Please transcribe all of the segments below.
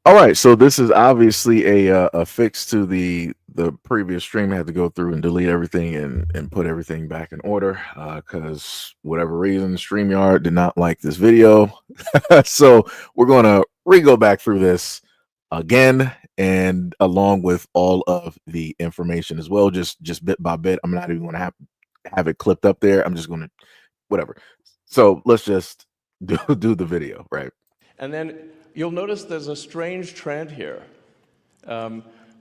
All right, so this is obviously a fix to the previous stream. I had to go through and delete everything and put everything back in order because whatever reason, StreamYard did not like this video. So we're gonna re-go back through this again and along with all of the information as well, just bit by bit. I'm not even gonna have it clipped up there. I'm just gonna whatever. So let's just do the video, right? And then you'll notice there's a strange trend here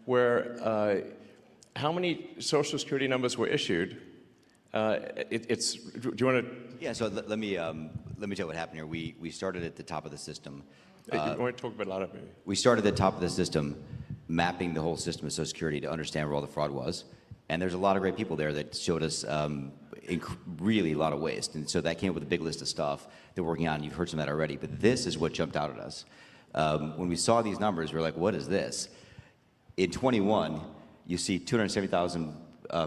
where how many Social Security numbers were issued. Do you want to? Yeah, so let me tell you what happened here. We started at the top of the system. You want to talk a bit louder, maybe? We started at the top of the system, mapping the whole system of Social Security to understand where all the fraud was. And there's a lot of great people there that showed us really a lot of waste. And so that came up with a big list of stuff that we're working on. You've heard some of that already. But this is what jumped out at us. When we saw these numbers, we were like, what is this? In 21, you see 270,000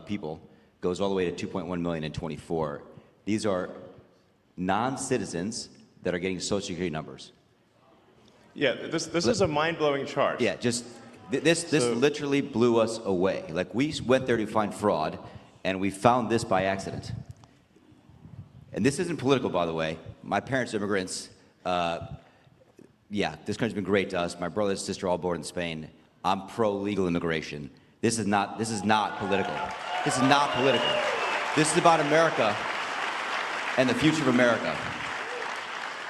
people, goes all the way to 2.1 million in 24. These are non-citizens that are getting Social Security numbers. Yeah, this is a mind-blowing chart. Yeah, just this literally blew us away. Like, we went there to find fraud, and we found this by accident. And this isn't political, by the way. My parents are immigrants. Yeah, this country's been great to us. My brother and sister all born in Spain. I'm pro-legal immigration. This is not political. This is not political. This is about America and the future of America.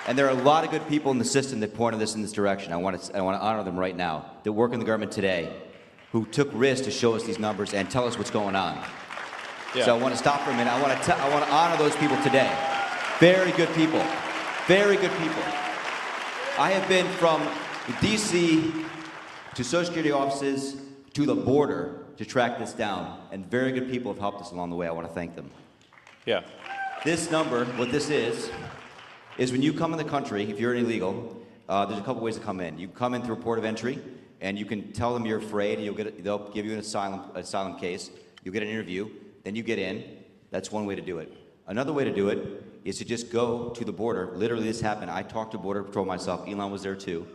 And there are a lot of good people in the system that pointed us in this direction. I want to honor them right now, that work in the government today, who took risks to show us these numbers and tell us what's going on. Yeah. So I want to stop for a minute. I want to honor those people today. Very good people. Very good people. I have been from D.C. to Social Security offices to the border to track this down, and very good people have helped us along the way. I want to thank them. Yeah. This number, what this is when you come in the country, if you're an illegal, there's a couple ways to come in. You come in through a port of entry, and you can tell them you're afraid, and they'll give you an asylum case. You'll get an interview, then you get in. That's one way to do it. Another way to do it is to just go to the border. Literally, this happened. I talked to Border Patrol myself. Elon was there too.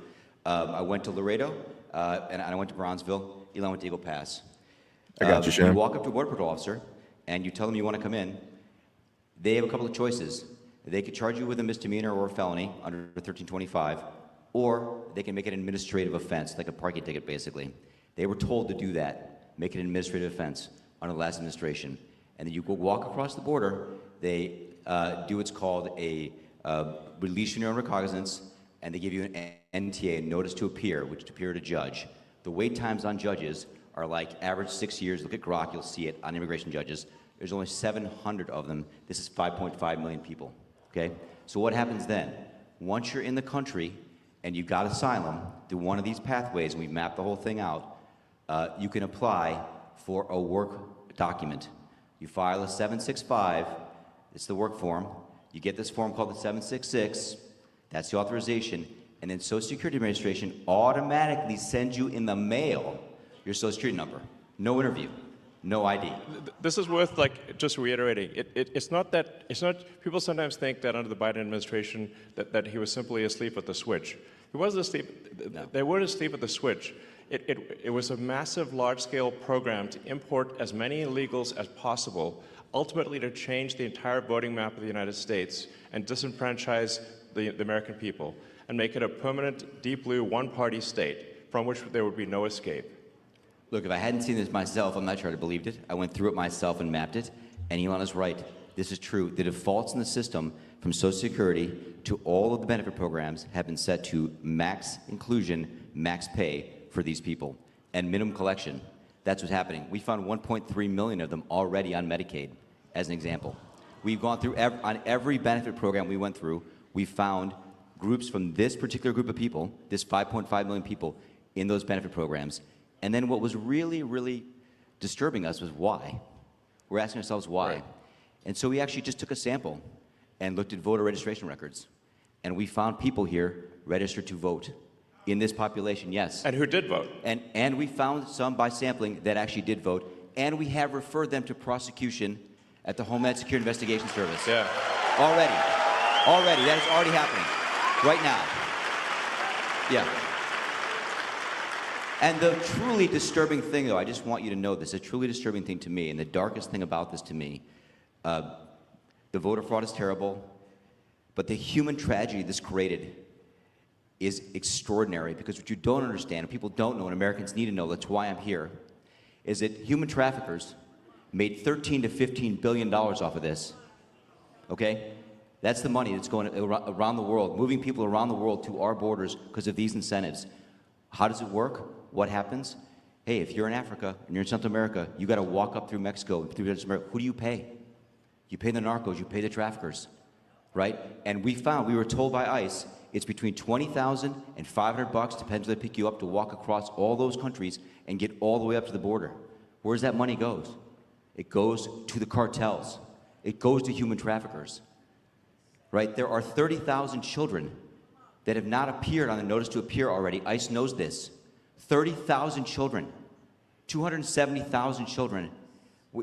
I went to Laredo, and I went to Bronzeville. Elon went to Eagle Pass. I got you, Sharon. You walk up to a Border Patrol officer, and you tell them you want to come in. They have a couple of choices. They could charge you with a misdemeanor or a felony under 1325, or they can make it an administrative offense, like a parking ticket, basically. They were told to do that, make it an administrative offense under the last administration. And then you go walk across the border. They do what's called a release your own recognizance, and they give you an NTA, a notice to appear, which to appear to judge. The wait times on judges are like average 6 years. Look at Grok, you'll see it on immigration judges. There's only 700 of them. This is 5.5 million people, okay? So what happens then? Once you're in the country and you got asylum through one of these pathways, and we mapped the whole thing out, you can apply for a work document. You file a 765, it's the work form. You get this form called the 766, that's the authorization, and then Social Security Administration automatically sends you in the mail your Social Security number. No interview, no ID. This is worth just reiterating. It's not people sometimes think that under the Biden administration that he was simply asleep at the switch. He wasn't asleep, no. They weren't asleep at the switch. It was a massive, large-scale program to import as many illegals as possible, ultimately to change the entire voting map of the United States and disenfranchise the American people and make it a permanent, deep blue, one-party state from which there would be no escape. Look, if I hadn't seen this myself, I'm not sure I'd have believed it. I went through it myself and mapped it, and Elon is right. This is true. The defaults in the system from Social Security to all of the benefit programs have been set to max inclusion, max pay for these people, and minimum collection. That's what's happening. We found 1.3 million of them already on Medicaid, as an example. We've gone through, on every benefit program we went through, we found groups from this particular group of people, this 5.5 million people, in those benefit programs. And then what was really, really disturbing us was why. We're asking ourselves why. Right. And so we actually just took a sample and looked at voter registration records. And we found people here registered to vote in this population, yes. And who did vote. And we found some by sampling that actually did vote. And we have referred them to prosecution at the Homeland Security Investigation Service. Yeah. Already. Already. That is already happening. Right now. Yeah. And the truly disturbing thing, though, I just want you to know this, a truly disturbing thing to me, and the darkest thing about this to me, the voter fraud is terrible, but the human tragedy this created is extraordinary, because what you don't understand, and people don't know, and Americans need to know, that's why I'm here, is that human traffickers made $13 to $15 billion off of this, okay? That's the money that's going around the world, moving people around the world to our borders because of these incentives. How does it work? What happens? Hey, if you're in Africa and you're in Central America, you got to walk up through Mexico, through Central America. Who do you pay? You pay the narcos, you pay the traffickers, right? And we were told by ICE, it's between $20,000 and $500, depends where they pick you up, to walk across all those countries and get all the way up to the border. Where's that money goes? It goes to the cartels. It goes to human traffickers, right? There are 30,000 children that have not appeared on the notice to appear already. ICE knows this. 30,000 children, 270,000 children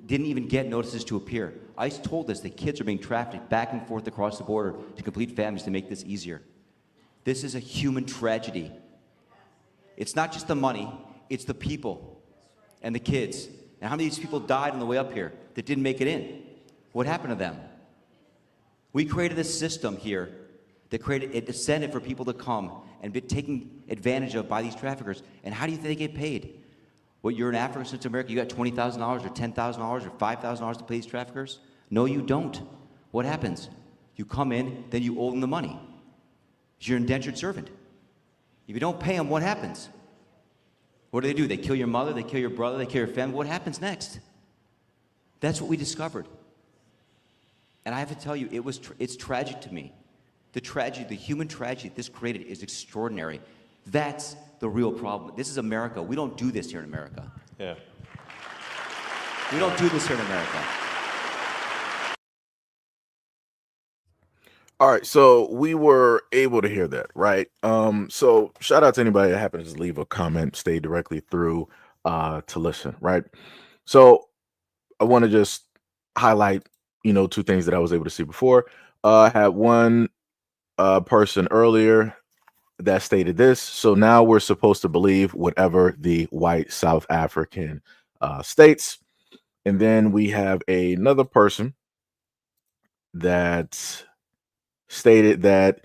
didn't even get notices to appear. ICE told us that kids are being trafficked back and forth across the border to complete families to make this easier. This is a human tragedy. It's not just the money, it's the people and the kids. And how many of these people died on the way up here that didn't make it in? What happened to them? We created a system here that created an incentive for people to come and be taken advantage of by these traffickers. And how do you think they get paid? Well, you're in Africa, Central America, you got $20,000 or $10,000 or $5,000 to pay these traffickers? No, you don't. What happens? You come in, then you owe them the money. You're an indentured servant. If you don't pay them, what happens? What do? They kill your mother, they kill your brother, they kill your family. What happens next? That's what we discovered. And I have to tell you, it's tragic to me. The tragedy, the human tragedy this created is extraordinary. That's the real problem. This is America. We don't do this here in America. Yeah. We don't do this here in America. All right, so we were able to hear that, right? So shout out to anybody that happened to just leave a comment, stay directly through to listen, right? So I want to just highlight, two things that I was able to see before. I had one person earlier that stated this. So now we're supposed to believe whatever the white South African states. And then we have another person that stated that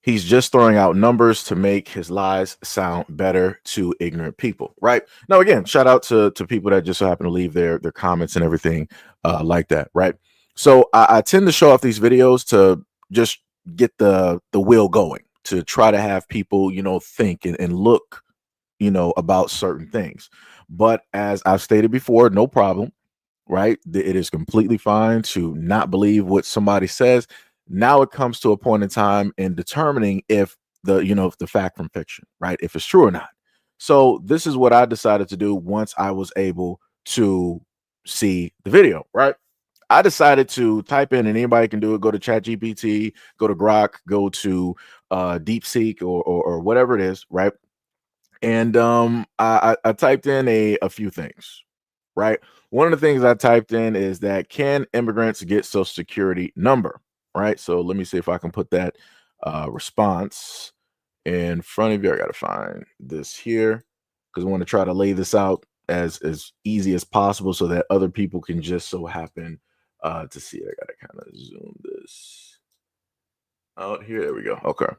he's just throwing out numbers to make his lies sound better to ignorant people. Right now, again, shout out to people that just so happen to leave their comments and everything like that. Right. So I tend to show off these videos to just get the wheel going, to try to have people, think and look, about certain things. But as I've stated before, no problem. Right. It is completely fine to not believe what somebody says. Now it comes to a point in time in determining if if the fact from fiction, right? If it's true or not. So this is what I decided to do once I was able to see the video, right? I decided to type in, and anybody can do it. Go to ChatGPT, go to Grok, go to DeepSeek or whatever it is, right? And I typed in a few things, right? One of the things I typed in is that, can immigrants get Social Security number? Right. So let me see if I can put that response in front of you. I got to find this here because I want to try to lay this out as easy as possible so that other people can just so happen to see it. I got to kind of zoom this out here. There we go. Okay.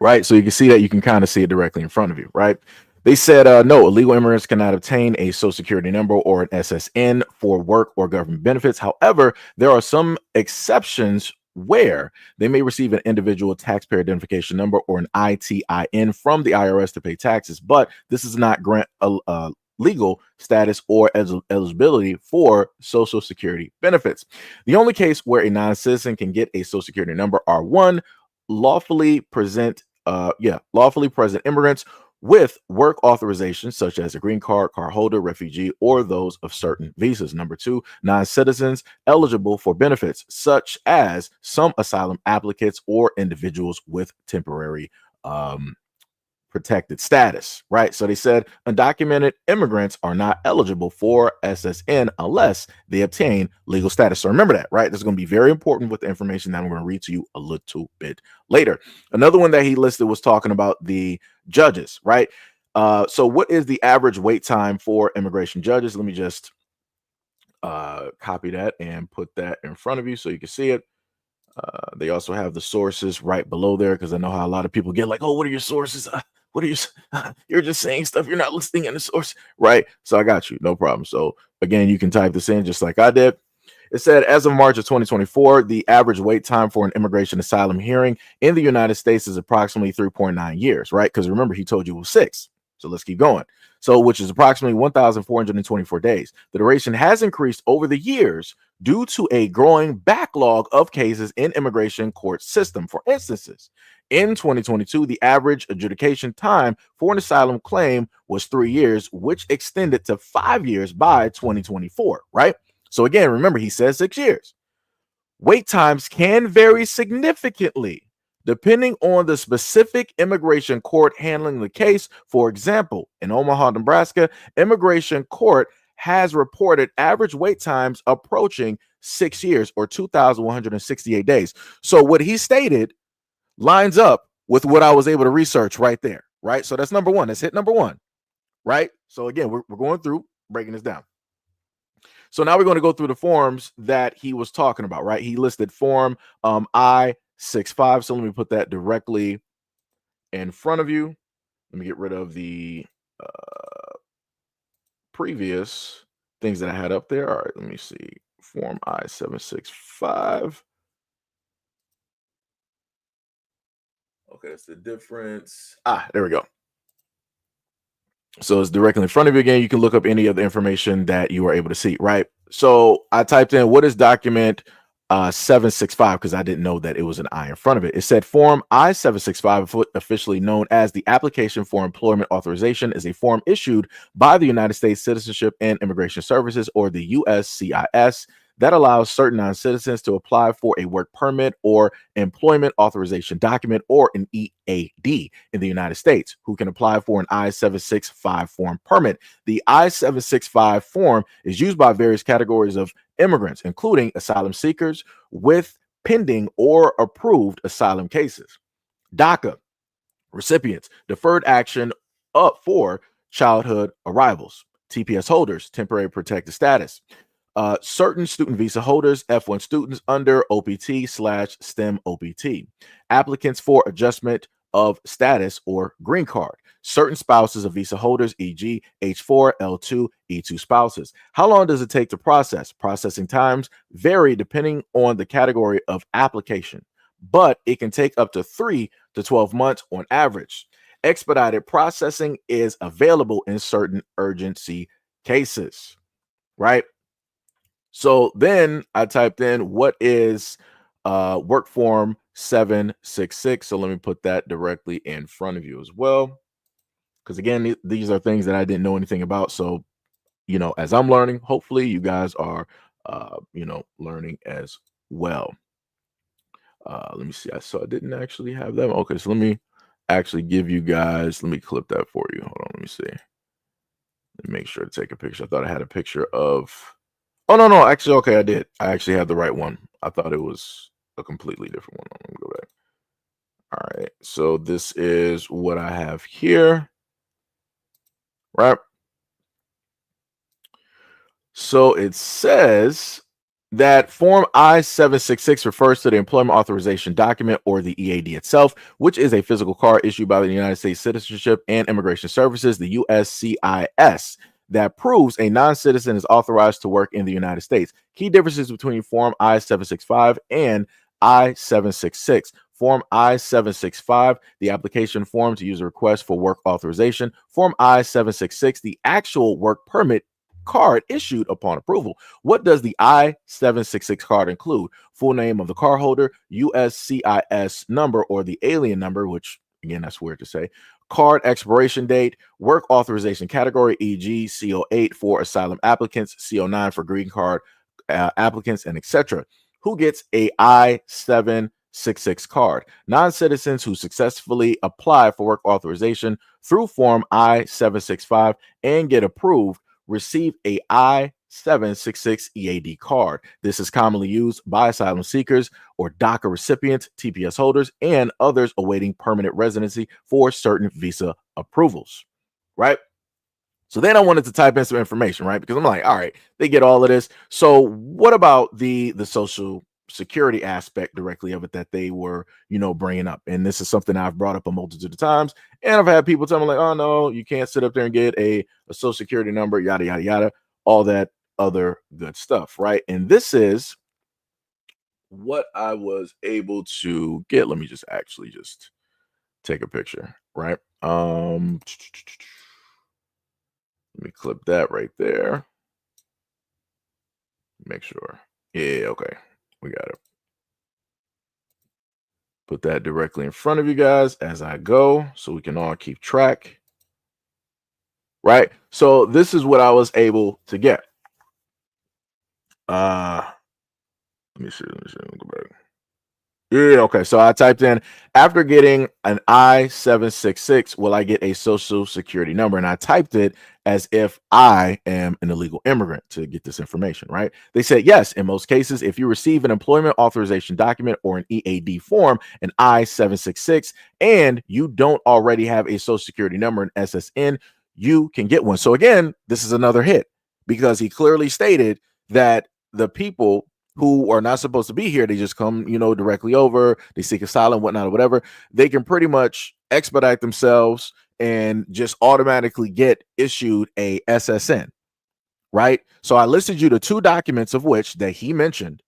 Right. So you can see that, you can kind of see it directly in front of you. Right. They said, no, illegal immigrants cannot obtain a Social Security number or an SSN for work or government benefits. However, there are some exceptions where they may receive an individual taxpayer identification number or an ITIN from the IRS to pay taxes, but this does not grant a legal status or eligibility for Social Security benefits. The only case where a non-citizen can get a Social Security number are one, lawfully present immigrants with work authorization, such as a green card, card holder, refugee, or those of certain visas. Number two, non-citizens eligible for benefits, such as some asylum applicants or individuals with temporary protected status, right? So they said undocumented immigrants are not eligible for SSN unless they obtain legal status. So remember that, right? This is going to be very important with the information that I'm going to read to you a little bit later. Another one that he listed was talking about the judges, right? So what is the average wait time for immigration judges? Let me just copy that and put that in front of you so you can see it. They also have the sources right below there, because I know how a lot of people get like, oh, what are your sources? What are you? You're just saying stuff. You're not listing in the source, right? So I got you, no problem. So again, you can type this in just like I did. It said, as of March of 2024, the average wait time for an immigration asylum hearing in the United States is approximately 3.9 years, right? Because remember, he told you it was 6. So let's keep going. So, which is approximately 1,424 days. The duration has increased over the years due to a growing backlog of cases in immigration court system. For instances, in 2022, the average adjudication time for an asylum claim was 3 years, which extended to 5 years by 2024, right? So again, remember, he says 6 years. Wait times can vary significantly depending on the specific immigration court handling the case. For example, in Omaha, Nebraska, immigration court has reported average wait times approaching 6 years or 2,168 days. So what he stated lines up with what I was able to research right there, right? So that's number one. That's hit number one, right? So again, we're going through breaking this down. So now we're going to go through the forms that he was talking about, right? He listed form I-65. So let me put that directly in front of you. Let me get rid of the previous things that I had up there. All right, let me see. Form I-765. Okay, that's the difference. There we go. So it's directly in front of you again. You can look up any of the information that you are able to see, right? So I typed in, what is document 765, because I didn't know that it was an I in front of it. It said form I-765, officially known as the application for employment authorization, is a form issued by the United States Citizenship and Immigration Services, or the USCIS, that allows certain non-citizens to apply for a work permit or employment authorization document, or an EAD, in the United States, who can apply for an I-765 form permit. The I-765 form is used by various categories of immigrants, including asylum seekers with pending or approved asylum cases. DACA recipients, deferred action up for childhood arrivals. TPS holders, temporary protected status. Certain student visa holders, F1 students under OPT/STEM OPT. Applicants for adjustment of status or green card. Certain spouses of visa holders, e.g. H4, L2, E2 spouses. How long does it take to process? Processing times vary depending on the category of application, but it can take up to 3 to 12 months on average. Expedited processing is available in certain urgency cases, right? So then I typed in, what is work form 766? So let me put that directly in front of you as well. Because again, these are things that I didn't know anything about. So, as I'm learning, hopefully you guys are, learning as well. Let me see. So I didn't actually have them. Okay, so let me actually give you guys, let me clip that for you. Hold on, let me see. Let me make sure to take a picture. I thought I had a picture of, oh, no, actually, okay, I did. I actually had the right one. I thought it was a completely different one. Let me go back. All right, so this is what I have here, right? So it says that Form I-766 refers to the employment authorization document, or the EAD itself, which is a physical card issued by the United States Citizenship and Immigration Services, the USCIS, that proves a non-citizen is authorized to work in the United States. Key differences between Form I-765 and I-766. Form I-765, the application form to use a request for work authorization. Form I-766, the actual work permit card issued upon approval. What does the I-766 card include? Full name of the cardholder, USCIS number, or the alien number, which again, that's weird to say. Card expiration date, work authorization category, e.g. CO8 for asylum applicants, CO9 for green card applicants, and etc. Who gets a I-766 card? Non-citizens who successfully apply for work authorization through Form I-765 and get approved receive a I-766 EAD card. This is commonly used by asylum seekers or DACA recipients, TPS holders, and others awaiting permanent residency for certain visa approvals. right? So then I wanted to type in some information, right? Because I'm like, all right, they get all of this. So what about the social security aspect directly of it that they were, bringing up? And this is something I've brought up a multitude of times. And I've had people tell me like, oh no, you can't sit up there and get a social security number, yada, yada, yada, all that other good stuff, right? And this is what I was able to get. Let me just actually just take a picture, right? Let me clip that right there. Make sure. Yeah, okay. We got it. Put that directly in front of you guys as I go so we can all keep track. Right? So this is what I was able to get. Let me see. Let me go back. Yeah, okay. So I typed in, after getting an I-766, will I get a social security number? And I typed it as if I am an illegal immigrant to get this information, right? They said, yes, in most cases, if you receive an employment authorization document or an EAD form, an I-766, and you don't already have a social security number, an SSN, you can get one. So again, this is another hit because he clearly stated that the people who are not supposed to be here, they just come, directly over, they seek asylum, whatnot, or whatever, they can pretty much expedite themselves and just automatically get issued a SSN, right? So I listed you the two documents of which that he mentioned,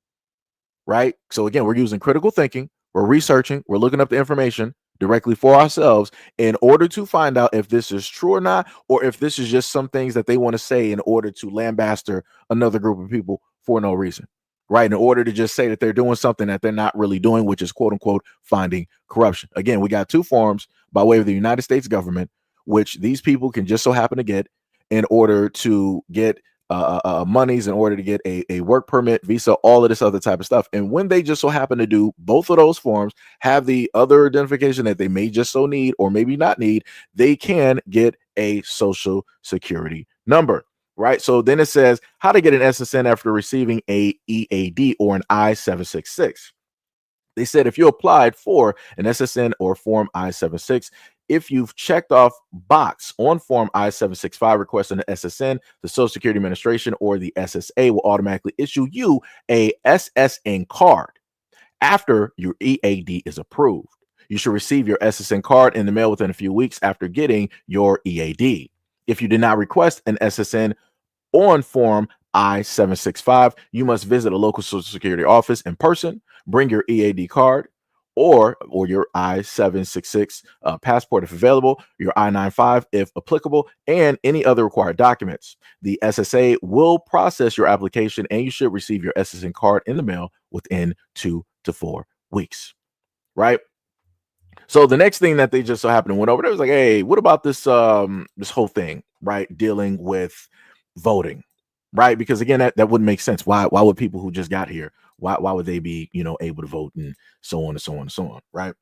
right? So again, we're using critical thinking, we're researching, we're looking up the information directly for ourselves in order to find out if this is true or not, or if this is just some things that they want to say in order to lambaster another group of people for no reason. Right, in order to just say that they're doing something that they're not really doing, which is quote unquote finding corruption. Again, we got two forms by way of the United States government, which these people can just so happen to get in order to get monies, in order to get a work permit, visa, all of this other type of stuff. And when they just so happen to do both of those forms, have the other identification that they may just so need or maybe not need, they can get a social security number. Right. So then it says how to get an SSN after receiving a EAD or an I-766. They said if you applied for an SSN or form I-76, if you've checked off box on form I-765 requesting an SSN, the Social Security Administration or the SSA will automatically issue you a SSN card after your EAD is approved. You should receive your SSN card in the mail within a few weeks after getting your EAD. If you did not request an SSN on form I-765, you must visit a local Social Security office in person, bring your EAD card or your I-766 passport if available, your I-95 if applicable, and any other required documents. The SSA will process your application and you should receive your SSN card in the mail within 2 to 4 weeks, right? So the next thing that they just so happened to went over there was like, hey, what about this this whole thing, right? Dealing with voting, right? Because again, that wouldn't make sense. Why would people who just got here, why would they be, able to vote and so on and so on and so on, right?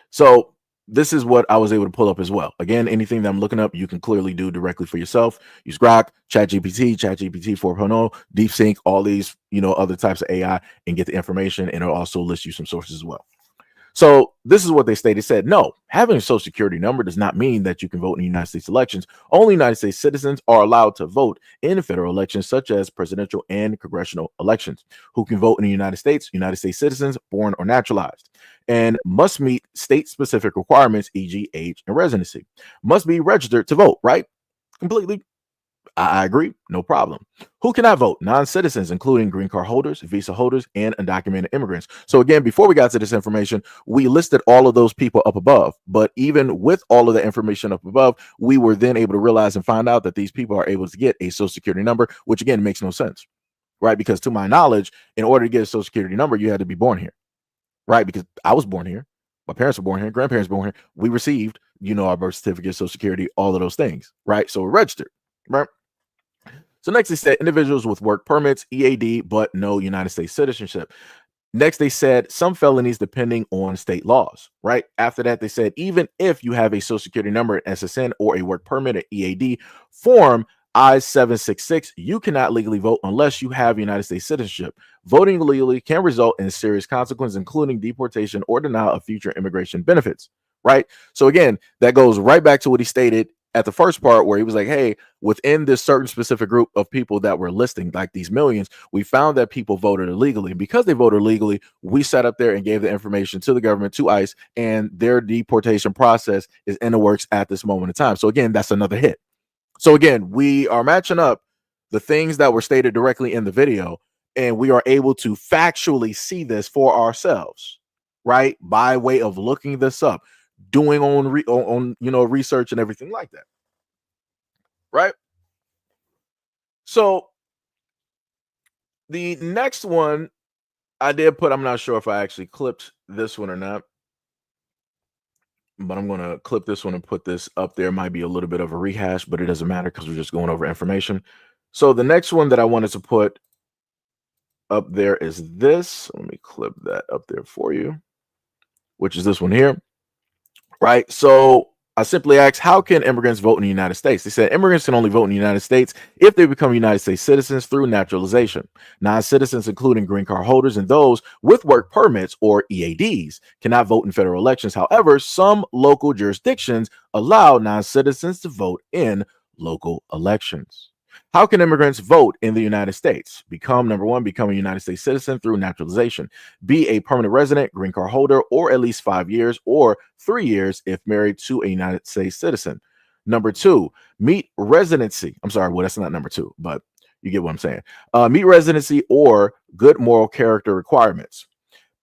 So this is what I was able to pull up as well. Again, anything that I'm looking up, you can clearly do directly for yourself. Use Grok, ChatGPT 4.0, DeepSync, all these, other types of AI and get the information. And it'll also list you some sources as well. So this is what they stated. They said, no, having a social security number does not mean that you can vote in the United States elections. Only United States citizens are allowed to vote in federal elections, such as presidential and congressional elections. Who can vote in the United States citizens born or naturalized, and must meet state-specific requirements, e.g. age and residency. Must be registered to vote, right? Completely. I agree, no problem. Who cannot vote? Non-citizens, including green card holders, visa holders, and undocumented immigrants. So again, before we got to this information, we listed all of those people up above. But even with all of the information up above, we were then able to realize and find out that these people are able to get a social security number, which again makes no sense, right? Because to my knowledge, in order to get a social security number, you had to be born here, right? Because I was born here. My parents were born here. Grandparents were born here. We received, our birth certificate, social security, all of those things, right? So we're registered, right? So next they said individuals with work permits, EAD, but no United States citizenship. Next, they said some felonies depending on state laws, right? After that, they said even if you have a social security number, an SSN, or a work permit, an EAD, form I-766, you cannot legally vote unless you have United States citizenship. Voting illegally can result in serious consequences, including deportation or denial of future immigration benefits, right? So again, that goes right back to what he stated at the first part where he was like, hey, within this certain specific group of people that we're listing, like these millions, we found that people voted illegally. And because they voted illegally, we sat up there and gave the information to the government, to ICE, and their deportation process is in the works at this moment in time. So again, that's another hit. So again, we are matching up the things that were stated directly in the video, and we are able to factually see this for ourselves, right? By way of looking this up, doing on research and everything like that, right? So the next one I did put, I'm not sure if I actually clipped this one or not, but I'm going to clip this one and put this up there. Might be a little bit of a rehash, but it doesn't matter because we're just going over information. So the next one that I wanted to put up there is this. Let me clip that up there for you, which is this one here, right? So I simply asked, how can immigrants vote in the United States? They said immigrants can only vote in the United States if they become United States citizens through naturalization. Non-citizens, including green card holders and those with work permits or EADs, cannot vote in federal elections. However, some local jurisdictions allow non-citizens to vote in local elections. How can immigrants vote in the United States? Number one, become a United States citizen through naturalization. Be a permanent resident, green card holder, or at least 5 years or 3 years if married to a United States citizen. Number two, meet residency. I'm sorry, well, that's not number two, but you get what I'm saying. Meet residency or good moral character requirements.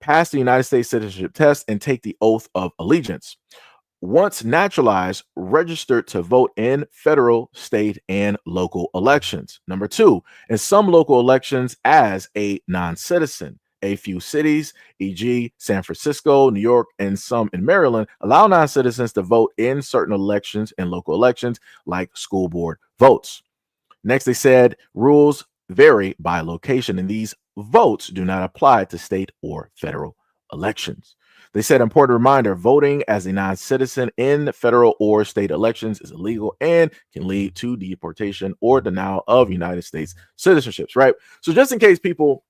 Pass the United States citizenship test and take the oath of allegiance. Once naturalized, registered to vote in federal, state, and local elections. Number two, in some local elections as a non-citizen. A few cities, e.g., San Francisco, New York, and some in Maryland, allow non-citizens to vote in certain elections and local elections like school board votes. Next, they said rules vary by location, and these votes do not apply to state or federal elections. They said, important reminder, voting as a non-citizen in federal or state elections is illegal and can lead to deportation or denial of United States citizenships, right? So just in case people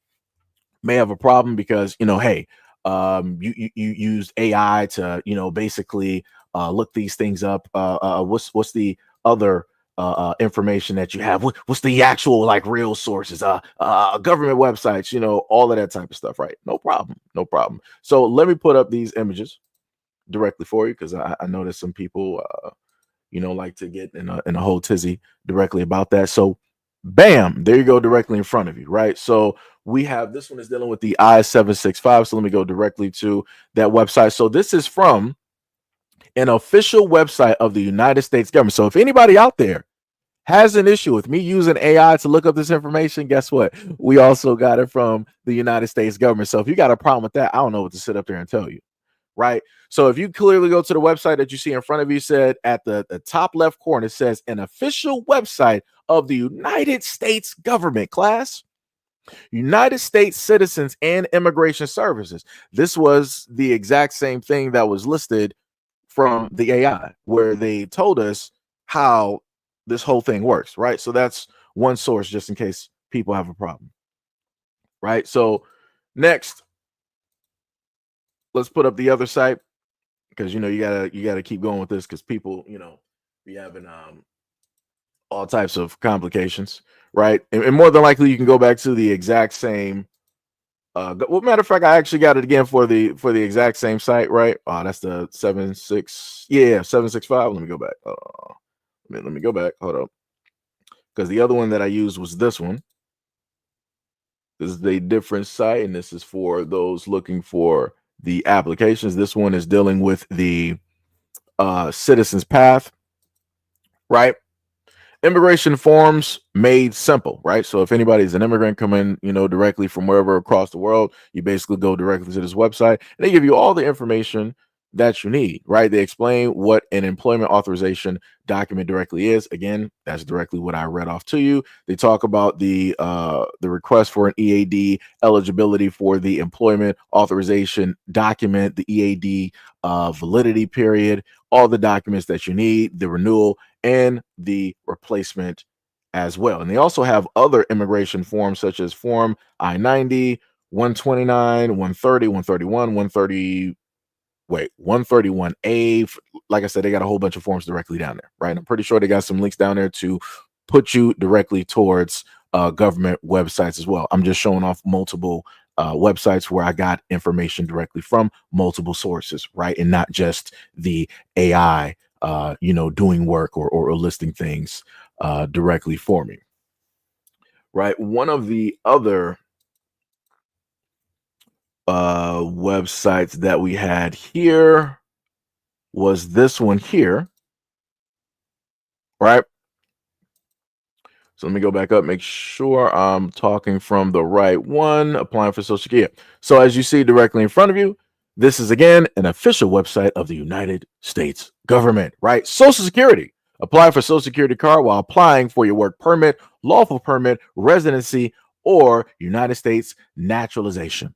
may have a problem because, hey, you used AI to, basically look these things up. What's the other information that you have? What's the actual like real sources? Government websites, all of that type of stuff, right? No problem. So let me put up these images directly for you because I know that some people like to get in a whole tizzy directly about that. So bam, there you go, directly in front of you, right? So we have this one is dealing with the I-765. So let me go directly to that website. So this is from an official website of the United States government. So if anybody out there has an issue with me using AI to look up this information, guess what? We also got it from the United States government. So if you got a problem with that, I don't know what to sit up there and tell you, right? So if you clearly go to the website that you see in front of you, said at the top left corner, it says an official website of the United States government, class. United States Citizens and Immigration Services. This was the exact same thing that was listed from the AI, where they told us how this whole thing works, right? So that's one source just in case people have a problem, right? So next, let's put up the other site because you gotta keep going with this because people be having all types of complications, right? And more than likely you can go back to the exact same well, matter of fact, I actually got it again for the exact same site, right? That's the 765. Let me go back. Let me go back. Hold up, because the other one that I used was this one. This is a different site, and this is for those looking for the applications. This one is dealing with the Citizens Path, right? Immigration forms made simple, right? So if anybody's an immigrant coming, directly from wherever across the world, you basically go directly to this website and they give you all the information that you need, right? They explain what an employment authorization document directly is. Again, that's directly what I read off to you. They talk about the request for an EAD, eligibility for the employment authorization document, the EAD validity period, all the documents that you need, the renewal, and the replacement as well. And they also have other immigration forms such as Form I-90, 129, 130, 131, 130. wait, 131A. Like I said, they got a whole bunch of forms directly down there, right? And I'm pretty sure they got some links down there to put you directly towards government websites as well. I'm just showing off multiple websites where I got information directly from multiple sources, right? And not just the AI, doing work or listing things directly for me, right? One of the other websites that we had here was this one here, right? So let me go back up, make sure I'm talking from the right one. Applying for Social Security. So as you see directly in front of you, this is again an official website of the United States government, right? Social Security. Apply for Social Security card while applying for your work permit, lawful permit, residency, or United States naturalization.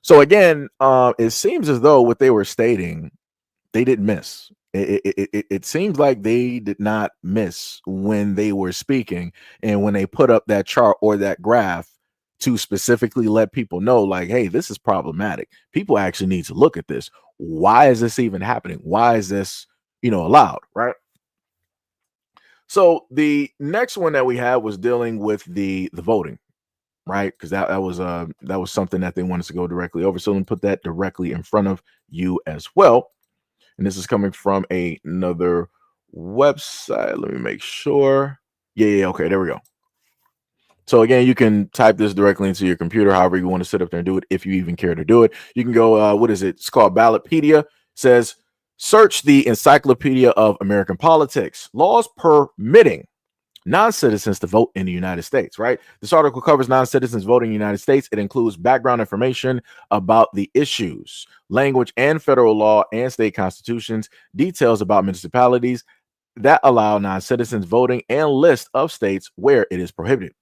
So again, it seems as though what they were stating, they didn't miss. It seems like they did not miss when they were speaking and when they put up that chart or that graph to specifically let people know, like, hey, this is problematic. People actually need to look at this. Why is this even happening? Why is this, allowed, right? So the next one that we had was dealing with the voting, right? Because that was something that they wanted to go directly over. So let me put that directly in front of you as well. And this is coming from another website. Let me make sure. Yeah, okay, there we go. So again, you can type this directly into your computer, however you want to sit up there and do it, if you even care to do it. You can go, what is it? It's called Ballotpedia. It says, search the Encyclopedia of American Politics, laws permitting non-citizens to vote in the United States, right? This article covers non-citizens voting in the United States. It includes background information about the issues, language, and federal law and state constitutions, details about municipalities that allow non-citizens voting, and list of states where it is prohibited.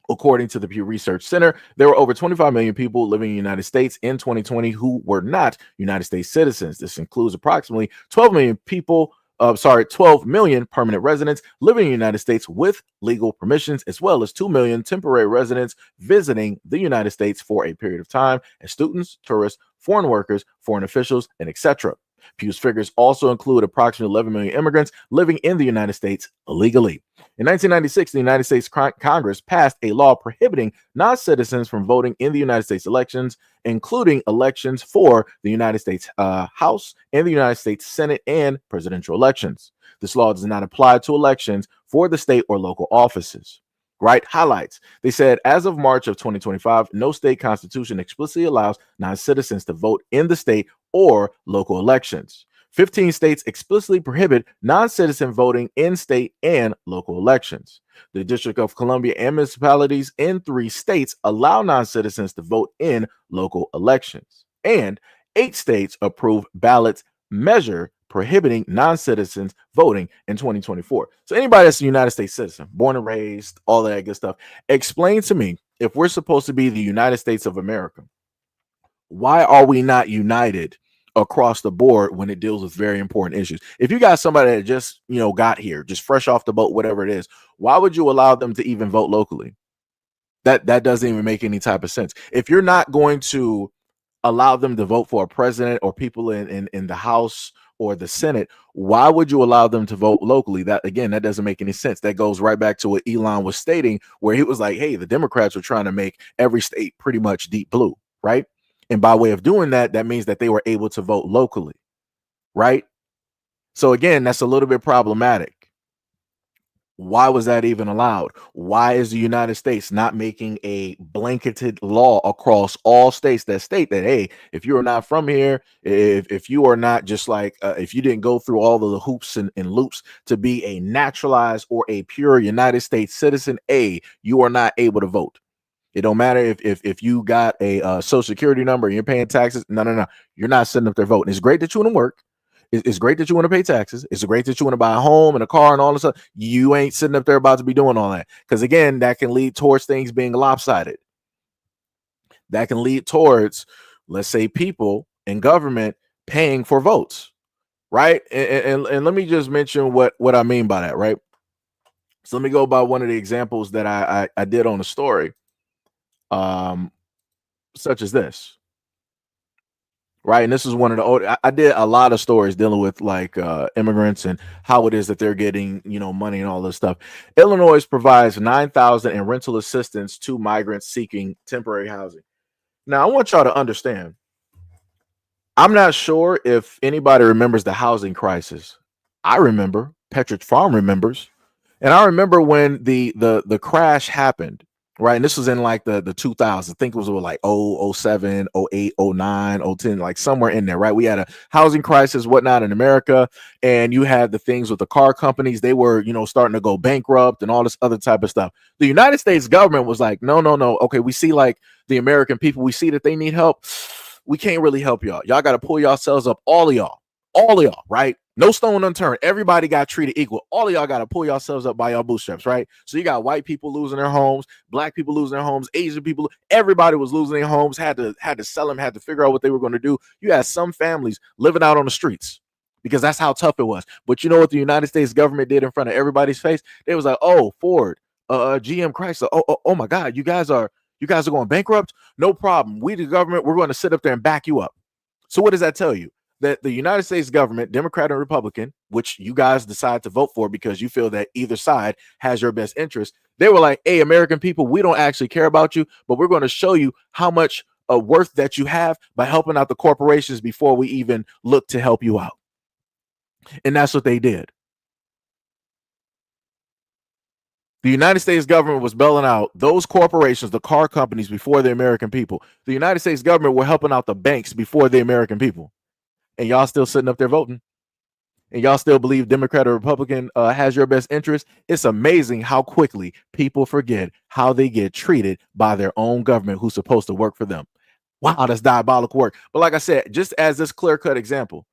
According to the Pew Research Center, there were over 25 million people living in the United States in 2020 who were not United States citizens. This includes approximately 12 million people 12 million permanent residents living in the United States with legal permissions, as well as 2 million temporary residents visiting the United States for a period of time as students, tourists, foreign workers, foreign officials, and etc. Pew's figures also include approximately 11 million immigrants living in the United States illegally. In 1996, the United States Congress passed a law prohibiting non-citizens from voting in the United States elections, including elections for the United States House and the United States Senate and presidential elections. This law does not apply to elections for the state or local offices. Right? Highlights. They said, as of March of 2025, no state constitution explicitly allows non-citizens to vote in the state or local elections. 15 states explicitly prohibit non-citizen voting in state and local elections. The District of Columbia and municipalities in 3 states allow non-citizens to vote in local elections. And 8 states approve ballots measure prohibiting non-citizens voting in 2024. So anybody that's a United States citizen, born and raised, all that good stuff, explain to me, if we're supposed to be the United States of America, why are we not united across the board when it deals with very important issues? If you got somebody that just, got here, just fresh off the boat, whatever it is, why would you allow them to even vote locally? That doesn't even make any type of sense. If you're not going to allow them to vote for a president or people in the House or the Senate, why would you allow them to vote locally? That doesn't make any sense. That goes right back to what Elon was stating, where he was like, hey, the Democrats were trying to make every state pretty much deep blue, right? And by way of doing that, that means that they were able to vote locally, right? So again, that's a little bit problematic. Why was that even allowed? Why is the United States not making a blanketed law across all states that state that, hey, if you are not from here, if you are not just like, if you didn't go through all of the hoops and loops to be a naturalized or a pure United States citizen, you are not able to vote. It don't matter if you got a social security number and you're paying taxes. No. You're not sitting up there voting. It's great that you want to work. It's great that you want to pay taxes. It's great that you want to buy a home and a car and all this stuff. You ain't sitting up there about to be doing all that. Because again, that can lead towards things being lopsided. That can lead towards, let's say, people in government paying for votes, right? And let me just mention what I mean by that, right? So let me go by one of the examples that I did on the story, such as this, right? And this is one of the old. I did a lot of stories dealing with like immigrants and how it is that they're getting, you know, money and all this stuff. Illinois provides 9,000 in rental assistance to migrants seeking temporary housing. Now, I want y'all to understand. I'm not sure if anybody remembers the housing crisis. I remember. Petridge Farm remembers. And I remember when the crash happened, right? And this was in like the 2000s. I think it was like 07, 08, 09, 010, like somewhere in there, right? We had a housing crisis, whatnot in America. And you had the things with the car companies. They were, you know, starting to go bankrupt and all this other type of stuff. The United States government was like, no, no, no. Okay, we see like the American people, we see that they need help. We can't really help y'all. Y'all got to pull yourselves up, all of y'all, right? No stone unturned. Everybody got treated equal. All of y'all got to pull yourselves up by your bootstraps, right? So you got white people losing their homes, black people losing their homes, Asian people, everybody was losing their homes, had to sell them, had to figure out what they were going to do. You had some families living out on the streets because that's how tough it was. But you know what the United States government did in front of everybody's face? They was like, "Oh, Ford, GM, Chrysler. Oh my God, you guys are going bankrupt? No problem. We, the government, we're going to sit up there and back you up." So what does that tell you? That the United States government, Democrat and Republican, which you guys decide to vote for because you feel that either side has your best interest, they were like, "Hey, American people, we don't actually care about you, but we're going to show you how much worth that you have by helping out the corporations before we even look to help you out." And that's what they did. The United States government was bailing out those corporations, the car companies, before the American people. The United States government were helping out the banks before the American people. And y'all still sitting up there voting, and y'all still believe Democrat or Republican has your best interest. It's amazing how quickly people forget how they get treated by their own government who's supposed to work for them. Wow, that's diabolical work. But like I said, just as this clear-cut example,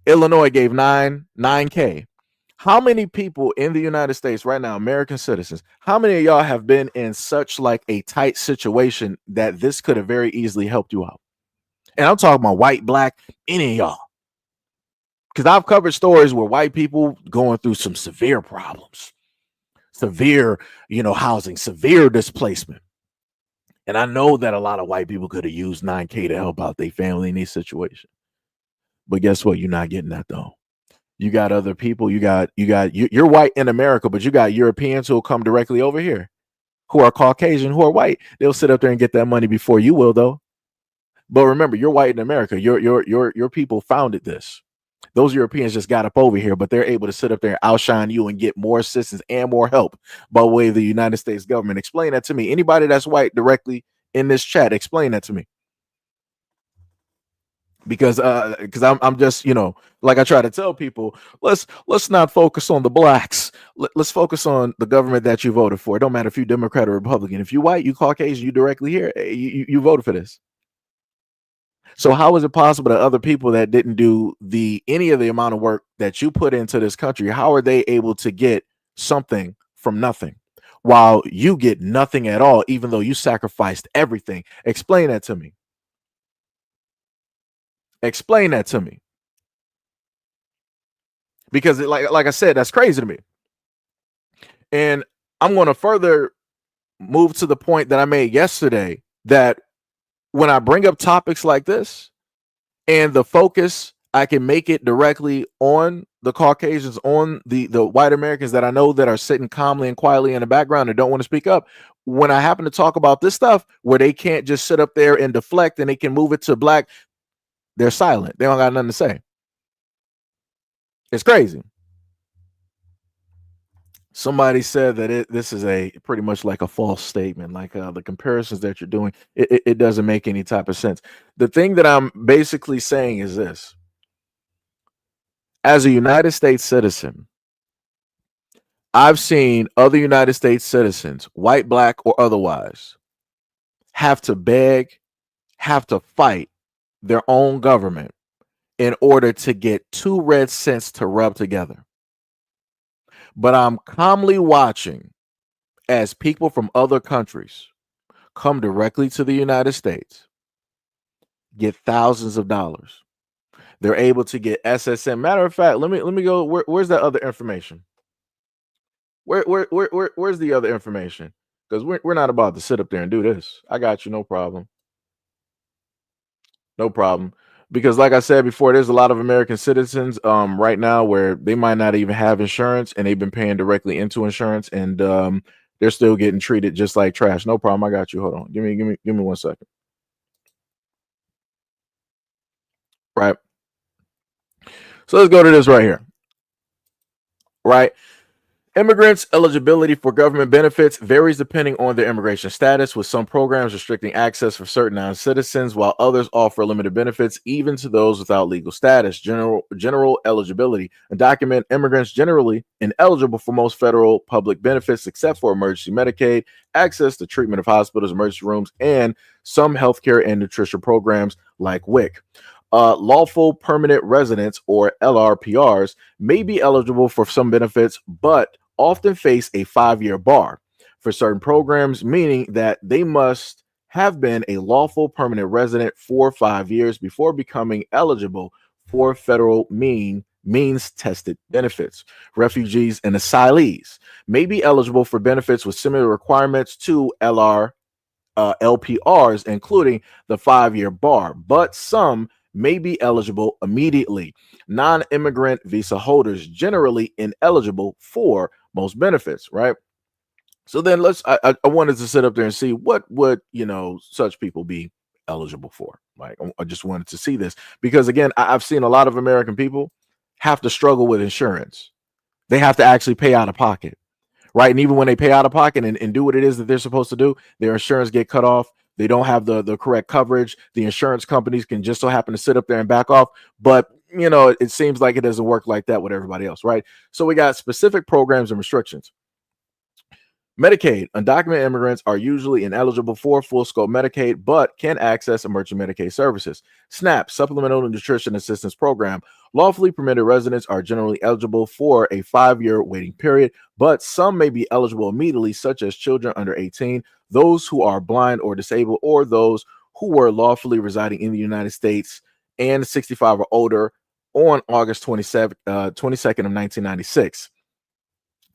Illinois gave 9K. How many people in the United States right now, American citizens, how many of y'all have been in such like a tight situation that this could have very easily helped you out? And I'm talking about white, black, any of y'all. Because I've covered stories where white people going through some severe problems, severe, you know, housing, severe displacement. And I know that a lot of white people could have used 9K to help out their family in these situations. But guess what? You're not getting that though. You got other people. You're white in America, but you got Europeans who will come directly over here, who are Caucasian, who are white. They'll sit up there and get that money before you will, though. But remember, you're white in America. Your people founded this. Those Europeans just got up over here, but they're able to sit up there and outshine you and get more assistance and more help by way of the United States government. Explain that to me. Anybody that's white directly in this chat, explain that to me. Because I'm just, you know, like I try to tell people, let's not focus on the blacks. Let's focus on the government that you voted for. It don't matter if you're Democrat or Republican. If you white, you Caucasian, you directly here, you voted for this. So how is it possible that other people that didn't do any of the amount of work that you put into this country, how are they able to get something from nothing while you get nothing at all, even though you sacrificed everything? Explain that to me. Explain that to me. Because like I said, that's crazy to me. And I'm going to further move to the point that I made yesterday, that when I bring up topics like this and the focus, I can make it directly on the Caucasians, on the white Americans that I know that are sitting calmly and quietly in the background and don't want to speak up. When I happen to talk about this stuff where they can't just sit up there and deflect and they can move it to black, they're silent. They don't got nothing to say. It's crazy. Somebody said that this is a pretty much like a false statement, like the comparisons that you're doing, it doesn't make any type of sense. The thing that I'm basically saying is this: as a United States citizen, I've seen other United States citizens, white, black, or otherwise, have to beg, have to fight their own government in order to get 2 red cents to rub together. But I'm calmly watching as people from other countries come directly to the United States, get thousands of dollars. They're able to get SSM. Matter of fact, let me go. Where's that other information? Where's the other information? Because we're not about to sit up there and do this. I got you, no problem. No problem. Because like I said before, there's a lot of American citizens right now where they might not even have insurance and they've been paying directly into insurance and they're still getting treated just like trash. No problem. I got you. Hold on. Give me 1 second. Right. So let's go to this right here. Right. Immigrants' eligibility for government benefits varies depending on their immigration status, with some programs restricting access for certain non-citizens, while others offer limited benefits even to those without legal status. General eligibility: undocumented immigrants generally ineligible for most federal public benefits except for emergency Medicaid, access to treatment of hospitals, emergency rooms, and some healthcare and nutrition programs like WIC. Lawful permanent residents, or LRPRs, may be eligible for some benefits, but often face a 5-year bar for certain programs, meaning that they must have been a lawful permanent resident for 5 years before becoming eligible for federal means tested benefits. Refugees and asylees may be eligible for benefits with similar requirements to LPRs, including the 5-year bar, but some may be eligible immediately. Non-immigrant visa holders generally ineligible for most benefits, right? So then I wanted to sit up there and see what would, such people be eligible for. Like, I just wanted to see this because again, I've seen a lot of American people have to struggle with insurance. They have to actually pay out of pocket, right? And even when they pay out of pocket and do what it is that they're supposed to do, their insurance get cut off. They don't have the correct coverage. The insurance companies can just so happen to sit up there and back off. But, it seems like it doesn't work like that with everybody else, right? So we got specific programs and restrictions. Medicaid. Undocumented immigrants are usually ineligible for full scope Medicaid, but can access emergency Medicaid services. SNAP, Supplemental Nutrition Assistance Program. Lawfully permitted residents are generally eligible for a 5-year waiting period, but some may be eligible immediately, such as children under 18, those who are blind or disabled, or those who were lawfully residing in the United States and 65 or older on August 22nd of 1996.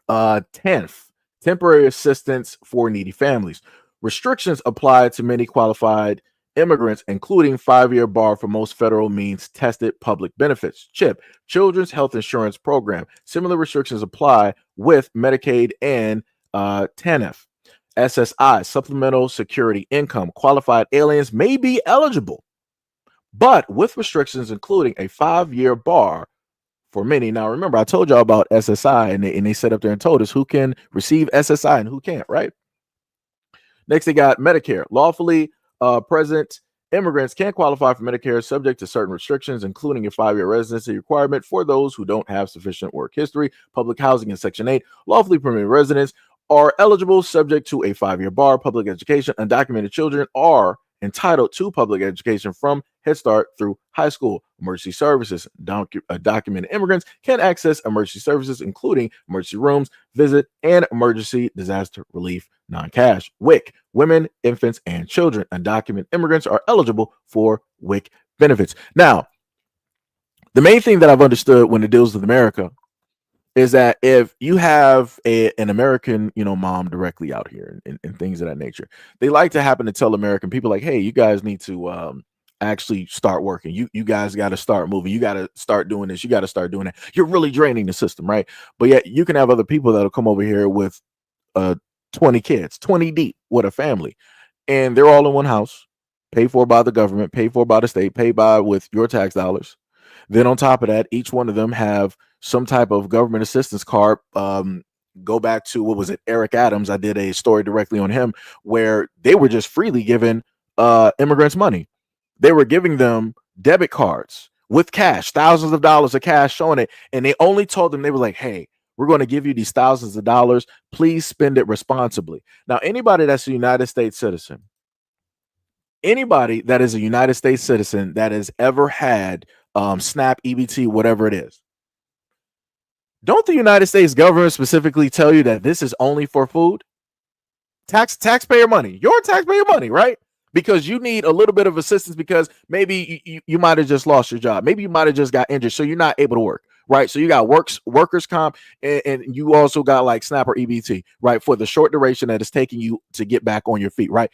10th, temporary assistance for needy families. Restrictions apply to many qualified immigrants, including 5-year bar for most federal means tested public benefits. CHIP, Children's Health Insurance Program. Similar restrictions apply with Medicaid and TANF. SSI, Supplemental Security Income. Qualified aliens may be eligible, but with restrictions including a 5-year bar for many. Now, remember, I told y'all about SSI, and they set up there and told us who can receive SSI and who can't, right? Next, they got Medicare. Lawfully present immigrants can qualify for Medicare subject to certain restrictions, including a 5-year residency requirement for those who don't have sufficient work history. Public housing in Section 8. Lawfully permanent residents are eligible subject to a 5-year bar. Public education. Undocumented children are entitled to public education from Head Start through high school. Emergency services. Documented immigrants can access emergency services, including emergency rooms, visit, and emergency disaster relief non-cash. WIC, women, infants, and children. Undocumented immigrants are eligible for WIC benefits. Now, the main thing that I've understood when it deals with America is that if you have an American, mom directly out here and things of that nature, they like to happen to tell American people like, hey, you guys need to actually start working. You guys got to start moving. You got to start doing this. You got to start doing that. You're really draining the system, right? But yet you can have other people that'll come over here with 20 kids, 20 deep with a family, and they're all in one house, paid for by the government, paid for by the state, paid by with your tax dollars. Then on top of that, each one of them have some type of government assistance card. Go back to, what was it, Eric Adams. I did a story directly on him where they were just freely giving immigrants money. They were giving them debit cards with cash, thousands of dollars of cash showing it. And they only told them, they were like, hey, we're going to give you these thousands of dollars. Please spend it responsibly. Now, anybody that's a United States citizen, anybody that is a United States citizen that has ever had SNAP, EBT, whatever it is, don't the United States government specifically tell you that this is only for food? Taxpayer money, your taxpayer money, right? Because you need a little bit of assistance because maybe you might have just lost your job. Maybe you might have just got injured, so you're not able to work, right? So you got workers comp, and you also got like SNAP or EBT, right? For the short duration that it's taking you to get back on your feet, right?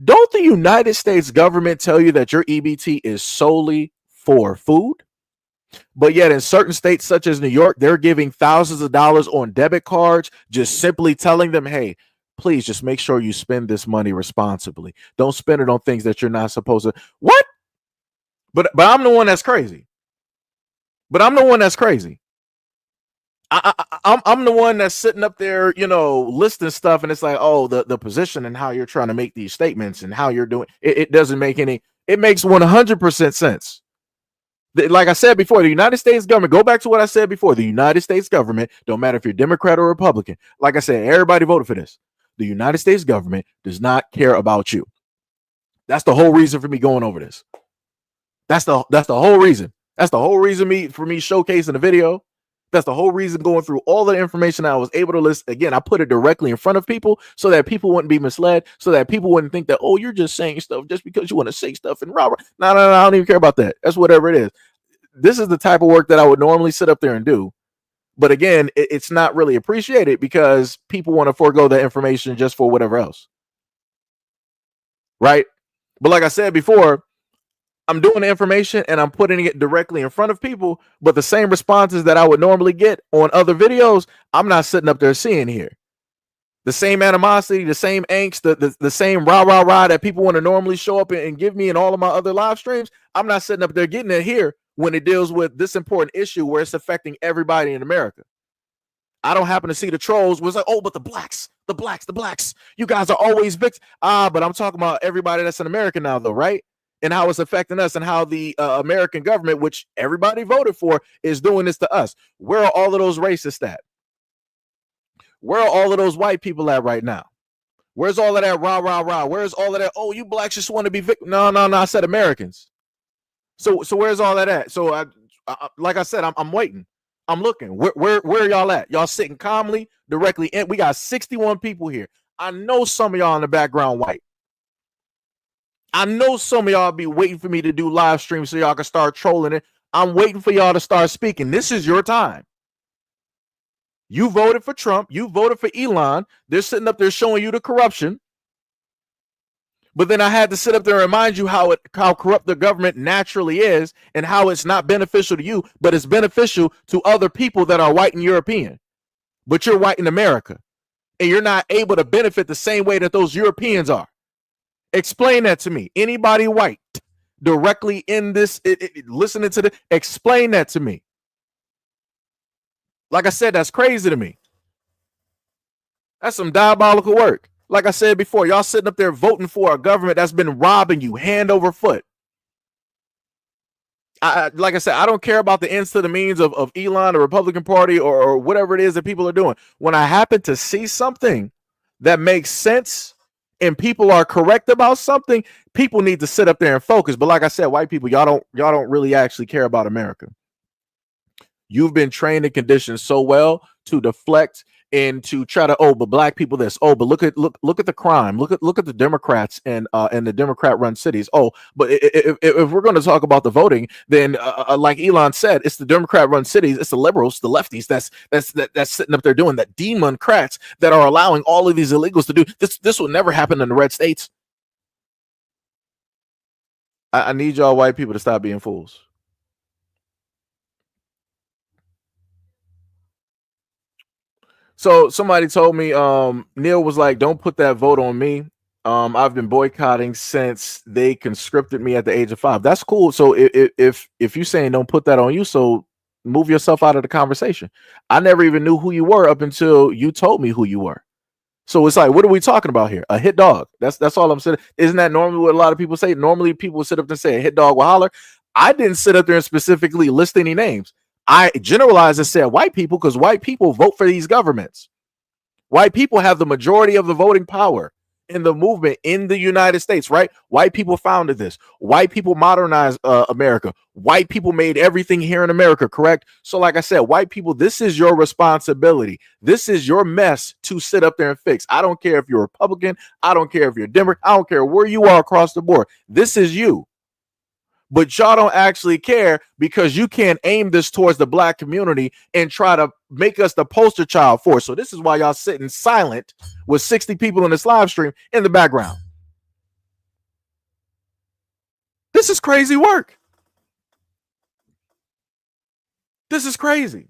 Don't the United States government tell you that your EBT is solely for food? But yet in certain states such as New York, they're giving thousands of dollars on debit cards, just simply telling them, hey, please just make sure you spend this money responsibly. Don't spend it on things that you're not supposed to. What? But I'm the one that's crazy. But I'm the one that's crazy. I'm the one that's sitting up there, listing stuff, and it's like, oh, the position and how you're trying to make these statements and how you're doing it doesn't make any. It makes 100% sense. Like I said before, the United States government, go back to what I said before, the United States government, don't matter if you're Democrat or Republican. Like I said, everybody voted for this. The United States government does not care about you. That's the whole reason for me going over this. That's the whole reason. That's the whole reason for me showcasing the video. That's the whole reason going through all the information I was able to list. Again, I put it directly in front of people so that people wouldn't be misled, so that people wouldn't think that, oh, you're just saying stuff just because you want to say stuff and No, I don't even care about that. That's whatever it is. This is the type of work that I would normally sit up there and do. But again, it's not really appreciated because people want to forego that information just for whatever else. Right? But like I said before, I'm doing the information and I'm putting it directly in front of people, but the same responses that I would normally get on other videos, I'm not sitting up there seeing here. The same animosity, the same angst, the same rah that people want to normally show up and give me in all of my other live streams, I'm not sitting up there getting it here when it deals with this important issue where it's affecting everybody in America. I don't happen to see the trolls was like, oh, but the blacks, you guys are always victims. But I'm talking about everybody that's in America now, though, right? And how it's affecting us and how the American government, which everybody voted for, is doing this to us. Where are all of those racists at? Where are all of those white people at right now? Where's all of that rah? Where's all of that? Oh, you blacks just want to be victims. No. I said Americans. So where's all that at? So like I said, I'm waiting. I'm looking. Where are y'all at? Y'all sitting calmly directly in. We got 61 people here. I know some of y'all in the background white. I know some of y'all be waiting for me to do live streams so y'all can start trolling it. I'm waiting for y'all to start speaking. This is your time. You voted for Trump. You voted for Elon. They're sitting up there showing you the corruption. But then I had to sit up there and remind you how corrupt the government naturally is and how it's not beneficial to you, but it's beneficial to other people that are white and European. But you're white in America, and you're not able to benefit the same way that those Europeans are. Explain that to me. Anybody white directly in this, listening to this, explain that to me. Like I said, that's crazy to me. That's some diabolical work. Like I said before, y'all sitting up there voting for a government that's been robbing you hand over foot. Like I said, I don't care about the ends to the means of Elon, the Republican Party, or whatever it is that people are doing. When I happen to see something that makes sense and people are correct about something, people need to sit up there and focus. But like I said, white people, y'all don't really actually care about America. You've been trained and conditioned so well to deflect and to try to, but black people this, but look at the crime, look at the Democrats and the Democrat run cities. But if we're going to talk about the voting, then like Elon said, it's the Democrat run cities, it's the liberals, the lefties that's sitting up there doing that, Democrats that are allowing all of these illegals to do this. This will never happen in the red states. I need y'all white people to stop being fools. So somebody told me, Neil was like, don't put that vote on me. I've been boycotting since they conscripted me at the age of 5. That's cool. So if you're saying don't put that on you, so move yourself out of the conversation. I never even knew who you were up until you told me who you were. So it's like, what are we talking about here? A hit dog. That's all I'm saying. Isn't that normally what a lot of people say? Normally people sit up and say a hit dog will holler. I didn't sit up there and specifically list any names. I generalized and said white people because white people vote for these governments. White people have the majority of the voting power in the movement in the United States, right? White people founded this. White people modernized America. White people made everything here in America, correct? So like I said, white people, this is your responsibility. This is your mess to sit up there and fix. I don't care if you're Republican. I don't care if you're Democrat. I don't care where you are across the board. This is you. But y'all don't actually care because you can't aim this towards the black community and try to make us the poster child for it. So this is why y'all sitting silent with 60 people in this live stream in the background. This is crazy work. This is crazy.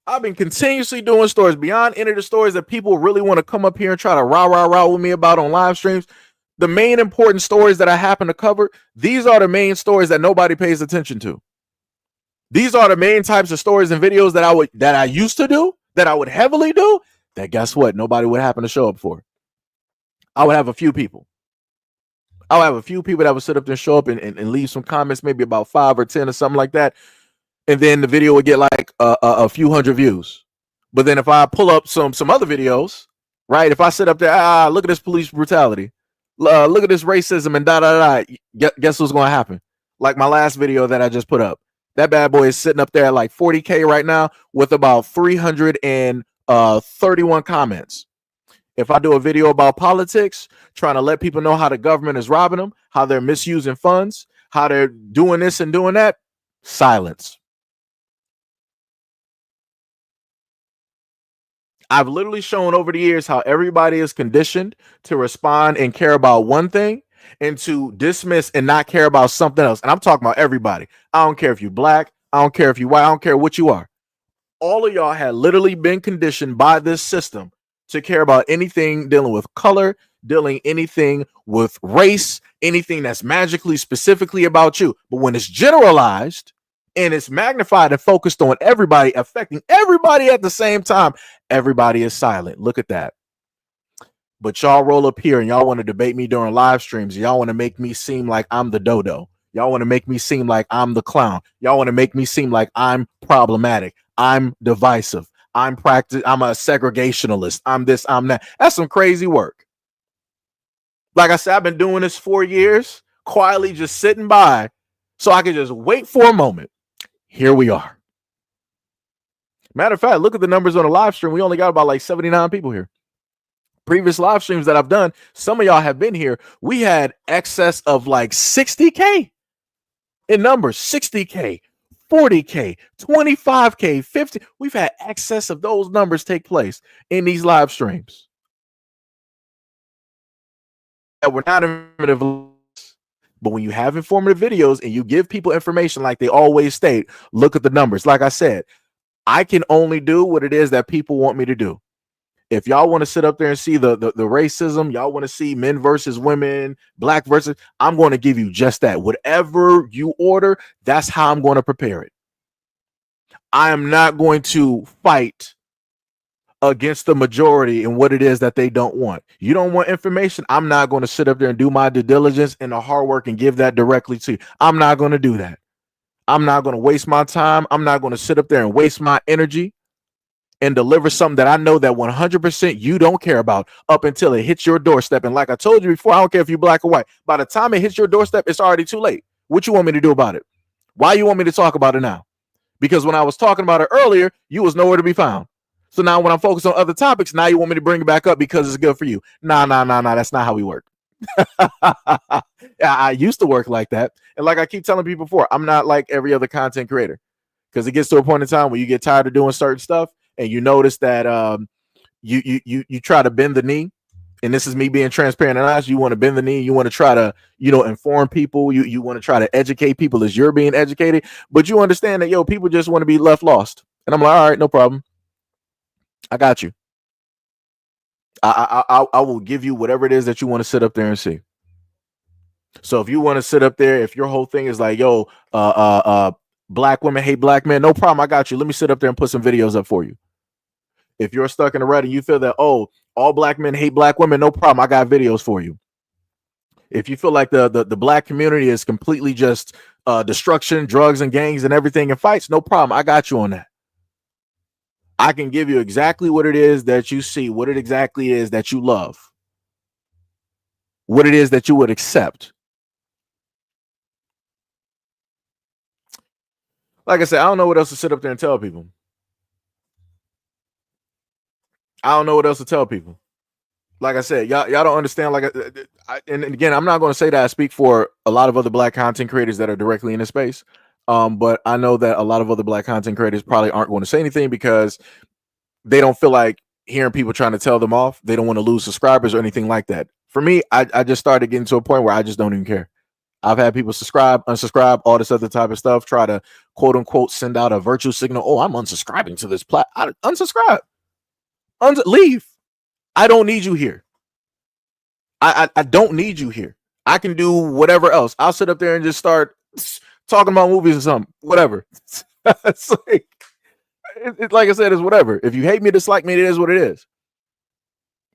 I've been continuously doing stories beyond any of the stories that people really want to come up here and try to rah with me about on live streams. The main important stories that I happen to cover, these are the main stories that nobody pays attention to. These are the main types of stories and videos that I used to do, that I would heavily do, that guess what? Nobody would happen to show up for. I would have a few people. I would have a few people that would sit up there and show up and leave some comments, maybe about 5 or 10 or something like that. And then the video would get like a few hundred views. But then if I pull up some other videos, right? If I sit up there, look at this police brutality, look at this racism and guess what's going to happen? Like my last video that I just put up, that bad boy is sitting up there at like 40K right now with about 331 comments. If I do a video about politics, trying to let people know how the government is robbing them, how they're misusing funds, how they're doing this and doing that, silence. I've literally shown over the years how everybody is conditioned to respond and care about one thing and to dismiss and not care about something else. And I'm talking about everybody. I don't care if you're black. I don't care if you're white. I don't care what you are. All of y'all had literally been conditioned by this system to care about anything dealing with color, dealing anything with race, anything that's magically specifically about you. But when it's generalized and it's magnified and focused on everybody, affecting everybody at the same time, everybody is silent. Look at that. But y'all roll up here and y'all want to debate me during live streams. Y'all want to make me seem like I'm the dodo. Y'all want to make me seem like I'm the clown. Y'all want to make me seem like I'm problematic. I'm divisive. I'm a segregationalist. I'm this, I'm that. That's some crazy work. Like I said, I've been doing this 4 years, quietly just sitting by so I can just wait for a moment. Here we are. Matter of fact, look at the numbers on the live stream. We only got about like 79 people here. Previous live streams that I've done, some of y'all have been here. We had excess of like 60K in numbers, 60K, 40K, 25K, 50. We've had excess of those numbers take place in these live streams. That we're not informative, but when you have informative videos and you give people information like they always state, look at the numbers. Like I said, I can only do what it is that people want me to do. If y'all want to sit up there and see the racism, y'all want to see men versus women, black versus, I'm going to give you just that. Whatever you order, that's how I'm going to prepare it. I am not going to fight against the majority and what it is that they don't want. You don't want information, I'm not going to sit up there and do my due diligence and the hard work and give that directly to you. I'm not going to do that. I'm not going to waste my time. I'm not going to sit up there and waste my energy and deliver something that I know that 100% you don't care about up until it hits your doorstep. And like I told you before, I don't care if you're black or white. By the time it hits your doorstep, it's already too late. What you want me to do about it? Why you want me to talk about it now? Because when I was talking about it earlier, you was nowhere to be found. So now when I'm focused on other topics, now you want me to bring it back up because it's good for you. Nah. That's not how we work. I used to work like that. And like I keep telling people before, I'm not like every other content creator, because it gets to a point in time where you get tired of doing certain stuff and you notice that you try to bend the knee. And this is me being transparent and honest. You want to bend the knee. You want to try to, inform people. You want to try to educate people as you're being educated. But you understand that, people just want to be left lost. And I'm like, all right, no problem. I got you. I will give you whatever it is that you want to sit up there and see. So if you want to sit up there, if your whole thing is like, black women hate black men, no problem. I got you. Let me sit up there and put some videos up for you. If you're stuck in the rut and you feel that, all black men hate black women, no problem. I got videos for you. If you feel like the black community is completely just destruction, drugs and gangs and everything and fights, no problem. I got you on that. I can give you exactly what it is that you see, what it exactly is that you love, what it is that you would accept. Like I said, I don't know what else to sit up there and tell people. I don't know what else to tell people. Like I said, y'all don't understand. And again, I'm not going to say that I speak for a lot of other black content creators that are directly in this space. But I know that a lot of other black content creators probably aren't going to say anything because they don't feel like hearing people trying to tell them off. They don't want to lose subscribers or anything like that. For me, I just started getting to a point where I just don't even care. I've had people subscribe, unsubscribe, all this other type of stuff, try to quote unquote send out a virtue signal. Oh, I'm unsubscribing to this unsubscribe. Leave. I don't need you here. I don't need you here. I can do whatever else. I'll sit up there and just start talking about movies or something, whatever. It's like I said, it's whatever. If you hate me, dislike me, it is what it is.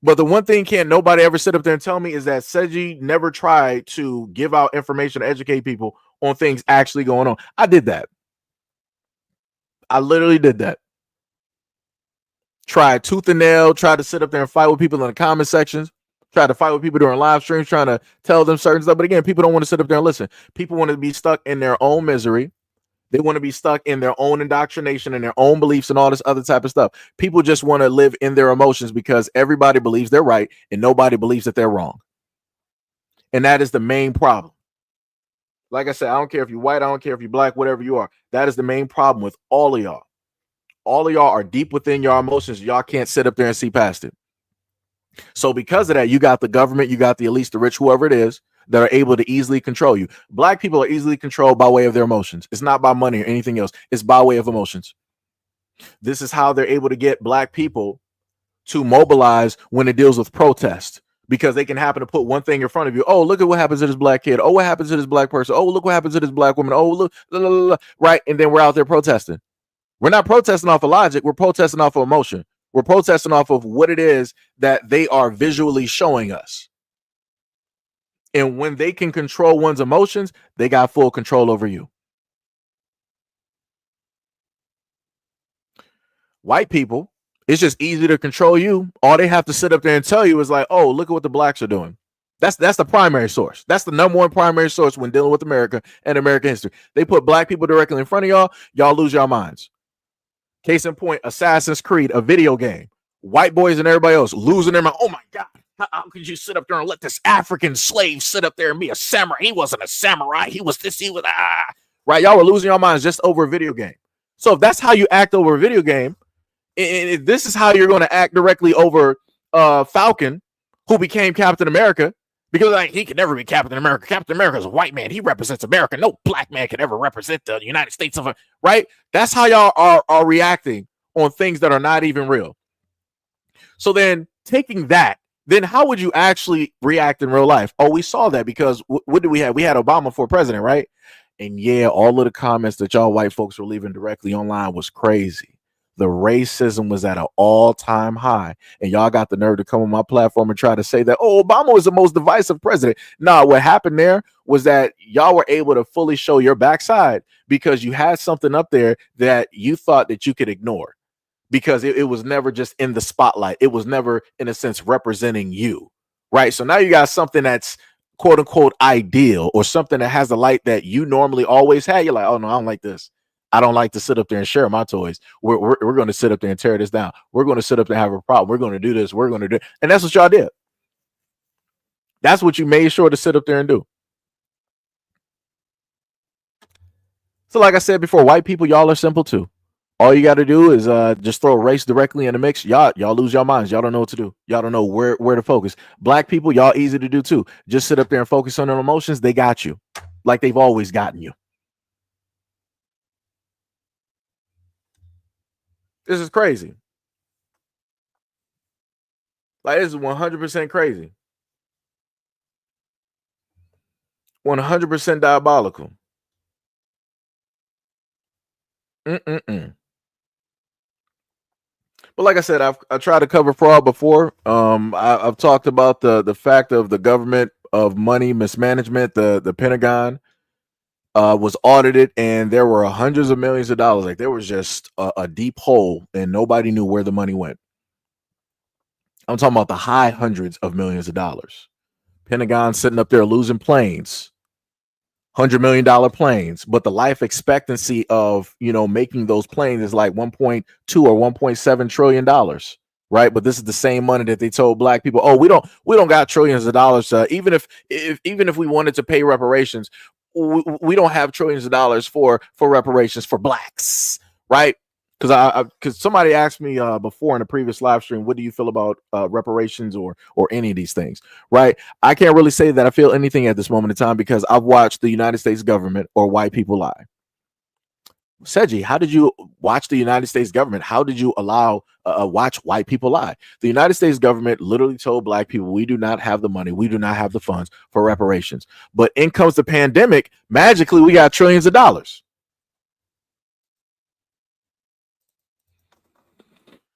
But the one thing can't nobody ever sit up there and tell me is that Seiji never tried to give out information to educate people on things actually going on. I did that. I literally did that. Tried tooth and nail, tried to sit up there and fight with people in the comment sections, tried to fight with people during live streams, trying to tell them certain stuff. But again, people don't want to sit up there and listen. People want to be stuck in their own misery. They want to be stuck in their own indoctrination and their own beliefs and all this other type of stuff. People just want to live in their emotions because everybody believes they're right and nobody believes that they're wrong. And that is the main problem. Like I said, I don't care if you're white, I don't care if you're black, whatever you are. That is the main problem with all of y'all. All of y'all are deep within your emotions. Y'all can't sit up there and see past it. So because of that, you got the government, you got the elites, the rich, whoever it is, that are able to easily control you. Black people are easily controlled by way of their emotions. It's not by money or anything else. It's by way of emotions. This is how they're able to get black people to mobilize when it deals with protest, because they can happen to put one thing in front of you. Oh, look at what happens to this black kid. Oh, what happens to this black person. Oh, look what happens to this black woman. Oh, look, blah, blah, blah, blah. Right. And then we're out there protesting. We're not protesting off of logic. We're protesting off of emotion. We're protesting off of what it is that they are visually showing us. And when they can control one's emotions, they got full control over you. White people, it's just easy to control you. All they have to sit up there and tell you is like, oh, look at what the blacks are doing. That's the primary source. That's the number one primary source when dealing with America and American history. They put black people directly in front of y'all. Y'all lose your minds. Case in point, Assassin's Creed, a video game. White boys and everybody else losing their mind. Oh my God. How could you sit up there and let this African slave sit up there and be a samurai? He wasn't a samurai. He was this, he was right. Y'all were losing your minds just over a video game. So if that's how you act over a video game, and if this is how you're going to act directly over Falcon, who became Captain America, because like, he could never be Captain America. Captain America is a white man. He represents America. No black man could ever represent the United States of, right? That's how y'all are reacting on things that are not even real. So then taking that, then how would you actually react in real life? Oh, we saw that because what did we have? We had Obama for president, right? And yeah, all of the comments that y'all white folks were leaving directly online was crazy. The racism was at an all-time high. And y'all got the nerve to come on my platform and try to say that, oh, Obama was the most divisive president. Nah, what happened there was that y'all were able to fully show your backside because you had something up there that you thought that you could ignore. Because it was never just in the spotlight. It was never, in a sense, representing you, right? So now you got something that's quote unquote ideal, or something that has the light that you normally always had. You're like, oh no, I don't like this. I don't like to sit up there and share my toys. We're going to sit up there and tear this down. We're going to sit up there and have a problem. We're going to do this. We're going to do it. And that's what y'all did. That's what you made sure to sit up there and do. So like I said before, white people, y'all are simple too. All you got to do is just throw race directly in the mix. Y'all lose your minds. Y'all don't know what to do. Y'all don't know where to focus. Black people, y'all easy to do too. Just sit up there and focus on their emotions. They got you, like they've always gotten you. This is crazy. Like, this is 100% crazy. 100% diabolical. But like I said, I tried to cover fraud before. I've talked about the fact of the government of money mismanagement. The Pentagon was audited, and there were hundreds of millions of dollars. Like, there was just a deep hole, and nobody knew where the money went. I'm talking about the high hundreds of millions of dollars. Pentagon sitting up there losing planes. $100 million planes, but the life expectancy of, making those planes is like 1.2 or 1.7 trillion dollars, right? But this is the same money that they told black people, oh, we don't got trillions of dollars. Even if we wanted to pay reparations, we don't have trillions of dollars for reparations for blacks, right? because somebody asked me before in a previous live stream, what do you feel about reparations or any of these things, right? I can't really say that I feel anything at this moment in time because I've watched the United States government or white people lie. Seji, how did you watch the United States government? How did you allow watch white people lie? The United States government literally told black people, we do not have the money, we do not have the funds for reparations. But in comes the pandemic, magically we got trillions of dollars.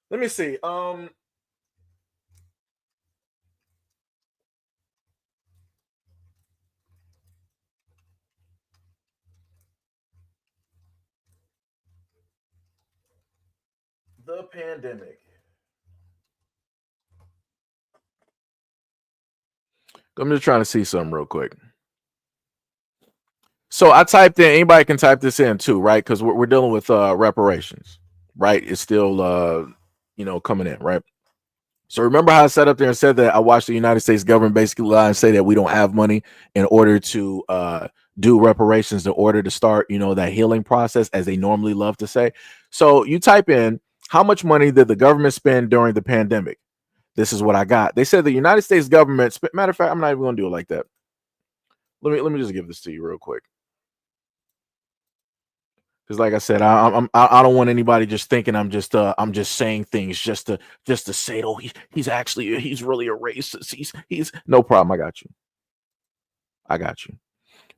Let me see. The pandemic. I'm just trying to see something real quick. So I typed in, anybody can type this in too, right? Because we're dealing with reparations, right? It's still coming in, right? So remember how I sat up there and said that I watched the United States government basically lie and say that we don't have money in order to do reparations, in order to start, that healing process, as they normally love to say. So you type in, how much money did the government spend during the pandemic? This is what I got. They said the United States government, matter of fact, I'm not even going to do it like that. Let me just give this to you real quick. Because, like I said, I don't want anybody just thinking I'm just saying things just to say, oh, he's really a racist. He's no problem. I got you.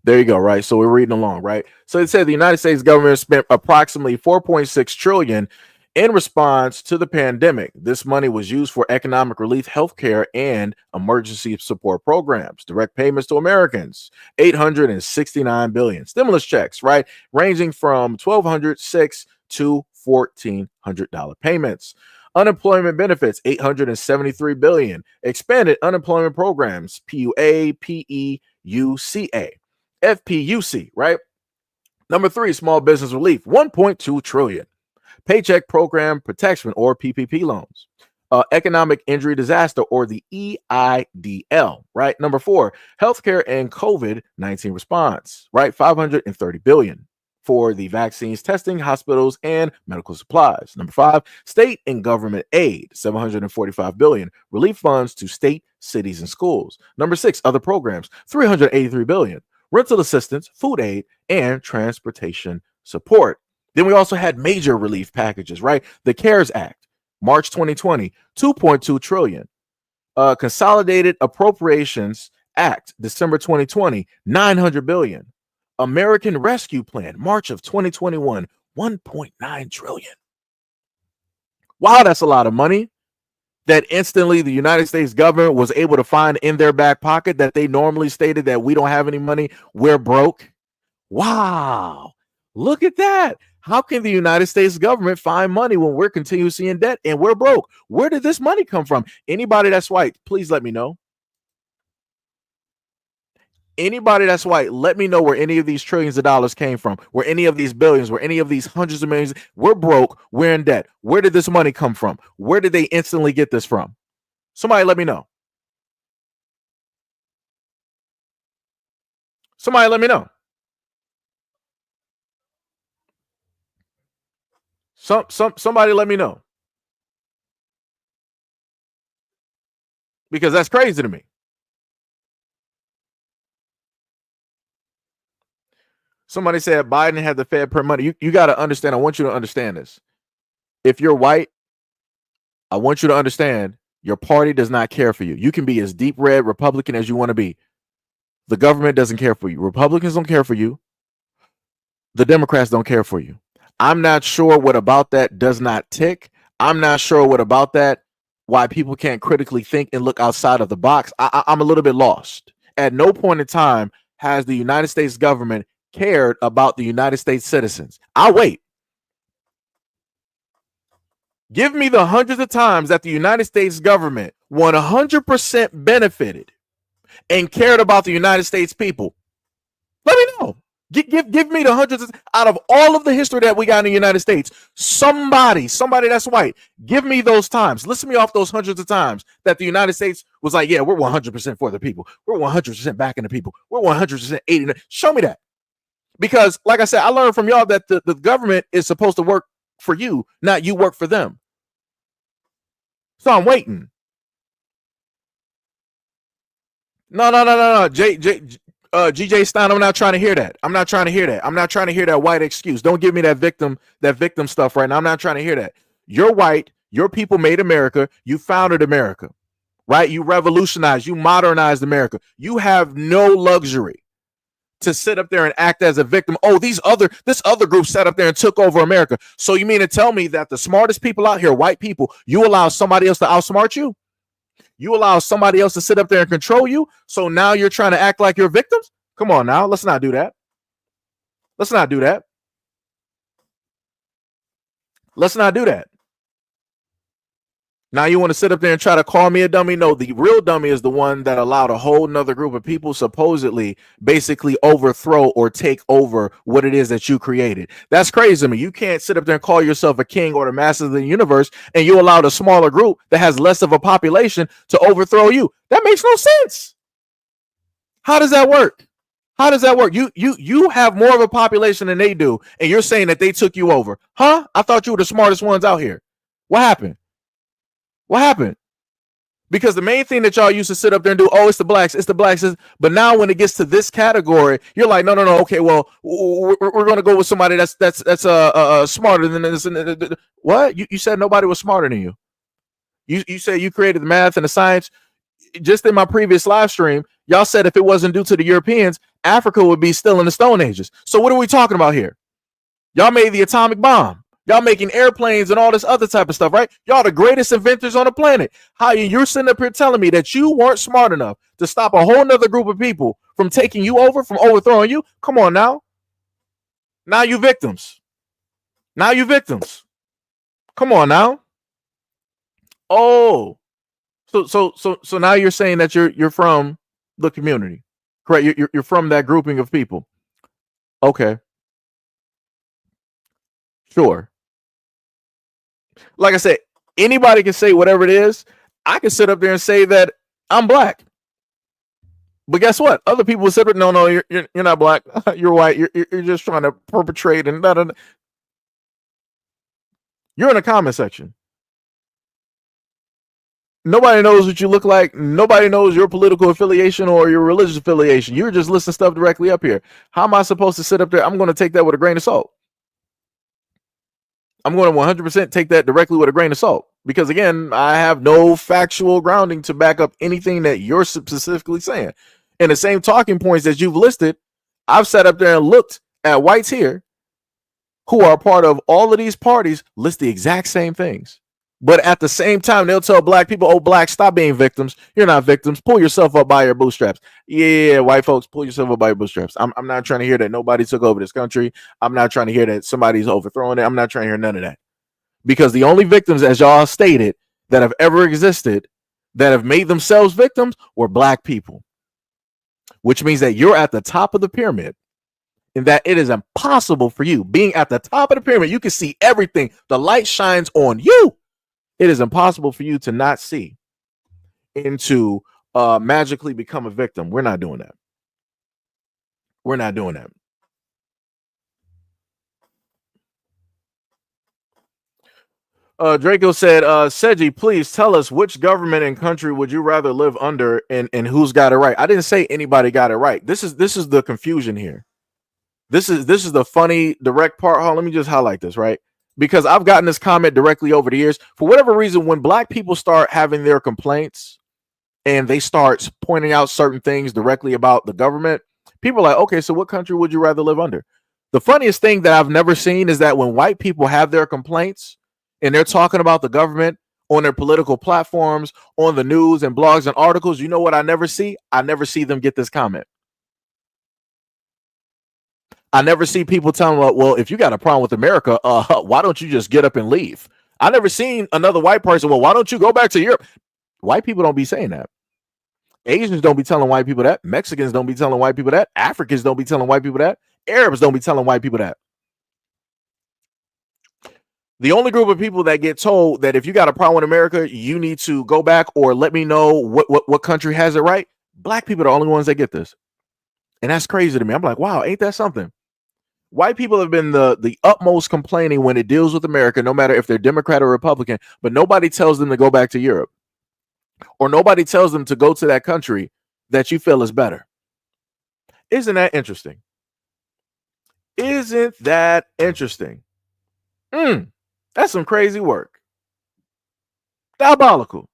There you go. Right. So we're reading along. Right. So it said the United States government spent approximately 4.6 trillion in response to the pandemic. This money was used for economic relief, healthcare, and emergency support programs, direct payments to Americans, 869 billion, stimulus checks, right, ranging from $1,206 to $1,400 payments. Unemployment benefits, 873 billion. Expanded unemployment programs, PUA, PEUCA, FPUC, right? Number 3, small business relief, 1.2 trillion. Paycheck Program Protection, or PPP loans. Economic injury disaster, or the EIDL, right? Number 4, healthcare and COVID-19 response, right? 530 billion for the vaccines, testing, hospitals, and medical supplies. Number 5, state and government aid, 745 billion, relief funds to state, cities, and schools. Number 6, other programs, 383 billion, rental assistance, food aid, and transportation support. Then we also had major relief packages, right? The CARES Act, March 2020, 2.2 trillion. Consolidated Appropriations Act, December 2020, 900 billion. American Rescue Plan, March of 2021, 1.9 trillion. Wow, that's a lot of money that instantly the United States government was able to find in their back pocket, that they normally stated that we don't have any money, we're broke. Wow, look at that. How can the United States government find money when we're continuously in debt and we're broke? Where did this money come from? Anybody that's white, please let me know. Anybody that's white, let me know where any of these trillions of dollars came from, where any of these billions, where any of these hundreds of millions. We're broke, we're in debt. Where did this money come from? Where did they instantly get this from? Somebody let me know. Somebody let me know. Somebody let me know. Because that's crazy to me. Somebody said Biden had the Fed print money. You got to understand. I want you to understand this. If you're white, I want you to understand your party does not care for you. You can be as deep red Republican as you want to be. The government doesn't care for you. Republicans don't care for you. The Democrats don't care for you. I'm not sure what about that does not tick. I'm not sure what about that, why people can't critically think and look outside of the box. I'm a little bit lost. At no point in time has the United States government cared about the United States citizens. I'll wait. Give me the hundreds of times that the United States government 100% benefited and cared about the United States people. Let me know. Give me the hundreds of, out of all of the history that we got in the United States. Somebody that's white, give me those times. List me off those hundreds of times that the United States was like, yeah, we're 100% for the people. We're 100% backing the people. We're 100% aiding. Show me that. Because, like I said, I learned from y'all that the government is supposed to work for you, not you work for them. So I'm waiting. No. GJ Stein, I'm not trying to hear that. I'm not trying to hear that. I'm not trying to hear that white excuse. Don't give me that victim stuff right now. I'm not trying to hear that. You're white. Your people made America. You founded America, right? You revolutionized. You modernized America. You have no luxury to sit up there and act as a victim. Oh, this other group sat up there and took over America. So you mean to tell me that the smartest people out here, white people, you allow somebody else to outsmart you? You allow somebody else to sit up there and control you. So now you're trying to act like you're victims? Come on now. Let's not do that. Let's not do that. Let's not do that. Now you want to sit up there and try to call me a dummy? No, the real dummy is the one that allowed a whole nother group of people supposedly basically overthrow or take over what it is that you created. That's crazy to me. You can't sit up there and call yourself a king or the master of the universe and you allowed a smaller group that has less of a population to overthrow you. That makes no sense. How does that work? How does that work? You have more of a population than they do, and you're saying that they took you over. Huh? I thought you were the smartest ones out here. What happened? What happened? Because the main thing that y'all used to sit up there and do, oh, it's the blacks. But now when it gets to this category, you're like, no. Okay, well, we're going to go with somebody that's smarter than this. What? You said nobody was smarter than you. You said you created the math and the science. Just in my previous live stream, y'all said if it wasn't due to the Europeans, Africa would be still in the Stone Ages. So what are we talking about here? Y'all made the atomic bomb. Y'all making airplanes and all this other type of stuff, right? Y'all the greatest inventors on the planet. How you're sitting up here telling me that you weren't smart enough to stop a whole nother group of people from taking you over, from overthrowing you? Come on now. Now you victims. Now you victims. Come on now. Oh. So now you're saying that you're from the community. Correct? You're from that grouping of people. Okay. Sure. Like I said, anybody can say whatever it is. I can sit up there and say that I'm black. But guess what? Other people will say, no, you're not black. You're white. You're just trying to perpetrate and You're in the comment section. Nobody knows what you look like. Nobody knows your political affiliation or your religious affiliation. You're just listing stuff directly up here. How am I supposed to sit up there? I'm going to take that with a grain of salt. I'm going to 100% take that directly with a grain of salt because, again, I have no factual grounding to back up anything that you're specifically saying. And the same talking points that you've listed, I've sat up there and looked at whites here who are part of all of these parties list the exact same things. But at the same time, they'll tell black people, oh, black, stop being victims. You're not victims. Pull yourself up by your bootstraps. Yeah, white folks, pull yourself up by your bootstraps. I'm not trying to hear that nobody took over this country. I'm not trying to hear that somebody's overthrowing it. I'm not trying to hear none of that. Because the only victims, as y'all stated, that have ever existed, that have made themselves victims, were black people. Which means that you're at the top of the pyramid. And that it is impossible for you, being at the top of the pyramid, you can see everything. The light shines on you. It is impossible for you to not see and to magically become a victim. We're not doing that. We're not doing that. Draco said, Seji, please tell us which government and country would you rather live under and who's got it right? I didn't say anybody got it right. This is the confusion here. This is the funny direct part. Let me just highlight this, right? Because I've gotten this comment directly over the years. For whatever reason, when black people start having their complaints and they start pointing out certain things directly about the government, people are like, okay, so what country would you rather live under? The funniest thing that I've never seen is that when white people have their complaints and they're talking about the government on their political platforms, on the news and blogs and articles, you know what I never see? I never see them get this comment. I never see people telling, well, if you got a problem with America, why don't you just get up and leave? I never seen another white person, well, why don't you go back to Europe? White people don't be saying that. Asians don't be telling white people that. Mexicans don't be telling white people that. Africans don't be telling white people that. Arabs don't be telling white people that. The only group of people that get told that if you got a problem with America, you need to go back or let me know what country has it right. Black people are the only ones that get this. And that's crazy to me. I'm like, wow, ain't that something? White people have been the utmost complaining when it deals with America, no matter if they're Democrat or Republican, but nobody tells them to go back to Europe, or nobody tells them to go to that country that you feel is better. Isn't that interesting? Isn't that interesting? That's some crazy work. Diabolical.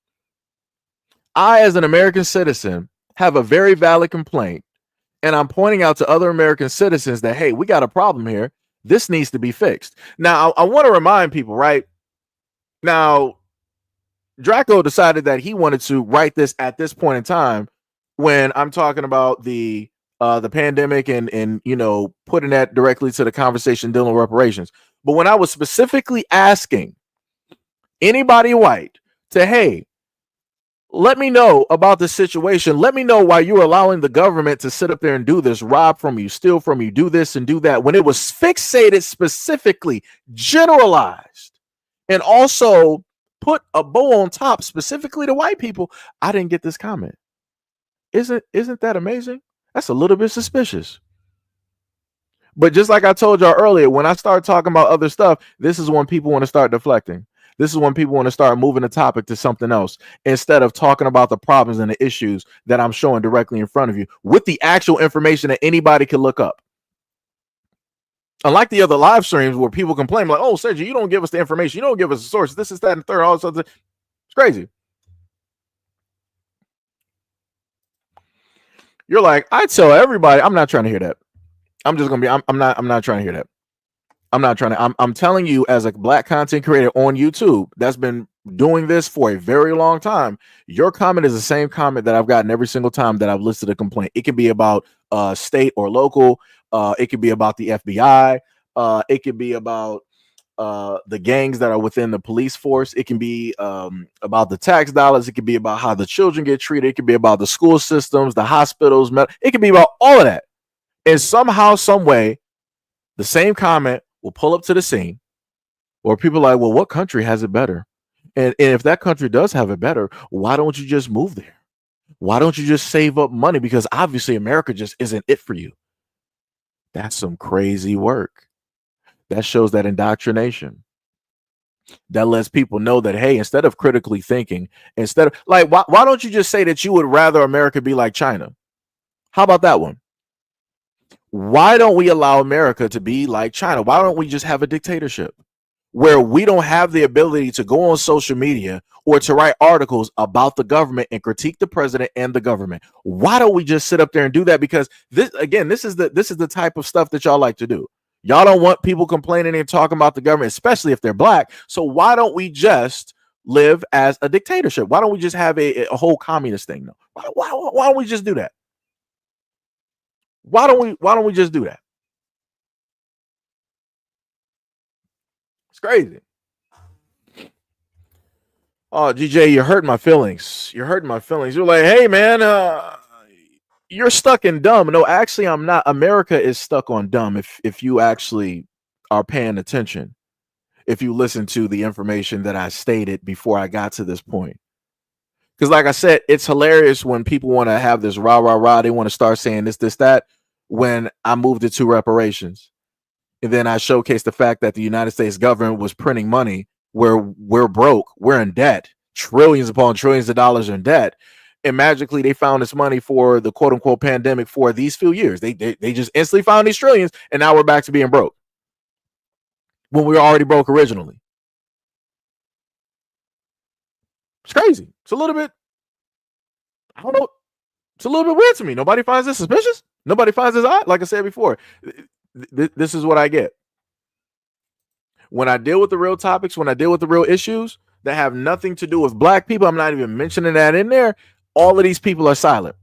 I, as an American citizen, have a very valid complaint, and I'm pointing out to other American citizens that, hey, we got a problem here. This needs to be fixed. Now, I want to remind people, right? Now, Draco decided that he wanted to write this at this point in time when I'm talking about the pandemic and you know, putting that directly to the conversation dealing with reparations. But when I was specifically asking anybody white to, hey, let me know about the situation. Let me know why you're allowing the government to sit up there and do this, rob from you, steal from you, do this and do that, when it was fixated specifically, generalized, and also put a bow on top specifically to white people, I didn't get this comment. Isn't that amazing? That's a little bit suspicious. But just like I told y'all earlier, when I start talking about other stuff, this is when people want to start deflecting. This is when people want to start moving the topic to something else instead of talking about the problems and the issues that I'm showing directly in front of you with the actual information that anybody can look up. Unlike the other live streams where people complain like, oh, Sergio, you don't give us the information. You don't give us the source. This is that and third. All this other. It's crazy. You're like, I tell everybody, I'm not trying to hear that. I'm just going to be, I'm not trying to hear that. I'm telling you, as a black content creator on YouTube that's been doing this for a very long time, your comment is the same comment that I've gotten every single time that I've listed a complaint. It can be about state or local. It could be about the FBI. It could be about the gangs that are within the police force. It can be about the tax dollars. It could be about how the children get treated. It could be about the school systems, the hospitals. It could be about all of that. And somehow, some way, the same comment will pull up to the scene, or people are like, well, what country has it better? And if that country does have it better, why don't you just move there? Why don't you just save up money? Because obviously America just isn't it for you. That's some crazy work. That shows that indoctrination. That lets people know that, hey, instead of critically thinking, instead of like, why don't you just say that you would rather America be like China? How about that one? Why don't we allow America to be like China? Why don't we just have a dictatorship where we don't have the ability to go on social media or to write articles about the government and critique the president and the government? Why don't we just sit up there and do that? Because this is the type of stuff that y'all like to do. Y'all don't want people complaining and talking about the government, especially if they're black. So why don't we just live as a dictatorship? Why don't we just have a whole communist thing? No. Why don't we just do that? Why don't we just do that? It's crazy. Oh, GJ, you're hurting my feelings. You're hurting my feelings. You're like, hey, man, you're stuck in dumb. No, actually, I'm not. America is stuck on dumb if you actually are paying attention, if you listen to the information that I stated before I got to this point. Because like I said, it's hilarious when people want to have this rah, rah, rah. They want to start saying this, that, when I moved it to reparations. And then I showcased the fact that the United States government was printing money where we're broke. We're in debt. Trillions upon trillions of dollars in debt. And magically they found this money for the quote unquote pandemic for these few years. They just instantly found these trillions, and now we're back to being broke when we were already broke originally. It's crazy. It's a little bit, I don't know. It's a little bit weird to me. Nobody finds this suspicious. Nobody finds this odd. Like I said before, this is what I get. When I deal with the real topics, when I deal with the real issues that have nothing to do with black people, I'm not even mentioning that in there. All of these people are silent.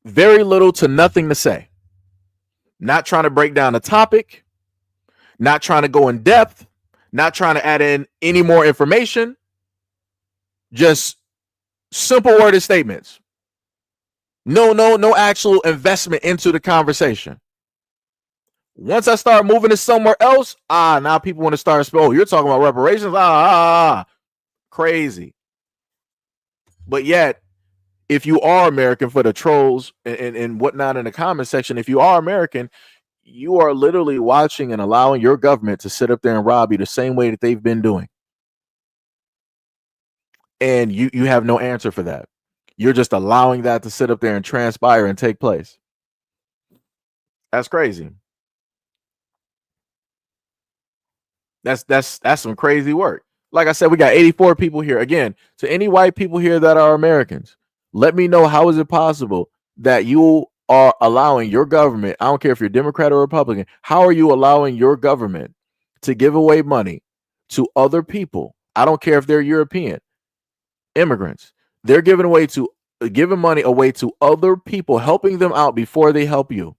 Very little to nothing to say. Not trying to break down the topic, not trying to go in depth, not trying to add in any more information. Just simple worded statements. No actual investment into the conversation. Once I start moving it somewhere else, now people want to start, oh, you're talking about reparations? Crazy. But yet, if you are American, for the trolls and whatnot in the comment section, if you are American, you are literally watching and allowing your government to sit up there and rob you the same way that they've been doing. And you have no answer for that. You're just allowing that to sit up there and transpire and take place. That's crazy. That's some crazy work. Like I said, we got 84 people here. Again, to any white people here that are Americans, let me know, how is it possible that you are allowing your government, I don't care if you're Democrat or Republican, how are you allowing your government to give away money to other people? I don't care if they're European immigrants. They're giving money away to other people, helping them out before they help you.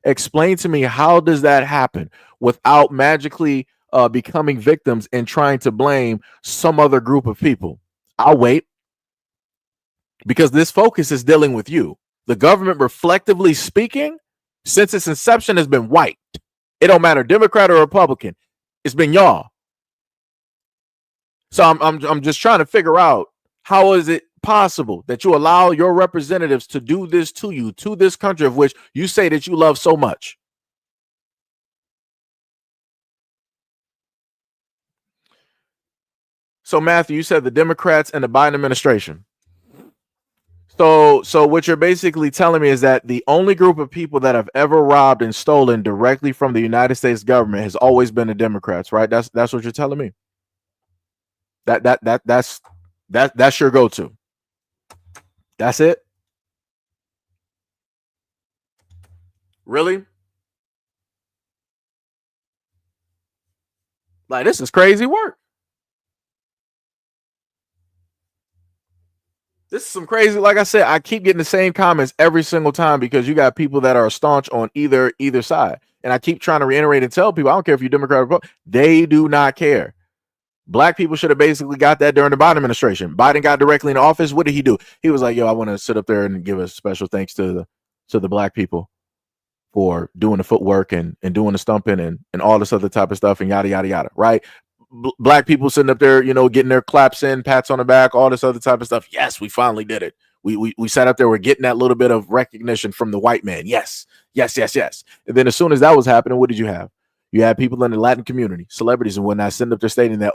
Explain to me, how does that happen without magically becoming victims and trying to blame some other group of people? I'll wait, because this focus is dealing with you. The government, reflectively speaking, since its inception, has been white. It don't matter, Democrat or Republican. It's been y'all. So I'm just trying to figure out, how is it possible that you allow your representatives to do this to you, to this country of which you say that you love so much? So Matthew, you said the Democrats and the Biden administration. So what you're basically telling me is that the only group of people that have ever robbed and stolen directly from the United States government has always been the Democrats, right? That's what you're telling me. That's your go-to. That's it? Really? Like, this is crazy work. This is some crazy. Like I said, I keep getting the same comments every single time because you got people that are staunch on either side. And I keep trying to reiterate and tell people, I don't care if you're Democrat or Republican, they do not care. Black people should have basically got that during the Biden administration. Biden got directly in office. What did he do? He was like, yo, I want to sit up there and give a special thanks to the black people for doing the footwork and doing the stumping and all this other type of stuff and yada, yada, yada, right? Black people sitting up there, getting their claps in, pats on the back, all this other type of stuff. Yes, we finally did it. We sat up there, we're getting that little bit of recognition from the white man. Yes. And then as soon as that was happening, what did you have? You had people in the Latin community, celebrities and whatnot, sitting up there stating that,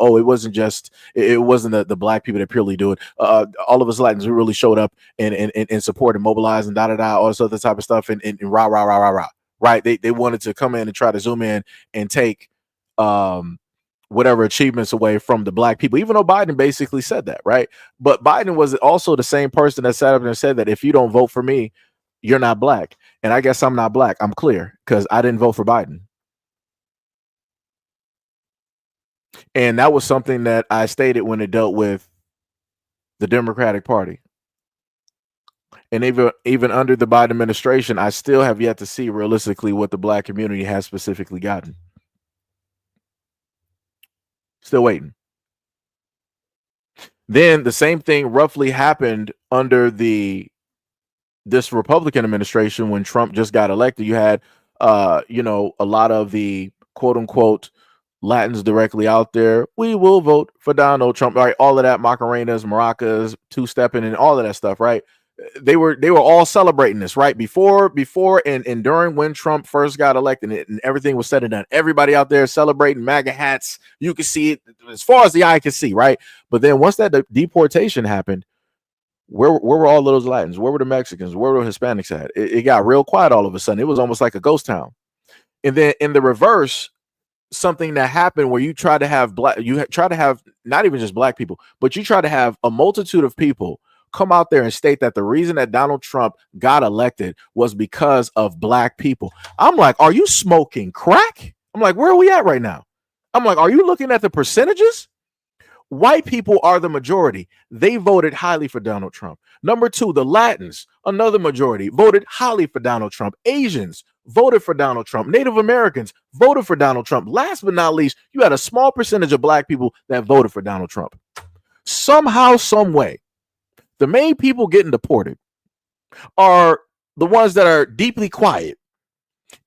it wasn't the black people that purely do it. All of us Latins, we really showed up and support and mobilize and all this other type of stuff and rah, rah, rah, rah, rah. Right. They wanted to come in and try to zoom in and take whatever achievements away from the black people, even though Biden basically said that, right? But Biden was also the same person that sat up and said that if you don't vote for me, you're not black. And I guess I'm not black. I'm clear because I didn't vote for Biden. And that was something that I stated when it dealt with the Democratic Party. And even under the Biden administration, I still have yet to see realistically what the black community has specifically gotten. Still waiting. Then the same thing roughly happened under this Republican administration when Trump just got elected. You had a lot of the quote unquote Latins directly out there. We will vote for Donald Trump. Right, all of that Macarenas, maracas, two-stepping, and all of that stuff. Right, they were all celebrating this. Right, before and during when Trump first got elected, and everything was said and done. Everybody out there celebrating, MAGA hats. You could see it as far as the eye could see. Right, but then once that deportation happened, where were all of those Latins? Where were the Mexicans? Where were the Hispanics at? It got real quiet all of a sudden. It was almost like a ghost town. And then in the reverse, something that happened where you try to have not even just black people, but you try to have a multitude of people come out there and state that the reason that Donald Trump got elected was because of black people. I'm like, are you smoking crack? I'm like, where are we at right now? I'm like, are you looking at the percentages? White people are the majority. They voted highly for Donald Trump. Number two, the Latins, another majority, voted highly for Donald Trump. Asians voted for Donald Trump. Native Americans voted for Donald Trump. Last but not least, you had a small percentage of black people that voted for Donald Trump. Somehow, some way, the main people getting deported are the ones that are deeply quiet.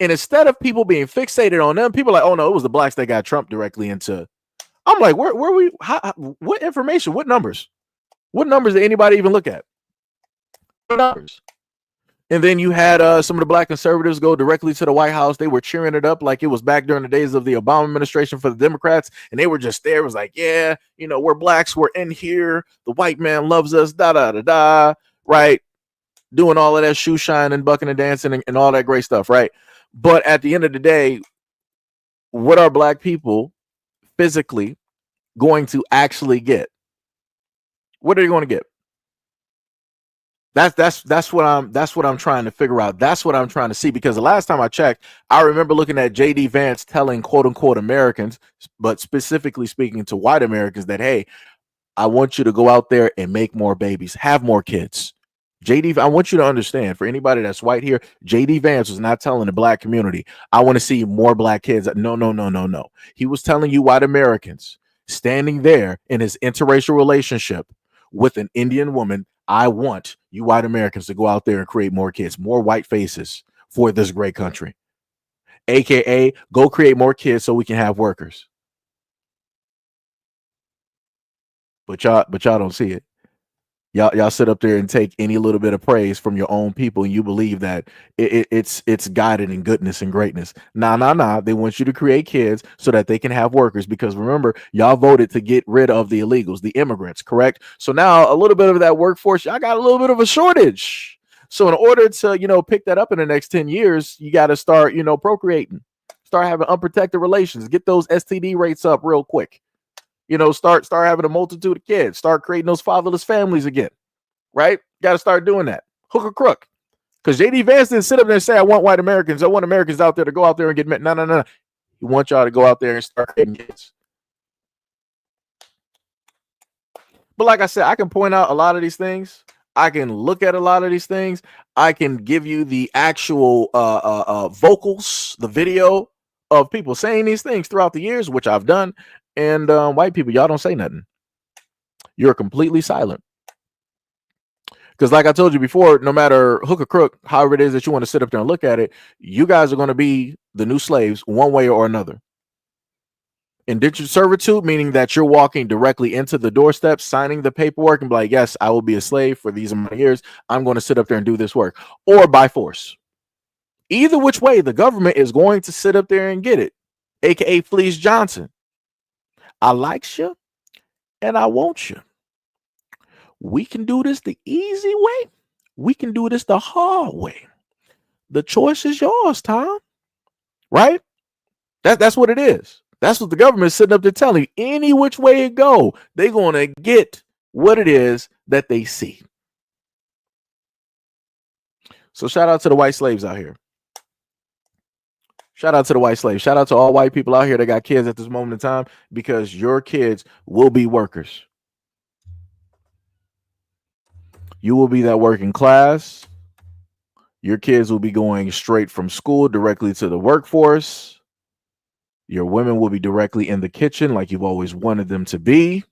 And instead of people being fixated on them, people are like, oh no, it was the blacks that got Trump directly into. I'm like, where we? What information? What numbers? What numbers did anybody even look at? And then you had some of the black conservatives go directly to the White House. They were cheering it up like it was back during the days of the Obama administration for the Democrats. And they were just there. It was like, yeah, you know, we're blacks. We're in here. The white man loves us. Da, da, da, da. Right. Doing all of that shoe shining, bucking and dancing and all that great stuff. Right. But at the end of the day, what are black people physically going to actually get? What are they going to get? That's what I'm trying to figure out. That's what I'm trying to see, because the last time I checked, I remember looking at JD Vance telling quote unquote Americans, but specifically speaking to white Americans, that, hey, I want you to go out there and make more babies, have more kids. JD, I want you to understand, for anybody that's white here, JD Vance was not telling the black community, I want to see more black kids. No. He was telling you white Americans standing there in his interracial relationship with an Indian woman, I want you white Americans to go out there and create more kids, more white faces for this great country. AKA, go create more kids so we can have workers. But y'all don't see it. Y'all sit up there and take any little bit of praise from your own people, and you believe that it's guided in goodness and greatness. Nah. They want you to create kids so that they can have workers, because remember, y'all voted to get rid of the illegals, the immigrants, correct? So now a little bit of that workforce, y'all got a little bit of a shortage. So in order to, pick that up in the next 10 years, you got to start, procreating, start having unprotected relations, get those STD rates up real quick. Start having a multitude of kids, start creating those fatherless families again, right? Got to start doing that. Hook or crook. Because JD Vance didn't sit up there and say, I want white Americans. I want Americans out there to go out there and get met. No. He wants y'all to go out there and start creating kids. But like I said, I can point out a lot of these things. I can look at a lot of these things. I can give you the actual vocals, the video of people saying these things throughout the years, which I've done. And white people, y'all don't say nothing. You're completely silent. Because like I told you before, no matter hook or crook, however it is that you want to sit up there and look at it, you guys are going to be the new slaves one way or another. Indentured servitude, meaning that you're walking directly into the doorstep, signing the paperwork and be like, yes, I will be a slave for these amount of years. I'm going to sit up there and do this work. Or by force. Either which way, the government is going to sit up there and get it. AKA Fleece Johnson. I likes you and I want you. We can do this the easy way. We can do this the hard way. The choice is yours, Tom. Right? That's what it is. That's what the government is sitting up there telling you. Any which way it go, they're going to get what it is that they see. So shout out to the white slaves out here. Shout out to the white slaves. Shout out to all white people out here that got kids at this moment in time, because your kids will be workers. You will be that working class. Your kids will be going straight from school directly to the workforce. Your women will be directly in the kitchen like you've always wanted them to be.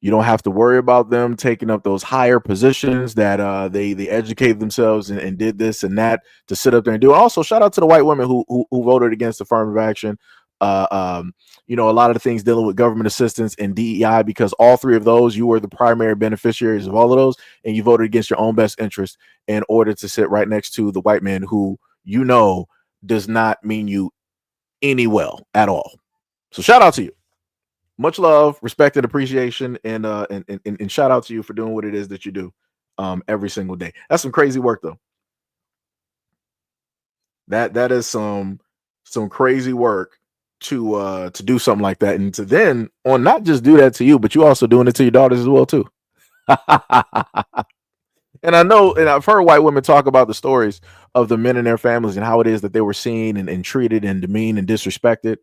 You don't have to worry about them taking up those higher positions that they educated themselves and did this and that to sit up there and do. Also, shout out to the white women who voted against affirmative action. A lot of the things dealing with government assistance and DEI, because all three of those, you were the primary beneficiaries of all of those, and you voted against your own best interest in order to sit right next to the white man who does not mean you any well at all. So shout out to you. Much love, respect, and appreciation, and shout out to you for doing what it is that you do every single day. That's some crazy work, though. That is some crazy work to do something like that, and to then not just do that to you, but you also doing it to your daughters as well too. And I know, and I've heard white women talk about the stories of the men in their families and how it is that they were seen and treated and demeaned and disrespected.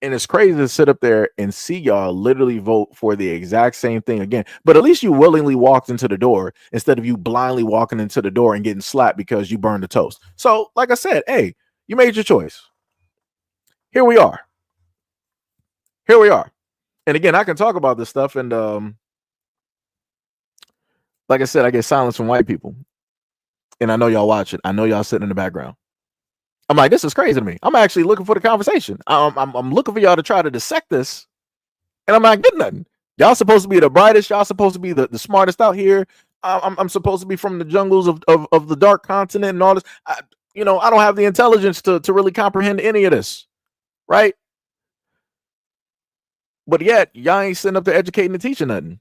And it's crazy to sit up there and see y'all literally vote for the exact same thing again. But at least you willingly walked into the door instead of you blindly walking into the door and getting slapped because you burned the toast. So, like I said, hey, you made your choice. Here we are. And again, I can talk about this stuff. And like I said, I get silence from white people. And I know y'all watch it. I know y'all sitting in the background. I'm like, this is crazy to me. I'm actually looking for the conversation. I'm looking for y'all to try to dissect this, and I'm not getting nothing. Y'all supposed to be the brightest. Y'all supposed to be the smartest out here. I'm supposed to be from the jungles of the dark continent and all this. I don't have the intelligence to really comprehend any of this, right? But yet, y'all ain't sitting up there educating and teaching nothing,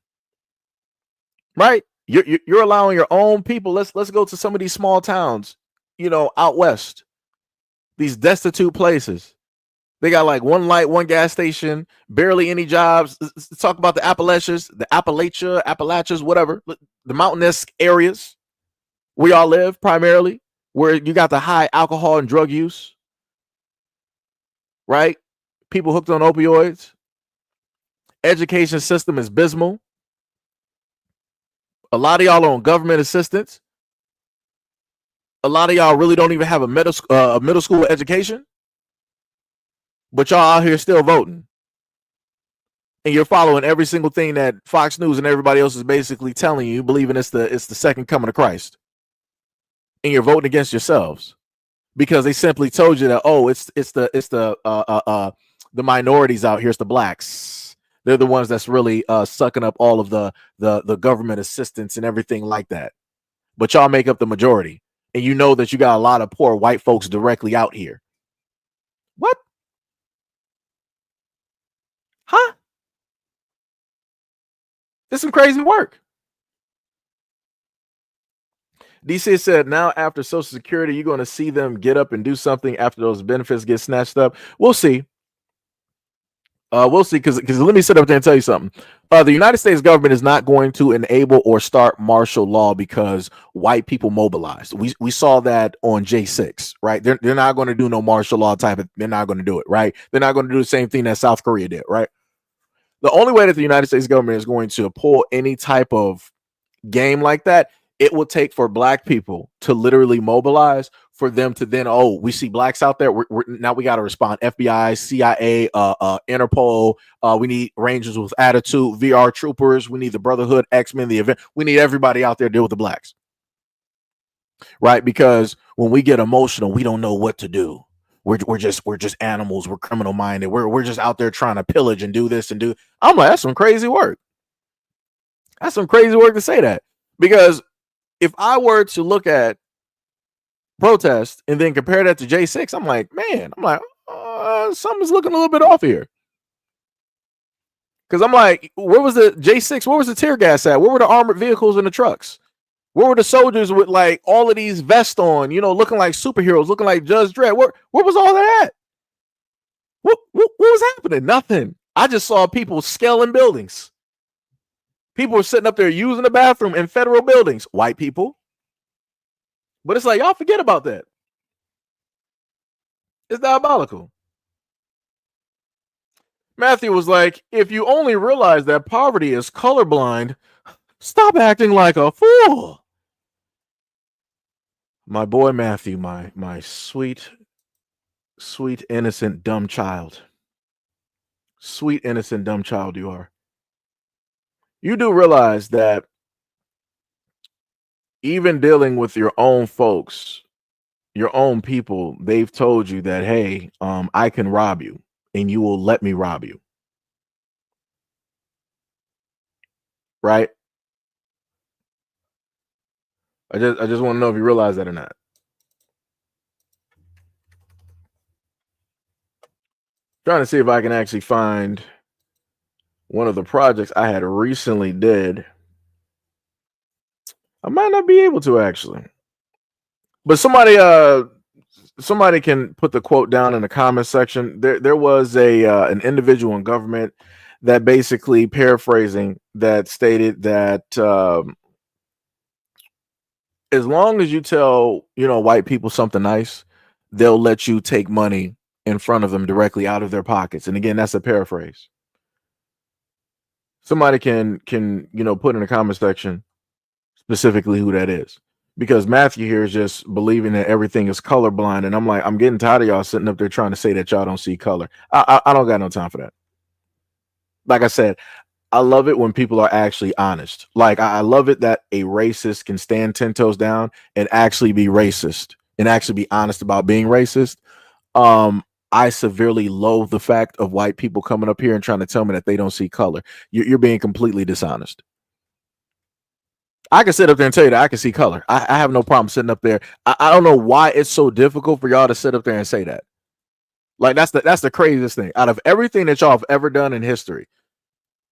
right? You're allowing your own people. Let's go to some of these small towns, out west, these destitute places. They got like one light, one gas station, barely any jobs. Let's talk about the Appalachias, whatever, the mountainous areas where y'all live primarily, where you got the high alcohol and drug use, right? People hooked on opioids. Education system is abysmal. A lot of y'all are on government assistance. A lot of y'all really don't even have a middle school education, but y'all out here still voting. And you're following every single thing that Fox News and everybody else is basically telling you, believing it's the second coming of Christ. And you're voting against yourselves because they simply told you that, it's the minorities out here, it's the blacks. They're the ones that's really sucking up all of the government assistance and everything like that. But y'all make up the majority. And you know that you got a lot of poor white folks directly out here. What? Huh? This is some crazy work. DC said, now after Social Security, you're going to see them get up and do something after those benefits get snatched up. We'll see. We'll see, because let me sit up there and tell you something. The United States government is not going to enable or start martial law because white people mobilized. We saw that on J6, right? They're not going to do no martial law type of. They're not going to do it, right? They're not going to do the same thing that South Korea did, right? The only way that the United States government is going to pull any type of game like that, it will take for black people to literally mobilize, for them to then, we see blacks out there. Now we got to respond. FBI, CIA, Interpol. We need Rangers with attitude, VR troopers. We need the Brotherhood, X-Men, the event. We need everybody out there to deal with the blacks, right? Because when we get emotional, we don't know what to do. We're just animals. We're criminal minded. We're just out there trying to pillage and do this and do. I'm like, that's some crazy work. That's some crazy work to say that, because if I were to look at protest and then compare that to J6, I'm like, something's looking a little bit off here. Because I'm like, where was the J6? Where was the tear gas at? Where were the armored vehicles and the trucks? Where were the soldiers with like all of these vests on, looking like superheroes, looking like Judge Dredd? Where was all that? What was happening? Nothing. I just saw people scaling buildings. People were sitting up there using the bathroom in federal buildings. White people. But it's like, y'all forget about that. It's diabolical. Matthew was like, if you only realize that poverty is colorblind, stop acting like a fool. My boy Matthew, my sweet, sweet, innocent, dumb child. Sweet, innocent, dumb child you are. You do realize that even dealing with your own folks, your own people, they've told you that, hey, I can rob you and you will let me rob you. Right? I just want to know if you realize that or not. Trying to see if I can actually find one of the projects I had recently did. I might not be able to actually. But somebody can put the quote down in the comment section. There was an individual in government that, basically paraphrasing, that stated that as long as you tell white people something nice, they'll let you take money in front of them directly out of their pockets. And again, that's a paraphrase. Somebody can put in the comment section specifically who that is. Because Matthew here is just believing that everything is colorblind. And I'm like, I'm getting tired of y'all sitting up there trying to say that y'all don't see color. I don't got no time for that. Like I said, I love it when people are actually honest. Like, I love it that a racist can stand 10 toes down and actually be racist and actually be honest about being racist. I severely loathe the fact of white people coming up here and trying to tell me that they don't see color. You're being completely dishonest. I can sit up there and tell you that I can see color. I have no problem sitting up there. I don't know why it's so difficult for y'all to sit up there and say that. Like that's the craziest thing. Out of everything that y'all have ever done in history,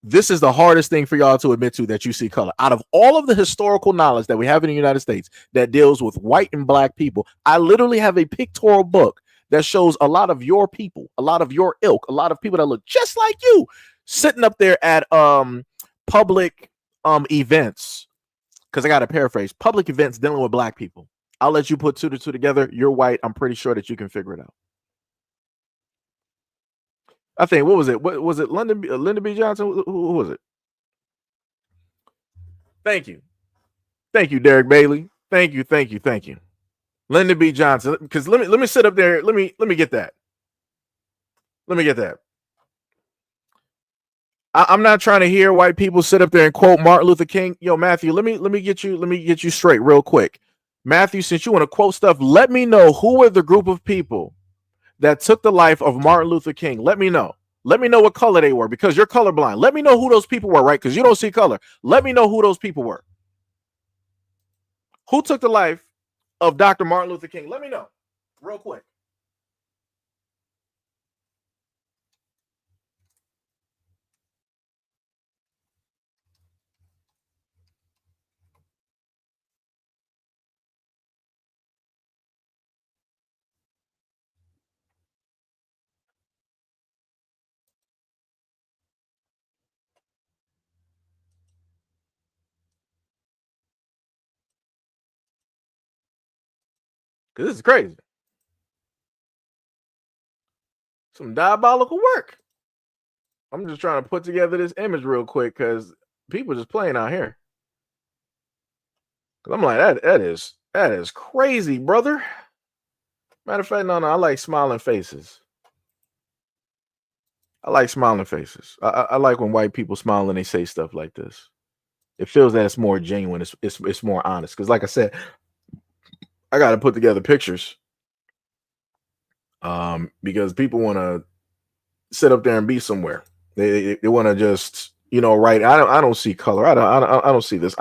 this is the hardest thing for y'all to admit to, that you see color. Out of all of the historical knowledge that we have in the United States that deals with white and black people, I literally have a pictorial book that shows a lot of your people, a lot of your ilk, a lot of people that look just like you sitting up there at public events. Because I got to paraphrase, public events dealing with black people. I'll let you put two to two together. You're white. I'm pretty sure that you can figure it out. I think, what was it? What was it? Lyndon B. Johnson? Who was it? Thank you. Thank you, Derek Bailey. Thank you. Lyndon B. Johnson. Because let me sit up there. Let me get that. Let me get that. I'm not trying to hear white people sit up there and quote Martin Luther King. Yo, Matthew, let me get you straight real quick. Matthew, since you want to quote stuff, let me know who were the group of people that took the life of Martin Luther King. Let me know. Let me know what color they were, because you're colorblind. Let me know who those people were, right? Because you don't see color. Let me know who those people were. Who took the life of Dr. Martin Luther King? Let me know real quick. Because this is crazy. Some diabolical work. I'm just trying to put together this image real quick because people just playing out here. Cause I'm like, that is crazy, brother. Matter of fact, no, I like smiling faces. I like smiling faces. I like when white people smile and they say stuff like this. It feels that it's more genuine. It's more honest. Because like I said, I got to put together pictures. Because people want to sit up there and be somewhere. They want to just, write. I don't see color. I don't see this.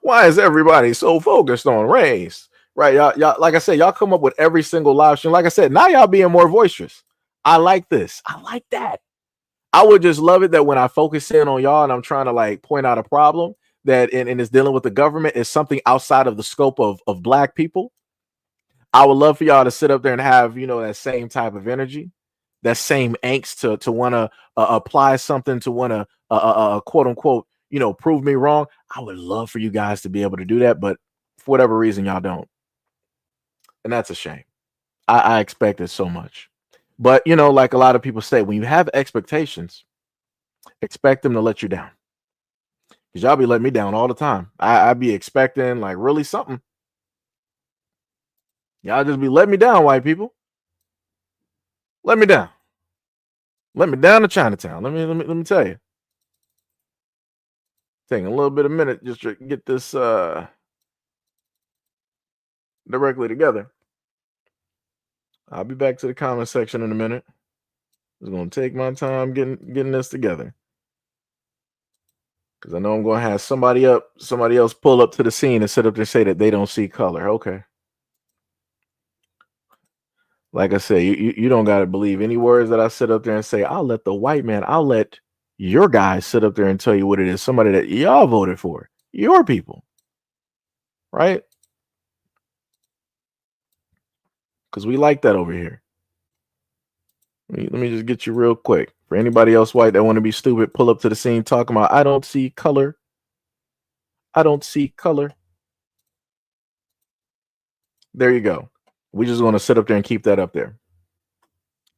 Why is everybody so focused on race? Right, y'all. Like I said, y'all come up with every single live stream. Like I said, now y'all being more boisterous. I like this. I like that. I would just love it that when I focus in on y'all and I'm trying to like point out a problem that and it's dealing with the government is something outside of the scope of black people. I would love for y'all to sit up there and have, that same type of energy, that same angst to want to apply something, to want to quote unquote, prove me wrong. I would love for you guys to be able to do that, but for whatever reason, y'all don't. And that's a shame. I expected so much. But, like a lot of people say, when you have expectations, expect them to let you down. Because y'all be letting me down all the time. I be expecting like really something. Y'all just be letting me down, white people. Let me down. Let me down to Chinatown. Let me tell you. Taking a little bit of a minute just to get this directly together. I'll be back to the comment section in a minute. Just gonna take my time getting this together. Because I know I'm gonna have somebody else pull up to the scene and sit up there and say that they don't see color. Okay. Like I said, you don't gotta believe any words that I sit up there and say. I'll let your guys sit up there and tell you what it is. Somebody that y'all voted for. Your people. Right? Because we like that over here. Let me just get you real quick. For anybody else white that want to be stupid, pull up to the scene talking about, I don't see color. I don't see color. There you go. We just want to sit up there and keep that up there.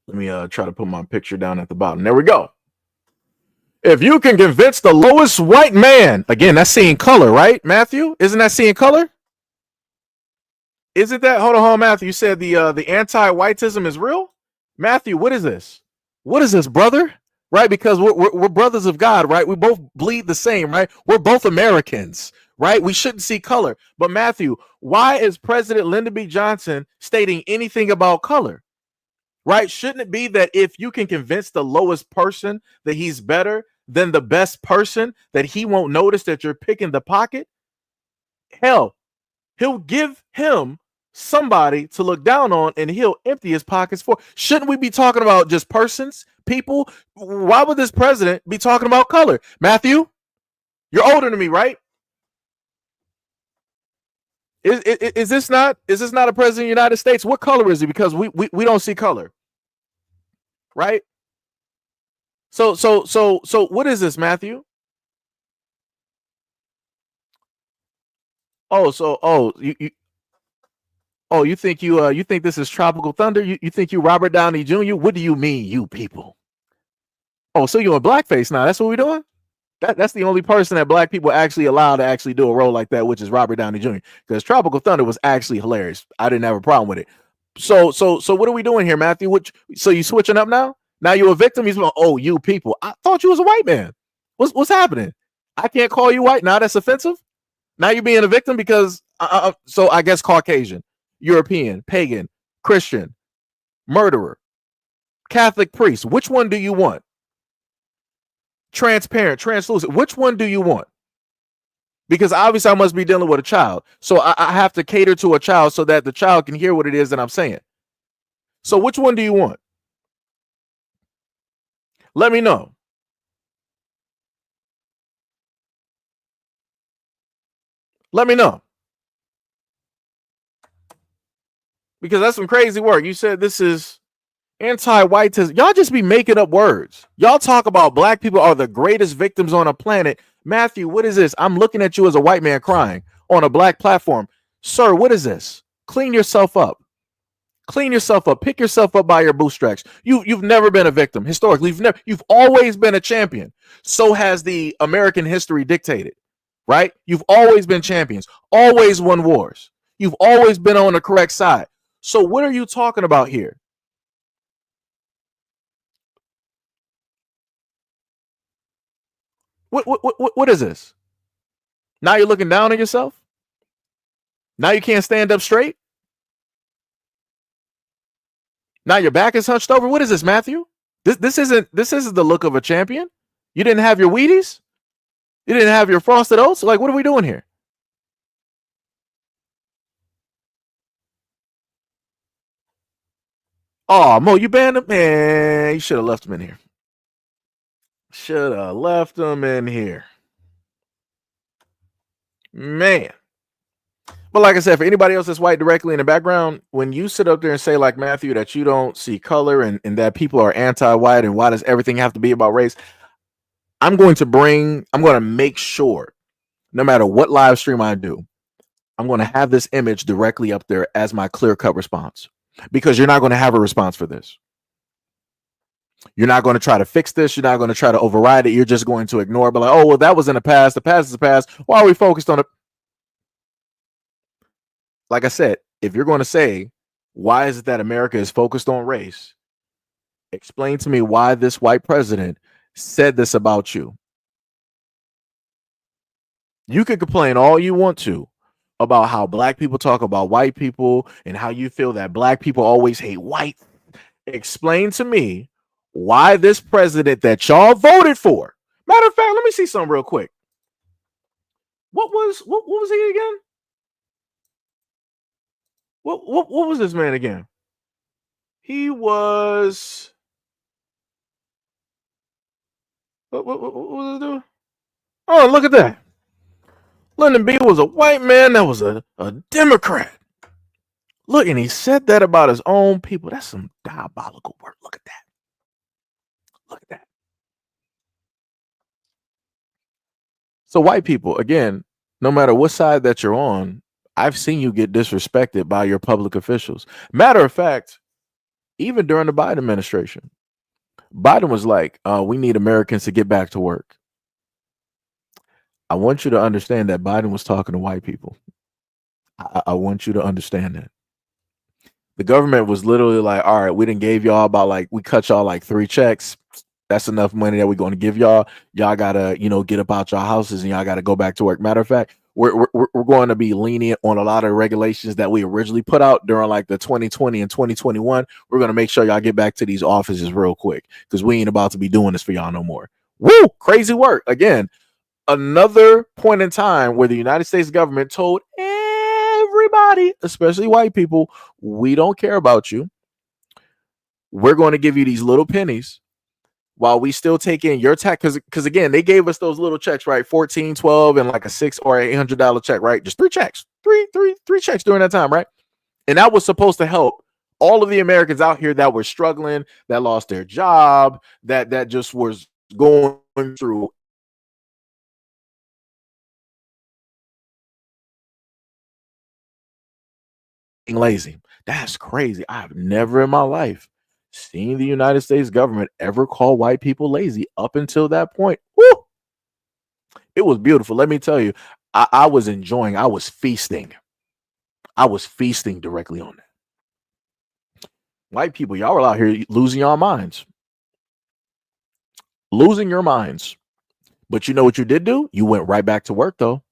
Let me try to put my picture down at the bottom. There we go. If you can convince the lowest white man, again, that's seeing color, right, Matthew? Isn't that seeing color? Isn't that? Hold on, Matthew. You said the anti-whiteism is real? Matthew, what is this? What is this, brother? Right? Because we're brothers of God, right? We both bleed the same, right? We're both Americans, right? We shouldn't see color. But Matthew, why is President Lyndon B. Johnson stating anything about color? Right? Shouldn't it be that if you can convince the lowest person that he's better than the best person, that he won't notice that you're picking the pocket? Hell, he'll give him somebody to look down on and he'll empty his pockets for. Shouldn't we be talking about just persons, people? Why would this president be talking about color? Matthew, you're older than me, right? Is this not a president of the United States? What color is he? Because we don't see color, right? So what is this, Matthew? You think you think this is Tropical Thunder? You think you Robert Downey Jr.? What do you mean, you people? Oh, so you're in blackface now? That's what we're doing? That's the only person that black people actually allow to actually do a role like that, which is Robert Downey Jr. Because Tropical Thunder was actually hilarious. I didn't have a problem with it. So what are we doing here, Matthew? So you switching up now? Now you're a victim? He's going, oh, you people. I thought you was a white man. What's happening? I can't call you white now. That's offensive. Now you're being a victim because so I guess Caucasian, European, pagan, Christian, murderer, Catholic priest. Which one do you want? Transparent, translucent. Which one do you want? Because obviously I must be dealing with a child. So I have to cater to a child so that the child can hear what it is that I'm saying. So which one do you want? Let me know. Let me know. Because that's some crazy work. You said this is anti-whiteism. Y'all just be making up words. Y'all talk about black people are the greatest victims on a planet. Matthew, what is this? I'm looking at you as a white man crying on a black platform. Sir, what is this? Clean yourself up. Clean yourself up. Pick yourself up by your bootstraps. You've never been a victim. Historically, you've always been a champion. So has the American history dictated, right? You've always been champions, always won wars. You've always been on the correct side. So what are you talking about here? What is this? Now you're looking down on yourself? Now you can't stand up straight? Now your back is hunched over? What is this, Matthew? This isn't the look of a champion. You didn't have your Wheaties? You didn't have your Frosted Oats? Like, what are we doing here? Oh, Mo, you banned him? Man, you should have left him in here. Should have left him in here. Man. But like I said, for anybody else that's white directly in the background, when you sit up there and say, like Matthew, that you don't see color and that people are anti-white and why does everything have to be about race, I'm going to make sure, no matter what live stream I do, I'm going to have this image directly up there as my clear-cut response. Because you're not going to have a response for this. You're not going to try to fix this. You're not going to try to override it. You're just going to ignore it. But like, oh, well, that was in the past. The past is the past. Why are we focused on it? Like I said, if you're going to say, why is it that America is focused on race? Explain to me why this white president said this about you. You can complain all you want to about how black people talk about white people and how you feel that black people always hate white. Explain to me why this president that y'all voted for. Matter of fact, let me see something real quick. What was he again? What was this man again? He was what was he doing? Oh, look at that. Lyndon B was a white man that was a Democrat. Look, and he said that about his own people. That's some diabolical work. Look at that. Look at that. So white people, again, no matter what side that you're on, I've seen you get disrespected by your public officials. Matter of fact, even during the Biden administration, Biden was like, we need Americans to get back to work. I want you to understand that Biden was talking to white people. I want you to understand that. The government was literally like, all right, we didn't gave y'all about like, we cut y'all like 3 checks. That's enough money that we're going to give y'all. Y'all got to, get up out your houses and y'all got to go back to work. Matter of fact, we're going to be lenient on a lot of regulations that we originally put out during like the 2020 and 2021. We're going to make sure y'all get back to these offices real quick because we ain't about to be doing this for y'all no more. Woo! Crazy work. Again, another point in time where the United States government told everybody, especially white people, we don't care about you. We're going to give you these little pennies while we still take in your tax. Because again, they gave us those little checks, right? 14, 12, and like a $600 or $800 check, right? Just three checks, three checks during that time, right? And that was supposed to help all of the Americans out here that were struggling, that lost their job, that just was going through lazy. That's crazy. I've never in my life seen the United States government ever call white people lazy up until that point. Woo! It was beautiful. Let me tell you, I was enjoying, I was feasting. I was feasting directly on that. White people, y'all were out here losing your minds. Losing your minds. But you know what you did do? You went right back to work, though.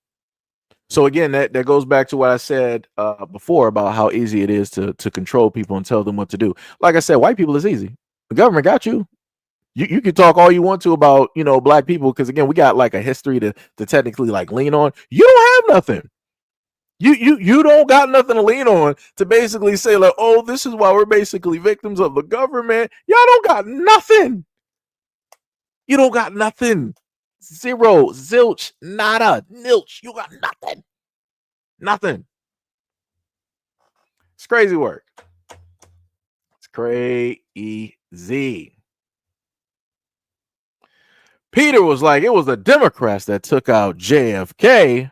So again, that goes back to what I said before about how easy it is to control people and tell them what to do. Like I said, white people is easy. The government got you. You can talk all you want to about, you know, black people, because again, we got like a history to technically like lean on. You don't have nothing. You don't got nothing to lean on to basically say like, oh, this is why we're basically victims of the government. Y'all don't got nothing. You don't got nothing. Zero, zilch, nada, nilch. You got nothing. Nothing. It's crazy work. It's crazy. Peter was like, it was the Democrats that took out JFK.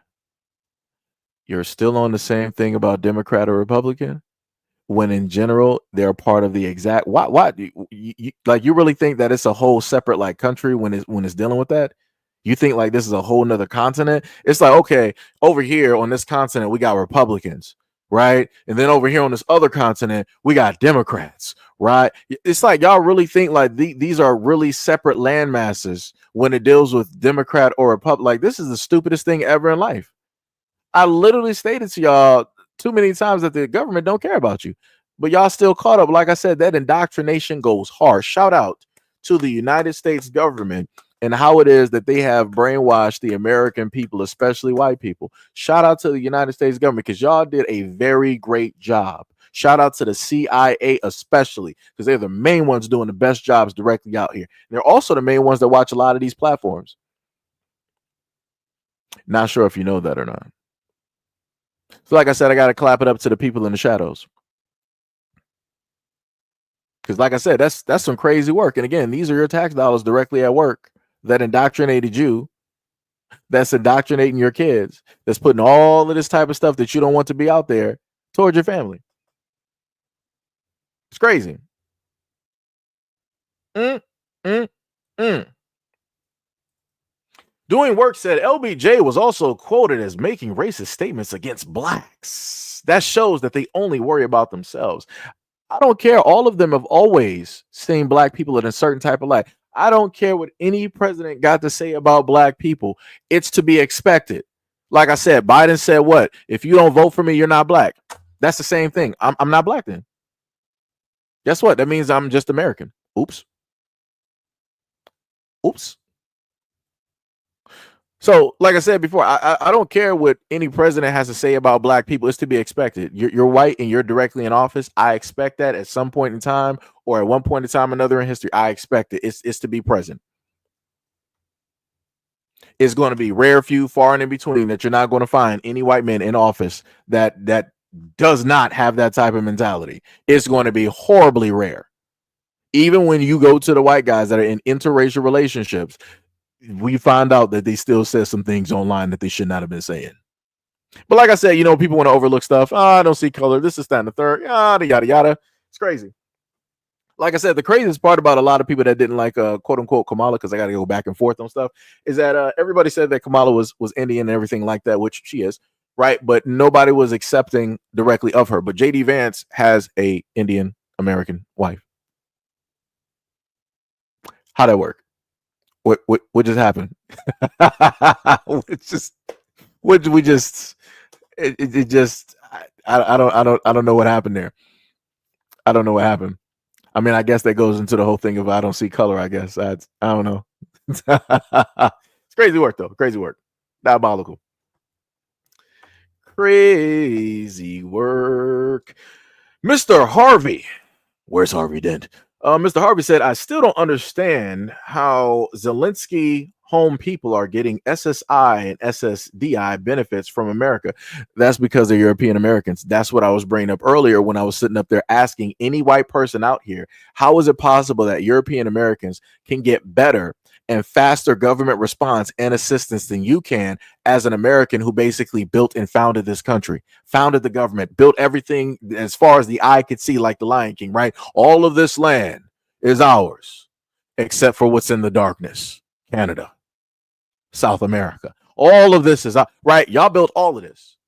You're still on the same thing about Democrat or Republican, when in general they're part of the exact. Why like you really think that it's a whole separate like country when it's dealing with that? You think like this is a whole nother continent? It's like, okay, over here on this continent we got Republicans, right? And then over here on this other continent we got Democrats, right? It's like y'all really think like these are really separate land masses when it deals with Democrat or Republican. Like this is the stupidest thing ever in life. I literally stated to y'all too many times that the government don't care about you, but y'all still caught up. Like I said, that indoctrination goes hard. Shout out to the United States government and how it is that they have brainwashed the American people, especially white people. Shout out to the United States government because y'all did a very great job. Shout out to the CIA, especially because they're the main ones doing the best jobs directly out here. They're also the main ones that watch a lot of these platforms. Not sure if you know that or not. So like I said, I got to clap it up to the people in the shadows. Because like I said, that's some crazy work. And again, these are your tax dollars directly at work that indoctrinated you, that's indoctrinating your kids, that's putting all of this type of stuff that you don't want to be out there towards your family. It's crazy. Doing Work said LBJ was also quoted as making racist statements against blacks. That shows that they only worry about themselves. I don't care. All of them have always seen black people in a certain type of light. I don't care what any president got to say about black people. It's to be expected. Like I said, Biden said what? If you don't vote for me, you're not black. That's the same thing. I'm not black then. Guess what? That means I'm just American. Oops. So, like I said before, I don't care what any president has to say about black people. It's to be expected. You're white and you're directly in office. I expect that at some point in time, or at one point in time, another in history. I expect it. It's to be present. It's going to be rare, few, far and in between that you're not going to find any white men in office that does not have that type of mentality. It's going to be horribly rare. Even when you go to the white guys that are in interracial relationships, we find out that they still said some things online that they should not have been saying. But like I said, you know, people want to overlook stuff. I don't see color. This is that and the third. Yada, yada, yada. It's crazy. Like I said, the craziest part about a lot of people that didn't like quote unquote Kamala, because I got to go back and forth on stuff, is that everybody said that Kamala was Indian and everything like that, which she is, right? But nobody was accepting directly of her. But JD Vance has a Indian American wife. How'd that work? What just happened? It just I don't know what happened there. I don't know what happened. I mean, I guess that goes into the whole thing of I don't see color. I guess I don't know. It's Crazy work, though. Crazy work. Diabolical. Crazy work. Mr. Harvey. Where's Harvey Dent? Mr. Harvey said, I still don't understand how Zelensky home people are getting SSI and SSDI benefits from America. That's because they're European Americans. That's what I was bringing up earlier when I was sitting up there asking any white person out here, how is it possible that European Americans can get better and faster government response and assistance than you can as an American who basically built and founded this country, founded the government, built everything as far as the eye could see, like the Lion King, right? All of this land is ours, except for what's in the darkness, Canada, South America. All of this is right. Y'all built all of this.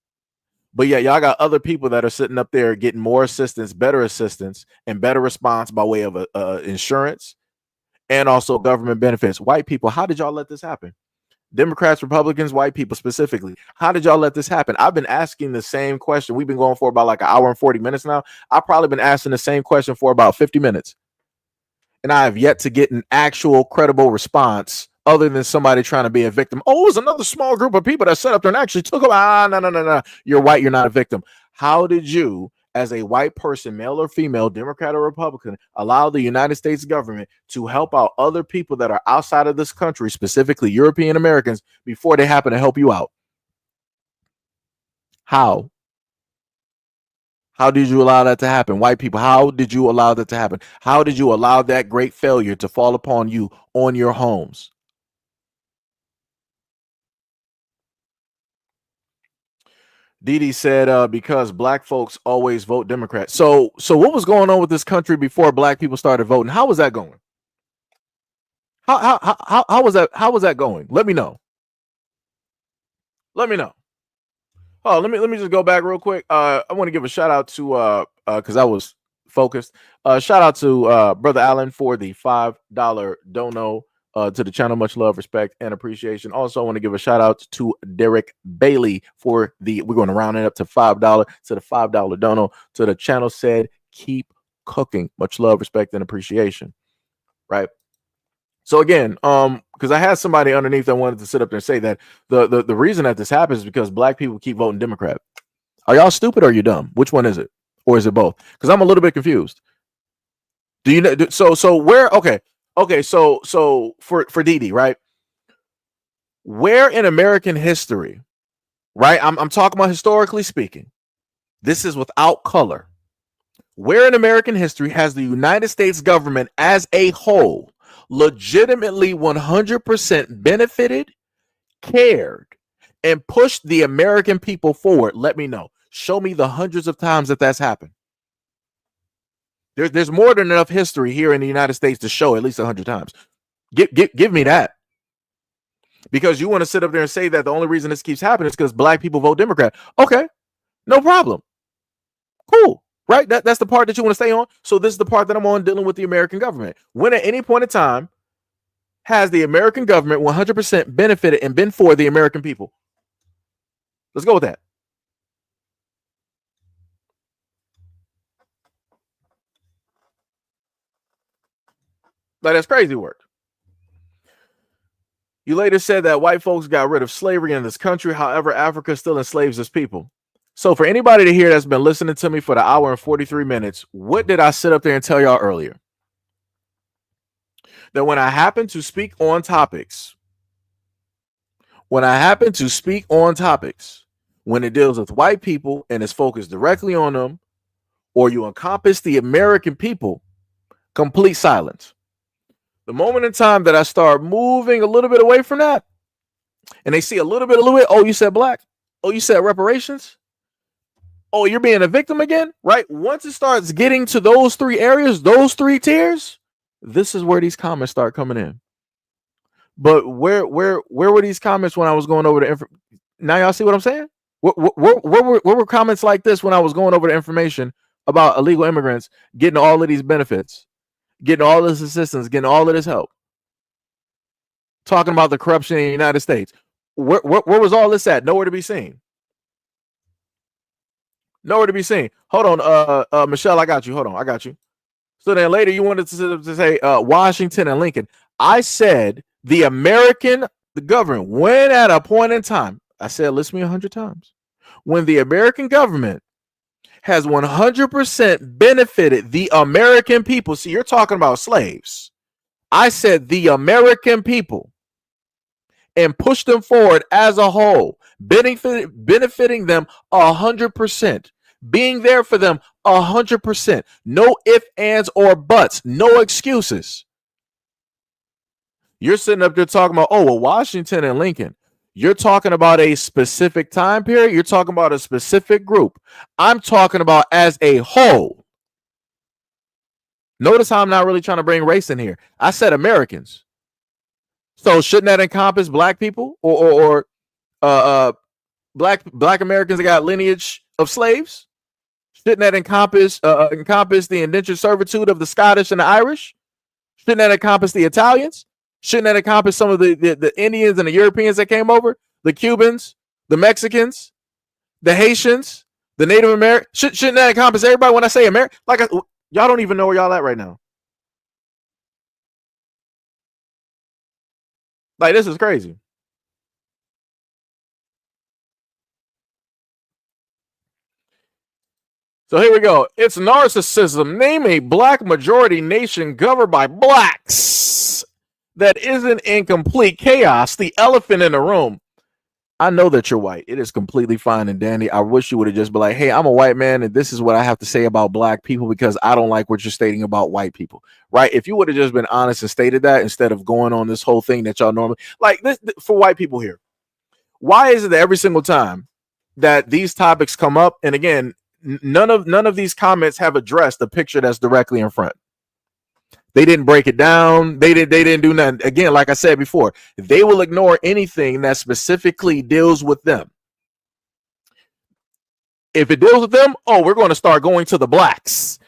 But yeah, y'all got other people that are sitting up there getting more assistance, and better response by way of insurance and also government benefits. White people, how did y'all let this happen? Democrats, Republicans, white people specifically, how did y'all let this happen? I've been asking the same question. We've been going for about like an hour and 40 minutes now. I've probably been asking the same question for about 50 minutes. And I have yet to get an actual credible response other than somebody trying to be a victim. Oh, it was another small group of people that sat up there and actually took them. No. You're white. You're not a victim. How did you, as a white person, male or female, Democrat or Republican, allow the United States government to help out other people that are outside of this country, specifically European Americans, before they happen to help you out? How? How did you allow that to happen? White people, how did you allow that to happen? How did you allow that great failure to fall upon you on your homes? Didi said, because black folks always vote Democrat. So what was going on with this country before black people started voting? How was that going? How was that? How was that going? Let me know. Let me know. Oh, let me just go back real quick. I want to give a shout out to because I was focused. Shout out to Brother Allen for the $5 dono to the channel. Much love, respect, and appreciation. Also, I want to give a shout out to Derek Bailey for we're going to round it up to $5 to the $5 dono to the channel. Said keep cooking. Much love, respect, and appreciation. Right. So again, because I had somebody underneath that wanted to sit up there and say that the reason that this happens is because black people keep voting Democrat. Are y'all stupid or are you dumb? Which one is it? Or is it both? Because I'm a little bit confused. Do you know? So where? Okay. So for Didi, right? Where in American history, right? I'm talking about historically speaking. This is without color. Where in American history has the United States government as a whole legitimately 100% benefited, cared, and pushed the American people forward? Let me know. Show me the hundreds of times that that's happened. There's more than enough history here in the United States to show at least 100 times. Give me that. Because you want to sit up there and say that the only reason this keeps happening is because black people vote Democrat. Okay, no problem. Cool. Right? That's the part that you want to stay on. So this is the part that I'm on, dealing with the American government. When at any point in time has the American government 100% benefited and been for the American people? Let's go with that. Like, that's crazy work. You later said that white folks got rid of slavery in this country. However, Africa still enslaves its people. So for anybody to hear that's been listening to me for the hour and 43 minutes, what did I sit up there and tell y'all earlier? That when I happen to speak on topics, when it deals with white people and is focused directly on them, or you encompass the American people, complete silence. The moment in time that I start moving a little bit away from that, and they see a little bit, oh, you said black, oh, you said reparations, oh, you're being a victim again, right? Once it starts getting to those three areas, those three tiers, this is where these comments start coming in. But where were these comments when I was going over the now y'all see what I'm saying? Where were comments like this when I was going over the information about illegal immigrants getting all of these benefits, getting all this assistance, getting all of this help, talking about the corruption in the United States? Where was all this at? Nowhere to be seen. Nowhere to be seen. Hold on, Michelle, I got you. Hold on, I got you. So then later you wanted to say Washington and Lincoln. I said the American the government, when at a point in time, I said, listen to me 100 times, when the American government has 100% benefited the American people. See, you're talking about slaves. I said the American people, and pushed them forward as a whole, benefiting them 100%, being there for them 100%. No ifs, ands, or buts, no excuses. You're sitting up there talking about, oh, well, Washington and Lincoln. You're talking about a specific time period. You're talking about a specific group. I'm talking about as a whole. Notice how I'm not really trying to bring race in here. I said Americans. So shouldn't that encompass black people or black Americans that got lineage of slaves? Shouldn't that encompass the indentured servitude of the Scottish and the Irish? Shouldn't that encompass the Italians? Shouldn't that encompass some of the Indians and the Europeans that came over? The Cubans, the Mexicans, the Haitians, the Native Americans? Shouldn't that encompass everybody when I say America? Like, y'all don't even know where y'all at right now. Like, this is crazy. So here we go. It's narcissism. Name a black majority nation governed by blacks that isn't in complete chaos. The elephant in the room. I know that you're white. It is completely fine and dandy. I wish you would have just been like, hey, I'm a white man, and this is what I have to say about black people because I don't like what you're stating about white people. Right? If you would have just been honest and stated that instead of going on this whole thing that y'all normally like this for white people here. Why is it that every single time that these topics come up, and again, none of these comments have addressed the picture that's directly in front? They didn't break it down. They didn't do nothing. Again, like I said before, they will ignore anything that specifically deals with them. If it deals with them, oh, we're going to start going to the blacks.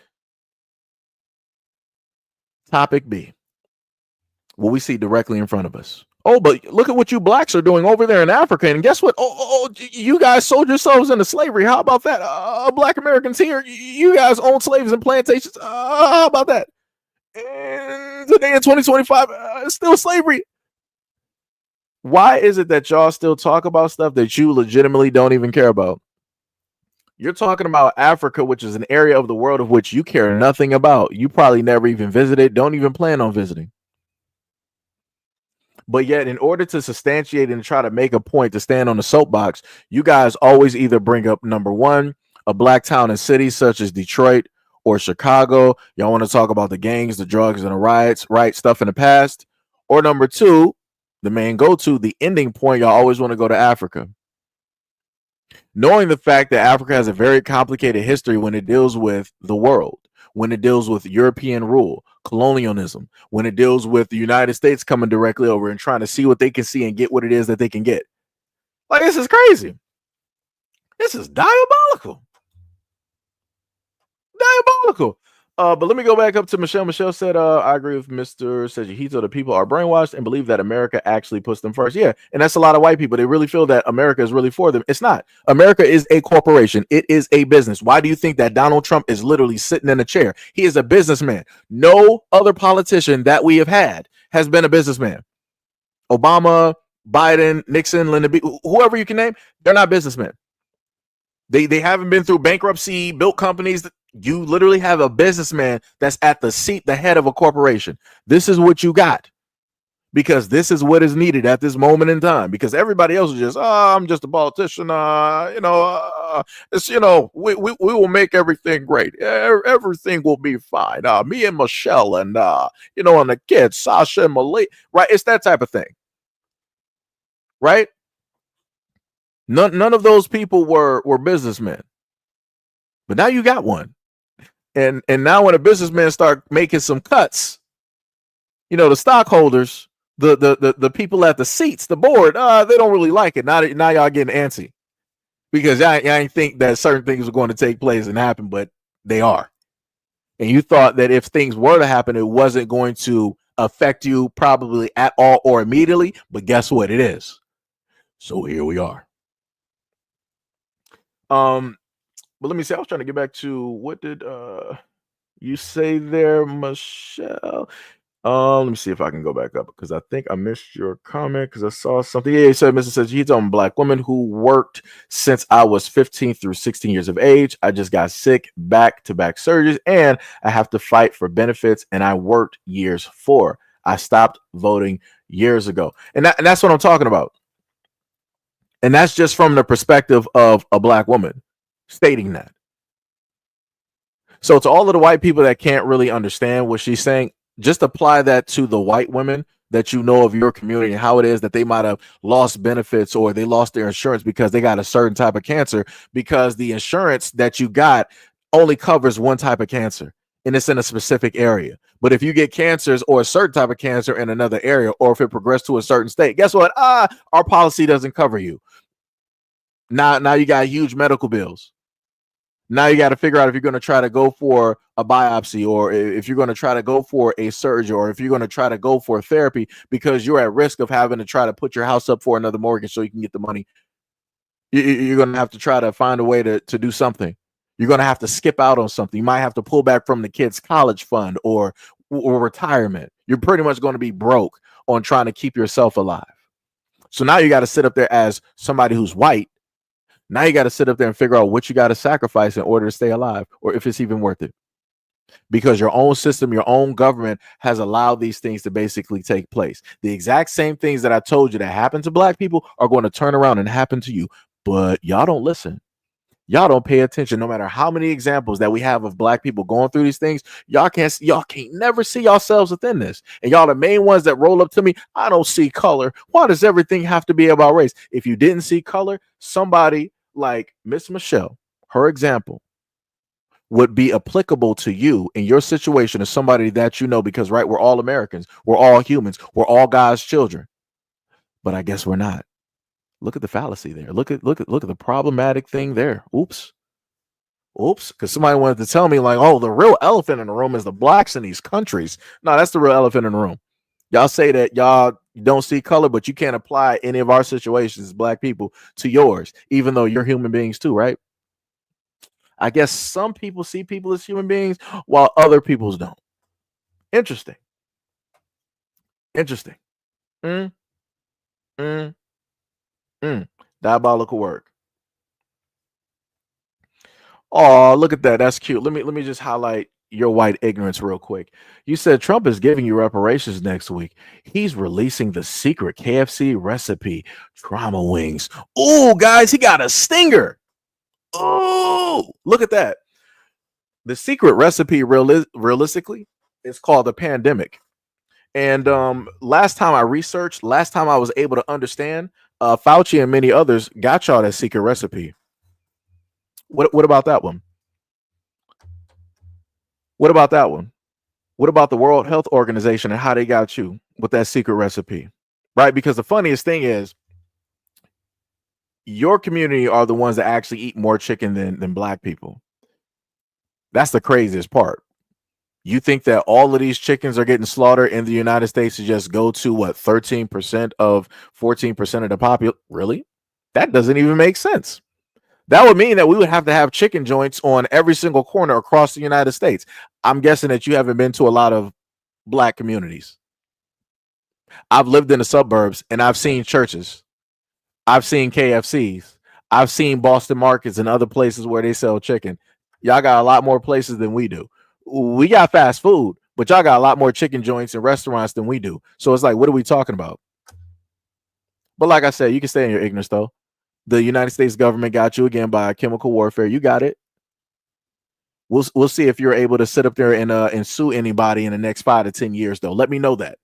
Topic B. What we see directly in front of us. Oh, but look at what you blacks are doing over there in Africa. And guess what? You guys sold yourselves into slavery. How about that? Black Americans here, you guys own slaves and plantations. How about that? And today in 2025, it's still slavery. Why is it that y'all still talk about stuff that you legitimately don't even care about? You're talking about Africa, which is an area of the world of which you care nothing about. You probably never even visited, don't even plan on visiting. But yet, in order to substantiate and try to make a point to stand on the soapbox, you guys always either bring up number one, a black town and city such as Detroit or Chicago. Y'all want to talk about the gangs, the drugs, and the riots, right? Stuff in the past. Or number two, the main go-to, the ending point, y'all always want to go to Africa. Knowing the fact that Africa has a very complicated history when it deals with the world, when it deals with European rule, colonialism, when it deals with the United States coming directly over and trying to see what they can see and get what it is that they can get. Like, this is crazy. This is diabolical. Diabolical. But let me go back up to Michelle. Michelle said, I agree with Mr. SEIJIHITO. The people are brainwashed and believe that America actually puts them first. Yeah, and that's a lot of white people. They really feel that America is really for them. It's not. America is a corporation. It is a business. Why do you think that Donald Trump is literally sitting in a chair? He is a businessman. No other politician that we have had has been a businessman. Obama, Biden, Nixon, Lyndon B, whoever you can name, they're not businessmen. They haven't been through bankruptcy, built companies. You literally have a businessman that's at the seat, the head of a corporation. This is what you got because this is what is needed at this moment in time. Because everybody else is just, I'm just a politician. We will make everything great. Everything will be fine. Me and Michelle and and the kids, Sasha and Malik. Right? It's that type of thing. Right? None of those people were businessmen, but now you got one, and now when a businessman start making some cuts, the stockholders, the people at the seats, the board, they don't really like it. Now y'all getting antsy because I ain't think that certain things were going to take place and happen, but they are, and you thought that if things were to happen, it wasn't going to affect you probably at all or immediately, but guess what? It is. So here we are. But let me see. I was trying to get back to what did you say there, Michelle? Let me see if I can go back up because I think I missed your comment because I saw something. Yeah, he said, Mr. Says he's on black woman who worked since I was 15 through 16 years of age. I just got sick, back-to-back surgeries, and I have to fight for benefits. And I worked years for. I stopped voting years ago, and that's what I'm talking about. And that's just from the perspective of a black woman stating that. So to all of the white people that can't really understand what she's saying, just apply that to the white women that you know of your community and how it is that they might have lost benefits or they lost their insurance because they got a certain type of cancer, because the insurance that you got only covers one type of cancer and it's in a specific area. But if you get cancers or a certain type of cancer in another area, or if it progressed to a certain state, guess what? Our policy doesn't cover you. Now you got huge medical bills. Now you got to figure out if you're going to try to go for a biopsy, or if you're going to try to go for a surgery, or if you're going to try to go for therapy, because you're at risk of having to try to put your house up for another mortgage so you can get the money. You're going to have to try to find a way to do something. You're going to have to skip out on something. You might have to pull back from the kid's college fund or retirement. You're pretty much going to be broke on trying to keep yourself alive. So now you got to sit up there as somebody who's white. Now you got to sit up there and figure out what you got to sacrifice in order to stay alive, or if it's even worth it. Because your own system, your own government has allowed these things to basically take place. The exact same things that I told you that happen to black people are going to turn around and happen to you. But y'all don't listen. Y'all don't pay attention. No matter how many examples that we have of black people going through these things, y'all can't never see yourselves within this. And y'all the main ones that roll up to me, I don't see color. Why does everything have to be about race? If you didn't see color, somebody like Miss Michelle, her example would be applicable to you in your situation as somebody that you know, because right, we're all Americans, we're all humans, we're all God's children. But I guess we're not. Look at the fallacy there. Look at the problematic thing there. Oops. Because somebody wanted to tell me like, oh, the real elephant in the room is the blacks in these countries. No, that's the real elephant in the room. Y'all say that y'all don't see color, but you can't apply any of our situations as black people to yours, even though you're human beings too, right? I guess some people see people as human beings while other people's don't. Interesting. Mm, mm, Diabolical work. Oh, look at that. That's cute. Let me just highlight your white ignorance real quick. You said Trump is giving you reparations next week. He's releasing the secret KFC recipe, trauma wings. Oh, guys, he got a stinger. Oh, look at that. The secret recipe, realistically, is called the pandemic. And last time I was able to understand, Fauci and many others got y'all that secret recipe. What about that one? What about that one? What about the World Health Organization and how they got you with that secret recipe? Right? Because the funniest thing is your community are the ones that actually eat more chicken than black people. That's the craziest part. You think that all of these chickens are getting slaughtered in the United States to just go to what, 13% of 14% of the population? Really? That doesn't even make sense. That would mean that we would have to have chicken joints on every single corner across the United States. I'm guessing that you haven't been to a lot of black communities. I've lived in the suburbs and I've seen churches. I've seen KFCs. I've seen Boston markets and other places where they sell chicken. Y'all got a lot more places than we do. We got fast food, but y'all got a lot more chicken joints and restaurants than we do. So it's like, what are we talking about? But like I said, you can stay in your ignorance, though. The United States government got you again by chemical warfare. You got it. We'll see if you're able to sit up there and sue anybody in the next 5 to 10 years, though. Let me know that,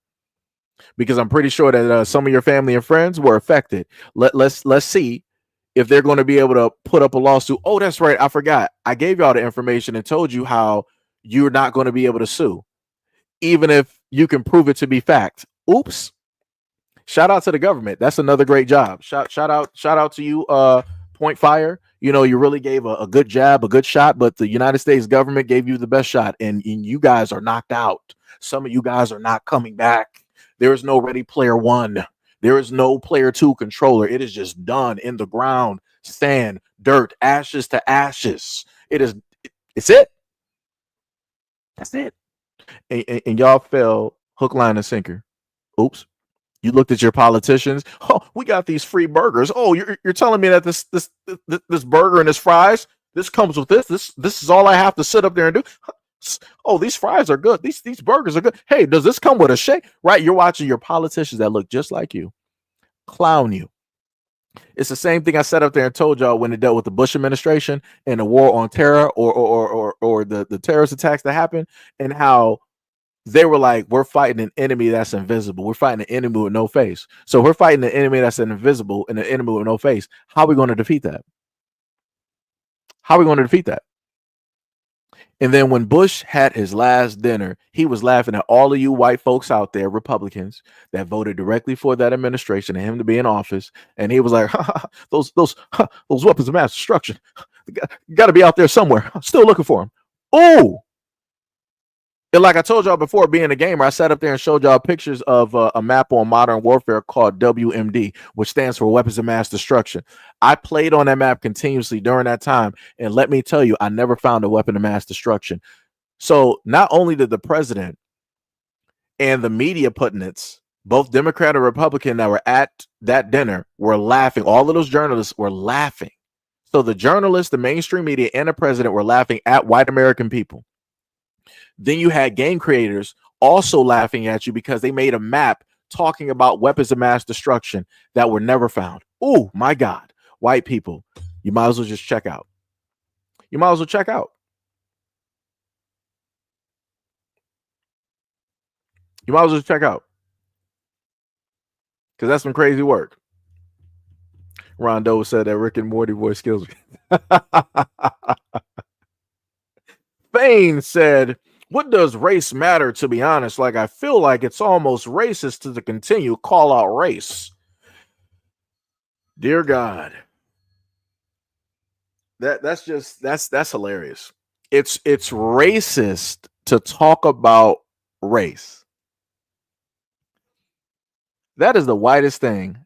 because I'm pretty sure that some of your family and friends were affected. Let's see if they're going to be able to put up a lawsuit. Oh, that's right. I forgot. I gave y'all the information and told you how you're not going to be able to sue, even if you can prove it to be fact. Oops. Shout out to the government. That's another great job. Shout out to you, Point Fire. You know, you really gave a good jab, a good shot, but the United States government gave you the best shot, and you guys are knocked out. Some of you guys are not coming back. There is no Ready Player One. There is no Player Two controller. It is just done in the ground, sand, dirt, ashes to ashes. It's it. That's it. And y'all fell Hook, line, and sinker. Oops. You looked at your politicians. Oh, we got these free burgers. Oh, you're telling me that this burger and this fries, this comes with this is all I have to sit up there and do. Oh, these fries are good. These burgers are good. Hey, does this come with a shake? Right? You're watching your politicians that look just like you clown you. It's the same thing I sat up there and told y'all when it dealt with the Bush administration and the war on terror or the terrorist attacks that happened, and how they were like, we're fighting an enemy that's invisible. We're fighting an enemy with no face. So we're fighting an enemy that's invisible and an enemy with no face. How are we going to defeat that? How are we going to defeat that? And then when Bush had his last dinner, he was laughing at all of you white folks out there, Republicans, that voted directly for that administration and him to be in office. And he was like, those weapons of mass destruction, got to be out there somewhere. I'm still looking for them. Oh, and like I told y'all before, being a gamer, I sat up there and showed y'all pictures of a map on Modern Warfare called WMD, which stands for Weapons of Mass Destruction. I played on that map continuously during that time, and let me tell you, I never found a weapon of mass destruction. So not only did the president and the media pundits, both Democrat and Republican that were at that dinner, were laughing. All of those journalists were laughing. So the journalists, the mainstream media, and the president were laughing at white American people. Then you had game creators also laughing at you because they made a map talking about weapons of mass destruction that were never found. Oh, my God. White people, you might as well just check out. You might as well check out. You might as well check out. Because that's some crazy work. Rondo said that Rick and Morty voice kills me. Fane said, what does race matter, to be honest? Like, I feel like it's almost racist to continue call out race. Dear God. That's hilarious. It's racist to talk about race. That is the whitest thing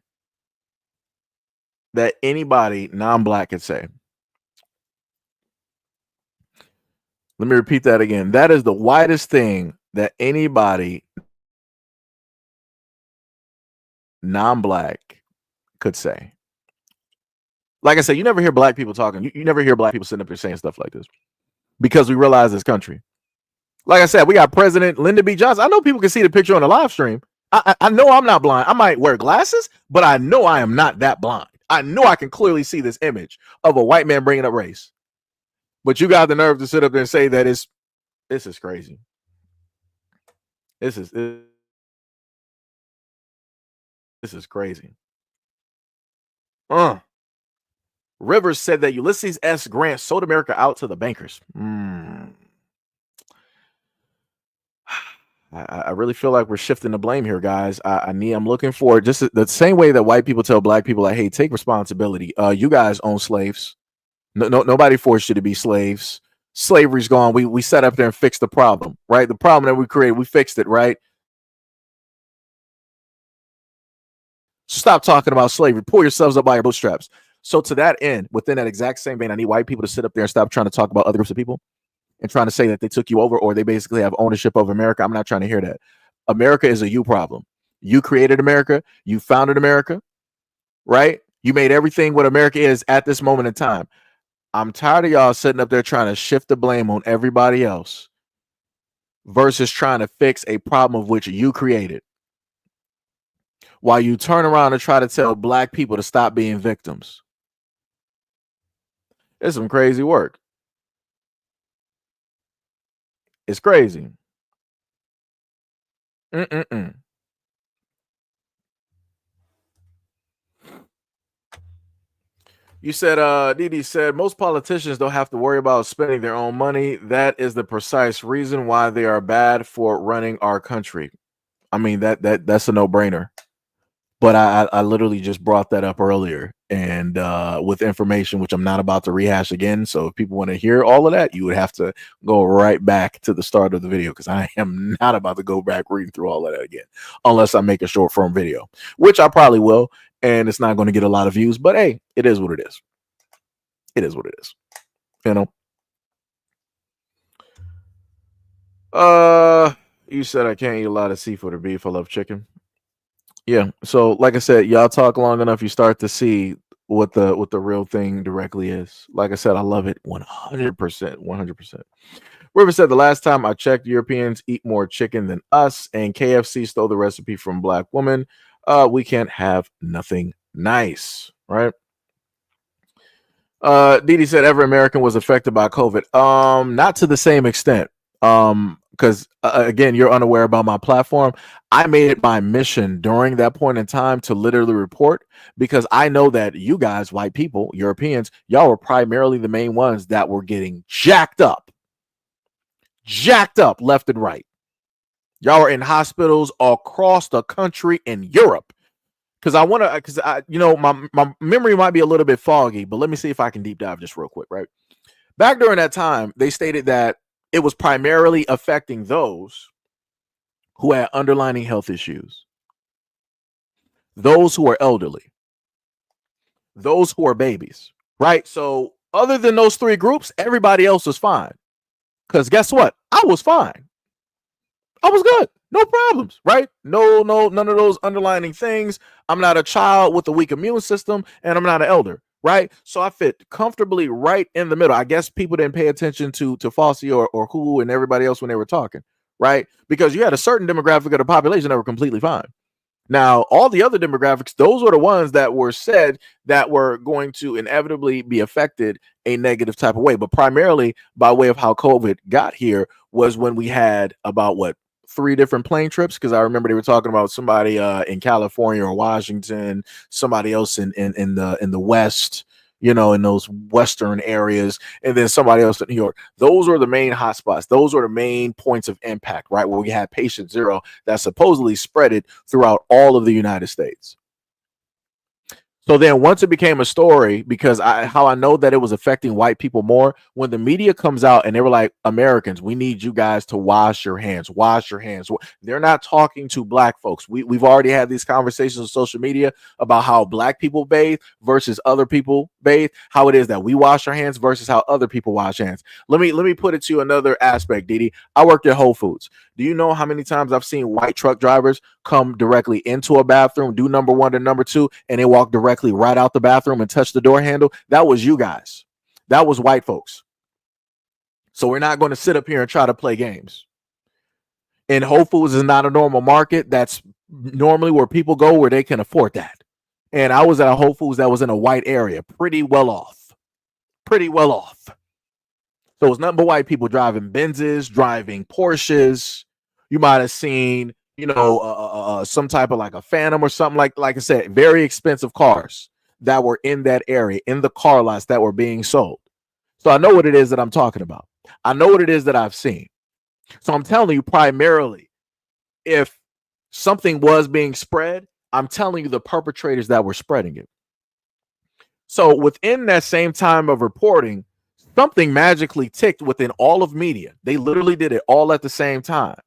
that anybody non-black could say. Let me repeat that again. That is the widest thing that anybody non-black could say. Like I said, you never hear black people talking. You never hear black people sitting up there saying stuff like this because we realize this country. Like I said, we got President Lyndon B. Johnson. I know people can see the picture on the live stream. I know I'm not blind. I might wear glasses, but I know I am not that blind. I know I can clearly see this image of a white man bringing up race. But you got the nerve to sit up there and say that this is crazy. This is crazy. Rivers said that Ulysses S. Grant sold America out to the bankers. I really feel like we're shifting the blame here, guys. I'm looking for just the same way that white people tell black people, like, hey, take responsibility. You guys own slaves. Nobody forced you to be slaves. Slavery's gone. We sat up there and fixed the problem, right? The problem that we created, we fixed it, right? So stop talking about slavery. Pull yourselves up by your bootstraps. So to that end, within that exact same vein, I need white people to sit up there and stop trying to talk about other groups of people and trying to say that they took you over or they basically have ownership of America. I'm not trying to hear that. America is a you problem. You created America. You founded America, right? You made everything what America is at this moment in time. I'm tired of y'all sitting up there trying to shift the blame on everybody else versus trying to fix a problem of which you created. While you turn around and try to tell black people to stop being victims. It's some crazy work. It's crazy. You said, Didi said, most politicians don't have to worry about spending their own money. That is the precise reason why they are bad for running our country. I mean, that's a no-brainer. But I literally just brought that up earlier and with information which I'm not about to rehash again. So if people want to hear all of that, you would have to go right back to the start of the video because I am not about to go back reading through all of that again unless I make a short form video, which I probably will. And it's not going to get a lot of views. But, hey, it is what it is. It is what it is. You know? You said I can't eat a lot of seafood or beef. I love chicken. Yeah. So, like I said, y'all talk long enough, you start to see what the real thing directly is. Like I said, I love it 100%. 100%. River said the last time I checked, Europeans eat more chicken than us, and KFC stole the recipe from black women. We can't have nothing nice, right? Didi said every American was affected by COVID. Not to the same extent. Because again, you're unaware about my platform. I made it my mission during that point in time to literally report because I know that you guys, white people, Europeans, y'all were primarily the main ones that were getting jacked up left and right. Y'all are in hospitals across the country in Europe. Because I want to, because my memory might be a little bit foggy, but let me see if I can deep dive just real quick, right? Back during that time, they stated that it was primarily affecting those who had underlying health issues, those who are elderly, those who are babies, right? So, other than those three groups, everybody else was fine. Because guess what? I was fine. I was good. No problems, right? No, none of those underlining things. I'm not a child with a weak immune system, and I'm not an elder, right? So I fit comfortably right in the middle. I guess people didn't pay attention to Fossey or who and everybody else when they were talking, right? Because you had a certain demographic of the population that were completely fine. Now, all the other demographics, those were the ones that were said that were going to inevitably be affected a negative type of way. But primarily by way of how COVID got here was when we had about what, 3 different plane trips, because I remember they were talking about somebody in California or Washington, somebody else in the West, in those Western areas, and then somebody else in New York. Those were the main hotspots. Those were the main points of impact, right? Where we had patient zero that supposedly spread it throughout all of the United States. So then once it became a story, because how I know that it was affecting white people more, when the media comes out and they were like, Americans, we need you guys to wash your hands, wash your hands. They're not talking to black folks. We've already had these conversations on social media about how black people bathe versus other people bathe, how it is that we wash our hands versus how other people wash hands. Let me put it to you another aspect, Didi. I worked at Whole Foods. Do you know how many times I've seen white truck drivers come directly into a bathroom, do number 1 to number 2, and they walk directly right out the bathroom and touch the door handle? That was you guys. That was white folks. So we're not going to sit up here and try to play games. And Whole Foods is not a normal market. That's normally where people go where they can afford that. And I was at a Whole Foods that was in a white area, pretty well off. So it was nothing but white people driving Benzes, driving Porsches. You might have seen, some type of like a Phantom or something like I said, very expensive cars that were in that area, in the car lots that were being sold. So I know what it is that I'm talking about. I know what it is that I've seen. So I'm telling you, primarily, if something was being spread, I'm telling you the perpetrators that were spreading it. So within that same time of reporting, something magically ticked within all of media. They literally did it all at the same time.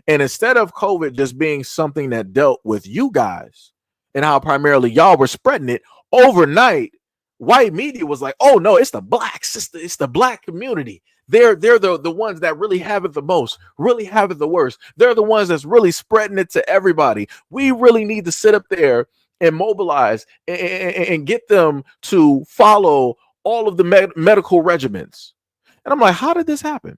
And instead of COVID just being something that dealt with you guys and how primarily y'all were spreading it overnight, white media was like, oh no, it's the blacks, it's the black community. They're the ones that really have it the most, really have it the worst. They're the ones that's really spreading it to everybody. We really need to sit up there and mobilize and get them to follow all of the medical regimens. And I'm like, how did this happen?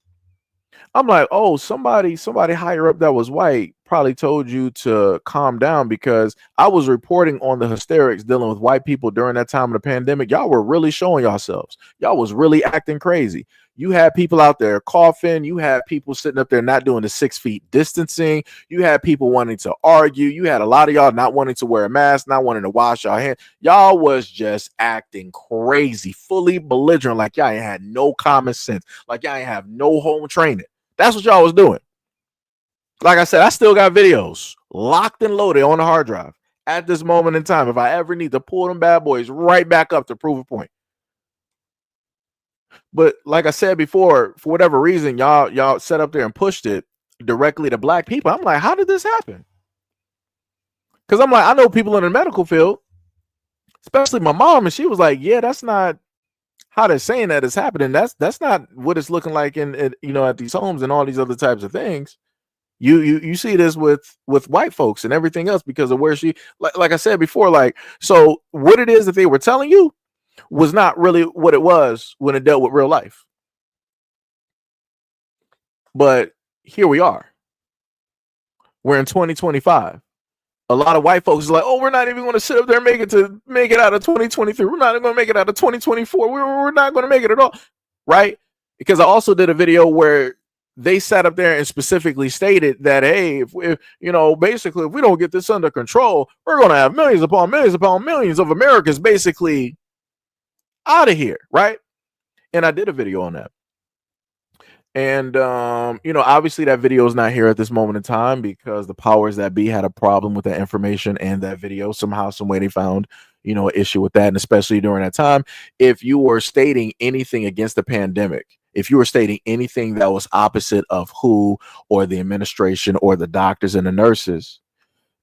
I'm like, oh, somebody higher up that was white probably told you to calm down, because I was reporting on the hysterics dealing with white people during that time of the pandemic. Y'all were really showing yourselves. Y'all was really acting crazy. You had people out there coughing. You had people sitting up there not doing the 6 feet distancing. You had people wanting to argue. You had a lot of y'all not wanting to wear a mask, not wanting to wash your hands. Y'all was just acting crazy, fully belligerent, like y'all ain't had no common sense, like y'all ain't have no home training. That's what y'all was doing. Like I said, I still got videos locked and loaded on the hard drive at this moment in time. If I ever need to pull them bad boys right back up to prove a point. But like I said before, for whatever reason, y'all set up there and pushed it directly to black people. I'm like, how did this happen? Because I'm like, I know people in the medical field, especially my mom, and she was like, yeah, that's not how they're saying that is happening. That's not what it's looking like in at these homes and all these other types of things. You see this with white folks and everything else because of where she, like I said before, like, so what it is that they were telling you was not really what it was when it dealt with real life. But here we are. We're in 2025. A lot of white folks is like, oh, we're not even going to sit up there and make it out of 2023. We're not even going to make it out of 2024. We're not going to make it at all, right? Because I also did a video where they sat up there and specifically stated that, hey, if you know, basically, if we don't get this under control, we're going to have millions upon millions of Americans basically out of here, right? And I did a video on that. And you know, obviously that video is not here at this moment in time because the powers that be had a problem with that information and that video. Somehow, some way they found, you know, an issue with that. And especially during that time, if you were stating anything against the pandemic, if you were stating anything that was opposite of WHO or the administration or the doctors and the nurses,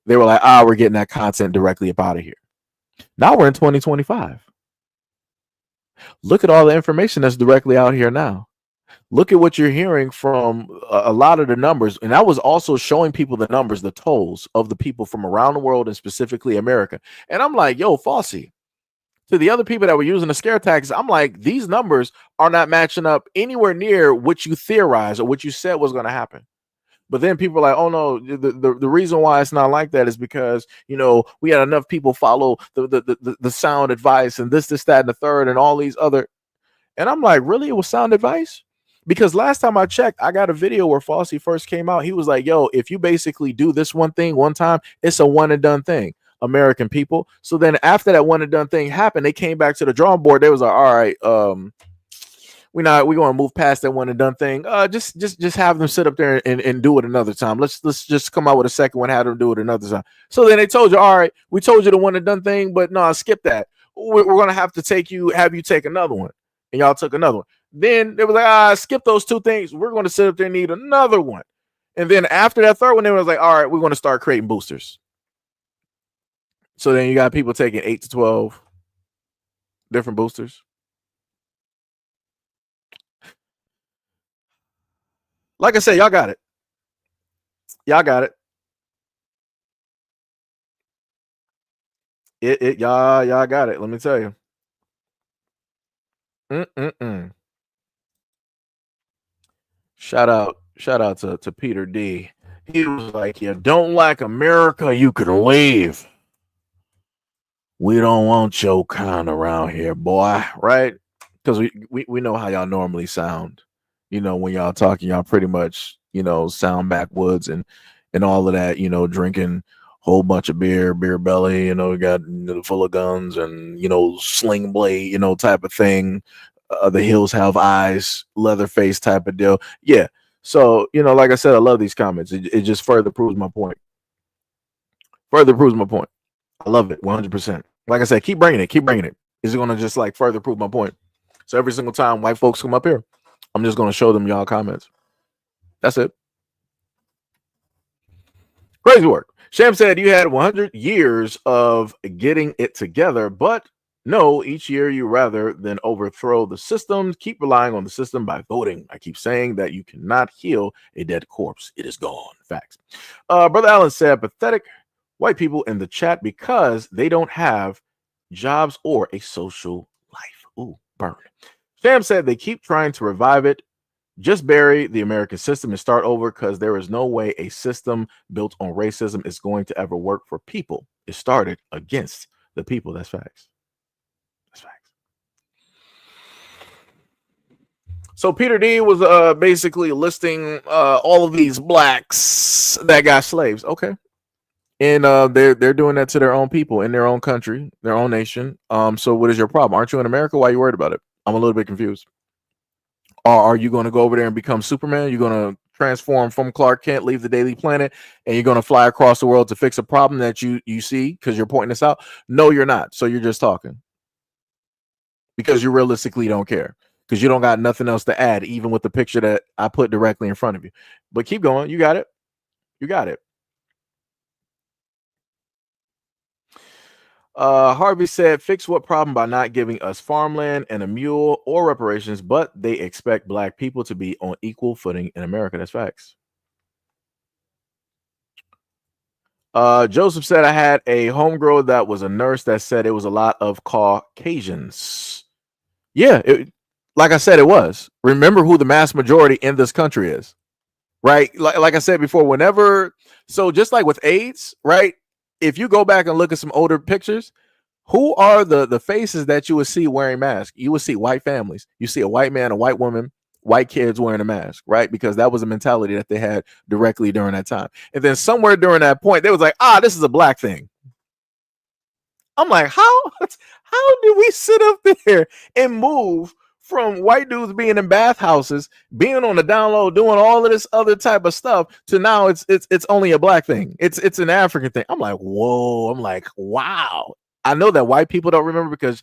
they were like, we're getting that content directly up out of here. Now we're in 2025. Look at all the information that's directly out here now. Look at what you're hearing from a lot of the numbers. And I was also showing people the numbers, the tolls of the people from around the world and specifically America. And I'm like, yo, Fossey, to the other people that were using the scare tactics, I'm like, these numbers are not matching up anywhere near what you theorized or what you said was going to happen. But then people are like, oh no, the reason why it's not like that is because, you know, we had enough people follow the sound advice and this, that, and the third and all these other. And I'm like, really? It was sound advice? Because last time I checked, I got a video where Fossey first came out. He was like, yo, if you basically do this one thing one time, it's a one and done thing, American people. So then after that one and done thing happened, they came back to the drawing board. They was like, all right, we're going to move past that one and done thing. Just have them sit up there and do it another time. Let's just come out with a second one, have them do it another time. So then they told you, all right, we told you the one and done thing, but no, skip that. We're going to have you take another one. And y'all took another one. Then they were like, skip those two things. We're going to sit up there and need another one. And then after that third one, they was like, all right, we're going to start creating boosters. So then you got people taking 8 to 12 different boosters. Like I said, y'all got it. Y'all got it. Y'all got it. Let me tell you. Shout out to Peter D. He was like, you don't like America, you can leave. We don't want your kind around here, boy, right? Because we know how y'all normally sound. You know, when y'all talking, y'all pretty much, you know, sound backwoods and all of that, you know, drinking whole bunch of beer belly, you know, got full of guns and, you know, sling blade, you know, type of thing. The hills have eyes, Leatherface type of deal. Yeah. So, you know, like I said, I love these comments. It just further proves my point. I love it 100%. Like I said, keep bringing it. Is it going to just like further prove my point? So every single time white folks come up here, I'm just going to show them y'all comments. That's it. Crazy work. Sham said you had 100 years of getting it together, but no, each year you rather than overthrow the system, keep relying on the system by voting. I keep saying that you cannot heal a dead corpse. It is gone. Facts. Brother Allen said, pathetic white people in the chat because they don't have jobs or a social life. Ooh, burn. Sham said they keep trying to revive it. Just bury the American system and start over because there is no way a system built on racism is going to ever work for people. It started against the people. That's facts. That's facts. So Peter D was basically listing all of these blacks that got slaves. Okay. And they're doing that to their own people in their own country, their own nation. So what is your problem? Aren't you in America? Why are you worried about it? I'm a little bit confused. Or are you going to go over there and become Superman? You're going to transform from Clark Kent, leave the Daily Planet, and you're going to fly across the world to fix a problem that you see because you're pointing this out? No, you're not. So you're just talking because you realistically don't care because you don't got nothing else to add, even with the picture that I put directly in front of you. But keep going. You got it. You got it. Harvey said, fix what problem by not giving us farmland and a mule or reparations, but they expect black people to be on equal footing in America. That's facts. Joseph said I had a homegirl that was a nurse that said it was a lot of Caucasians. Yeah, like I said, it was. Remember who the mass majority in this country is, right? Like I said before, whenever, so just like with AIDS, right? If you go back and look at some older pictures, who are the faces that you would see wearing masks? You would see white families. You see a white man, a white woman, white kids wearing a mask, right? Because that was a mentality that they had directly during that time. And then somewhere during that point, they was like, this is a black thing. I'm like, how do we sit up there and move from white dudes being in bathhouses, being on the down low, doing all of this other type of stuff, to now it's only a black thing. It's an African thing. I'm like, whoa. I'm like, wow. I know that white people don't remember because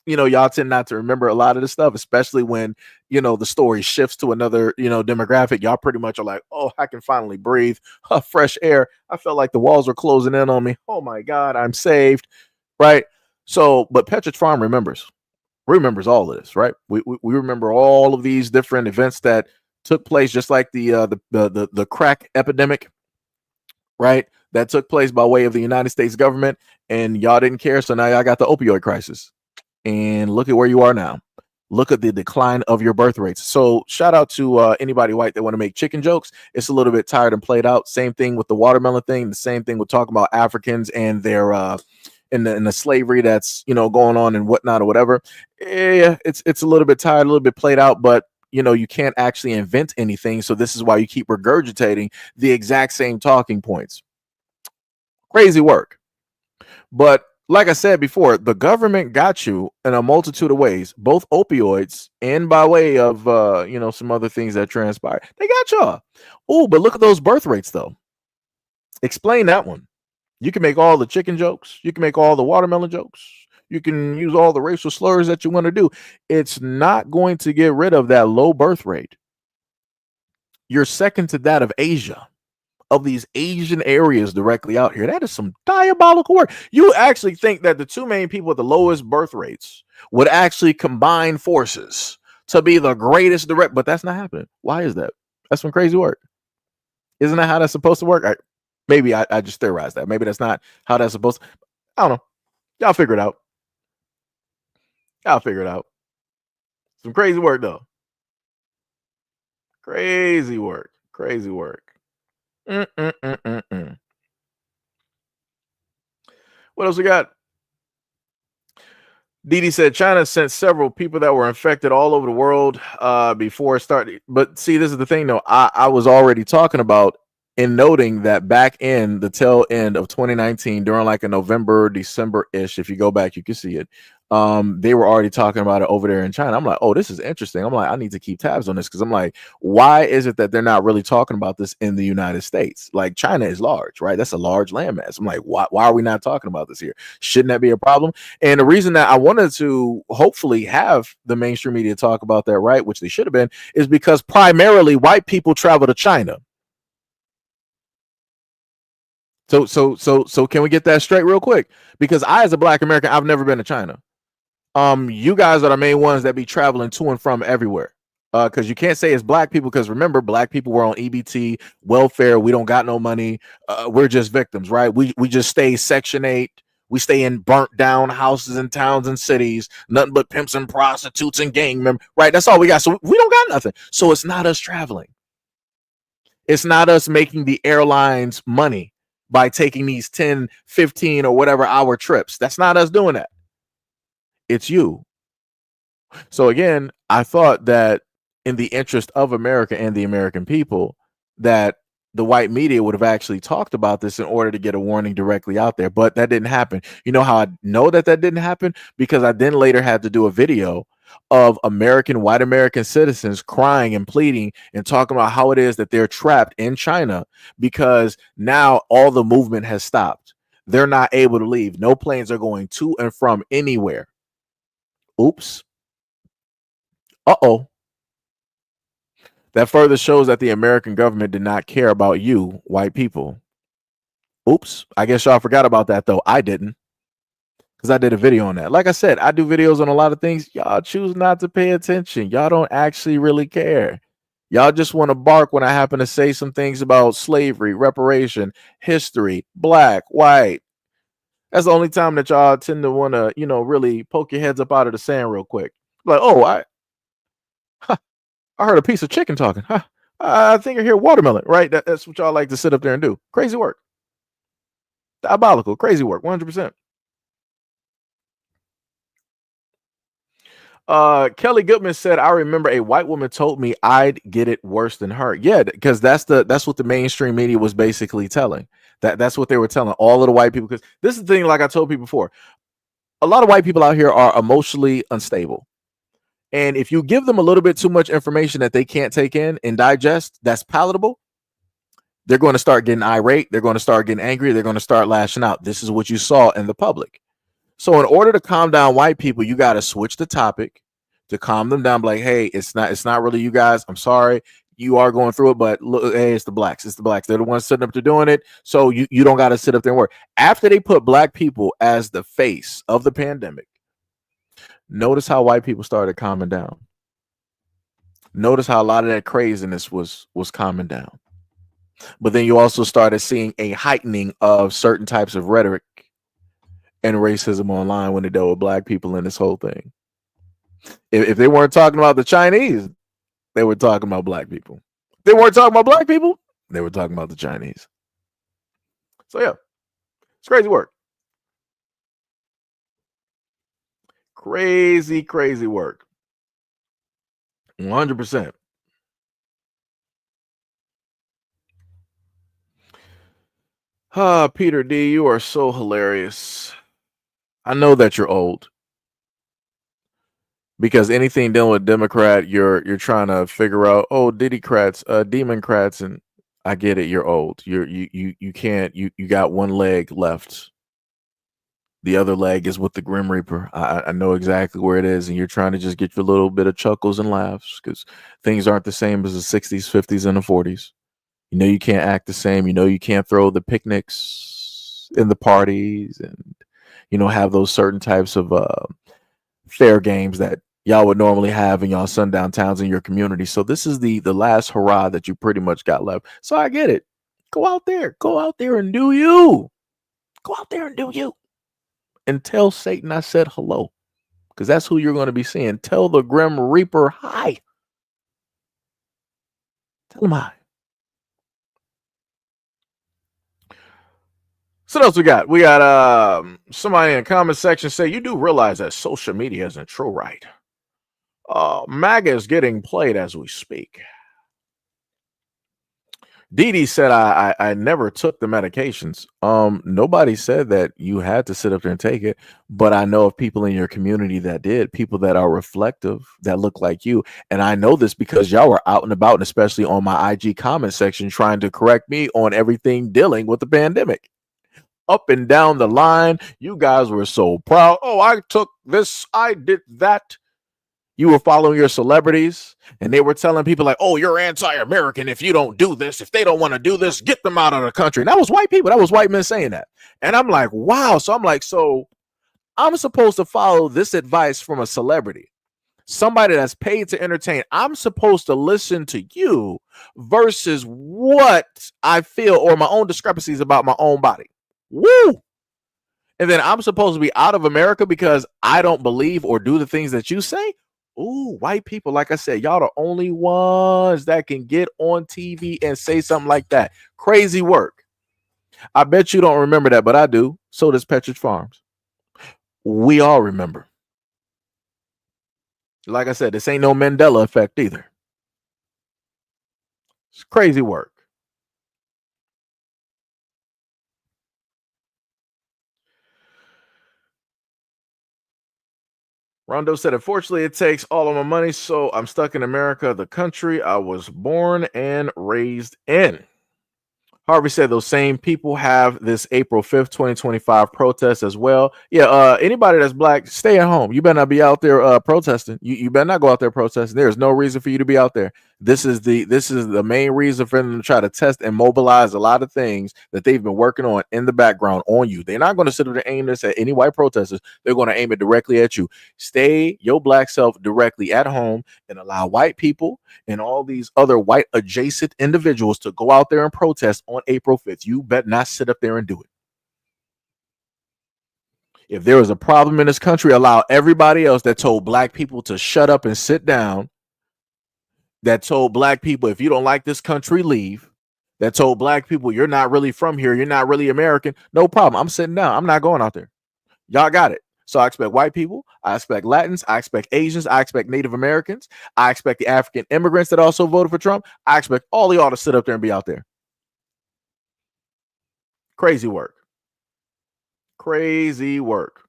y'all tend not to remember a lot of this stuff, especially when the story shifts to another demographic. Y'all pretty much are like, oh, I can finally breathe, fresh air. I felt like the walls were closing in on me. Oh my God, I'm saved. Right. So, but Petridge Farm remembers all of this, right? We remember all of these different events that took place, just like the crack epidemic, right? That took place by way of the United States government, and y'all didn't care. So now y'all got the opioid crisis, and look at where you are now. Look at the decline of your birth rates. So shout out to anybody white that want to make chicken jokes. It's a little bit tired and played out. Same thing with the watermelon thing. The same thing with talking about Africans and their in the slavery that's going on and whatnot or whatever. Yeah, it's a little bit tired, a little bit played out, but you can't actually invent anything. So this is why you keep regurgitating the exact same talking points. Crazy work. But like I said before, the government got you in a multitude of ways, both opioids and by way of some other things that transpired. They got y'all. Oh, but look at those birth rates though. Explain that one. You can make all the chicken jokes. You can make all the watermelon jokes. You can use all the racial slurs that you want to do. It's not going to get rid of that low birth rate. You're second to that of Asia, of these Asian areas directly out here. That is some diabolical work. You actually think that the two main people with the lowest birth rates would actually combine forces to be the greatest direct, but that's not happening. Why is that? That's some crazy work. Isn't that how that's supposed to work? Maybe I just theorized that. Maybe that's not how that's supposed to. I don't know. Y'all figure it out. Y'all figure it out. Some crazy work though. Crazy work. Crazy work. What else we got? Didi said China sent several people that were infected all over the world before it started. But see, this is the thing though. I was already talking about in noting that back in the tail end of 2019, during like a November, December-ish, if you go back, you can see it. They were already talking about it over there in China. I'm like, oh, this is interesting. I'm like, I need to keep tabs on this because I'm like, why is it that they're not really talking about this in the United States? Like China is large, right? That's a large landmass. I'm like, why are we not talking about this here? Shouldn't that be a problem? And the reason that I wanted to hopefully have the mainstream media talk about that, right, which they should have been, is because primarily white people travel to China. So can we get that straight real quick? Because I, as a Black American, I've never been to China. You guys are the main ones that be traveling to and from everywhere. Because you can't say it's Black people, because remember, Black people were on EBT, welfare. We don't got no money. We're just victims, right? We just stay Section 8. We stay in burnt down houses in towns and cities, nothing but pimps and prostitutes and gang members, right? That's all we got. So we don't got nothing. So it's not us traveling. It's not us making the airlines money by taking these 10, 15 or whatever hour trips. That's not us doing that. It's you. So again, I thought that in the interest of America and the American people, that the white media would have actually talked about this in order to get a warning directly out there, but that didn't happen. You know how I know that didn't happen? Because I then later had to do a video of white American citizens crying and pleading and talking about how it is that they're trapped in China because now all the movement has stopped. They're not able to leave. No planes are going to and from anywhere. Oops. Uh-oh. That further shows that the American government did not care about you, white people. Oops. I guess y'all forgot about that, though. I didn't. Because I did a video on that. Like I said, I do videos on a lot of things. Y'all choose not to pay attention. Y'all don't actually really care. Y'all just want to bark when I happen to say some things about slavery, reparation, history, black, white. That's the only time that y'all tend to want to, really poke your heads up out of the sand real quick. Like, oh, I heard a piece of chicken talking. Huh, I think I hear watermelon, right? That's what y'all like to sit up there and do. Crazy work. Diabolical, crazy work, 100%. Kelly Goodman said, I remember a white woman told me I'd get it worse than her. Yeah, because that's what the mainstream media was basically telling. That's what they were telling all of the white people. Because this is the thing, like I told people before, a lot of white people out here are emotionally unstable. And if you give them a little bit too much information that they can't take in and digest, that's palatable, they're going to start getting irate. They're going to start getting angry. They're going to start lashing out. This is what you saw in the public. So in order to calm down white people, you got to switch the topic to calm them down. Like, hey, it's not really you guys. I'm sorry. You are going through it, but look, hey, it's the blacks. It's the blacks. They're the ones sitting up to doing it. So you don't got to sit up there and work. After they put black people as the face of the pandemic, notice how white people started calming down. Notice how a lot of that craziness was calming down. But then you also started seeing a heightening of certain types of rhetoric and racism online when they dealt with black people in this whole thing. If they weren't talking about the Chinese, they were talking about black people. If they weren't talking about black people, they were talking about the Chinese. So yeah, it's crazy work. Crazy work. 100%. Peter D, you are so hilarious. I know that you're old because anything dealing with Democrat, you're trying to figure out, oh, Diddycrats, Demoncrats, and I get it, you're old. You can't, you got one leg left. The other leg is with the Grim Reaper. I know exactly where it is, and you're trying to just get your little bit of chuckles and laughs because things aren't the same as the 60s, 50s, and the 40s. You know you can't act the same. You know you can't throw the picnics in the parties and, have those certain types of fair games that y'all would normally have in y'all sundown towns in your community. So this is the last hurrah that you pretty much got left. So I get it. Go out there and do you. Go out there and do you. And tell Satan I said hello, because that's who you're going to be seeing. Tell the Grim Reaper hi. Tell him hi. So what else we got? We got somebody in the comment section say, you do realize that social media isn't true, right? MAGA is getting played as we speak. Dee said, I never took the medications. Nobody said that you had to sit up there and take it, but I know of people in your community that did, people that are reflective, that look like you. And I know this because y'all were out and about, and especially on my IG comment section, trying to correct me on everything dealing with the pandemic. Up and down the line, you guys were so proud. Oh, I took this, I did that. You were following your celebrities, and they were telling people like, oh, you're anti-American if you don't do this. If they don't want to do this, get them out of the country. And that was white people. That was white men saying that. And I'm like, wow. So I'm like, so I'm supposed to follow this advice from a celebrity, somebody that's paid to entertain. I'm supposed to listen to you versus what I feel or my own discrepancies about my own body. Woo! And then I'm supposed to be out of America because I don't believe or do the things that you say? Ooh, white people, like I said, y'all the only ones that can get on TV and say something like that. Crazy work. I bet you don't remember that, but I do. So does Petridge Farms. We all remember. Like I said, this ain't no Mandela effect either. It's crazy work. Rondo said, unfortunately, it takes all of my money, so I'm stuck in America, the country I was born and raised in. Harvey said those same people have this April 5th, 2025 protest as well. Yeah, anybody that's black, stay at home. You better not be out there protesting. You better not go out there protesting. There's no reason for you to be out there. This is the main reason for them to try to test and mobilize a lot of things that they've been working on in the background on you. They're not going to sit there and aim this at any white protesters. They're going to aim it directly at you. Stay your black self directly at home and allow white people and all these other white adjacent individuals to go out there and protest on April 5th. You bet not sit up there and do it. If there is a problem in this country, allow everybody else that told black people to shut up and sit down, that told black people, if you don't like this country, leave, that told black people, you're not really from here, you're not really American, no problem. I'm sitting down. I'm not going out there. Y'all got it. So I expect white people, I expect Latins, I expect Asians, I expect Native Americans, I expect the African immigrants that also voted for Trump. I expect all of y'all to sit up there and be out there. Crazy work. Crazy work.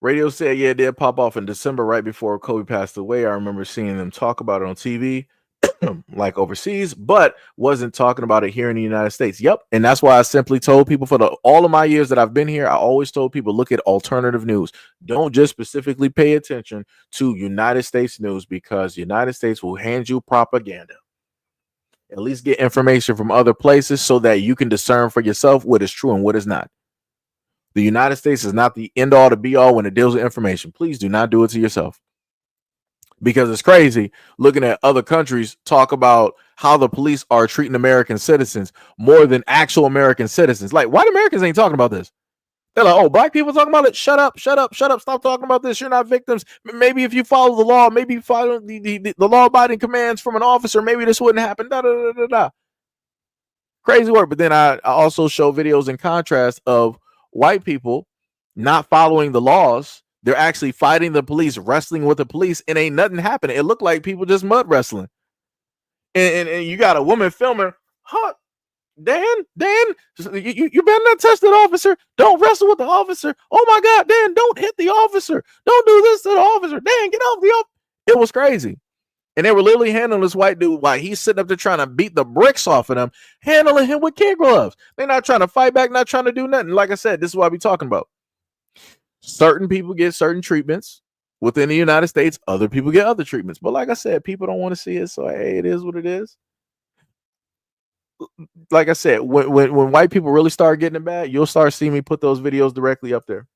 Radio said, yeah, it did pop off in December right before Kobe passed away. I remember seeing them talk about it on TV, like overseas, but wasn't talking about it here in the United States. Yep. And that's why I simply told people for all of my years that I've been here, I always told people, look at alternative news. Don't just specifically pay attention to United States news, because United States will hand you propaganda. At least get information from other places so that you can discern for yourself what is true and what is not. The United States is not the end all to be all when it deals with information. Please do not do it to yourself, because it's crazy looking at other countries talk about how the police are treating American citizens more than actual American citizens. Like, white Americans ain't talking about this. They're like, oh, black people talking about it. Shut up, shut up, shut up. Stop talking about this. You're not victims. Maybe if you follow the law, maybe you follow the law-abiding commands from an officer, maybe this wouldn't happen. Da, da, da, da, da. Crazy work. But then I also show videos in contrast of white people not following the laws. They're actually fighting the police, wrestling with the police, and ain't nothing happening. It looked like people just mud wrestling. And you got a woman filming, huh? Dan, you better not touch that officer. Don't wrestle with the officer. Oh my God, Dan, don't hit the officer. Don't do this to the officer. Dan, get off the officer. It was crazy. And they were literally handling this white dude while he's sitting up there trying to beat the bricks off of them, handling him with kid gloves. They're not trying to fight back, not trying to do nothing. Like I said, this is what we're talking about. Certain people get certain treatments within the United States. Other people get other treatments. But like I said, people don't want to see it. So, hey, it is what it is. Like I said, when white people really start getting it bad, you'll start seeing me put those videos directly up there.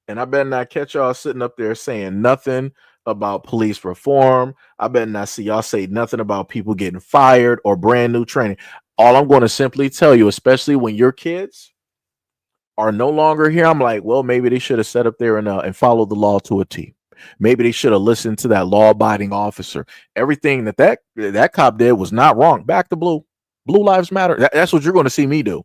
And I better not catch y'all sitting up there saying nothing about police reform. I better not see y'all say nothing about people getting fired or brand new training. All I'm going to simply tell you, especially when your kids are no longer here, I'm like, well, maybe they should have sat up there and followed the law to a T. Maybe they should have listened to that law-abiding officer. Everything that cop did was not wrong. Back to blue. Blue lives matter. That's what you're going to see me do.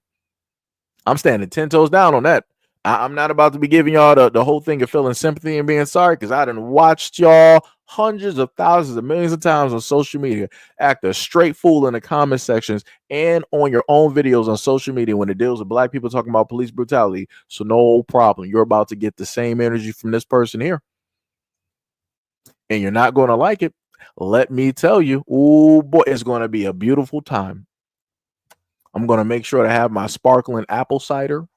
I'm standing 10 toes down on that. I'm not about to be giving y'all the whole thing of feeling sympathy and being sorry, because I done watched y'all hundreds of thousands of millions of times on social media act a straight fool in the comment sections and on your own videos on social media when it deals with black people talking about police brutality. So no problem. You're about to get the same energy from this person here. And you're not going to like it. Let me tell you, oh boy, it's going to be a beautiful time. I'm going to make sure to have my sparkling apple cider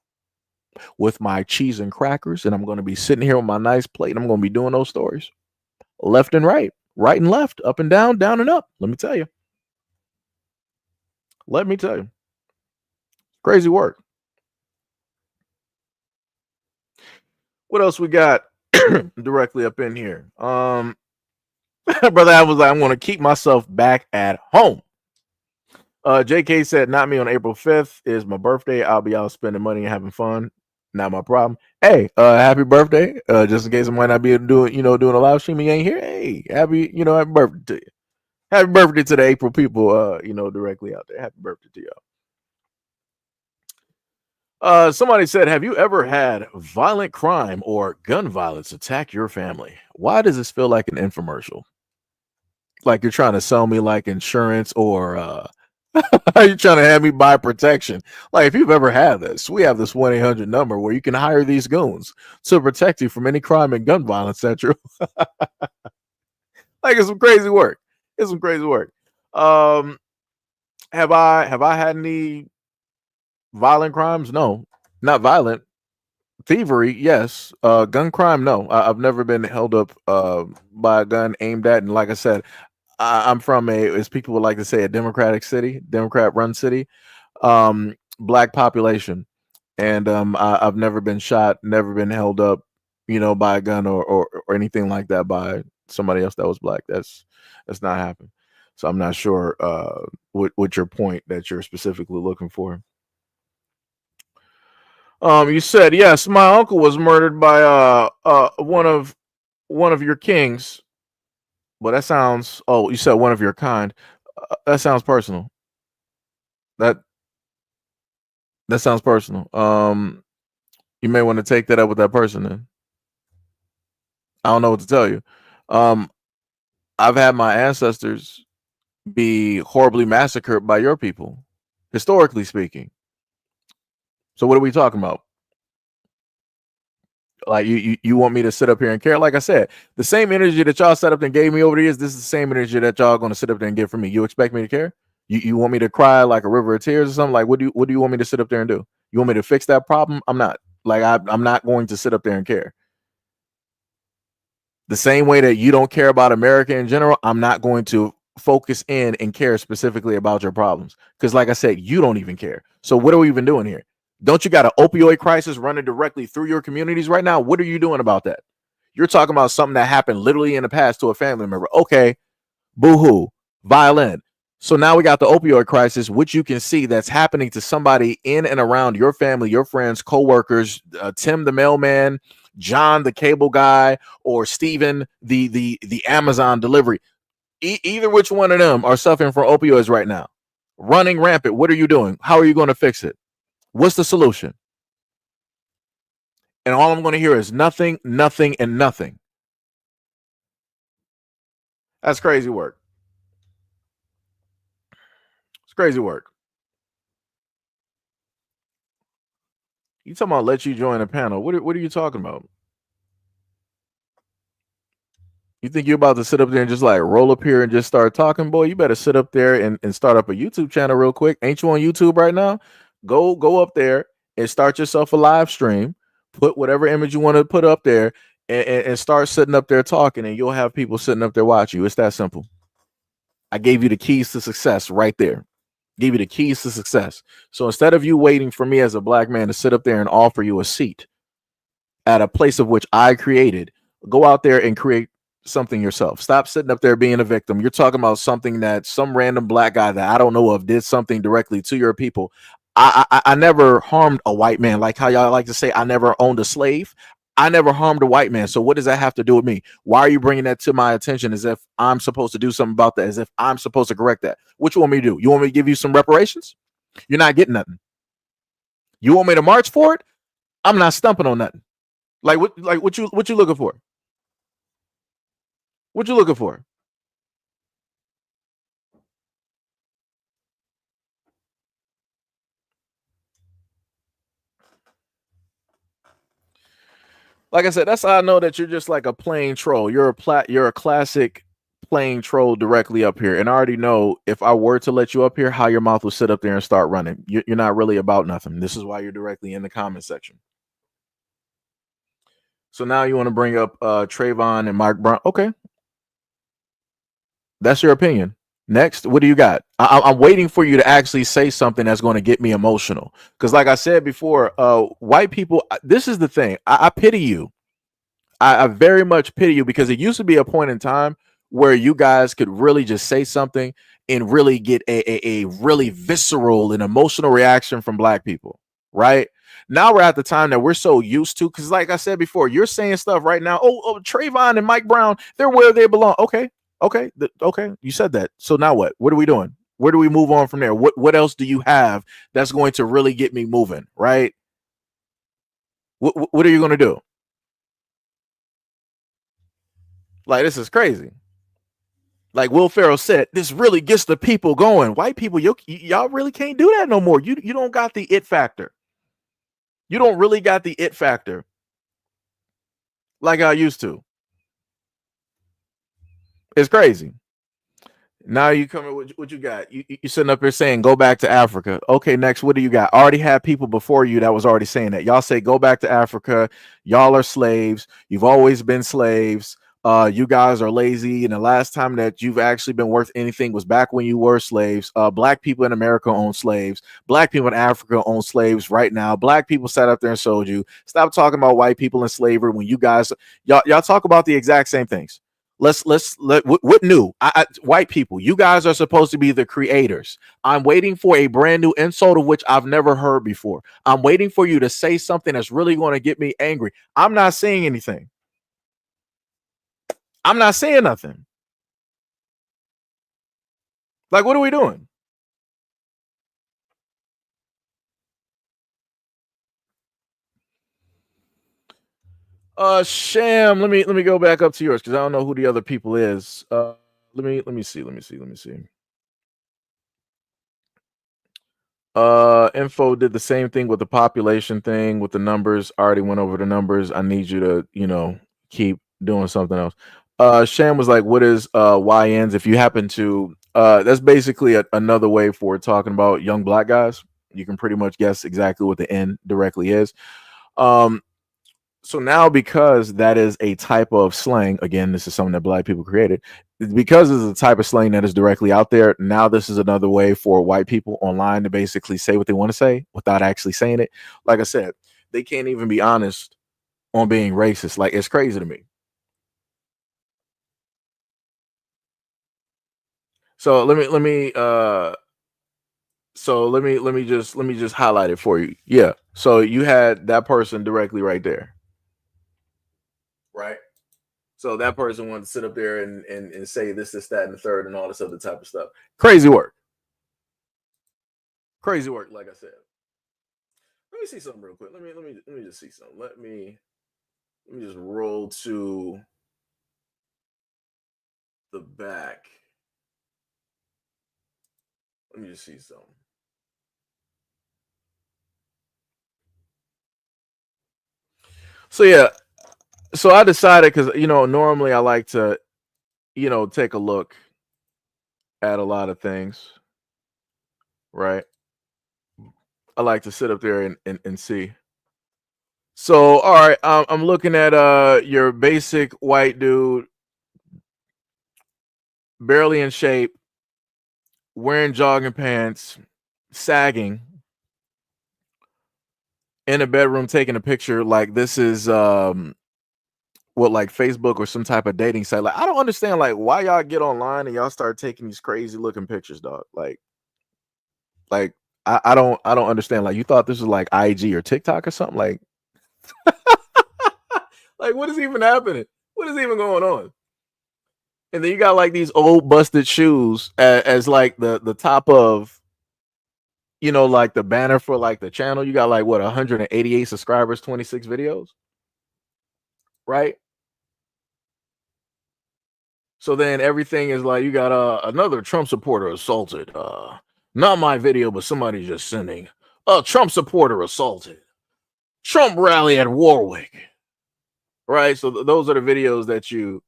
with my cheese and crackers, and I'm going to be sitting here with my nice plate, and I'm going to be doing those stories left and right and left, up and down and up. Let me tell you. Crazy work. What else we got directly up in here? Brother, I was like, I'm going to keep myself back at home. JK said, not me on April 5th is my birthday. I'll be out spending money and having fun. Not my problem. Hey, happy birthday. Just in case I might not be able to do doing a live stream, you ain't here. Hey, happy birthday to you. Happy birthday to the April people, directly out there. Happy birthday to y'all. Somebody said, have you ever had violent crime or gun violence attack your family? Why does this feel like an infomercial? Like you're trying to sell me like insurance, or are you trying to have me buy protection? Like, if you've ever had this, we have this 1-800 number where you can hire these goons to protect you from any crime and gun violence that you're like, it's some crazy work. Have I had any violent crimes? No, not violent. Thievery, yes. Gun crime, no. I've never been held up by a gun aimed at. And like I said, I'm from as people would like to say, a democratic city, Democrat run city, black population. And I've never been shot, never been held up, by a gun or anything like that by somebody else that was black. That's not happened. So I'm not sure what your point that you're specifically looking for. You said yes. My uncle was murdered by one of your kings. But that sounds. Oh, you said one of your kind. That sounds personal. That that sounds personal. You may want to take that up with that person. Then I don't know what to tell you. Um, I've had my ancestors be horribly massacred by your people, historically speaking. So what are we talking about? Like you want me to sit up here and care? Like I said, the same energy that y'all set up and gave me over the years, this is the same energy that y'all gonna sit up there and give for me. You expect me to care? You want me to cry like a river of tears or something? Like what do you want me to sit up there and do? You want me to fix that problem? I'm not. Like I'm not going to sit up there and care. The same way that you don't care about America in general, I'm not going to focus in and care specifically about your problems. Because, like I said, you don't even care. So, what are we even doing here? Don't you got an opioid crisis running directly through your communities right now? What are you doing about that? You're talking about something that happened literally in the past to a family member. Okay, boo hoo, violin. So now we got the opioid crisis, which you can see that's happening to somebody in and around your family, your friends, co-workers, Tim the mailman, John the cable guy, or Steven the Amazon delivery. Either which one of them are suffering from opioids right now, running rampant. What are you doing? How are you going to fix it? What's the solution? And all I'm going to hear is nothing, nothing, and nothing. That's crazy work. It's crazy work. You talking about let you join a panel? What are you talking about? You think you're about to sit up there and just like roll up here and just start talking, boy? You better sit up there and start up a YouTube channel real quick. Ain't you on YouTube right now? Go up there and start yourself a live stream. Put whatever image you want to put up there and start sitting up there talking, and you'll have people sitting up there watching you. It's that simple. I gave you the keys to success right there. Gave you the keys to success. So instead of you waiting for me as a black man to sit up there and offer you a seat at a place of which I created, go out there and create something yourself. Stop sitting up there being a victim. You're talking about something that some random black guy that I don't know of did something directly to your people. I never harmed a white man. Like how y'all like to say I never owned a slave. I never harmed a white man. So what does that have to do with me? Why are you bringing that to my attention as if I'm supposed to do something about that, as if I'm supposed to correct that? What you want me to do? You want me to give you some reparations? You're not getting nothing. You want me to march for it? I'm not stumping on nothing. What you looking for? What you looking for? Like I said, that's how I know that you're just like a plain troll. You're a classic plain troll directly up here. And I already know if I were to let you up here, how your mouth will sit up there and start running. You're not really about nothing. This is why you're directly in the comment section. So now you want to bring up Trayvon and Mike Brown. Okay, that's your opinion. Next, what do you got? I'm waiting for you to actually say something that's going to get me emotional. Because, like I said before, white people. This is the thing. I pity you. I very much pity you because it used to be a point in time where you guys could really just say something and really get a really visceral and emotional reaction from black people, right? Now we're at the time that we're so used to, because like I said before, you're saying stuff right now. Oh, Trayvon and Mike Brown, they're where they belong. Okay, you said that. So now what? What are we doing? Where do we move on from there? What else do you have that's going to really get me moving, right? What are you going to do? Like, this is crazy. Like Will Ferrell said, this really gets the people going. White people, y'all really can't do that no more. You don't got the it factor. You don't really got the it factor like I used to. It's crazy. Now you coming, what you got? You sitting up here saying go back to Africa. Okay, next, what do you got? Already had people before you that was already saying that. Y'all say go back to Africa. Y'all are slaves. You've always been slaves. You guys are lazy, and the last time that you've actually been worth anything was back when you were slaves. Black people in America own slaves. Black people in Africa own slaves right now. Black people sat up there and sold you. Stop talking about white people in slavery when you guys y'all talk about the exact same things. What new? White people, you guys are supposed to be the creators. I'm waiting for a brand new insult of which I've never heard before. I'm waiting for you to say something that's really going to get me angry. I'm not saying anything. I'm not saying nothing. Like, what are we doing? Sham, let me go back up to yours because I don't know who the other people is. Let me see. Info did the same thing with the population thing with the numbers. I already went over the numbers. I need you to, keep doing something else. Sham was like, what is YNs? If you happen to that's basically another way for talking about young black guys. You can pretty much guess exactly what the N directly is. So now, because that is a type of slang, again, this is something that black people created, because it's a type of slang that is directly out there. Now, this is another way for white people online to basically say what they want to say without actually saying it. Like I said, they can't even be honest on being racist. Like, it's crazy to me. So let me just highlight it for you. Yeah. So you had that person directly right there. Right. So that person wanted to sit up there and say this, that, and the third, and all this other type of stuff. Crazy work. Crazy work, like I said. Let me see something real quick. Let me just see something. Let me just roll to the back. Let me just see something. So yeah, so I decided because normally I like to take a look at a lot of things, right? I like to sit up there and see. So all right, I'm looking at your basic white dude, barely in shape, wearing jogging pants, sagging, in a bedroom taking a picture like this is what, like Facebook or some type of dating site. Like, I don't understand like why y'all get online and y'all start taking these crazy looking pictures, dog. Like I don't understand. Like, you thought this was like IG or TikTok or something? Like what is even happening? What is even going on? And then you got like these old busted shoes as like the top of like the banner for like the channel. You got like what, 188 subscribers, 26 videos, right? So then everything is like you got another Trump supporter assaulted. Not my video, but somebody just sending a Trump supporter assaulted. Trump rally at Warwick. Right? So those are the videos that you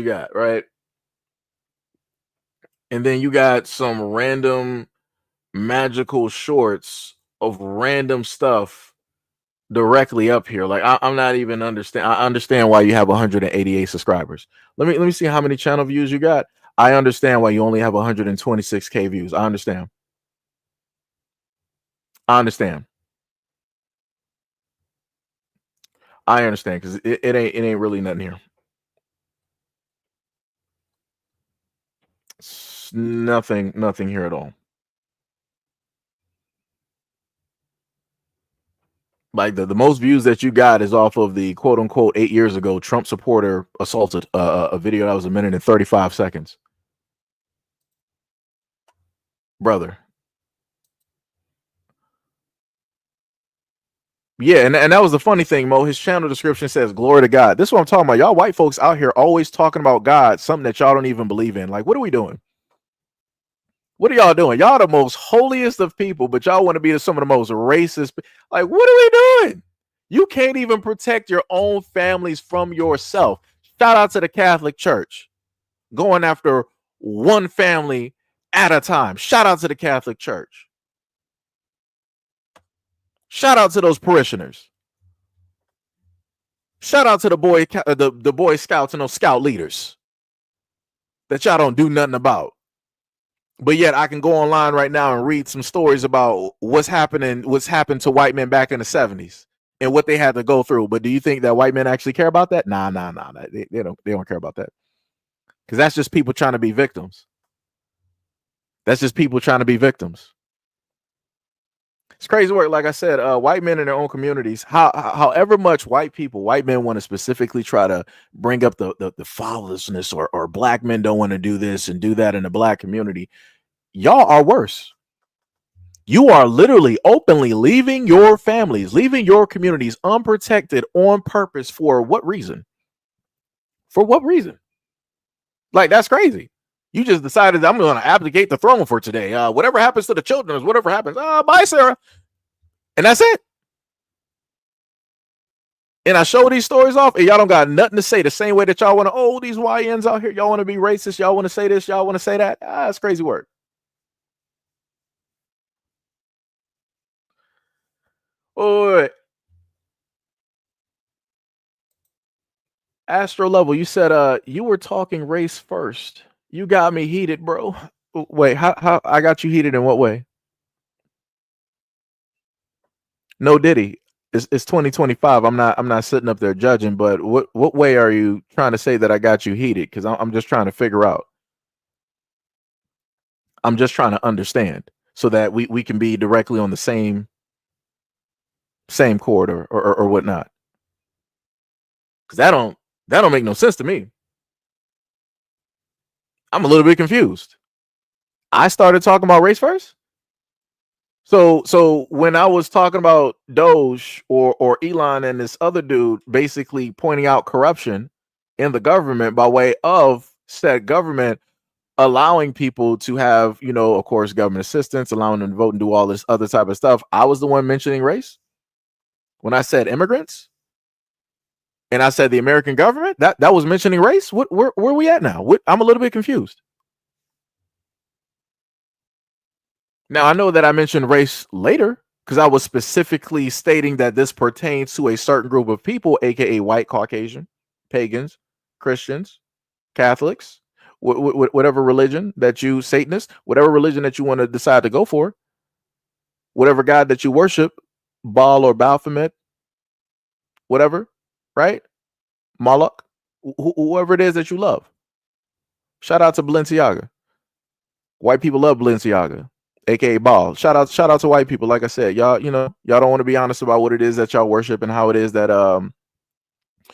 got, right? And then you got some random magical shorts of random stuff directly up here. Like, I'm not even understand. I understand why you have 188 subscribers. Let me see how many channel views you got. I understand why you only have 126K views. I understand. I understand. I understand because it ain't really nothing here. It's nothing here at all. Like the most views that you got is off of the quote unquote 8 years ago Trump supporter assaulted a video that was 1 minute and 35 seconds. Brother. Yeah, and that was the funny thing, Mo. His channel description says glory to God. This is what I'm talking about. Y'all white folks out here always talking about God, something that y'all don't even believe in. Like, what are we doing? What are y'all doing? Y'all the most holiest of people, but y'all want to be some of the most racist. Like, what are we doing? You can't even protect your own families from yourself. Shout out to the Catholic Church going after one family at a time. Shout out to the Catholic Church. Shout out to those parishioners. Shout out to the Boy Scouts and those scout leaders that y'all don't do nothing about. But yet I can go online right now and read some stories about what's happened to white men back in the 70s and what they had to go through. But do you think that white men actually care about that? Nah. They don't care about that. Because that's just people trying to be victims. That's just people trying to be victims. It's crazy work. Like I said, white men in their own communities, however much white men want to specifically try to bring up the fatherlessness or black men don't want to do this and do that in the black community. Y'all are worse. You are literally openly leaving your families, leaving your communities unprotected on purpose. For what reason? For what reason? Like, that's crazy. You just decided I'm going to abdicate the throne for today. Whatever happens to the children is whatever happens. Bye, Sarah. And that's it. And I show these stories off, and y'all don't got nothing to say. The same way that y'all want to, these YNs out here, y'all want to be racist, y'all want to say this, y'all want to say that. That's crazy work. Oh, Astro Level, you said you were talking race first. You got me heated, bro. Wait, how I got you heated in what way? No Diddy. It's 2025. I'm not sitting up there judging, but what way are you trying to say that I got you heated? Because I'm just trying to figure out. I'm just trying to understand so that we can be directly on the same corridor or whatnot. Because that don't make no sense to me. I'm a little bit confused. I started talking about race first. So when I was talking about DOGE or Elon and this other dude basically pointing out corruption in the government by way of said government allowing people to have, of course, government assistance, allowing them to vote and do all this other type of stuff, I was the one mentioning race. When I said immigrants and I said the American government, that was mentioning race. Where are we at now? I'm a little bit confused. Now, I know that I mentioned race later because I was specifically stating that this pertains to a certain group of people, aka white, Caucasian, pagans, Christians, Catholics, whatever religion that you, Satanist, whatever religion that you want to decide to go for, whatever God that you worship, Baal or Baphomet, whatever, right? Moloch, whoever it is that you love. Shout out to Balenciaga. White people love Balenciaga, aka Baal. Shout out to white people. Like I said, y'all don't want to be honest about what it is that y'all worship and how it is that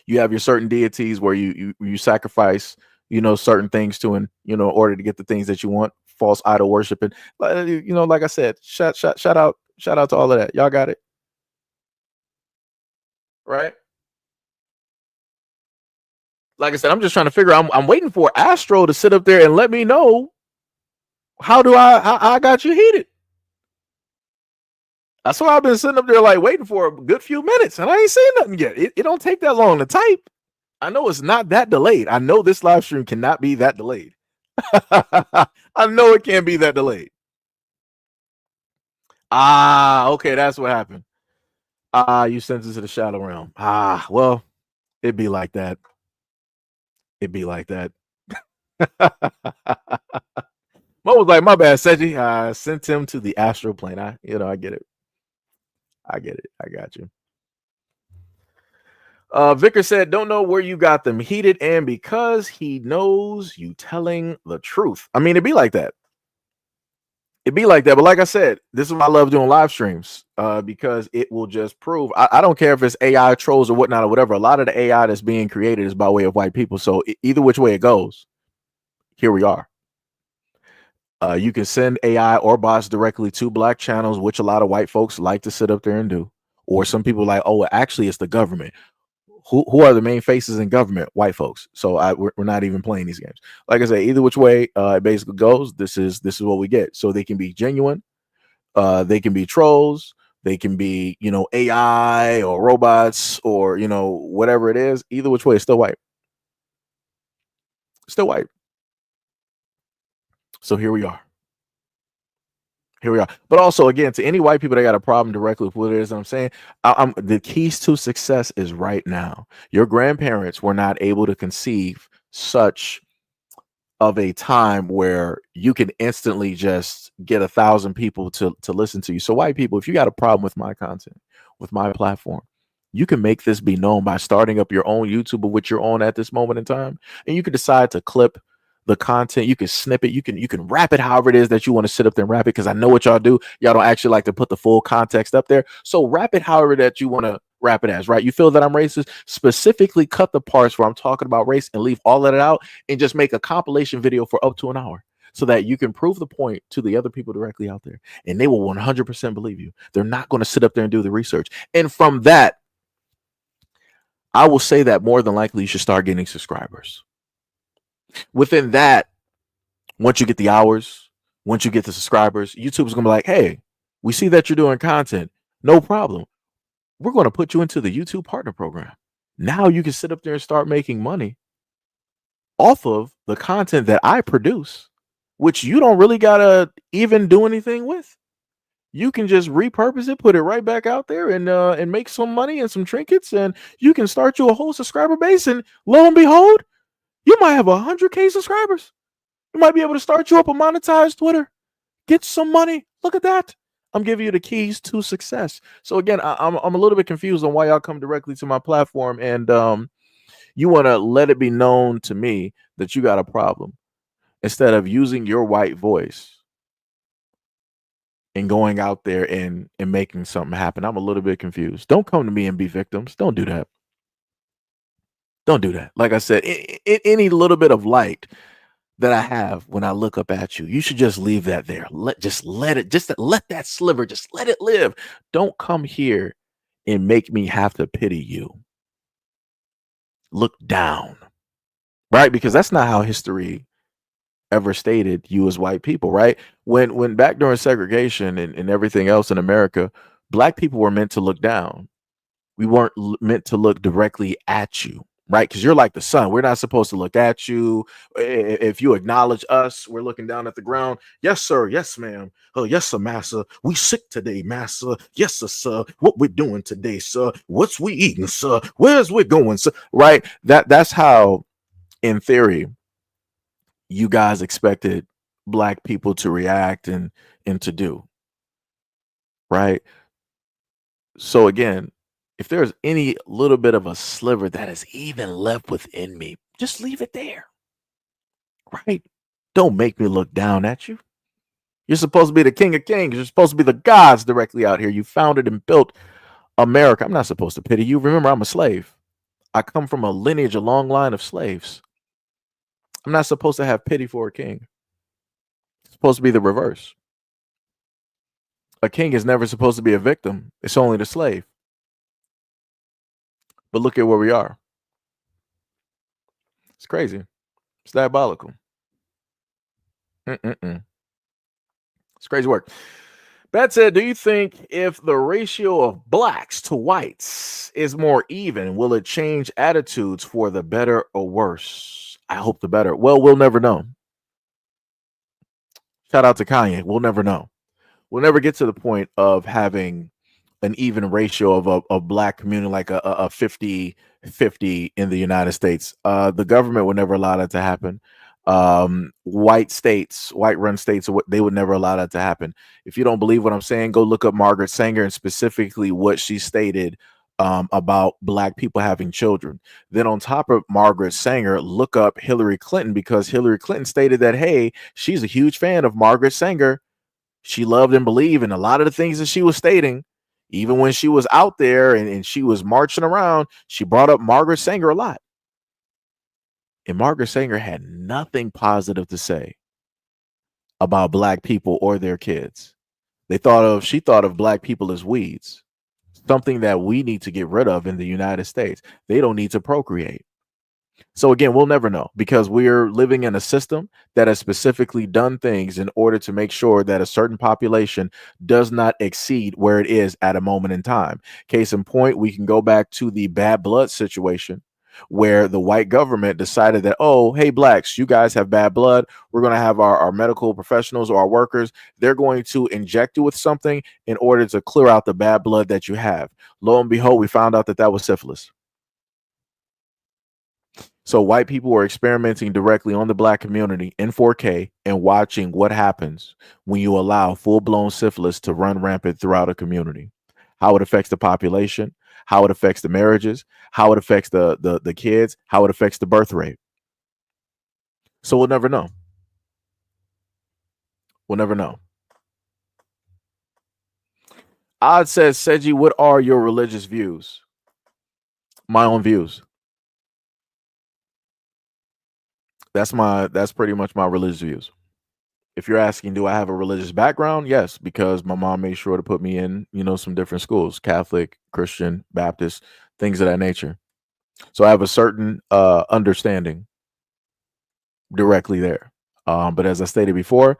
you have your certain deities where you sacrifice certain things to in order to get the things that you want. False idol worship and like I said, shout out to all of that. Y'all got it right. Like I said, I'm just trying to figure out. I'm waiting for Astro to sit up there and let me know how I got you heated. That's why I've been sitting up there like waiting for a good few minutes, and I ain't seen nothing yet. It don't take that long to type. I know it's not that delayed. I know this live stream cannot be that delayed. I know it can't be that delayed. Okay, that's what happened. You sent it to the shadow realm. Well, it'd be like that. It'd be like that. Mo was like, my bad, Seji. I sent him to the astral plane. I get it. I get it. I got you. Vicar said, don't know where you got them heated, and because he knows you telling the truth. I mean, it'd be like that. It'd be like that. But like I said, this is why I love doing live streams, because it will just prove. I don't care if it's AI trolls or whatnot or whatever. A lot of the AI that's being created is by way of white people. So either which way it goes, here we are. You can send AI or bots directly to black channels, which a lot of white folks like to sit up there and do. Or some people like, oh, actually, it's the government. Who are the main faces in government? White folks. So we're not even playing these games. Like I say, either which way it basically goes, this is what we get. So they can be genuine, they can be trolls, they can be AI or robots or whatever it is. Either which way, it's still white. Still white. So here we are. Here we are. But also, again, to any white people that got a problem directly with what it is I'm saying, the keys to success is right now. Your grandparents were not able to conceive such of a time where you can instantly just get 1,000 people to listen to you. So white people, if you got a problem with my content, with my platform, you can make this be known by starting up your own YouTube of which you're on at this moment in time. And you can decide to clip the content, you can snip it, you can wrap it however it is that you want to sit up there and wrap it. Because I know what y'all do. Y'all don't actually like to put the full context up there. So wrap it however that you want to wrap it as, right? You feel that I'm racist, specifically cut the parts where I'm talking about race and leave all of it out and just make a compilation video for up to an hour so that you can prove the point to the other people directly out there. And they will 100% believe you. They're not going to sit up there and do the research. And from that, I will say that more than likely you should start getting subscribers. Within that, once you get the hours, once you get the subscribers, YouTube's gonna be like, hey, we see that you're doing content. No problem. We're going to put you into the YouTube partner program. Now you can sit up there and start making money off of the content that I produce, which you don't really gotta even do anything with. You can just repurpose it, put it right back out there, and make some money and some trinkets, and you can start you a whole subscriber base. And lo and behold, you might have 100K subscribers. You might be able to start you up a monetized Twitter, get some money. Look at that. I'm giving you the keys to success. So again, I'm a little bit confused on why y'all come directly to my platform and you want to let it be known to me that you got a problem instead of using your white voice and going out there and making something happen. I'm a little bit confused. Don't come to me and be victims. Don't do that. Don't do that. Like I said, any little bit of light that I have when I look up at you, you should just leave that there. Let that sliver, just let it live. Don't come here and make me have to pity you. Look down, right? Because that's not how history ever stated you as white people, right? When back during segregation and everything else in America, black people were meant to look down. We weren't meant to look directly at you, right? Because you're like the sun. We're not supposed to look at you. If you acknowledge us, we're looking down at the ground. Yes, sir. Yes, ma'am. Oh, yes, sir, massa. We sick today, massa. Yes, sir. What we're doing today, sir. What's we eating, sir? Where's we going, sir? Right? That's how, in theory, you guys expected black people to react and to do, right? So again, if there's any little bit of a sliver that is even left within me, just leave it there, right? Don't make me look down at you. You're supposed to be the king of kings. You're supposed to be the gods directly out here. You founded and built America. I'm not supposed to pity you. Remember, I'm a slave. I come from a lineage, a long line of slaves. I'm not supposed to have pity for a king. It's supposed to be the reverse. A king is never supposed to be a victim. It's only the slave. But look at where we are. It's crazy. It's diabolical. It's crazy work. Bat said, do you think if the ratio of blacks to whites is more even, will it change attitudes for the better or worse? I hope the better. Well, we'll never know. Shout out to Kanye. We'll never know. We'll never get to the point of having an even ratio of a black community, like a 50-50 in the United States. The government would never allow that to happen. White run states, they would never allow that to happen. If you don't believe what I'm saying, go look up Margaret Sanger and specifically what she stated about black people having children. Then on top of Margaret Sanger, look up Hillary Clinton, because Hillary Clinton stated that, hey, she's a huge fan of Margaret Sanger. She loved and believed in a lot of the things that she was stating. Even when she was out there and she was marching around, she brought up Margaret Sanger a lot. And Margaret Sanger had nothing positive to say about black people or their kids. She thought of black people as weeds, something that we need to get rid of in the United States. They don't need to procreate. So again, we'll never know, because we're living in a system that has specifically done things in order to make sure that a certain population does not exceed where it is at a moment in time. Case in point, we can go back to the bad blood situation, where the white government decided that, oh, hey, blacks, you guys have bad blood. We're going to have our medical professionals or our workers. They're going to inject you with something in order to clear out the bad blood that you have. Lo and behold, we found out that that was syphilis. So white people were experimenting directly on the black community in 4K and watching what happens when you allow full-blown syphilis to run rampant throughout a community. How it affects the population, how it affects the marriages, how it affects the kids, how it affects the birth rate. So we'll never know. We'll never know. Odd says, Seji, what are your religious views? My own views. That's pretty much my religious views. If you're asking, do I have a religious background? Yes, because my mom made sure to put me in, some different schools, Catholic, Christian, Baptist, things of that nature. So I have a certain understanding directly there. But as I stated before,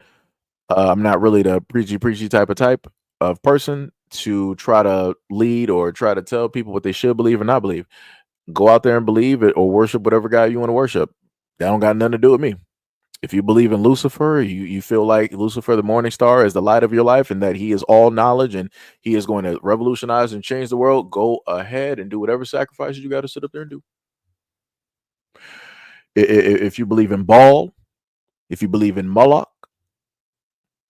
I'm not really the preachy type of person to try to lead or try to tell people what they should believe or not believe. Go out there and believe it or worship whatever God you want to worship. That don't got nothing to do with me. If you believe in Lucifer, you feel like Lucifer, the morning star, is the light of your life and that he is all knowledge and he is going to revolutionize and change the world, go ahead and do whatever sacrifices you got to sit up there and do. If you believe in Baal, if you believe in Moloch,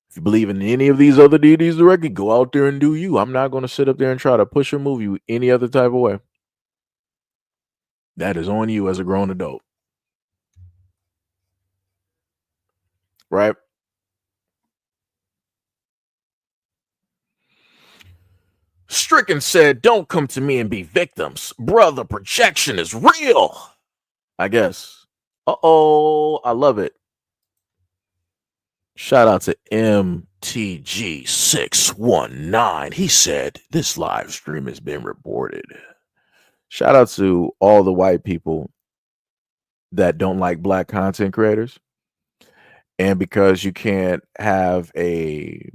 if you believe in any of these other deities directly, go out there and do you. I'm not going to sit up there and try to push or move you any other type of way. That is on you as a grown adult. Right? Stricken said, don't come to me and be victims. Brother, projection is real. I guess. Uh-oh, I love it. Shout out to MTG619. He said, this live stream has been reported. Shout out to all the white people that don't like black content creators. And because you can't have a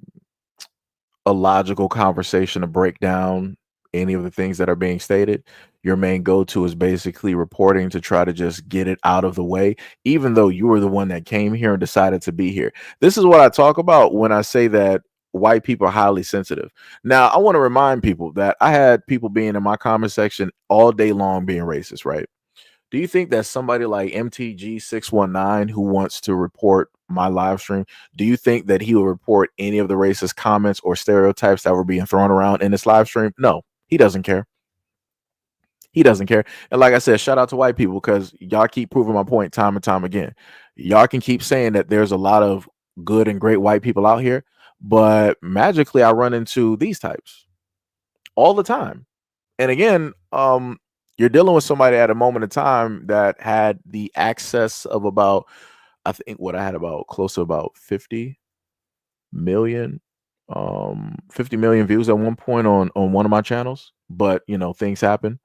logical conversation to break down any of the things that are being stated, your main go-to is basically reporting to try to just get it out of the way, even though you were the one that came here and decided to be here. This is what I talk about when I say that white people are highly sensitive. Now, I want to remind people that I had people being in my comment section all day long being racist, right? Do you think that somebody like MTG619 who wants to report my live stream, do you think that he will report any of the racist comments or stereotypes that were being thrown around in this live stream? No, he doesn't care. He doesn't care. And like I said, shout out to white people because y'all keep proving my point time and time again. Y'all can keep saying that there's a lot of good and great white people out here, but magically I run into these types all the time. And again, you're dealing with somebody at a moment in time that had the access of about, I think what I had about close to about 50 million views at one point on one of my channels, but things happen.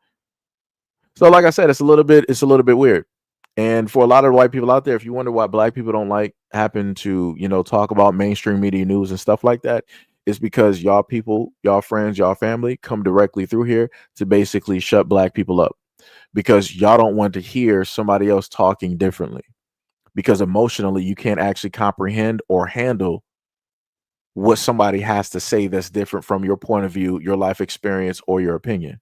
So like I said, it's a little bit weird. And for a lot of white people out there, if you wonder why black people don't happen to talk about mainstream media news and stuff like that, it's because y'all people, y'all friends, y'all family come directly through here to basically shut black people up because y'all don't want to hear somebody else talking differently, because emotionally you can't actually comprehend or handle what somebody has to say that's different from your point of view, your life experience, or your opinion.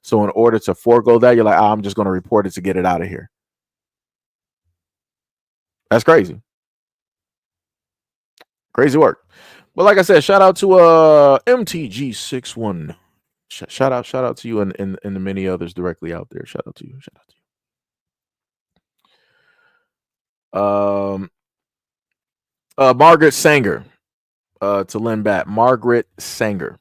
So in order to forego that, you're like, I'm just going to report it to get it out of here. That's crazy. Crazy work. But like I said, shout out to MTG61. Shout out to you and the many others directly out there. Shout out to you. Shout out to you. Margaret Sanger. To lend back. Margaret Sanger.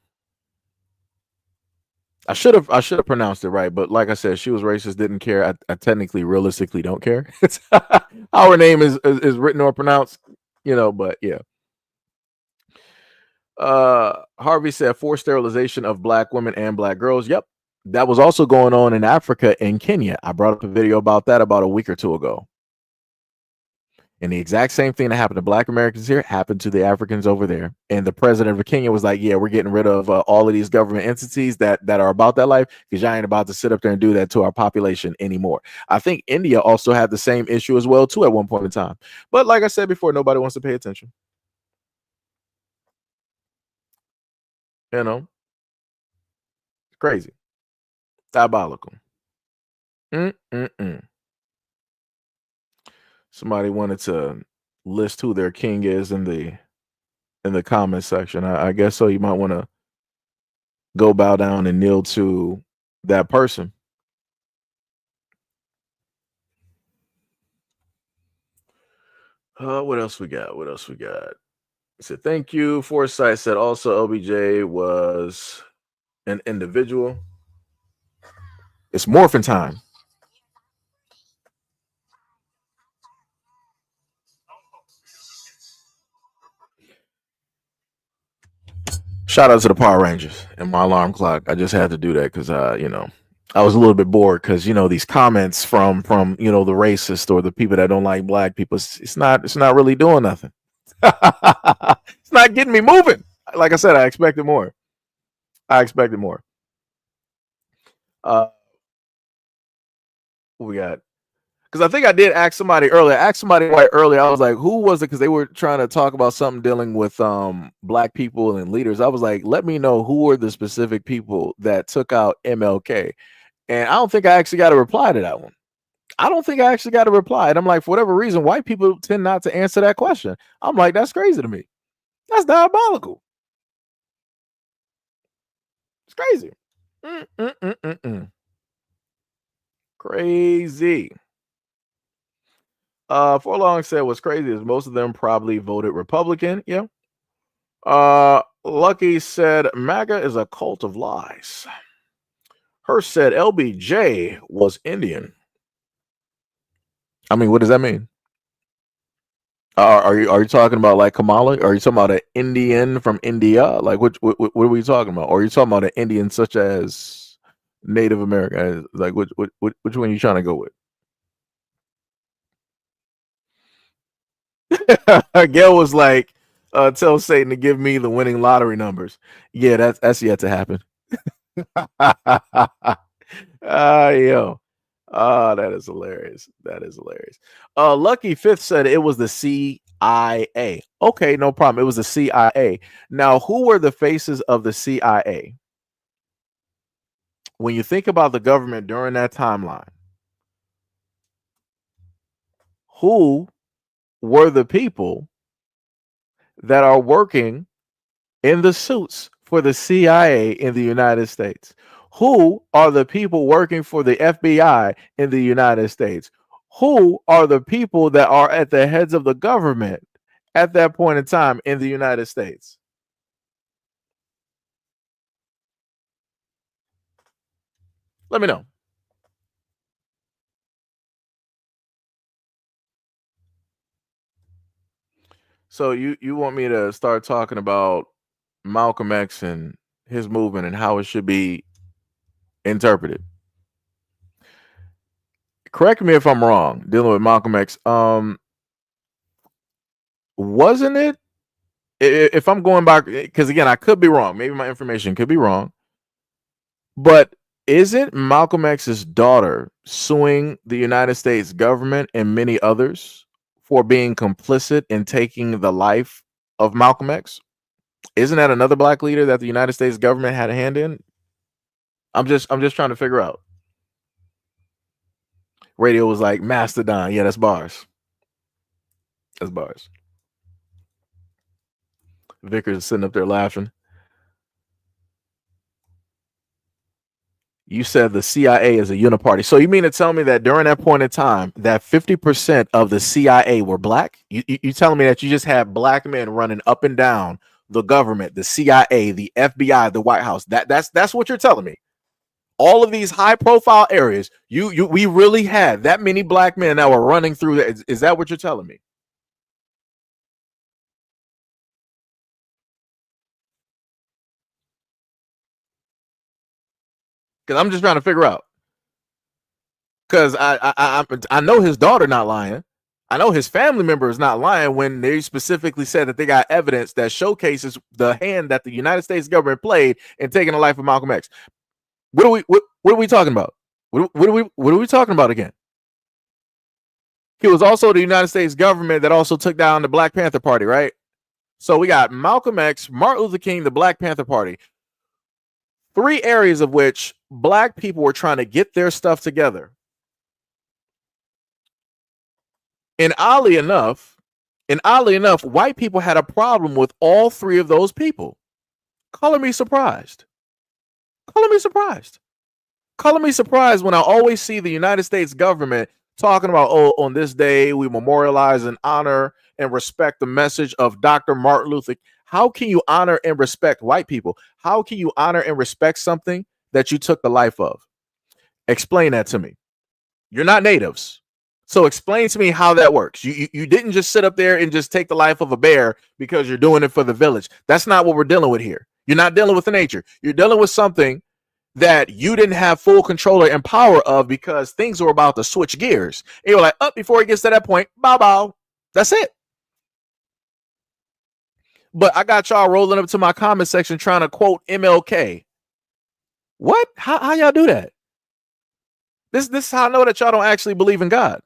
I should have pronounced it right, but like I said, she was racist, didn't care. I technically, realistically don't care. It's how her name is written or pronounced, but yeah. Harvey said forced sterilization of black women and black girls. Yep. That was also going on in Africa and Kenya. I brought up a video about that about a week or two ago. And the exact same thing that happened to Black Americans here happened to the Africans over there. And the president of Kenya was like, "Yeah, we're getting rid of all of these government entities that are about that life because y'all ain't about to sit up there and do that to our population anymore." I think India also had the same issue as well too at one point in time. But like I said before, nobody wants to pay attention. You know, it's crazy, diabolical. Mm-mm-mm. Somebody wanted to list who their king is in the comment section. I guess so. You might want to go bow down and kneel to that person. What else we got? What else we got? Said thank you. Foresight said also LBJ was an individual. It's morphin' time. Shout out to the Power Rangers and my alarm clock. I just had to do that because I was a little bit bored because these comments from the racist or the people that don't like black people, it's not really doing nothing. It's not getting me moving. Like I said, I expected more. What we got? Because I think I did ask somebody earlier. I asked somebody white earlier. I was like, who was it? Because they were trying to talk about something dealing with black people and leaders. I was like, let me know who were the specific people that took out MLK. And I don't think I actually got a reply to that one. I don't think I actually got a reply. And I'm like, for whatever reason, white people tend not to answer that question. I'm like, that's crazy to me. That's diabolical. It's crazy. Crazy. Forlong said what's crazy is most of them probably voted Republican. Yeah. Lucky said MAGA is a cult of lies. Hurst said LBJ was Indian. I mean, what does that mean? Are you talking about like Kamala? Are you talking about an Indian from India? Like what are we talking about? Or are you talking about an Indian such as Native American? Like which one are you trying to go with? Gail was like, tell Satan to give me the winning lottery numbers. Yeah, that's yet to happen. Yo. That is hilarious. That is hilarious. Lucky Fifth said it was the CIA. Okay, no problem. It was the CIA. Now, who were the faces of the CIA? When you think about the government during that timeline, who were the people that are working in the suits for the CIA in the United States? Who are the people working for the FBI in the United States? Who are the people that are at the heads of the government at that point in time in the United States? Let me know. So you want me to start talking about Malcolm X and his movement and how it should be interpreted? Correct me if I'm wrong. Dealing with Malcolm X, wasn't it? If I'm going back, because again, I could be wrong. Maybe my information could be wrong. But isn't Malcolm X's daughter suing the United States government and many others for being complicit in taking the life of Malcolm X? Isn't that another black leader that the United States government had a hand in? I'm just trying to figure out. Radio was like Mastodon. Yeah, that's bars. That's bars. Vickers sitting up there laughing. You said the CIA is a uniparty. So you mean to tell me that during that point in time, that 50% of the CIA were black? You telling me that you just had black men running up and down the government, the CIA, the FBI, the White House? That's what you're telling me. All of these high profile areas, we really had that many black men that were running through that. Is that what you're telling me? Because I'm just trying to figure out. Because I know his daughter not lying. I know his family member is not lying when they specifically said that they got evidence that showcases the hand that the United States government played in taking the life of Malcolm X. What are we talking about? What are we talking about again? He was also the United States government that also took down the Black Panther Party, right? So we got Malcolm X, Martin Luther King, the Black Panther Party. 3 areas of which black people were trying to get their stuff together. And oddly enough, white people had a problem with all 3 of those people. Color me surprised. Color me surprised. Color me surprised when I always see the United States government talking about, oh, on this day, we memorialize and honor and respect the message of Dr. Martin Luther. How can you honor and respect white people? How can you honor and respect something that you took the life of? Explain that to me. You're not natives. So explain to me how that works. You didn't just sit up there and just take the life of a bear because you're doing it for the village. That's not what we're dealing with here. You're not dealing with the nature. You're dealing with something that you didn't have full control and power of because things were about to switch gears. And you're like, up before it gets to that point, bow. That's it. But I got y'all rolling up to my comment section trying to quote MLK. What? How y'all do that? This is how I know that y'all don't actually believe in God.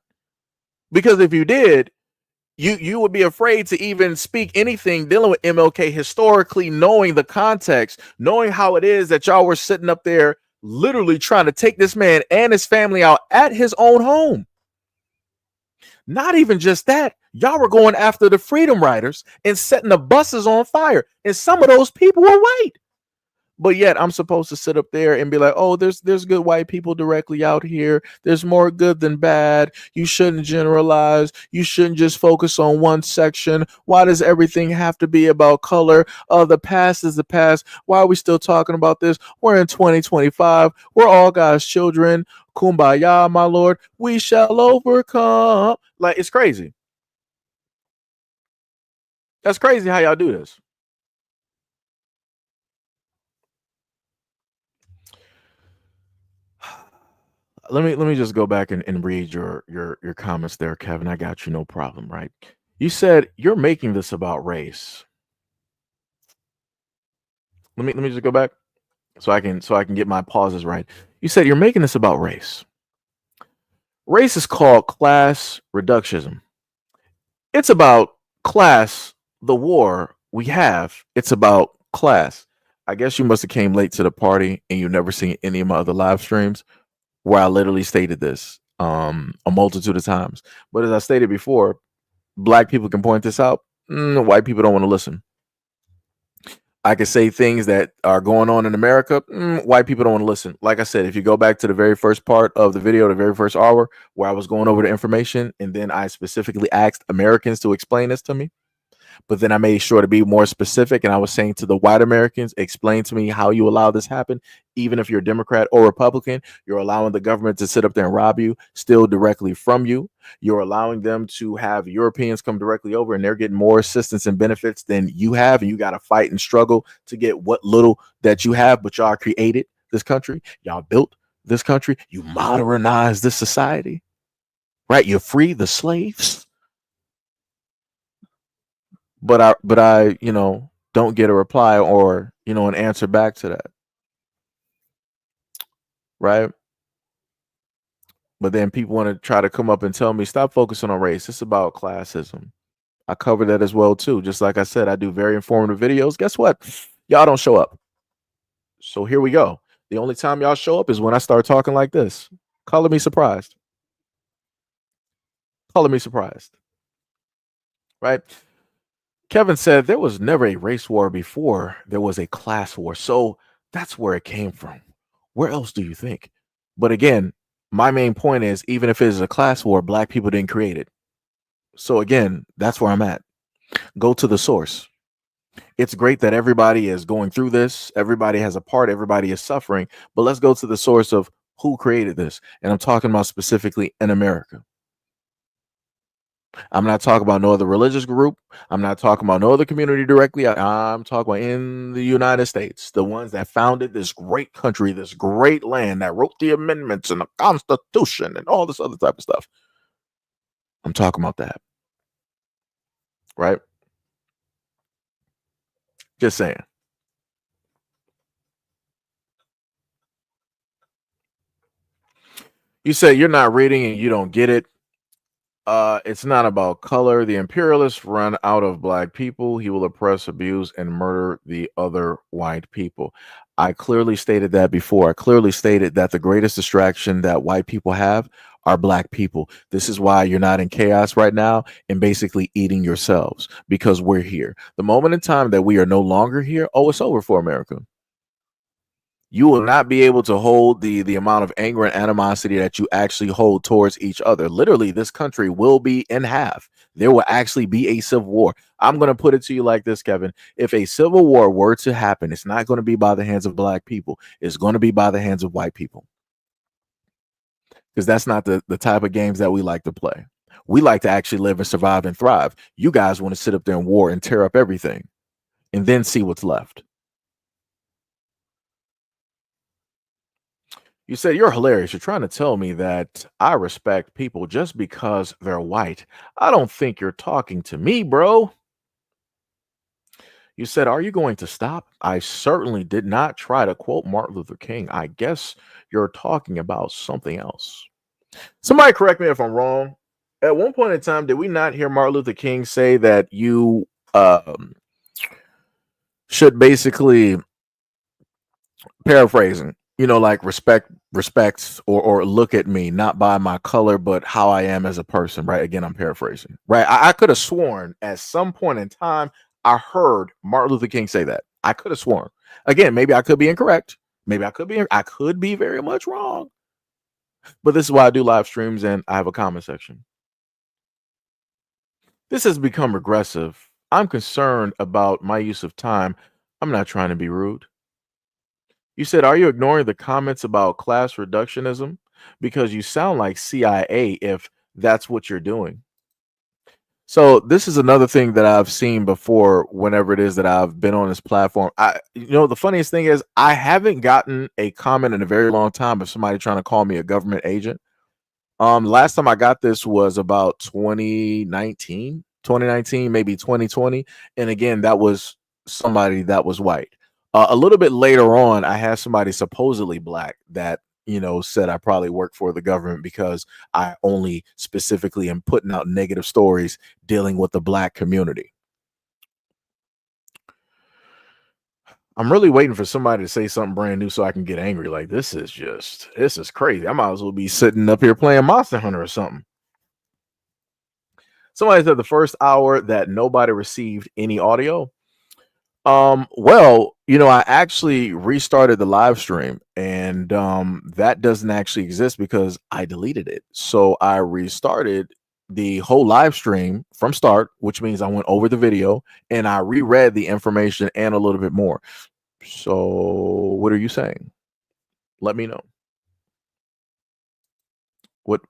Because if you did, you would be afraid to even speak anything dealing with MLK historically, knowing the context, knowing how it is that y'all were sitting up there literally trying to take this man and his family out at his own home. Not even just that, y'all were going after the Freedom Riders and setting the buses on fire. And some of those people were white. But yet I'm supposed to sit up there and be like, oh, there's good white people directly out here. There's more good than bad. You shouldn't generalize. You shouldn't just focus on one section. Why does everything have to be about color? The past is the past. Why are we still talking about this? We're in 2025. We're all God's children. Kumbaya, my Lord. We shall overcome. Like, it's crazy. That's crazy how y'all do this. Let me just go back and read your comments there, Kevin. I got you, no problem, right? You said you're making this about race. Let me just go back so I can get my pauses right. You said you're making this about race. Race is called class reductionism. It's about class, the war we have. It's about class. I guess you must have came late to the party and you never seen any of my other live streams where I literally stated this a multitude of times. But as I stated before, black people can point this out. White people don't want to listen. I can say things that are going on in America. White people don't want to listen. Like I said, if you go back to the very first part of the video, the very first hour where I was going over the information, and then I specifically asked Americans to explain this to me. But then I made sure to be more specific, and I was saying to the white Americans, explain to me how you allow this happen. Even if you're Democrat or Republican, you're allowing the government to sit up there and rob you, steal directly from you. You're allowing them to have Europeans come directly over, and they're getting more assistance and benefits than you have, and you got to fight and struggle to get what little that you have. But y'all created this country. Y'all built this country. You modernized this society, right? You free the slaves. But I, don't get a reply or, an answer back to that. Right. But then people want to try to come up and tell me, stop focusing on race. It's about classism. I cover that as well, too. Just like I said, I do very informative videos. Guess what? Y'all don't show up. So here we go. The only time y'all show up is when I start talking like this. Color me surprised. Color me surprised. Right. Kevin said there was never a race war before there was a class war. So that's where it came from. Where else do you think? But again, my main point is even if it is a class war, black people didn't create it. So again, that's where I'm at. Go to the source. It's great that everybody is going through this. Everybody has a part. Everybody is suffering. But let's go to the source of who created this. And I'm talking about specifically in America. I'm not talking about no other religious group. I'm not talking about no other community directly. I'm talking about in the United States, the ones that founded this great country, this great land, that wrote the amendments and the Constitution and all this other type of stuff. I'm talking about that, right? Just saying. You say you're not reading and you don't get it. It's not about color. The imperialists run out of black people. He will oppress, abuse, and murder the other white people. I clearly stated that before. I clearly stated that the greatest distraction that white people have are black people. This is why you're not in chaos right now and basically eating yourselves because we're here. The moment in time that we are no longer here, oh, it's over for America. You will not be able to hold the amount of anger and animosity that you actually hold towards each other. Literally, this country will be in half. There will actually be a civil war. I'm going to put it to you like this, Kevin. If a civil war were to happen, it's not going to be by the hands of black people. It's going to be by the hands of white people. Because that's not the type of games that we like to play. We like to actually live and survive and thrive. You guys want to sit up there and war and tear up everything and then see what's left. You said you're hilarious. You're trying to tell me that I respect people just because they're white. I don't think you're talking to me, bro. You said, are you going to stop? I certainly did not try to quote Martin Luther King. I guess you're talking about something else. Somebody correct me if I'm wrong. At one point in time, did we not hear Martin Luther King say that you should basically, paraphrasing, like respects or look at me not by my color but how I am as a person, right? Again, I'm paraphrasing, right? I could have sworn at some point in time I heard Martin Luther King say that. I could have sworn. Again, maybe I could be incorrect. Maybe I could be very much wrong. But this is why I do live streams and I have a comment section. This has become regressive. I'm concerned about my use of time. I'm not trying to be rude. You said, are you ignoring the comments about class reductionism? Because you sound like CIA if that's what you're doing. So this is another thing that I've seen before whenever it is that I've been on this platform. The funniest thing is I haven't gotten a comment in a very long time of somebody trying to call me a government agent. Last time I got this was about 2019, maybe 2020. And again, that was somebody that was white. A little bit later on, I had somebody supposedly black that, said I probably work for the government because I only specifically am putting out negative stories dealing with the black community. I'm really waiting for somebody to say something brand new so I can get angry. Like, this is crazy. I might as well be sitting up here playing Monster Hunter or something. Somebody said the first hour that nobody received any audio. Well, I actually restarted the live stream and that doesn't actually exist because I deleted it. So I restarted the whole live stream from start, which means I went over the video and I reread the information and a little bit more. So what are you saying? Let me know. What,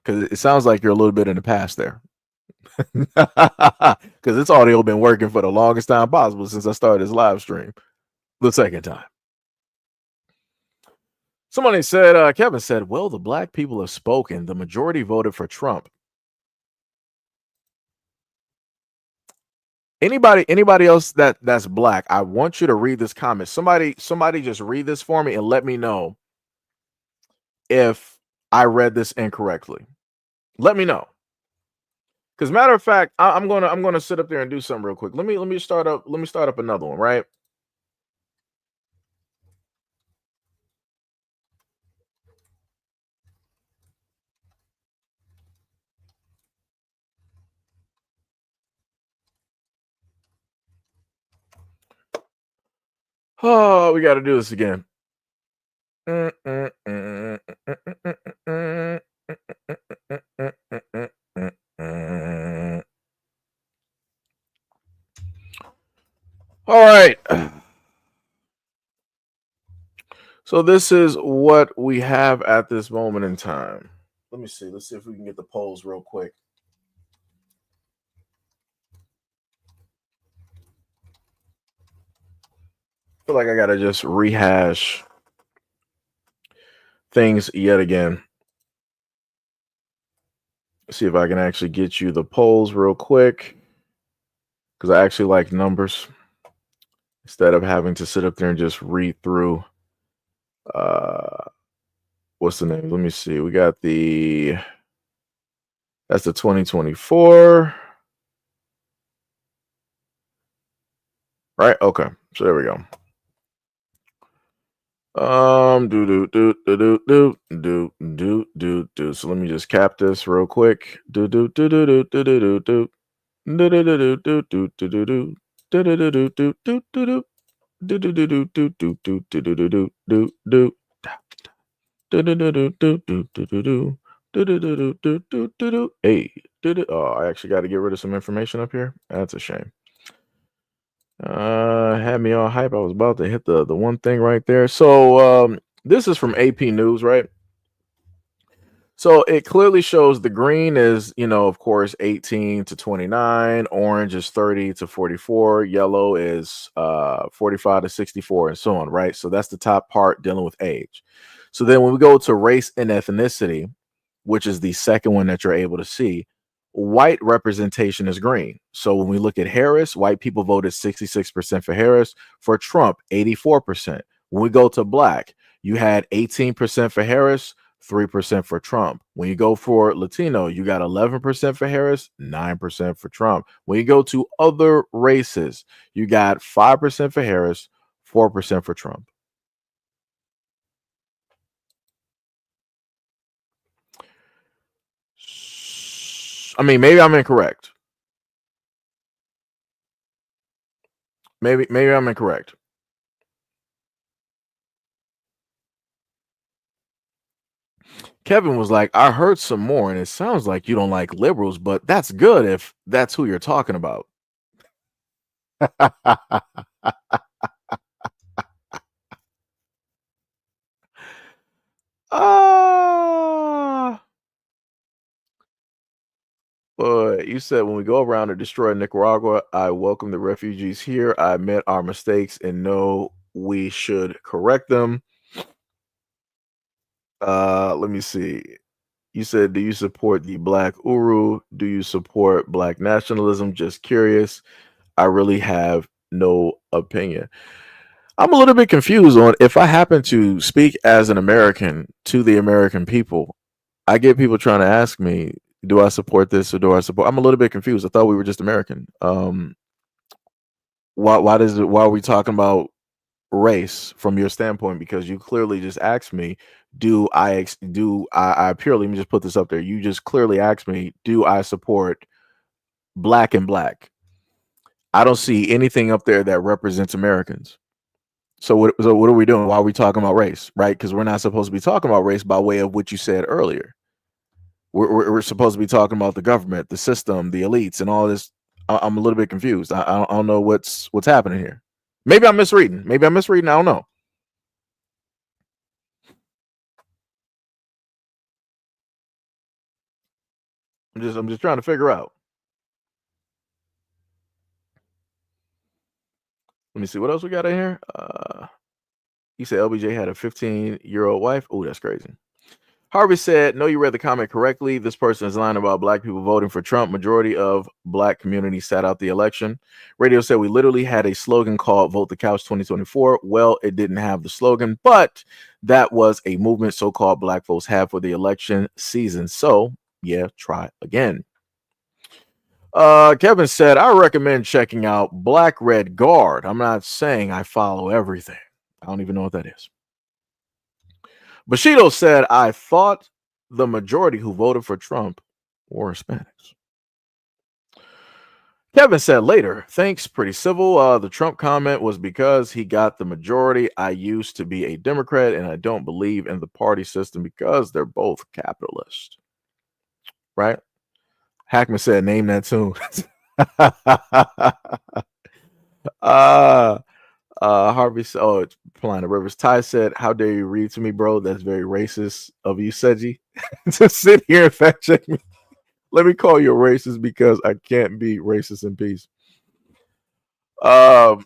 because it sounds like you're a little bit in the past there. Because this audio been working for the longest time possible since I started this live stream the second time. Somebody said, Kevin said, well, the black people have spoken. The majority voted for Trump. Anybody else that's black, I want you to read this comment. Somebody just read this for me and let me know if I read this incorrectly. Let me know. Because matter of fact, I'm gonna sit up there and do something real quick. Let me start up another one, right? Oh, we got to do this again. All right. So this is what we have at this moment in time. Let me see. Let's see if we can get the polls real quick. I feel like I gotta just rehash things yet again. see if I can actually get you the polls real quick, because I actually like numbers instead of having to sit up there and just read through. What's the name? Let me see. We got that's the 2024. Right? Okay. So there we go. Do. So let me just cap this real quick. Do. Hey, I actually got to get rid of some information up here. That's a shame. Had me all hype. I was about to hit the one thing right there. So this is from AP News, right? So it clearly shows the green is, of course, 18 to 29, orange is 30 to 44, yellow is 45 to 64, and so on, right? So that's the top part dealing with age. So then when we go to race and ethnicity, which is the second one that you're able to see, white representation is green. So when we look at Harris, white people voted 66% for Harris. For Trump, 84%. When we go to black, you had 18% for Harris, 3% for Trump. When you go for Latino, you got 11% for Harris, 9% for Trump. When you go to other races, you got 5% for Harris, 4% for Trump. I mean, maybe I'm incorrect. Maybe I'm incorrect. Kevin was like, I heard some more, and it sounds like you don't like liberals, but that's good if that's who you're talking about. But you said when we go around to destroy Nicaragua, I welcome the refugees here. I admit our mistakes and know we should correct them. Let me see. You said, do you support the Black Uru? Do you support Black nationalism? Just curious. I really have no opinion. I'm a little bit confused on if I happen to speak as an American to the American people. I get people trying to ask me, do I support this or do I support? I'm a little bit confused. I thought we were just American. Why are we talking about race from your standpoint? Because you clearly just asked me, I purely, let me just put this up there. You just clearly asked me, do I support black and black? I don't see anything up there that represents Americans. So what are we doing? Why are we talking about race, right? Because we're not supposed to be talking about race by way of what you said earlier. We're supposed to be talking about the government, the system, the elites, and all this. I'm a little bit confused. I don't know what's happening here. Maybe I'm misreading. I don't know. I'm just trying to figure out. Let me see what else we got in here. You said LBJ had a 15-year-old wife. Oh, that's crazy. Harvey said, no, you read the comment correctly. This person is lying about black people voting for Trump. Majority of black community sat out the election. Radio said we literally had a slogan called Vote the Couch 2024. Well, it didn't have the slogan, but that was a movement so-called black folks have for the election season. So, yeah, try again. Kevin said, I recommend checking out Black Red Guard. I'm not saying I follow everything. I don't even know what that is. Bushido said, I thought the majority who voted for Trump were Hispanics. Kevin said later, thanks, pretty civil. The Trump comment was because he got the majority. I used to be a Democrat and I don't believe in the party system because they're both capitalist. Right? Hackman said, name that tune. Harvey said, oh, it's Polina Rivers. Ty said, how dare you read to me, bro? That's very racist of you, Seji, to sit here and fact check me. Let me call you a racist because I can't be racist in peace. Let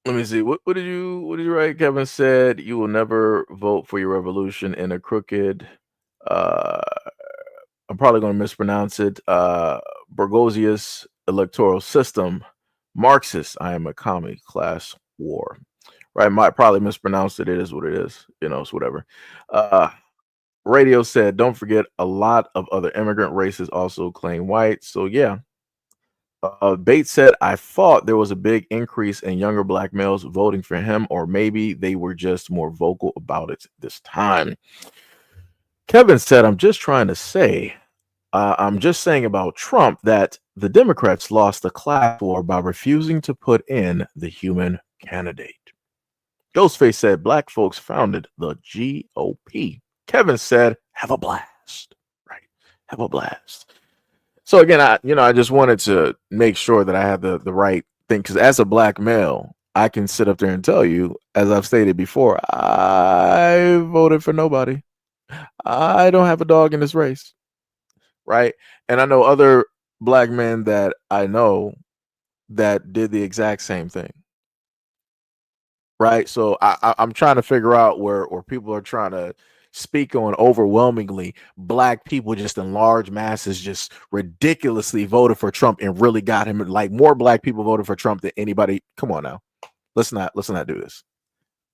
me see. What did you write? Kevin said you will never vote for your revolution in a crooked I'm probably going to mispronounce it. Burgosius electoral system, Marxist. I am a commie class war. Right, might probably mispronounced it. It is what it is. It's whatever. Uh, Radio said, don't forget a lot of other immigrant races also claim white. So yeah. Bates said, I thought there was a big increase in younger black males voting for him, or maybe they were just more vocal about it this time. Kevin said, I'm just trying to say, I'm just saying about Trump that the Democrats lost the class war by refusing to put in the human candidate. Ghostface said, black folks founded the GOP. Kevin said, have a blast. Right. Have a blast. So again, I just wanted to make sure that I had the right thing, because as a black male, I can sit up there and tell you, as I've stated before, I voted for nobody. I don't have a dog in this race, right? And I know other black men that I know that did the exact same thing, right? So I'm trying to figure out where people are trying to speak on overwhelmingly black people just in large masses just ridiculously voted for Trump and really got him. Like, more black people voted for Trump than anybody. Come on now. Let's not do this.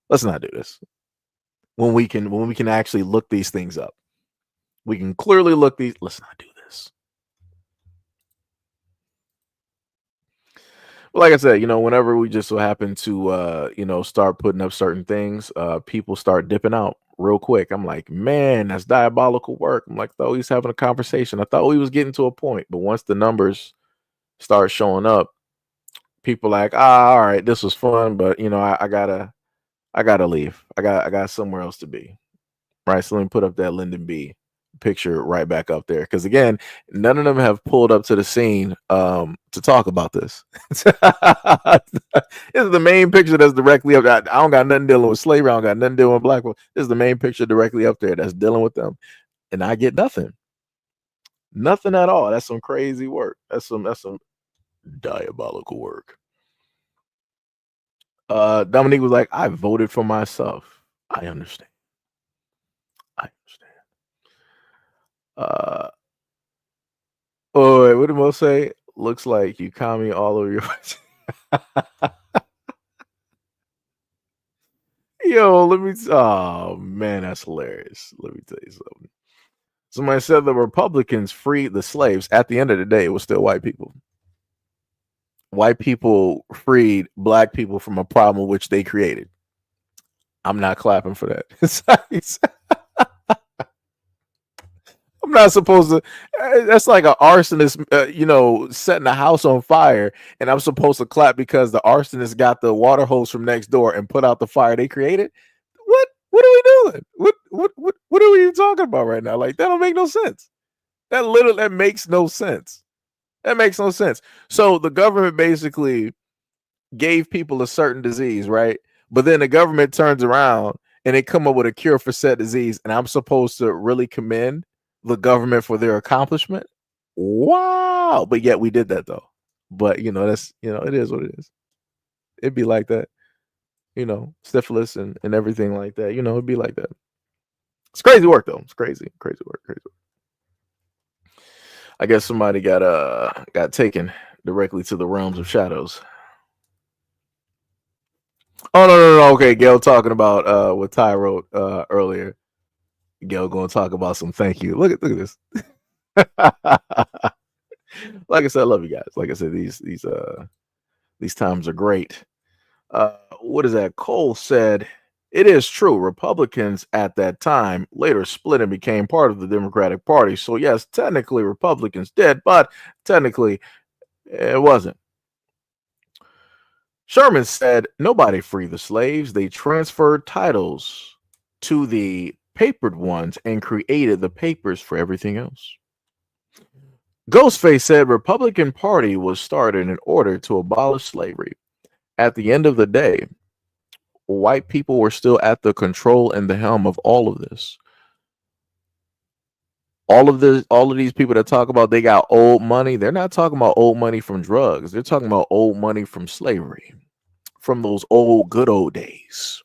Let's not do this. When we can actually look these things up. We can clearly look these. Let's not do this. Well, like I said, whenever we just so happen to start putting up certain things, people start dipping out real quick. I'm like, man, that's diabolical work. I'm like, thought we was having a conversation. I thought we was getting to a point, but once the numbers start showing up, people like, all right, this was fun, but I gotta leave. I got somewhere else to be. Right. So let me put up that Lyndon B picture right back up there. Because again, none of them have pulled up to the scene to talk about this. This is the main picture that's directly up. I don't got nothing dealing with slavery. I don't got nothing dealing with black people. This is the main picture directly up there that's dealing with them. And I get nothing. Nothing at all. That's some crazy work. That's some diabolical work. Dominique was like, I voted for myself. I understand. I understand. Oh, wait, what did Mo say? Looks like you commie all over your. Yo, oh man, that's hilarious. Let me tell you something. Somebody said the Republicans freed the slaves. At the end of the day, it was still white people. White people freed black people from a problem which they created. I'm not clapping for that. I'm not supposed to. That's like an arsonist, setting a house on fire, and I'm supposed to clap because the arsonist got the water hose from next door and put out the fire they created. What are we doing? What are we even talking about right now? Like, that don't make no sense. That makes no sense. That makes no sense. So the government basically gave people a certain disease, right? But then the government turns around and they come up with a cure for said disease, and I'm supposed to really commend the government for their accomplishment. Wow. But yet we did that though. But that's it is what it is. It'd be like that. Syphilis and everything like that. It'd be like that. It's crazy work though. It's crazy work. I guess somebody got taken directly to the realms of shadows. Oh no. Okay, Gail talking about what Ty wrote earlier. Gail going to talk about some thank you. Look at this. Like I said, I love you guys. Like I said, these times are great. What is that? Cole said, it is true. Republicans at that time later split and became part of the Democratic Party. So yes, technically Republicans did, but technically it wasn't. Sherman said, nobody freed the slaves. They transferred titles to the papered ones and created the papers for everything else. Ghostface said, Republican Party was started in order to abolish slavery. At the end of the day, white people were still at the control and the helm of all of this. All of these people that talk about they got old money, they're not talking about old money from drugs. They're talking about old money from slavery, from those good old days.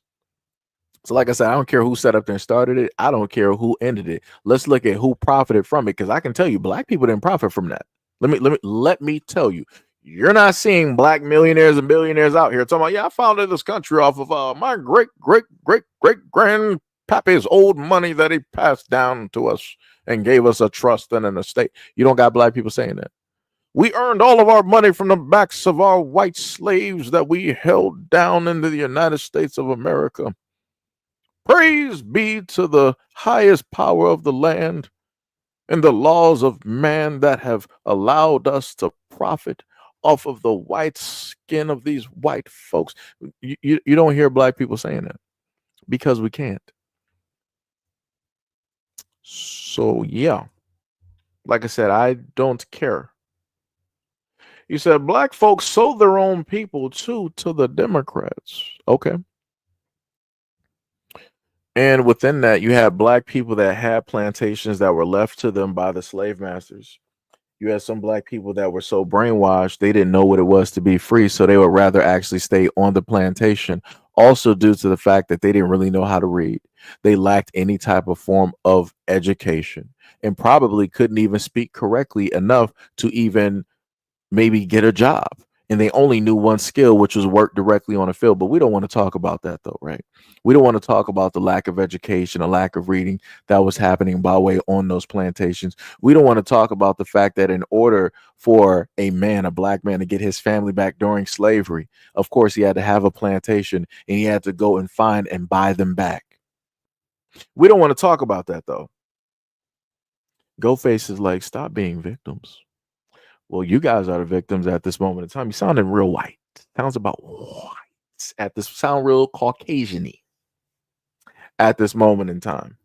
So, like I said, I don't care who set up there and started it. I don't care who ended it. Let's look at who profited from it, because I can tell you, black people didn't profit from that. Let me tell you, you're not seeing black millionaires and billionaires out here talking about, yeah, I founded this country off of my great grandpappy's old money that he passed down to us and gave us a trust and an estate. You don't got black people saying that. We earned all of our money from the backs of our white slaves that we held down into the United States of America. Praise be to the highest power of the land and the laws of man that have allowed us to profit off of the white skin of these white folks. You don't hear black people saying that because we can't. So, yeah, like I said, I don't care. You said black folks sold their own people too to the Democrats. Okay. And within that, you had black people that had plantations that were left to them by the slave masters. You had some black people that were so brainwashed they didn't know what it was to be free, so they would rather actually stay on the plantation. Also, due to the fact that they didn't really know how to read, they lacked any type of form of education and probably couldn't even speak correctly enough to even maybe get a job. And they only knew one skill, which was work directly on a field. But we don't want to talk about that, though, right? We don't want to talk about the lack of education, a lack of reading that was happening by way on those plantations. We don't want to talk about the fact that in order for a man, a black man, to get his family back during slavery, of course, he had to have a plantation and he had to go and find and buy them back. We don't want to talk about that, though. Ghostface is like, stop being victims. Well, you guys are the victims at this moment in time. You sounding real white. Sounds about white at this, sound real Caucasian-y at this moment in time.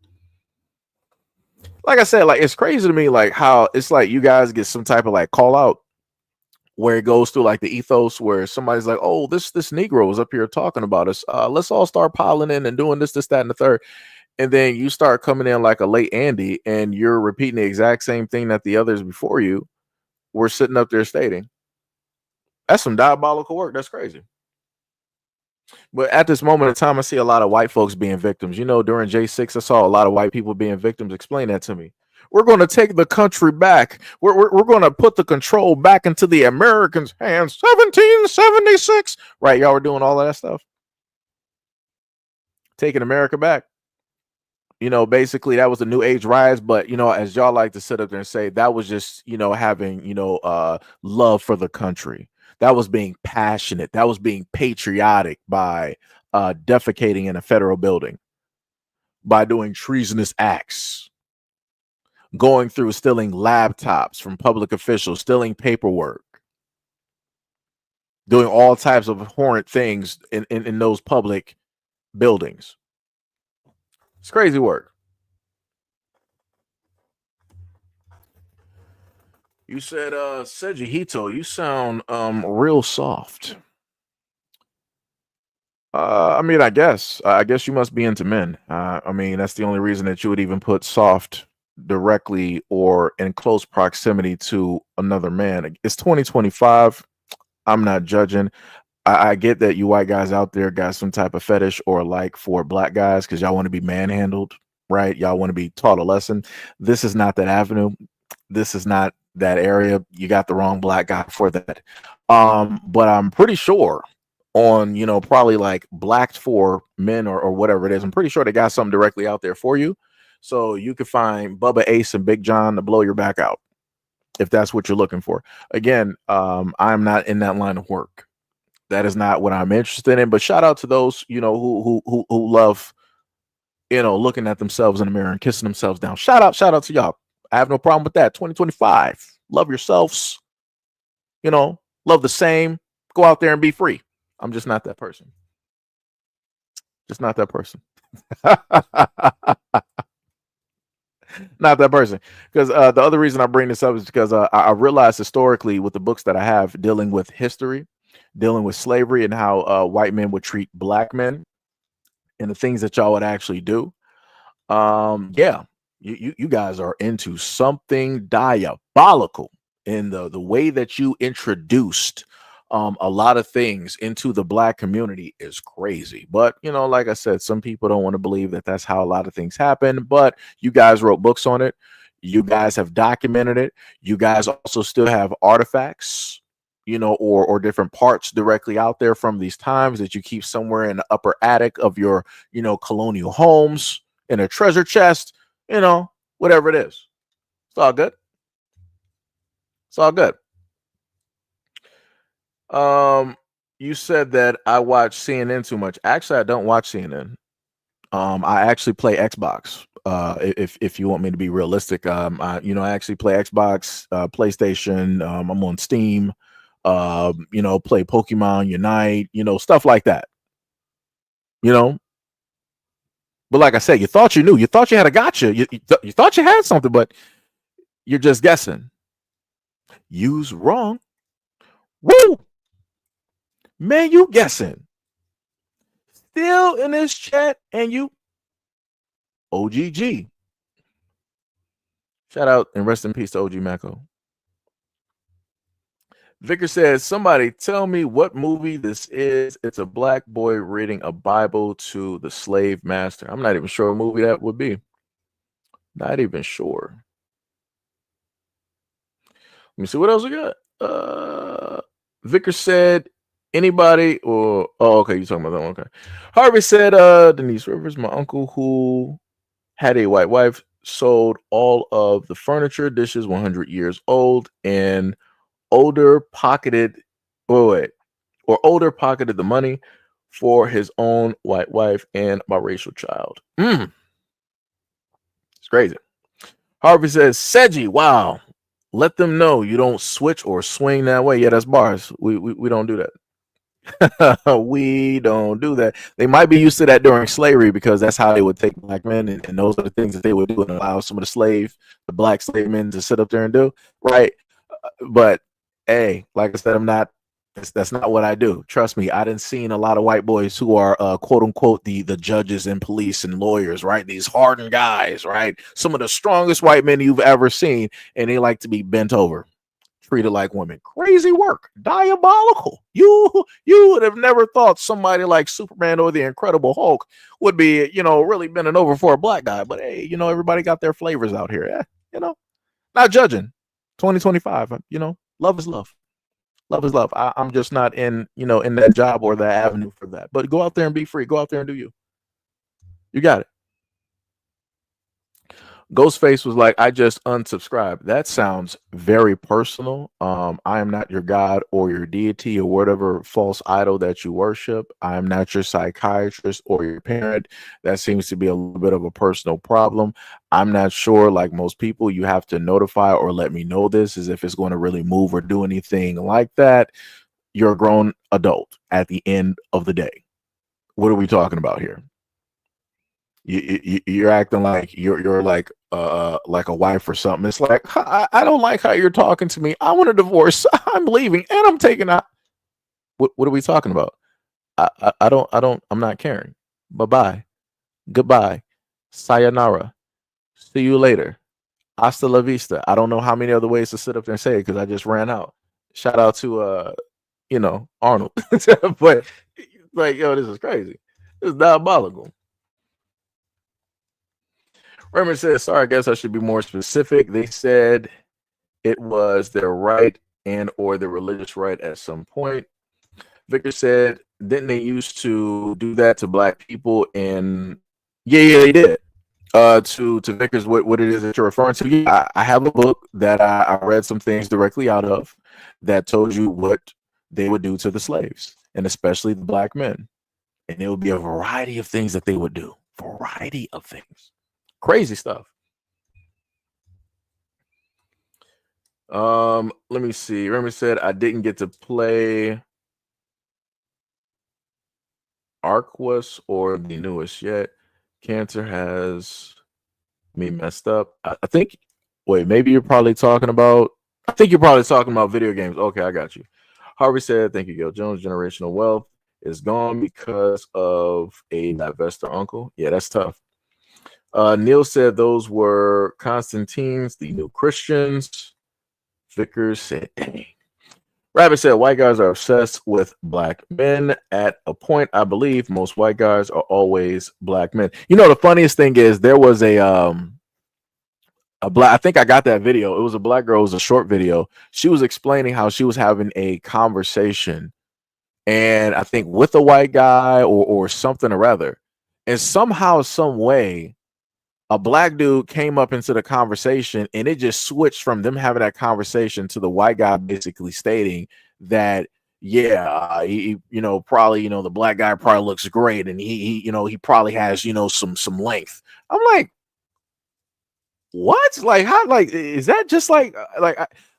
Like I said, like it's crazy to me, like how it's like you guys get some type of like call out where it goes through like the ethos where somebody's like, oh, this Negro is up here talking about us. Let's all start piling in and doing this, that, and the third. And then you start coming in like a late Andy and you're repeating the exact same thing that the others before you were sitting up there stating. That's some diabolical work. That's crazy. But at this moment in time, I see a lot of white folks being victims. You know, during J6, I saw a lot of white people being victims. Explain that to me. We're going to take the country back. We're going to put the control back into the Americans' hands. 1776. Right. Y'all were doing all of that stuff. Taking America back. You know, basically that was the new age rise. But, you know, as y'all like to sit up there and say, that was just, you know, having, you know, love for the country. That was being passionate. That was being patriotic by defecating in a federal building, by doing treasonous acts, going through stealing laptops from public officials, stealing paperwork, doing all types of horrid things in those public buildings. It's crazy work. You said, SEIJIHITO, you sound real soft. I mean, I guess you must be into men. I mean, that's the only reason that you would even put soft directly or in close proximity to another man. It's 2025. I'm not judging. I get that you white guys out there got some type of fetish or like for black guys because y'all want to be manhandled, right? Y'all want to be taught a lesson. This is not that avenue. This is not that area. You got the wrong black guy for that. But I'm pretty sure on, you know, probably like Blacked for Men or whatever it is. I'm pretty sure they got something directly out there for you. So you could find Bubba Ace and Big John to blow your back out if that's what you're looking for. Again, I'm not in that line of work. That is not what I'm interested in. But shout out to those, you know, who love, you know, looking at themselves in the mirror and kissing themselves down. Shout out to y'all. I have no problem with that. 2025. Love yourselves. You know, love the same. Go out there and be free. I'm just not that person. Just not that person. Not that person. Because the other reason I bring this up is because I realized historically with the books that I have dealing with history, dealing with slavery and how white men would treat black men and the things that y'all would actually do. Yeah, you guys are into something diabolical in the way that you introduced a lot of things into the black community is crazy. But, you know, like I said, some people don't want to believe that that's how a lot of things happen. But you guys wrote books on it. You guys have documented it. You guys also still have artifacts, you know, or different parts directly out there from these times that you keep somewhere in the upper attic of your, you know, colonial homes, in a treasure chest, you know, whatever it is. It's all good. It's all good. You said that I watch CNN too much. Actually, I don't watch CNN. I actually play Xbox. If you want me to be realistic, I actually play Xbox, PlayStation. I'm on Steam. Play Pokemon Unite. You know, stuff like that. You know, but like I said, you thought you knew. You thought you had a gotcha. You thought you had something, but you're just guessing. You's wrong. Woo! Man, you guessing. Still in this chat, and you OGG. Shout out and rest in peace to OG Mako. Vicar says, somebody tell me what movie this is. It's a black boy reading a Bible to the slave master. I'm not even sure what movie that would be. Not even sure. Let me see what else we got. Vicar said, anybody or okay, you're talking about that one. Okay. Harvey said, Denise Rivers, my uncle who had a white wife, sold all of the furniture, dishes 100 years old, and older pocketed the money for his own white wife and biracial child. It's crazy. Harvey says, Seji, wow. Let them know you don't switch or swing that way. Yeah, that's bars. We don't do that. We don't do that. They might be used to that during slavery because that's how they would take black men, and those are the things that they would do and allow some of the black slave men to sit up there and do. Right. But hey, like I said, that's not what I do. Trust me, I didn't seen a lot of white boys who are quote unquote the judges and police and lawyers, right? These hardened guys, right? Some of the strongest white men you've ever seen, and they like to be bent over, treated like women. Crazy work, diabolical. You would have never thought somebody like Superman or the Incredible Hulk would be, really bending over for a black guy. But hey, everybody got their flavors out here. Not judging. 2025. Love is love. Love is love. I'm just not in that job or that avenue for that. But go out there and be free. Go out there and do you. You got it. Ghostface was like, I just unsubscribed. That sounds very personal. I am not your God or your deity or whatever false idol that you worship. I am not your psychiatrist or your parent. That seems to be a little bit of a personal problem. I'm not sure, like most people, you have to notify or let me know this as if it's going to really move or do anything like that. You're a grown adult at the end of the day. What are we talking about here? You're acting like you're like a wife or something. It's like, I don't like how you're talking to me. I want a divorce. I'm leaving and I'm taking out. What are we talking about? I'm not caring. Bye-bye. Goodbye. Sayonara. See you later. Hasta la vista. I don't know how many other ways to sit up there and say it because I just ran out. Shout out to Arnold. But like, yo, this is crazy. This is diabolical. Raymond says, sorry, I guess I should be more specific. They said it was their right and or their religious right at some point. Victor said, didn't they used to do that to black people? And yeah, they did. To Vickers, what it is that you're referring to. Yeah, I have a book that I read some things directly out of that told you what they would do to the slaves, and especially the black men. And there would be a variety of things that they would do. Variety of things. Crazy stuff. Let me see. Remy said I didn't get to play Arquus or the newest yet. Cancer has me messed up. I think. Wait, maybe you're probably talking about. I think you're probably talking about video games. Okay, I got you. Harvey said, "Thank you, Gil Jones. Generational wealth is gone because of a divestor uncle. Yeah, that's tough." Neil said those were Constantines, the new Christians. Vickers said, dang. Rabbit said white guys are obsessed with black men. At a point, I believe most white guys are always black men. You know, the funniest thing is there was a black, I think I got that video. It was a black girl, it was a short video. She was explaining how she was having a conversation, and I think with a white guy or something or other. And somehow, some way, a black dude came up into the conversation, and it just switched from them having that conversation to the white guy basically stating that, yeah, probably, the black guy probably looks great, and he probably has, some length. I'm like, what? Like, how? Like, is that just like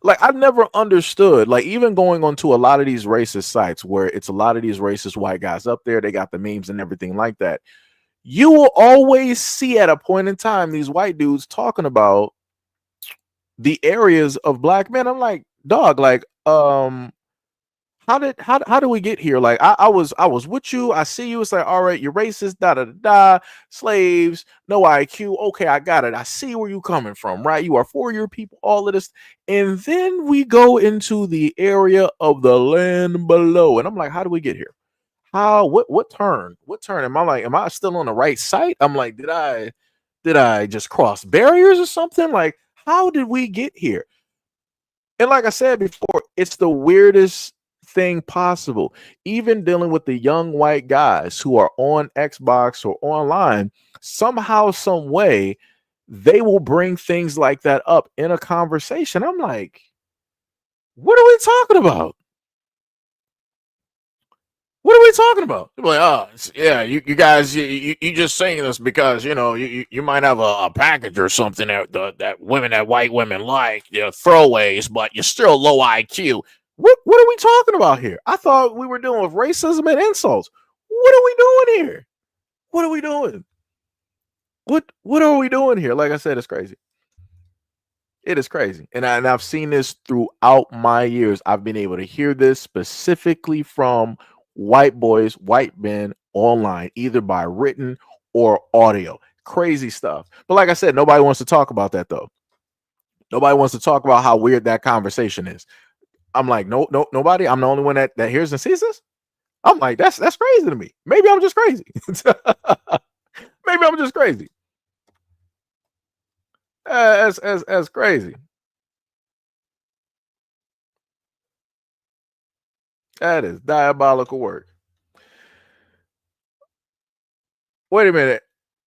I've never understood. Like, even going onto a lot of these racist sites where it's a lot of these racist white guys up there, they got the memes and everything like that. You will always see at a point in time these white dudes talking about the areas of black men. I'm like, dog, like, how do we get here? Like, I was with you. I see you. It's like, all right, you're racist, da da da da, slaves, no IQ. Okay, I got it. I see where you coming from, right? You are for your people, all of this. And then we go into the area of the land below. And I'm like, how do we get here? How what turn? What turn? Am I still on the right site? I'm like, did I just cross barriers or something? Like, how did we get here? And like I said before, it's the weirdest thing possible. Even dealing with the young white guys who are on Xbox or online, somehow, some way, they will bring things like that up in a conversation. I'm like, what are we talking about? What are we talking about? They're like, oh, yeah, you guys, you just saying this because you might have a package or something that white women like, throwaways, but you're still low IQ. What are we talking about here? I thought we were dealing with racism and insults. What are we doing here? What are we doing? What are we doing here? Like I said, it's crazy. It is crazy. And I've seen this throughout my years. I've been able to hear this specifically from white boys, white men online, either by written or audio. Crazy stuff. But like I said, nobody wants to talk about that though. Nobody wants to talk about how weird that conversation is. I'm like, no, nobody. I'm the only one that hears and sees this. I'm like, that's crazy to me. Maybe I'm just crazy. Maybe I'm just crazy. That's crazy. That is diabolical work. Wait a minute.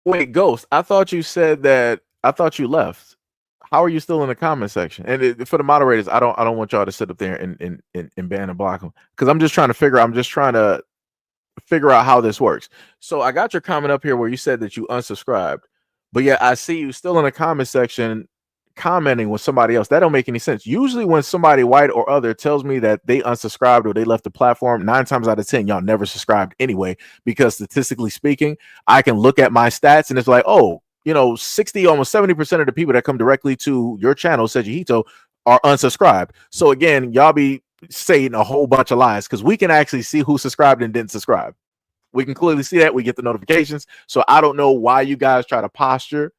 Wait, Ghost. I thought you said that. I thought you left. How are you still in the comment section? And for the moderators, I don't want y'all to sit up there and ban and block them because I'm just trying to figure out how this works. So I got your comment up here where you said that you unsubscribed, but yeah, I see you still in the comment section commenting with somebody else. That don't make any sense. Usually when somebody white or other tells me that they unsubscribed or they left the platform, 9 times out of 10 y'all never subscribed anyway, because statistically speaking, I can look at my stats and it's like, oh, 60, almost 70% of the people that come directly to your channel, SEIJIHITO, are unsubscribed. So again, y'all be saying a whole bunch of lies because we can actually see who subscribed and didn't subscribe. We can clearly see that. We get the notifications. So I don't know why you guys try to posture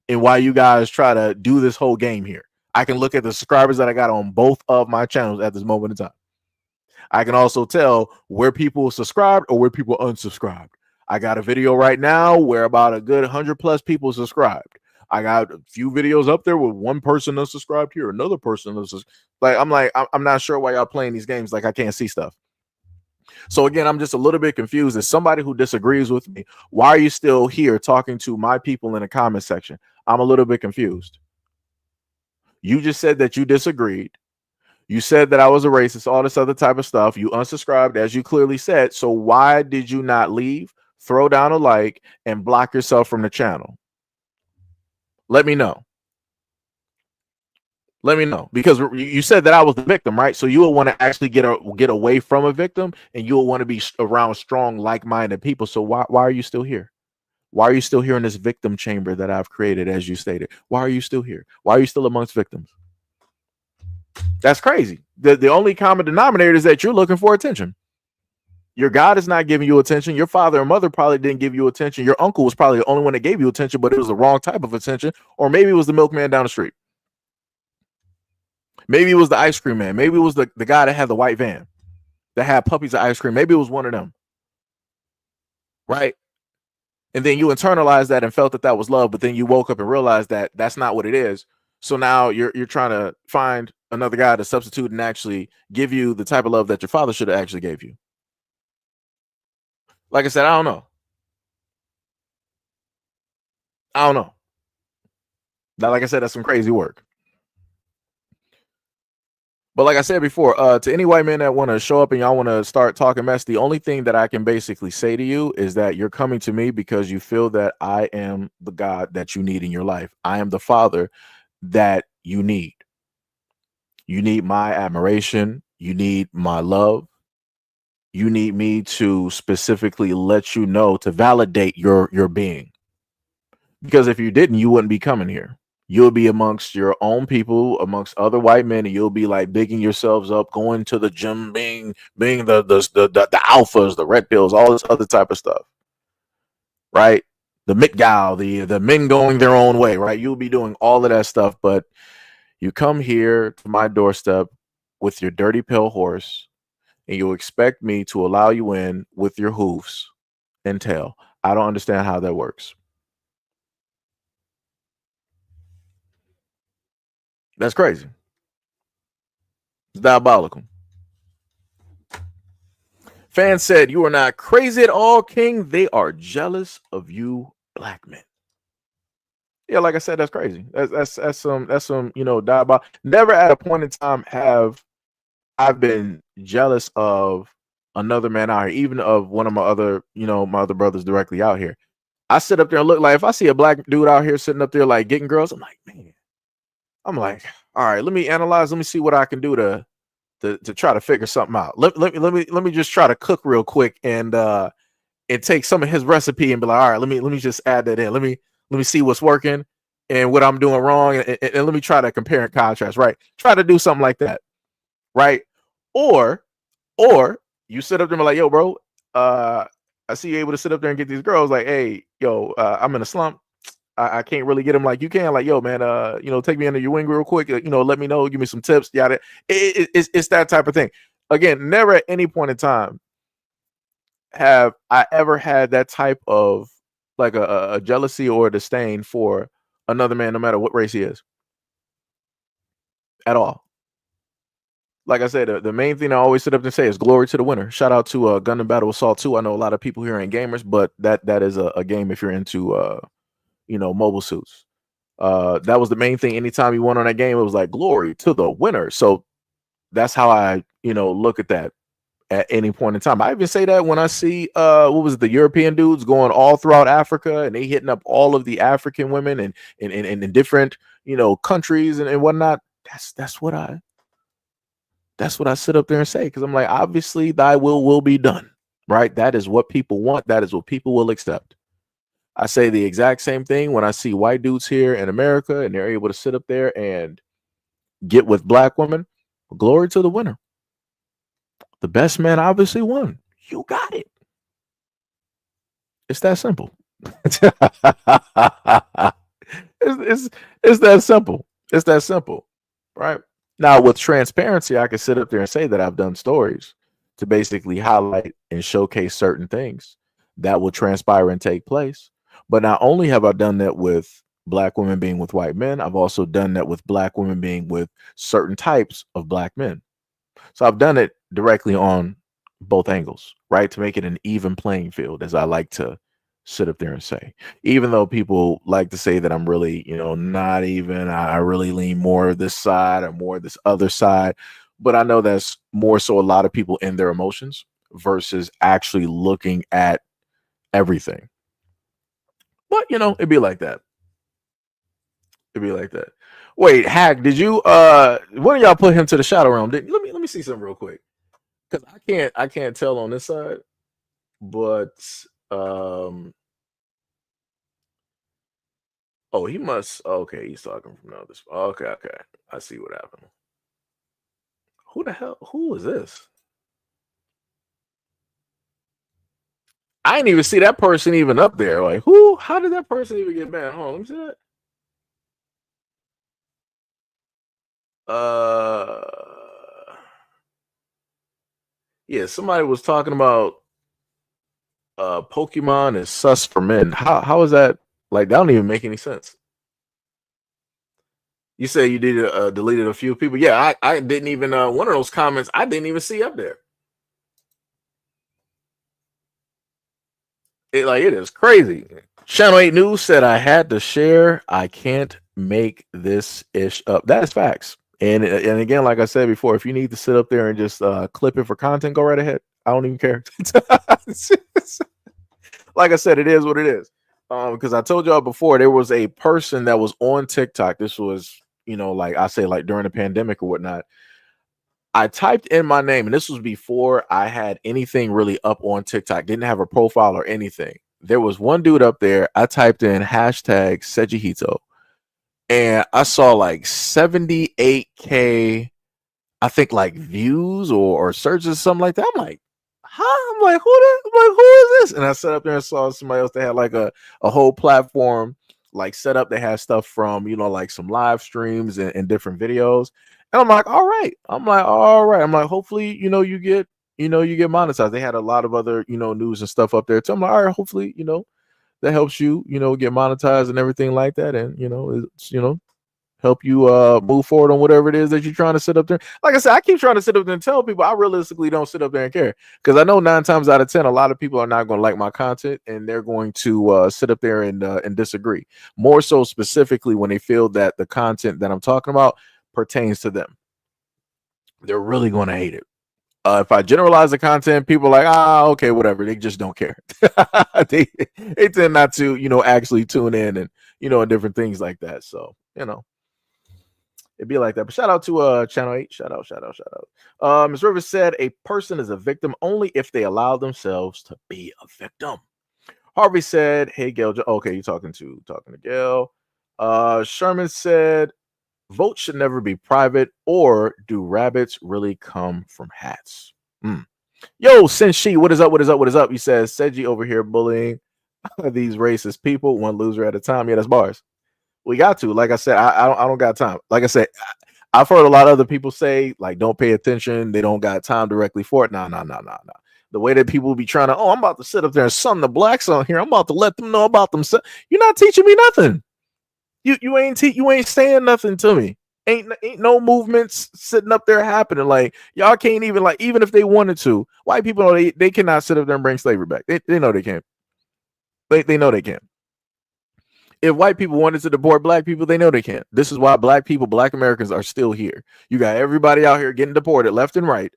and why you guys try to do this whole game here. I can look at the subscribers that I got on both of my channels at this moment in time. I can also tell where people subscribed or where people unsubscribed. I got a video right now where about a good 100+ people subscribed. I got a few videos up there with one person unsubscribed here, another person unsubscribed. I'm not sure why y'all playing these games like I can't see stuff. So again, I'm just a little bit confused. As somebody who disagrees with me, why are you still here talking to my people in the comment section? I'm a little bit confused. You just said that you disagreed. You said that I was a racist, all this other type of stuff. You unsubscribed, as you clearly said. So why did you not leave, throw down a like, and block yourself from the channel? Let me know. Let me know, because you said that I was the victim, right? So you will want to actually get away from a victim, and you will want to be around strong, like-minded people. So why are you still here? Why are you still here in this victim chamber that I've created, as you stated? Why are you still here? Why are you still amongst victims? That's crazy. The only common denominator is that you're looking for attention. Your God is not giving you attention. Your father and mother probably didn't give you attention. Your uncle was probably the only one that gave you attention, but it was the wrong type of attention, or maybe it was the milkman down the street. Maybe it was the ice cream man. Maybe it was the guy that had the white van that had puppies of ice cream. Maybe it was one of them, right? And then you internalized that and felt that that was love, but then you woke up and realized that that's not what it is. So now you're trying to find another guy to substitute and actually give you the type of love that your father should have actually gave you. Like I said, I don't know. I don't know. Now, like I said, that's some crazy work. But like I said before, to any white men that want to show up and y'all want to start talking mess, the only thing that I can basically say to you is that you're coming to me because you feel that I am the God that you need in your life. I am the father that you need. You need my admiration. You need my love. You need me to specifically let you know to validate your being. Because if you didn't, you wouldn't be coming here. You'll be amongst your own people, amongst other white men, and you'll be like bigging yourselves up, going to the gym, being the alphas, the red pills, all this other type of stuff, right? The McGow, the men going their own way, right? You'll be doing all of that stuff, but you come here to my doorstep with your dirty pale horse, and you expect me to allow you in with your hoofs and tail. I don't understand how that works. That's crazy. It's diabolical. Fan said, "You are not crazy at all, King. They are jealous of you, black men." Yeah, like I said, that's crazy. That's some diabolical. Never at a point in time have I've been jealous of another man out here, even of one of my other brothers directly out here. I sit up there and look like if I see a black dude out here sitting up there like getting girls, I'm like, man, I'm like, all right, let me analyze, let me see what I can do to try to figure something out. Let me just try to cook real quick and take some of his recipe and be like, all right, let me just add that in. Let me see what's working and what I'm doing wrong, and let me try to compare and contrast. Right, try to do something like that. Right, or you sit up there and be like, yo, bro, I see you able to sit up there and get these girls. Like, hey, yo, I'm in a slump. I can't really get them like you can. Like, yo, man, take me under your wing real quick. Let me know, give me some tips. Yada. It's that type of thing. Again, never at any point in time have I ever had that type of like a jealousy or a disdain for another man, no matter what race he is, at all. Like I said, the main thing I always sit up and say is glory to the winner. Shout out to Gun and Battle Assault 2. I know a lot of people here ain't gamers, but that is a game if you're into mobile suits. That was the main thing. Anytime you won on that game, it was like glory to the winner. So that's how I look at that at any point in time. I even say that when I see what was it, the European dudes going all throughout Africa and they hitting up all of the African women and in different countries and whatnot. That's what I sit up there and say, because I'm like, obviously thy will be done, right? That is what people want. That is what people will accept. I say the exact same thing when I see white dudes here in America and they're able to sit up there and get with black women. Glory to the winner. The best man obviously won. You got it. It's that simple. it's that simple. It's that simple, right? Now, with transparency, I can sit up there and say that I've done stories to basically highlight and showcase certain things that will transpire and take place. But not only have I done that with black women being with white men, I've also done that with black women being with certain types of black men. So I've done it directly on both angles, right? To make it an even playing field, as I like to sit up there and say. Even though people like to say that I'm really, not even, I really lean more this side or more this other side. But I know that's more so a lot of people in their emotions versus actually looking at everything. But it'd be like that. It'd be like that. Wait, Hack, did you one of y'all put him to the shadow realm? Let me see something real quick. Because I can't tell on this side, but oh, he must. Okay, he's talking from the other. Okay, I see what happened. Who the hell? Who is this? I didn't even see that person even up there. Like, who? How did that person even get banned? Hold on, let me see that. Uh, yeah, somebody was talking about Pokemon is sus for men. How is that? Like, that don't even make any sense. You say you did deleted a few people. Yeah, I didn't even one of those comments I didn't even see up there. It is crazy. Channel 8 News said I had to share. I can't make this ish up. That is facts. And again, like I said before, if you need to sit up there and just clip it for content, go right ahead. I don't even care. Like I said, it is what it is. Because I told y'all before, there was a person that was on TikTok. This was, like I say, like during the pandemic or whatnot. I typed in my name, and this was before I had anything really up on TikTok. Didn't have a profile or anything. There was one dude up there. I typed in hashtag SEIJIHITO, and I saw like 78K, I think, like views or searches or something like that. I'm like, huh? I'm like, who is this? And I sat up there and saw somebody else that had like a whole platform like set up. They had stuff from, like some live streams and different videos. And I'm like, all right. I'm like, hopefully, you get monetized. They had a lot of other, news and stuff up there too. I'm like, all right, hopefully, that helps you, get monetized and everything like that. And, it's, help you move forward on whatever it is that you're trying to sit up there. Like I said, I keep trying to sit up there and tell people I realistically don't sit up there and care, because I know 9 times out of 10 a lot of people are not going to like my content, and they're going to sit up there and disagree, more so specifically when they feel that the content that I'm talking about pertains to them. They're really going to hate it. If I generalize the content, people are like, okay, whatever. They just don't care. they tend not to, actually tune in and different things like that. So, it'd be like that. But shout out to Channel 8. Shout out. Ms. Rivers said a person is a victim only if they allow themselves to be a victim. Harvey said, hey, Gail. Okay, you're talking to Gail. Sherman said, vote should never be private, or do rabbits really come from hats? Yo, Senshi, what is up? He says, Seiji over here bullying these racist people, one loser at a time. Yeah, that's bars. We got to. Like I said, I don't got time. Like I said, I've heard a lot of other people say, like, don't pay attention. They don't got time directly for it. No. The way that people be trying to, I'm about to sit up there and sun the blacks on here. I'm about to let them know about themselves. You're not teaching me nothing. You ain't saying nothing to me. Ain't no movements sitting up there happening. Like, y'all can't even, like, even if they wanted to, white people know they cannot sit up there and bring slavery back. They know they can't. They know they can't. If white people wanted to deport black people, they know they can't. This is why black Americans are still here. You got everybody out here getting deported left and right.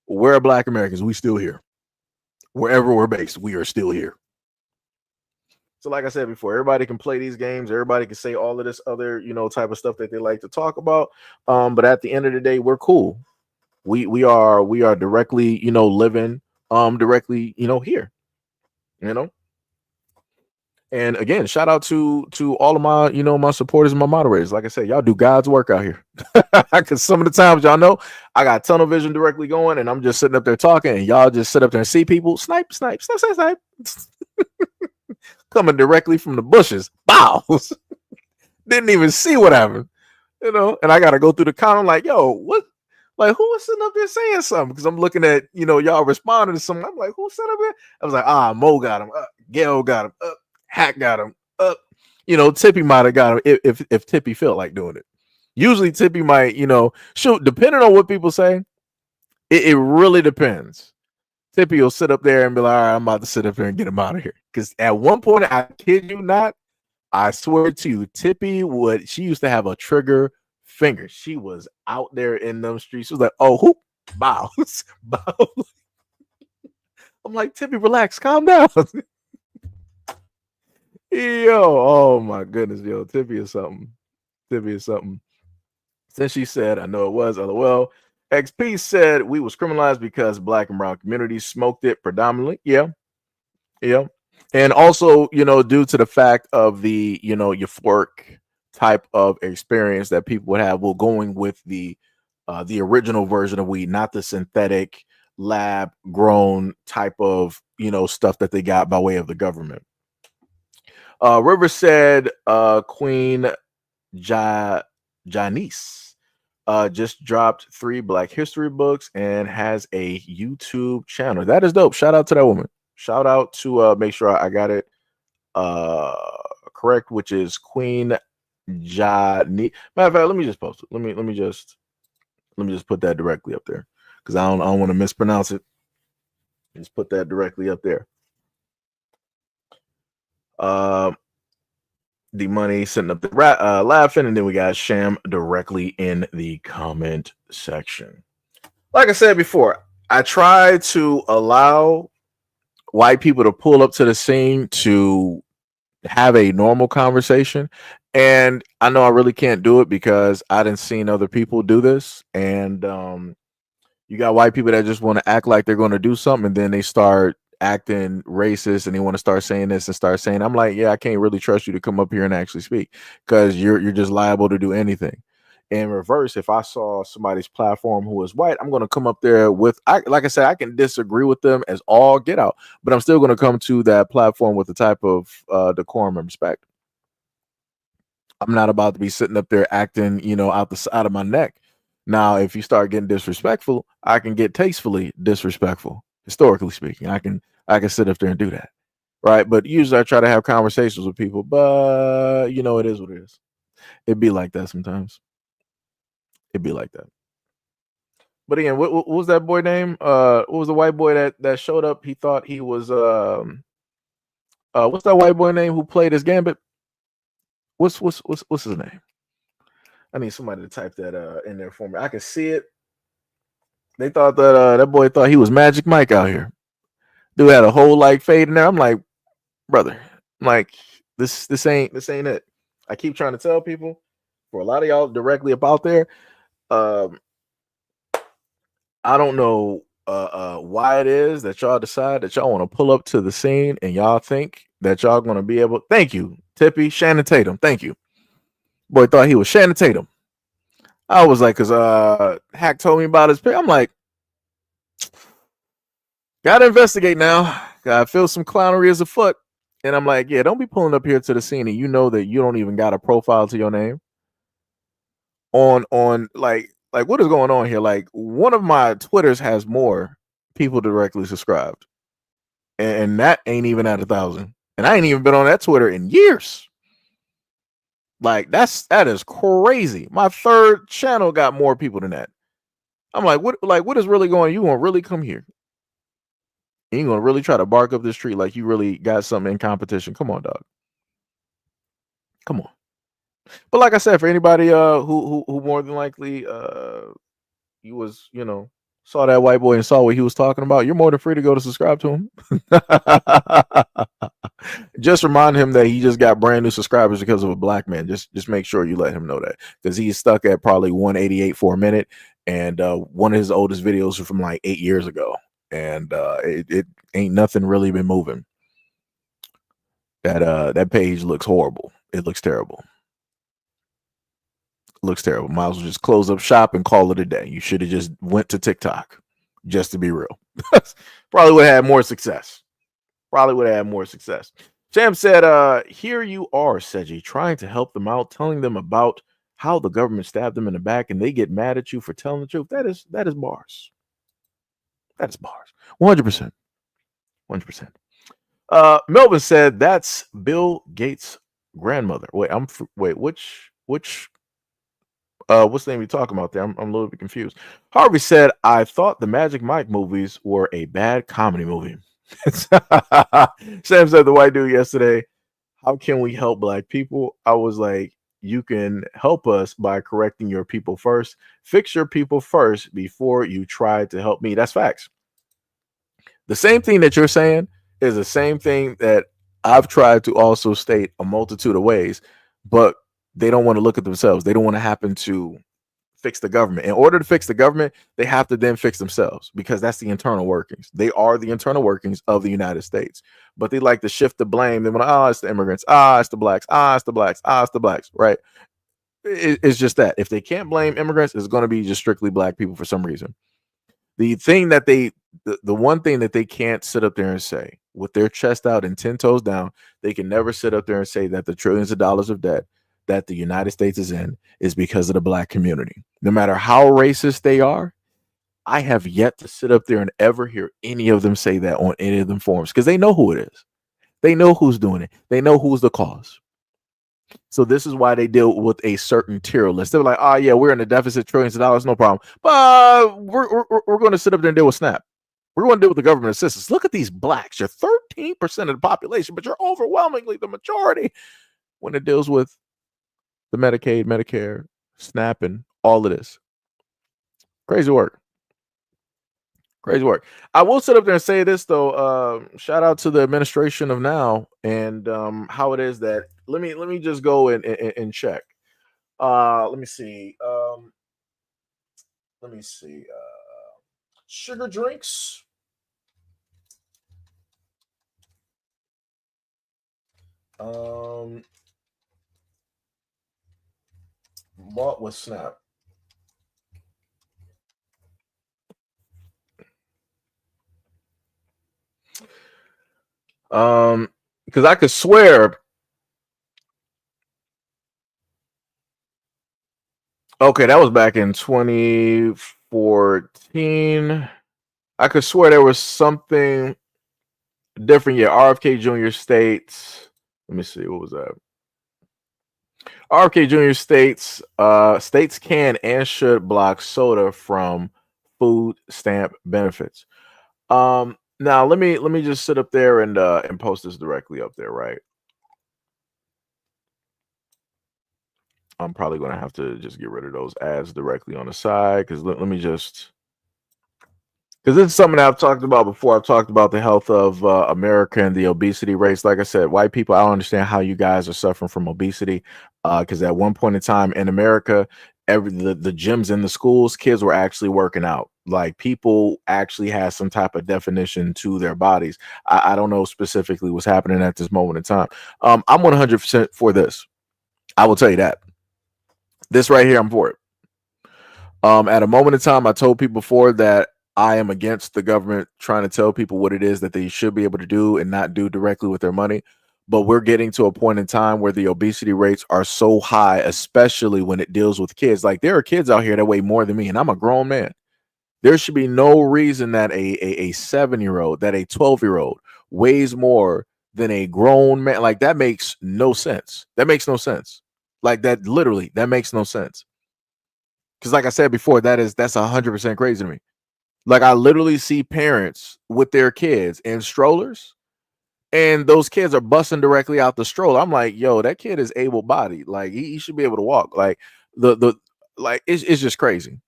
Where are black Americans? We still here. Wherever we're based, we are still here. So like I said before, everybody can play these games. Everybody can say all of this other, type of stuff that they like to talk about. But at the end of the day, we're cool. We are directly, living directly, here. And again, shout out to all of my, my supporters and my moderators. Like I said, y'all do God's work out here. Because some of the times, y'all know, I got tunnel vision directly going, and I'm just sitting up there talking, and y'all just sit up there and see people snipe. Coming directly from the bushes. Bow. Didn't even see what happened. And I got to go through the comment like, yo, what? Like, who was sitting up there saying something? Because I'm looking at, y'all responding to something. I'm like, who sat up here? I was like, Mo got him. Gail got him. Hack got him. Tippy might have got him if Tippy felt like doing it. Usually Tippy might, shoot, depending on what people say, it really depends. Tippy will sit up there and be like, all right, I'm about to sit up there and get him out of here. Because at one point, I kid you not, I swear to you, Tippy she used to have a trigger finger. She was out there in them streets. She was like, oh, whoop, bow. Bow. I'm like, Tippy, relax, calm down. Yo, oh my goodness, yo, Tippy is something. Since she said, I know it was, LOL. XP said we was criminalized because black and brown communities smoked it predominantly. Yeah. And also, due to the fact of the, euphoric type of experience that people would have, well, going with the original version of weed, not the synthetic lab grown type of, stuff that they got by way of the government. River said Queen Janice just dropped 3 Black History books and has a YouTube channel. That is dope. Shout out to that woman. Shout out to make sure I got it correct, which is Queen Jani. Matter of fact, let me just post it. Let me just put that directly up there because I don't want to mispronounce it. Just put that directly up there. The money sitting up there laughing, and then we got Sham directly in the comment section. Like I said before, I try to allow white people to pull up to the scene to have a normal conversation. And I know I really can't do it because I didn't seen other people do this. And you got white people that just want to act like they're going to do something, and then they start acting racist and they want to start saying this and start saying, I'm like, yeah, I can't really trust you to come up here and actually speak because you're just liable to do anything. In reverse, if I saw somebody's platform who is white, I'm going to come up there with, like I said, I can disagree with them as all get out, but I'm still going to come to that platform with the type of decorum and respect. I'm not about to be sitting up there acting, out the side of my neck. Now, if you start getting disrespectful, I can get tastefully disrespectful. Historically speaking, I can sit up there and do that, right? But usually I try to have conversations with people, but it is what it is. It'd be like that sometimes. It'd be like that. But again, what was that boy name? What was the white boy that showed up? He thought he was what's that white boy name who played as Gambit? What's his name? I need somebody to type that in there for me. I can see it. They thought that that boy thought he was Magic Mike out here. Dude had a whole like fade in there. I'm like, brother, I'm like this ain't it. I keep trying to tell people, for a lot of y'all directly up out there, I don't know why it is that y'all decide that y'all want to pull up to the scene and y'all think that y'all gonna be able. Thank you, Tippy, Shannon Tatum. Thank you. Boy thought he was Shannon Tatum. I was like, because Hack told me about his pick. I'm like, gotta investigate now. Gotta feel some clownery is afoot. And I'm like, yeah, don't be pulling up here to the scene and you know that you don't even got a profile to your name. On like what is going on here? Like, one of my Twitters has more people directly subscribed. And that ain't even at 1,000. And I ain't even been on that Twitter in years. Like, that is crazy. My third channel got more people than that. I'm like, what is really going on? You gonna really come here? And you gonna really try to bark up this tree like you really got something in competition? Come on, dog. Come on. But like I said, for anybody who more than likely you was, saw that white boy and saw what he was talking about, you're more than free to go to subscribe to him. Just remind him that he just got brand new subscribers because of a black man. Just make sure you let him know that, because he's stuck at probably 188 for a minute, and one of his oldest videos are from like 8 years ago, and it ain't nothing really been moving. That page looks horrible. It looks terrible. Looks terrible. Might as well just close up shop and call it a day. You should have just went to TikTok, just to be real. Probably would have had more success. Sam said, here you are, Seji, trying to help them out, telling them about how the government stabbed them in the back, and they get mad at you for telling the truth. That is bars. That is bars. 100%. 100%. Melvin said, that's Bill Gates' grandmother. Wait, which what's the name you talking about there? I'm a little bit confused. Harvey said, I thought the Magic Mike movies were a bad comedy movie. Sam said, the white dude yesterday, how can we help black people? I was like, you can help us by correcting your people first. Fix your people first before you try to help me. That's facts. The same thing that you're saying is the same thing that I've tried to also state a multitude of ways, but they don't want to look at themselves. They don't want to happen to fix the government. In order to fix the government, they have to then fix themselves, because that's the internal workings. They are the internal workings of the United States. But they like to shift the blame. They want to, it's the immigrants. It's the blacks. It's the blacks. It's the blacks. Right? It's just that. If they can't blame immigrants, it's going to be just strictly black people for some reason. The thing that the one thing that they can't sit up there and say, with their chest out and 10 toes down, they can never sit up there and say that the trillions of dollars of debt that the United States is in is because of the black community. no matter how racist they are, I have yet to sit up there and ever hear any of them say that on any of them forums because they know who it is. They know who's doing it. They know who's the cause. So this is why they deal with a certain tier list. They're like, oh yeah, we're in a deficit, trillions of dollars, no problem. But we're going to sit up there and deal with SNAP. We're going to deal with the government assistance. Look at these blacks. You're 13% of the population, but you're overwhelmingly the majority when it deals with the Medicaid, Medicare, SNAP, and all of this. Crazy work. Crazy work. I will sit up there and say this though. Shout out to the administration of now and how it is that let me just go and check. Let me see. Let me see. Sugar drinks. Bought with Snap. Because I could swear. Okay, that was back in 2014. I could swear there was something different. Yeah, RFK Junior states. Let me see. What was that? RFK Junior states states can and should block soda from food stamp benefits. Now let me just sit up there and post this directly up there, right? I'm probably gonna have to just get rid of those ads directly on the side because let me just because this is something that I've talked about before. I've talked about the health of America and the obesity rates. Like I said, white people, I don't understand how you guys are suffering from obesity. Because at one point in time in America, the gyms in the schools, kids were actually working out. Like people actually had some type of definition to their bodies. I don't know specifically what's happening at this moment in time. I'm 100% for this. I will tell you that. This right here, I'm for it. At a moment in time, I told people before that I am against the government trying to tell people what it is that they should be able to do and not do directly with their money. But we're getting to a point in time where the obesity rates are so high, especially when it deals with kids. Like there are kids out here that weigh more than me, and I'm a grown man. There should be no reason that a 7-year-old, that a 12-year-old weighs more than a grown man. Like that makes no sense. That makes no sense. Like that literally, that makes no sense. Because like I said before, that's 100% crazy to me. Like I literally see parents with their kids in strollers, and those kids are busting directly out the stroller. I'm like, yo, that kid is able-bodied. Like he should be able to walk. Like the like it's just crazy.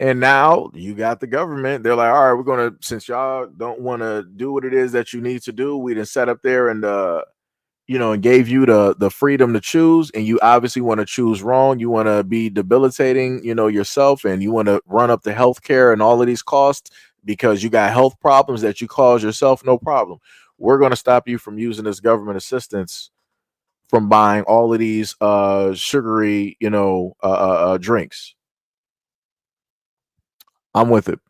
And now you got the government. They're like, all right, we're gonna since y'all don't want to do what it is that you need to do, we done set up there and and gave you the freedom to choose, and you obviously want to choose wrong. You want to be debilitating, yourself, and you want to run up the healthcare and all of these costs because you got health problems that you cause yourself. No problem. We're going to stop you from using this government assistance from buying all of these sugary, drinks. I'm with it.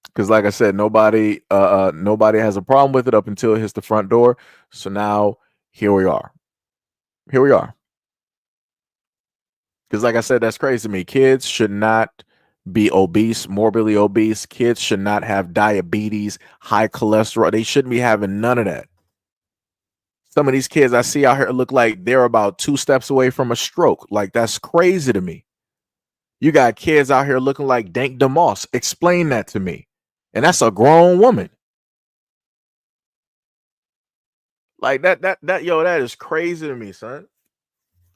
Because like I said, nobody has a problem with it up until it hits the front door. So now here we are. Here we are. Because like I said, that's crazy to me. Kids should not be obese, morbidly obese. Kids should not have diabetes, high cholesterol. They shouldn't be having none of that. Some of these kids I see out here look like they're about 2 steps away from a stroke. Like that's crazy to me. You got kids out here looking like Dank DeMoss. Explain that to me. And that's a grown woman. Like that is crazy to me, son.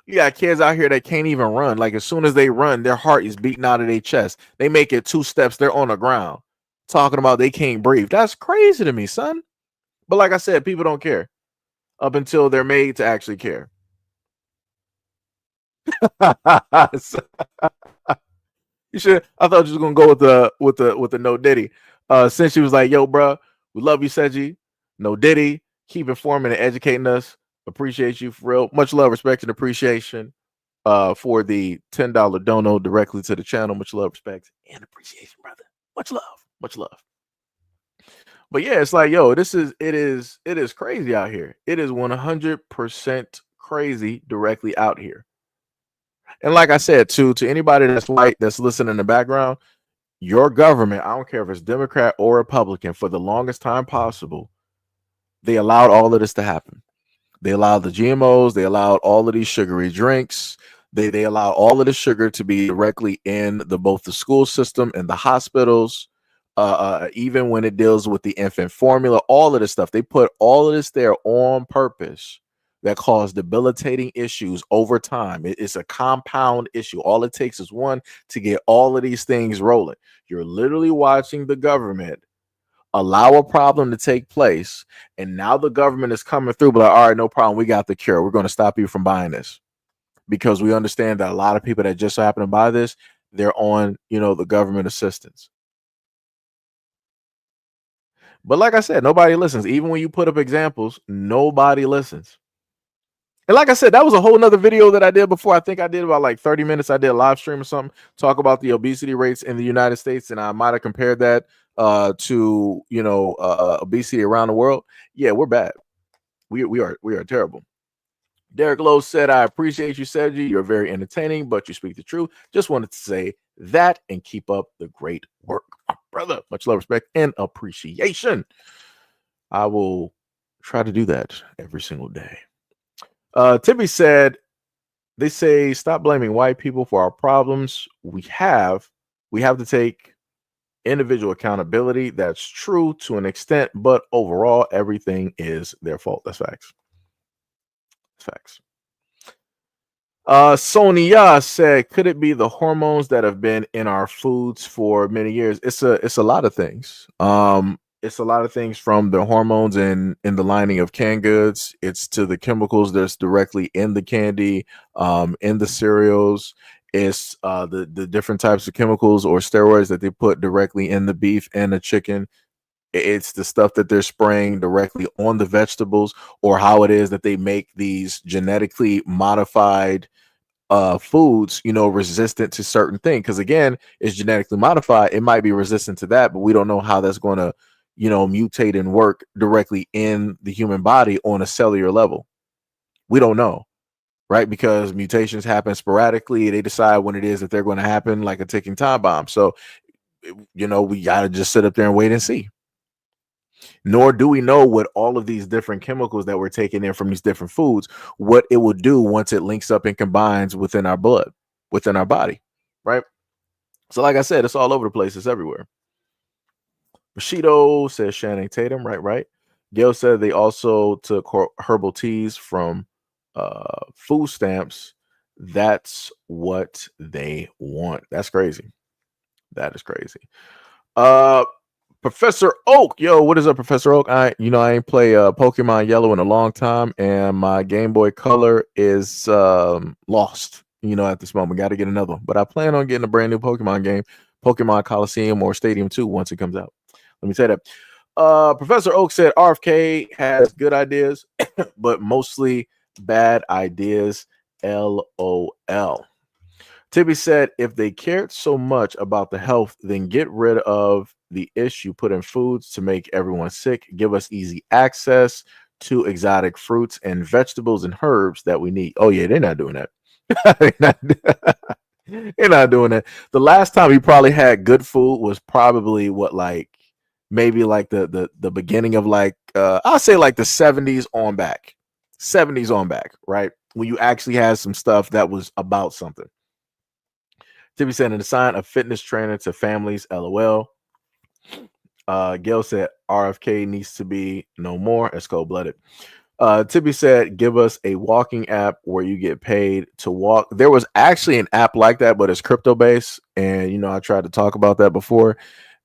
You got kids out here that can't even run. Like as soon as they run, their heart is beating out of their chest. They make it 2 steps, they're on the ground. Talking about they can't breathe. That's crazy to me, son. But like I said, people don't care up until they're made to actually care. You should. I thought you was gonna go with the no Diddy. Since she was like, "Yo, bro, we love you, Seji. No Diddy, keep informing and educating us. Appreciate you for real. Much love, respect, and appreciation. For the $10 dono directly to the channel. Much love, respect, and appreciation, brother. Much love, much love. But yeah, it's like, yo, it is crazy out here. It is 100% crazy directly out here. And like I said, to anybody that's white that's listening in the background, your government, I don't care if it's Democrat or Republican, for the longest time possible, they allowed all of this to happen. They allowed the GMOs. They allowed all of these sugary drinks. They allowed all of the sugar to be directly in both the school system and the hospitals. Even when it deals with the infant formula, all of this stuff, they put all of this there on purpose that caused debilitating issues over time. It's a compound issue. All it takes is one to get all of these things rolling. You're literally watching the government allow a problem to take place, and now the government is coming through, but like, all right, no problem, we got the cure. We're going to stop you from buying this because we understand that a lot of people that just so happen to buy this, they're on, the government assistance. But like I said, nobody listens. Even when you put up examples, nobody listens. And like I said, that was a whole nother video that I did before. I think I did about like 30 minutes. I did a live stream or something, talk about the obesity rates in the United States. And I might have compared that to, obesity around the world. Yeah, we're bad. We are terrible. Derek Lowe said, I appreciate you, Seiji. You're very entertaining, but you speak the truth. Just wanted to say that and keep up the great work, my brother. Much love, respect, and appreciation. I will try to do that every single day. Tibby said, they say stop blaming white people for our problems. We have to take individual accountability. That's true to an extent, but overall, everything is their fault. That's facts. That's facts. Sonia said, could it be the hormones that have been in our foods for many years? It's a lot of things. It's a lot of things, from the hormones in the lining of canned goods. It's to the chemicals that's directly in the candy, in the cereals. It's the different types of chemicals or steroids that they put directly in the beef and the chicken. It's the stuff that they're spraying directly on the vegetables, or how it is that they make these genetically modified foods, resistant to certain things. Because again, it's genetically modified. It might be resistant to that, but we don't know how that's going to, mutate and work directly in the human body on a cellular level. We don't know, right? Because mutations happen sporadically. They decide when it is that they're going to happen, like a ticking time bomb. So, we got to just sit up there and wait and see. Nor do we know what all of these different chemicals that we're taking in from these different foods, what it will do once it links up and combines within our blood, within our body, right? So like I said, it's all over the place. It's everywhere. Bushido says Shannon Tatum, right. Gail said they also took herbal teas from food stamps. That's what they want. That's crazy. That is crazy. Professor Oak, yo, what is up, Professor Oak? I ain't play Pokemon Yellow in a long time, and my Game Boy Color is lost. At this moment, got to get another one. But I plan on getting a brand new Pokemon game, Pokemon Coliseum or Stadium 2, once it comes out. Let me say that. Professor Oak said RFK has good ideas, but mostly bad ideas. LOL. Tibby said, if they cared so much about the health, then get rid of the issue, put in foods to make everyone sick, give us easy access to exotic fruits and vegetables and herbs that we need. Oh yeah, they're not doing that. They're not doing that. The last time we probably had good food was probably maybe like the beginning of I'll say like the 70s on back. 70s on back, right? When you actually had some stuff that was about something. Tibby said, in the sign of fitness trainer to families, LOL. Gail said, RFK needs to be no more. It's cold-blooded. Tibby said, give us a walking app where you get paid to walk. There was actually an app like that, but it's crypto-based. And, I tried to talk about that before.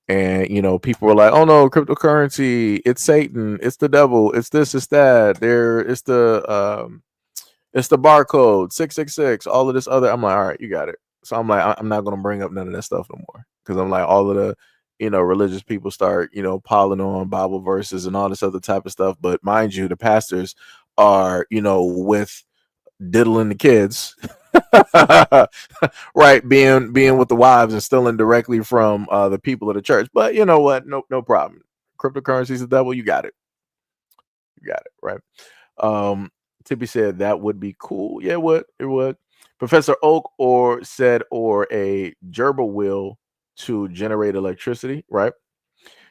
And, people were like, oh, no, cryptocurrency. It's Satan. It's the devil. It's this, it's that. It's the barcode, 666, all of this other. I'm like, all right, you got it. So I'm like, I'm not going to bring up none of that stuff no more. Because I'm like, all of the, religious people start, piling on Bible verses and all this other type of stuff. But mind you, the pastors are, with diddling the kids, right? Being with the wives and stealing directly from the people of the church. But you know what? No problem. Cryptocurrency is the devil. You got it. You got it, right? Tippy said that would be cool. Yeah, it would. Professor Oak or said or a gerbil wheel to generate electricity, right?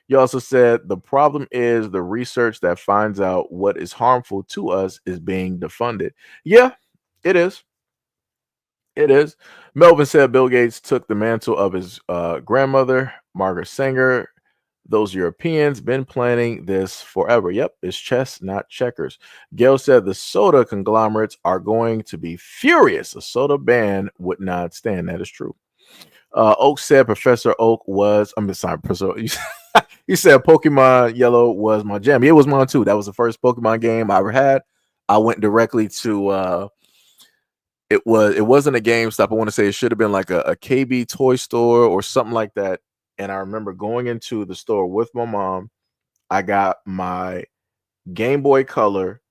You also said the problem is the research that finds out what is harmful to us is being defunded. Yeah, it is. It is. Melvin said Bill Gates took the mantle of his grandmother, Margaret Sanger. Those Europeans been planning this forever. Yep, it's chess, not checkers. Gail said the soda conglomerates are going to be furious. A soda ban would not stand. That is true. Oak said Professor Oak was, I'm sorry, Professor, you said Pokemon Yellow was my jam. Yeah, it was mine too. That was the first Pokemon game I ever had. I went directly to it wasn't a GameStop. I want to say it should have been like a KB toy store or something like that. And I remember going into the store with my mom. I got my Game Boy Color,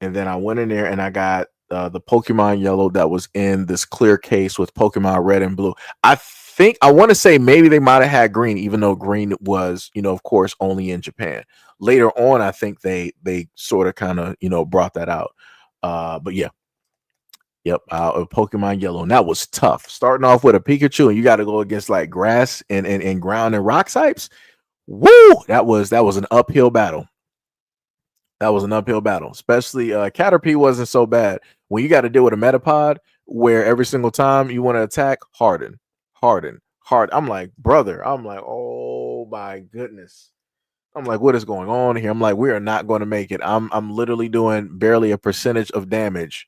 and then I went in there and I got the Pokemon Yellow that was in this clear case with Pokemon Red and Blue. I want to say maybe they might have had green, even though green was, of course, only in Japan. Later on, I think they sort of kind of brought that out. But yeah, yep, Pokemon Yellow, and that was tough. Starting off with a Pikachu, and you got to go against like grass and ground and rock types. Woo! That was an uphill battle. That was an uphill battle, especially Caterpie wasn't so bad. When you got to deal with a Metapod, where every single time you want to attack, harden. I'm like, brother. I'm like, oh my goodness. I'm like, what is going on here? I'm like, we are not going to make it. I'm literally doing barely a percentage of damage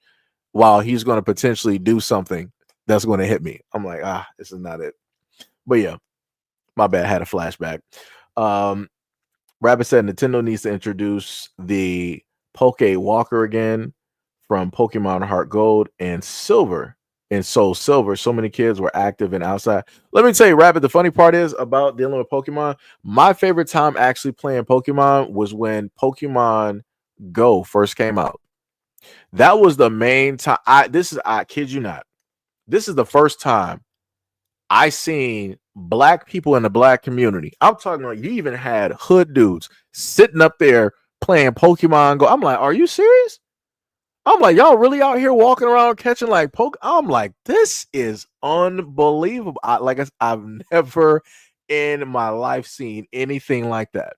while he's going to potentially do something that's going to hit me. I'm like, this is not it. But yeah, my bad. I had a flashback. Rabbit said Nintendo needs to introduce the Poke Walker again from Pokemon Heart Gold and Silver and Soul Silver. So many kids were active and outside. Let me tell you, Rabbit, the funny part is about dealing with Pokemon. My favorite time actually playing Pokemon was when Pokemon Go first came out. That was the main time. I kid you not. This is the first time I seen black people in the black community. I'm talking like you even had hood dudes sitting up there playing Pokemon Go. I'm like, are you serious? I'm like, y'all really out here walking around catching like poke? I'm like, this is unbelievable. I've never in my life seen anything like that.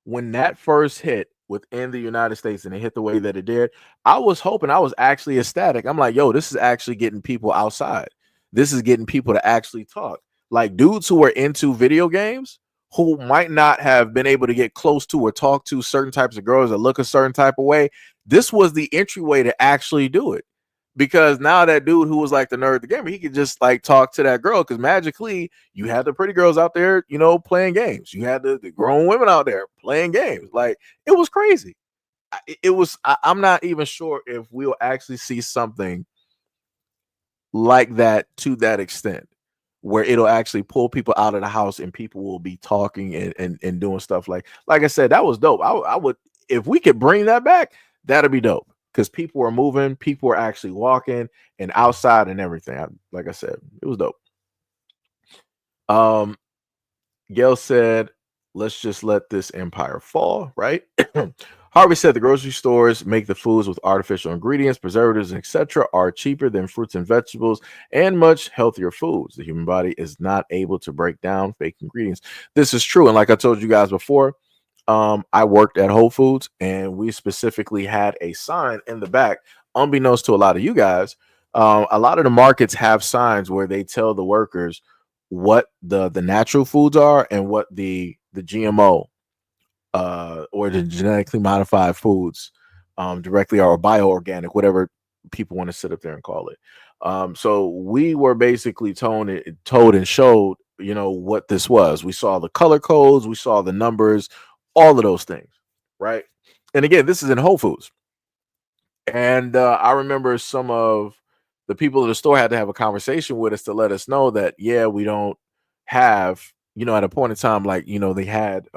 When that first hit within the United States and it hit the way that it did, I was hoping, I was actually ecstatic. I'm like, yo, this is actually getting people outside. This is getting people to actually talk. Like dudes who are into video games who might not have been able to get close to or talk to certain types of girls that look a certain type of way. This was the entryway to actually do it. Because now that dude who was like the nerd of the gamer, he could just like talk to that girl because magically you had the pretty girls out there, playing games. You had the grown women out there playing games. Like it was crazy. I'm not even sure if we'll actually see something like that to that extent where it'll actually pull people out of the house and people will be talking and doing stuff like I said, that was dope. I would, if we could bring that back, that'd be dope. Because people are moving, people are actually walking and outside and everything. Like I said, it was dope. Gail said, let's just let this empire fall, right? Harvey said the grocery stores make the foods with artificial ingredients, preservatives, etc. are cheaper than fruits and vegetables and much healthier foods. The human body is not able to break down fake ingredients. This is true. And like I told you guys before, I worked at Whole Foods and we specifically had a sign in the back, unbeknownst to a lot of you guys. A lot of the markets have signs where they tell the workers what the natural foods are and what the GMO or the genetically modified foods directly are, or bioorganic, whatever people want to sit up there and call it. So we were basically told and showed, what this was. We saw the color codes, we saw the numbers, all of those things, right? And again, this is in Whole Foods. And I remember some of the people in the store had to have a conversation with us to let us know that, yeah, we don't have, at a point in time, like, they had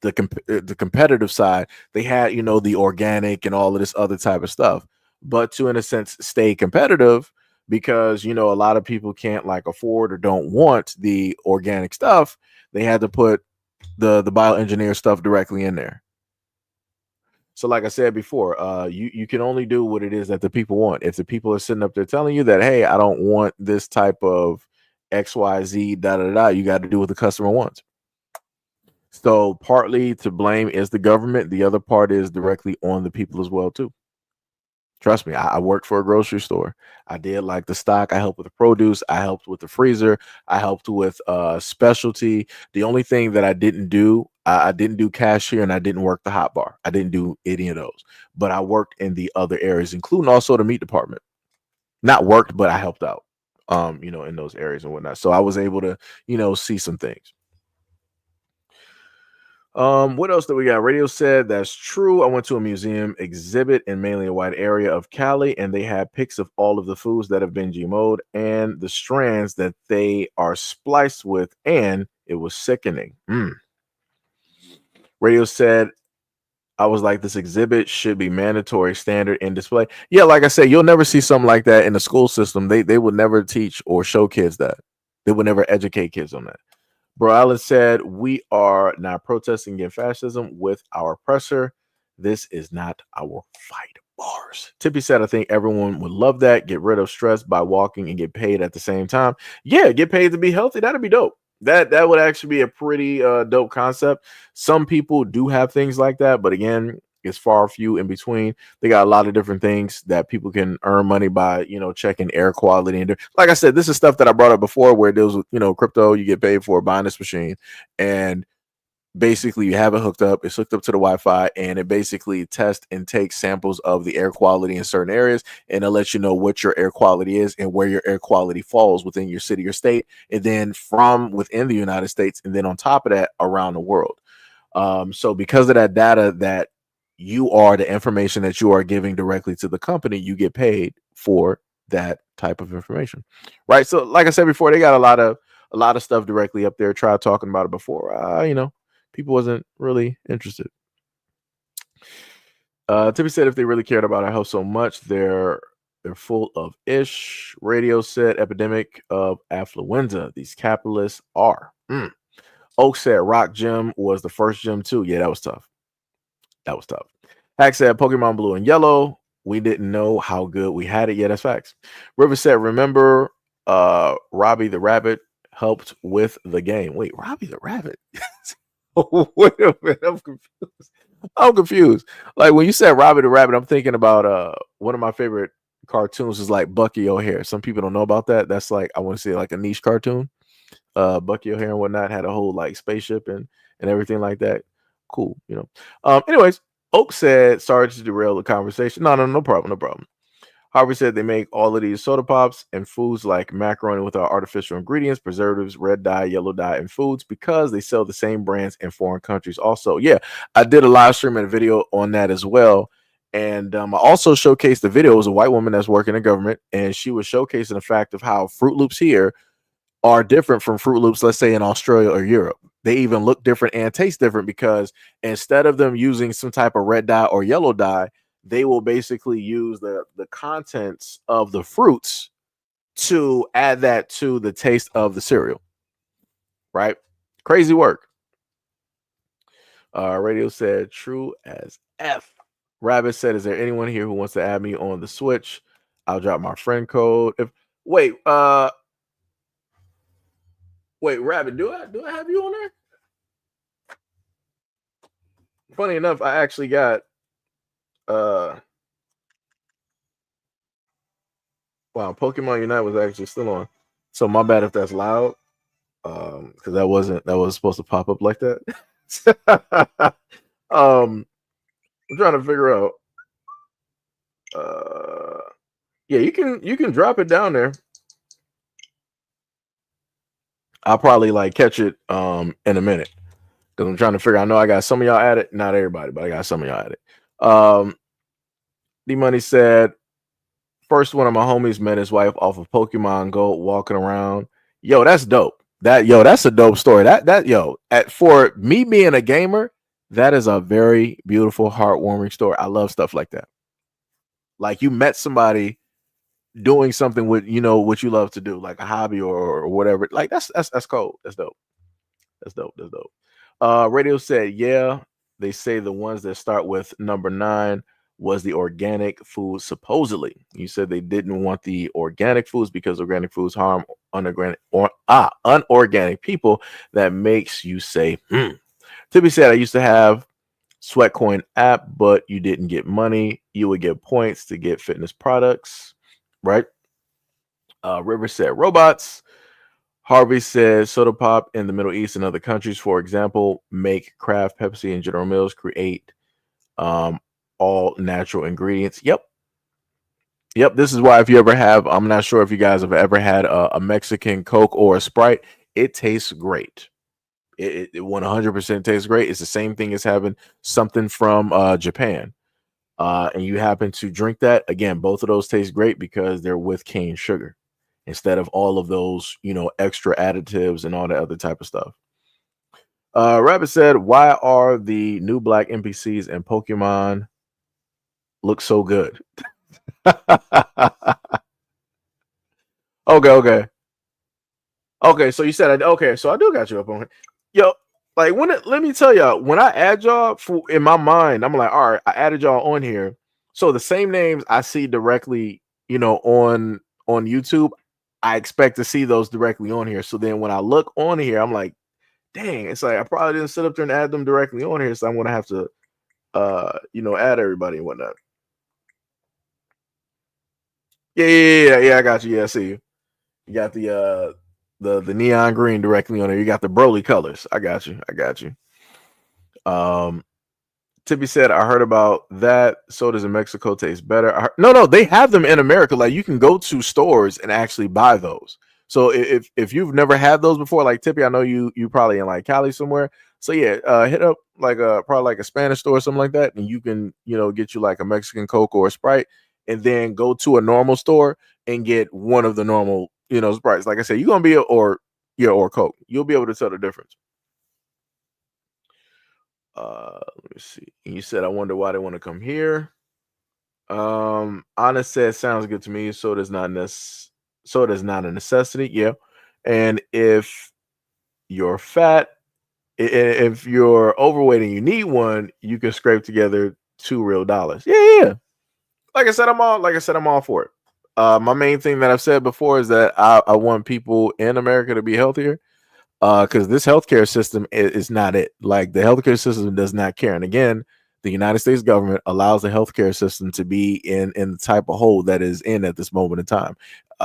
the competitive side, they had, the organic and all of this other type of stuff. But to, in a sense, stay competitive, because, a lot of people can't like afford or don't want the organic stuff, they had to put the bioengineered stuff directly in there. So, like I said before, you can only do what it is that the people want. If the people are sitting up there telling you that, hey, I don't want this type of XYZ, da da da, you got to do what the customer wants. So, partly to blame is the government. The other part is directly on the people as well too. Trust me, I worked for a grocery store. I did like the stock. I helped with the produce. I helped with the freezer. I helped with specialty. The only thing that I didn't do, I didn't do cashier and I didn't work the hot bar. I didn't do any of those. But I worked in the other areas, including also the meat department. Not worked, but I helped out, in those areas and whatnot. So I was able to, see some things. What else do we got? Radio said that's true. I went to a museum exhibit in mainly a wide area of Cali, and they had pics of all of the foods that have been GMO'd and the strands that they are spliced with, and it was sickening. Radio said, I was like, this exhibit should be mandatory, standard, in display. Yeah, like I said, you'll never see something like that in the school system. They would never teach or show kids that. They would never educate kids on that. Bro Allen said, we are not protesting against fascism with our oppressor. This is not our fight. Bars. Tippy said, I think everyone would love that. Get rid of stress by walking and get paid at the same time. Yeah, get paid to be healthy. That'd be dope. That would actually be a pretty dope concept. Some people do have things like that, but again, it's far few in between. They got a lot of different things that people can earn money by, checking air quality. And like I said, this is stuff that I brought up before where it deals with, crypto. You get paid for buying this machine, and basically you have it hooked up. It's hooked up to the Wi-Fi, and it basically tests and takes samples of the air quality in certain areas, and it'll let you know what your air quality is and where your air quality falls within your city or state, and then from within the United States, and then on top of that, around the world. So because of that data that you are the information that you are giving directly to the company, you get paid for that type of information, right? So like I said before, they got a lot of stuff directly up there. Tried talking about it before, people wasn't really interested. Tippy said if they really cared about our health so much, they're full of ish. Radio said epidemic of affluenza. These capitalists are. Oak said Rock Gym was the first gym too. Yeah, that was tough. Hack said Pokemon Blue and Yellow. We didn't know how good we had it. Yeah, that's facts. River said, remember Robbie the Rabbit helped with the game. Wait, Robbie the Rabbit? Wait a minute, I'm confused. Like when you said Robbie the Rabbit, I'm thinking about one of my favorite cartoons is like Bucky O'Hare. Some people don't know about that. That's like, I want to say like a niche cartoon. Bucky O'Hare and whatnot had a whole like spaceship and everything like that. Cool, anyways, Oak said, sorry to derail the conversation. No problem. Harvey said they make all of these soda pops and foods like macaroni with our artificial ingredients, preservatives, red dye, yellow dye, and foods because they sell the same brands in foreign countries. Also, yeah, I did a live stream and a video on that as well. And I also showcased the video. It was a white woman that's working in government, and she was showcasing the fact of how Fruit Loops here are different from Fruit Loops, let's say in Australia or Europe. They even look different and taste different because instead of them using some type of red dye or yellow dye, they will basically use the contents of the fruits to add that to the taste of the cereal. Right? Crazy work. Radio said true as F. Rabbit said, is there anyone here who wants to add me on the Switch? I'll drop my friend code. Wait, Rabbit, do I have you on there? Funny enough, I actually got wow, Pokemon Unite was actually still on. So my bad if that's loud. Because that wasn't supposed to pop up like that. I'm trying to figure out. Yeah, you can drop it down there. I'll probably like catch it in a minute. Because I'm trying to figure. I know I got some of y'all at it, not everybody, but I got some of y'all at it. D Money said, first one of my homies met his wife off of Pokemon Go walking around. Yo, that's dope. That's a dope story. For me being a gamer, that is a very beautiful, heartwarming story. I love stuff like that. Like you met somebody doing something with what you love to do, like a hobby or whatever. Like that's cool. That's dope. Radio said, yeah, they say the ones that start with number 9 was the organic food. Supposedly, you said they didn't want the organic foods because organic foods harm unorganic people. That makes you say, To be said, I used to have Sweatcoin app, but you didn't get money. You would get points to get fitness products, right? River said robots. Harvey says soda pop in the Middle East and other countries, for example, make Kraft, Pepsi, and General Mills create um, all natural ingredients. Yep. This is why if you ever have, I'm not sure if you guys have ever had a Mexican Coke or a Sprite, it tastes great. It 100% tastes great. It's the same thing as having something from Japan. And you happen to drink that. Again, both of those taste great because they're with cane sugar instead of all of those, extra additives and all that other type of stuff. Rabbit said, why are the new black NPCs in Pokemon look so good? Okay. So you said, okay, so I do got you up on it. Yo, like let me tell y'all, when I add y'all in my mind, I'm like, all right, I added y'all on here. So the same names I see directly, on YouTube, I expect to see those directly on here. So then when I look on here, I'm like, dang, it's like I probably didn't sit up there and add them directly on here. So I'm gonna have to add everybody and whatnot. Yeah, I got you. Yeah, I see you. You got the neon green directly on there. You got the Broly colors. I got you. Tippy said, I heard about that. Sodas in Mexico taste better. No, they have them in America. Like you can go to stores and actually buy those. So if you've never had those before, like Tippy, I know you probably in like Cali somewhere. So yeah, hit up like probably like a Spanish store or something like that, and you can get you like a Mexican Coke or a Sprite, and then go to a normal store and get one of the normal Sprites. Like I said, you're gonna be or Coke. You'll be able to tell the difference. Let me see. You said, I wonder why they want to come here. Anna said, sounds good to me. So does not a necessity. Yeah. And if you're fat, if you're overweight and you need one, you can scrape together $2 real. Yeah. Like I said, I'm all for it. My main thing that I've said before is that I want people in America to be healthier. Because this healthcare system is not it. Like the healthcare system does not care. And again, the United States government allows the healthcare system to be in the type of hole that is in at this moment in time.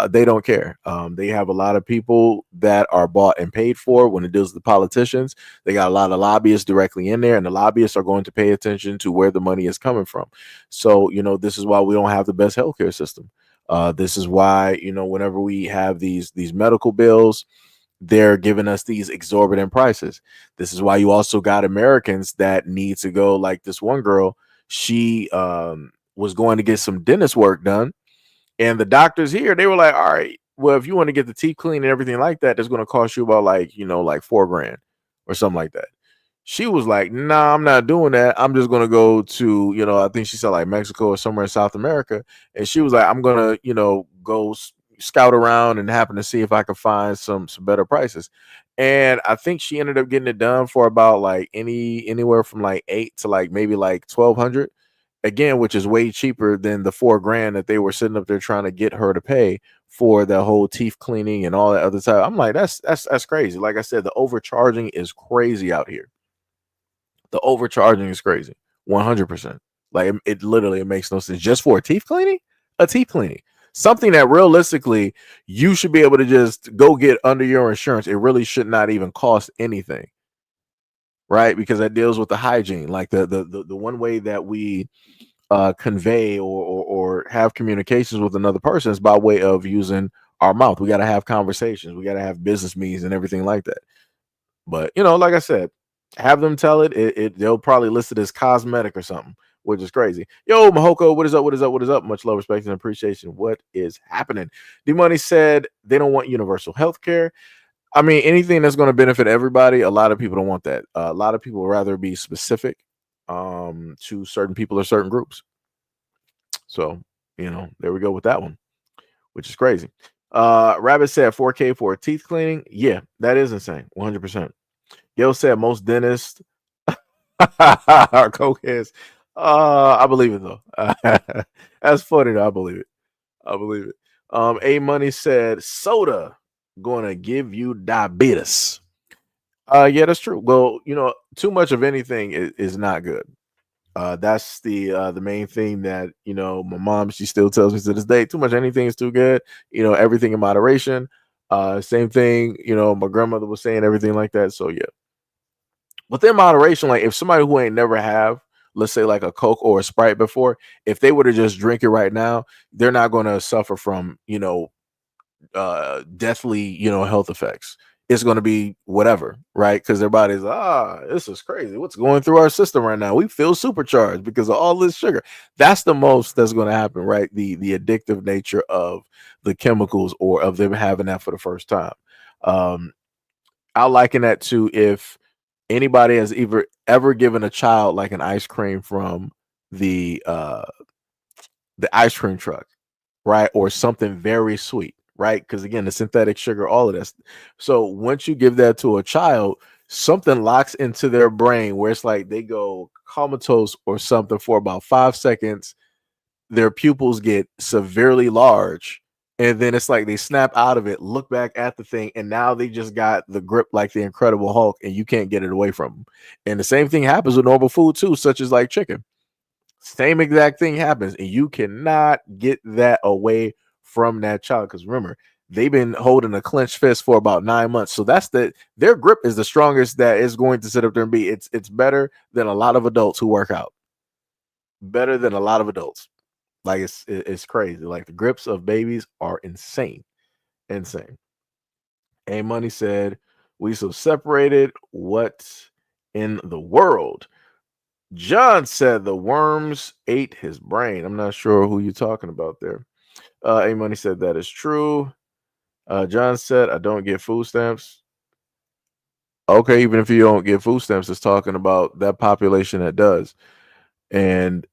They don't care. They have a lot of people that are bought and paid for when it deals with the politicians. They got a lot of lobbyists directly in there, and the lobbyists are going to pay attention to where the money is coming from. So, this is why we don't have the best healthcare system. This is why, whenever we have these medical bills, they're giving us these exorbitant prices. This is why you also got Americans that need to go, like this one girl, she was going to get some dentist work done, and the doctors here, they were like, all right, well, if you want to get the teeth clean and everything like that, that's going to cost you about like $4,000 or something like that. She was like, nah, I'm not doing that. I'm just going to go to, I think she said like Mexico or somewhere in South America. And she was like, I'm going to, go scout around and happen to see if I could find some better prices. And I think she ended up getting it done for about like anywhere from like 8 to like maybe like 1,200 again, which is way cheaper than the $4,000 that they were sitting up there trying to get her to pay for the whole teeth cleaning and all that other stuff. I'm like, that's crazy. Like I said, the overcharging is crazy out here. The overcharging is crazy. 100%. Like it literally, it makes no sense. Just for a teeth cleaning? Something that realistically you should be able to just go get under your insurance. It really should not even cost anything, right? Because that deals with the hygiene. Like the one way that we convey or have communications with another person is by way of using our mouth. We got to have conversations. We got to have business meetings and everything like that. But like I said, have them tell it. They'll probably list it as cosmetic or something, which is crazy. Yo, Mahoko, what is up? Much love, respect, and appreciation. What is happening? D-Money said they don't want universal health care. I mean, anything that's going to benefit everybody, a lot of people don't want that. A lot of people would rather be specific to certain people or certain groups. So, there we go with that one, which is crazy. Rabbit said 4K for a teeth cleaning. Yeah, that is insane. 100%. Yo said most dentists Cokeheads. I believe it though. That's funny though. I believe it. I believe it. A Money said soda gonna give you diabetes. Yeah, that's true. Well, too much of anything is not good. That's the main thing that my mom, she still tells me to this day. Too much anything is too good. Everything in moderation. Same thing. My grandmother was saying everything like that. So yeah, within moderation. Like if somebody who ain't never have, let's say like a Coke or a Sprite before, if they were to just drink it right now, they're not going to suffer from deathly health effects. It's going to be whatever, right? Because their body's this is crazy, what's going through our system right now, we feel supercharged because of all this sugar. That's the most that's going to happen, right? The addictive nature of the chemicals, or of them having that for the first time. um I liken that to if anybody has ever given a child like an ice cream from the uh the ice cream truck, right? Or something very sweet, right? Because again, the synthetic sugar, all of this. So once you give that to a child, something locks into their brain where it's like they go comatose or something for about 5 seconds. Their pupils get severely large. And then it's like they snap out of it, look back at the thing, and now they just got the grip like the Incredible Hulk, and you can't get it away from them. And the same thing happens with normal food too, such as like chicken. Same exact thing happens, and you cannot get that away from that child. Because remember, they've been holding a clenched fist for about 9 months. So their grip is the strongest that is going to sit up there and be. It's better than a lot of adults who work out. Better than a lot of adults. Like it's crazy. Like the grips of babies are insane. Insane. A Money said, we so separated. What in the world? John said the worms ate his brain. I'm not sure who you're talking about there. A Money said that is true. John said, I don't get food stamps. Okay, even if you don't get food stamps, it's talking about that population that does. And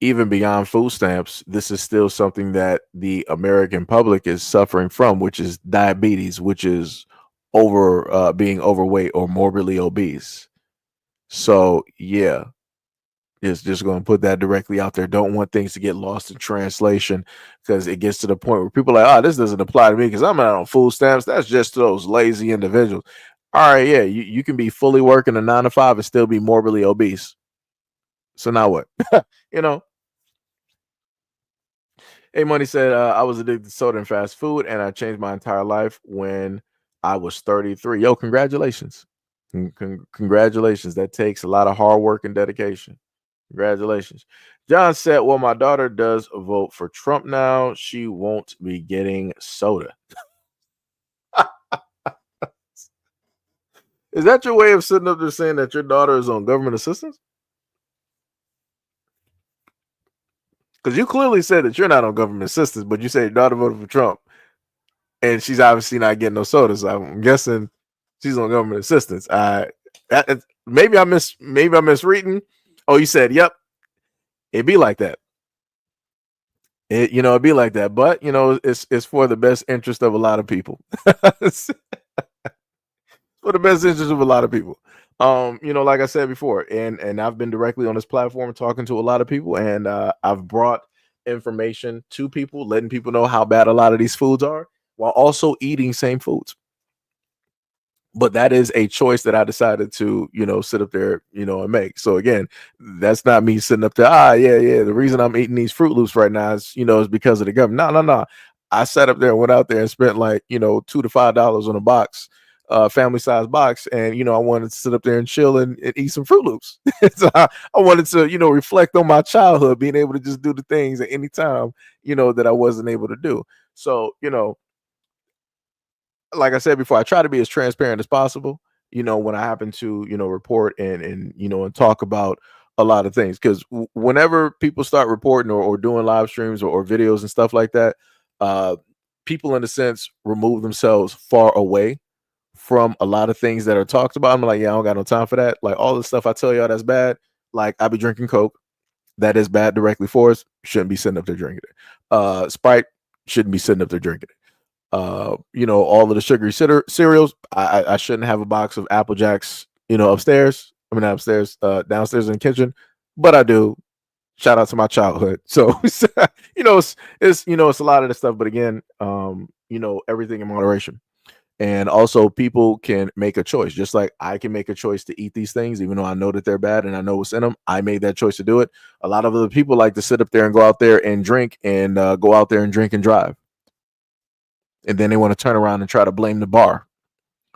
even beyond food stamps, this is still something that the American public is suffering from, which is diabetes, which is being overweight or morbidly obese. So yeah, is just going to put that directly out there. Don't want things to get lost in translation, because it gets to the point where people are like, this doesn't apply to me because I'm not on food stamps. That's just those lazy individuals. All right, yeah, you can be fully working a 9 to 5 and still be morbidly obese. So now what? you know, A Money said, I was addicted to soda and fast food, and I changed my entire life when I was 33. Yo, congratulations. Congratulations. That takes a lot of hard work and dedication. Congratulations. John said, well, my daughter does vote for Trump now. She won't be getting soda. Is that your way of sitting up there saying that your daughter is on government assistance? Because you clearly said that you're not on government assistance, but you say your daughter voted for Trump, and she's obviously not getting no soda. So I'm guessing she's on government assistance. Maybe I misreading. Oh, you said, yep. It'd be like that. It'd be like that. But it's for the best interest of a lot of people. It's for the best interest of a lot of people. Like I said before, and I've been directly on this platform talking to a lot of people, and I've brought information to people, letting people know how bad a lot of these foods are, while also eating same foods. But that is a choice that I decided to, sit up there, and make. So again, that's not me sitting up there. Yeah. The reason I'm eating these Fruit Loops right now is because of the government. No. I sat up there and went out there and spent like, $2 to $5 on a box, family size box. And, I wanted to sit up there and chill and eat some Fruit Loops. So I wanted to, reflect on my childhood, being able to just do the things at any time, that I wasn't able to do. So, like I said before, I try to be as transparent as possible, when I happen to, report and talk about a lot of things. Because whenever people start reporting or doing live streams or videos and stuff like that, uh, people in a sense remove themselves far away from a lot of things that are talked about. I'm like, yeah, I don't got no time for that. Like all the stuff I tell y'all that's bad, like I be drinking Coke, that is bad directly for us, shouldn't be sitting up there drinking it. Sprite shouldn't be sitting up there drinking it. All of the sugary cereals. I shouldn't have a box of Apple Jacks, upstairs. I mean, downstairs in the kitchen, but I do. Shout out to my childhood. So, it's it's a lot of the stuff, but again, everything in moderation. And also, people can make a choice, just like I can make a choice to eat these things, even though I know that they're bad and I know what's in them. I made that choice to do it. A lot of other people like to sit up there and go out there and drink and go out there and drink and drive. And then they want to turn around and try to blame the bar.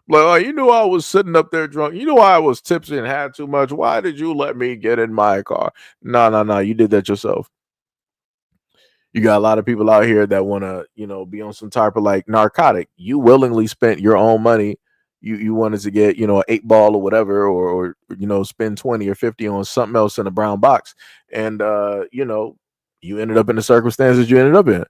Like, oh, you knew I was sitting up there drunk. You knew I was tipsy and had too much. Why did you let me get in my car? No, no, no. You did that yourself. You got a lot of people out here that want to, be on some type of like narcotic. You willingly spent your own money. You wanted to get, an 8 ball or whatever, or spend 20 or 50 on something else in a brown box. And, you ended up in the circumstances you ended up in.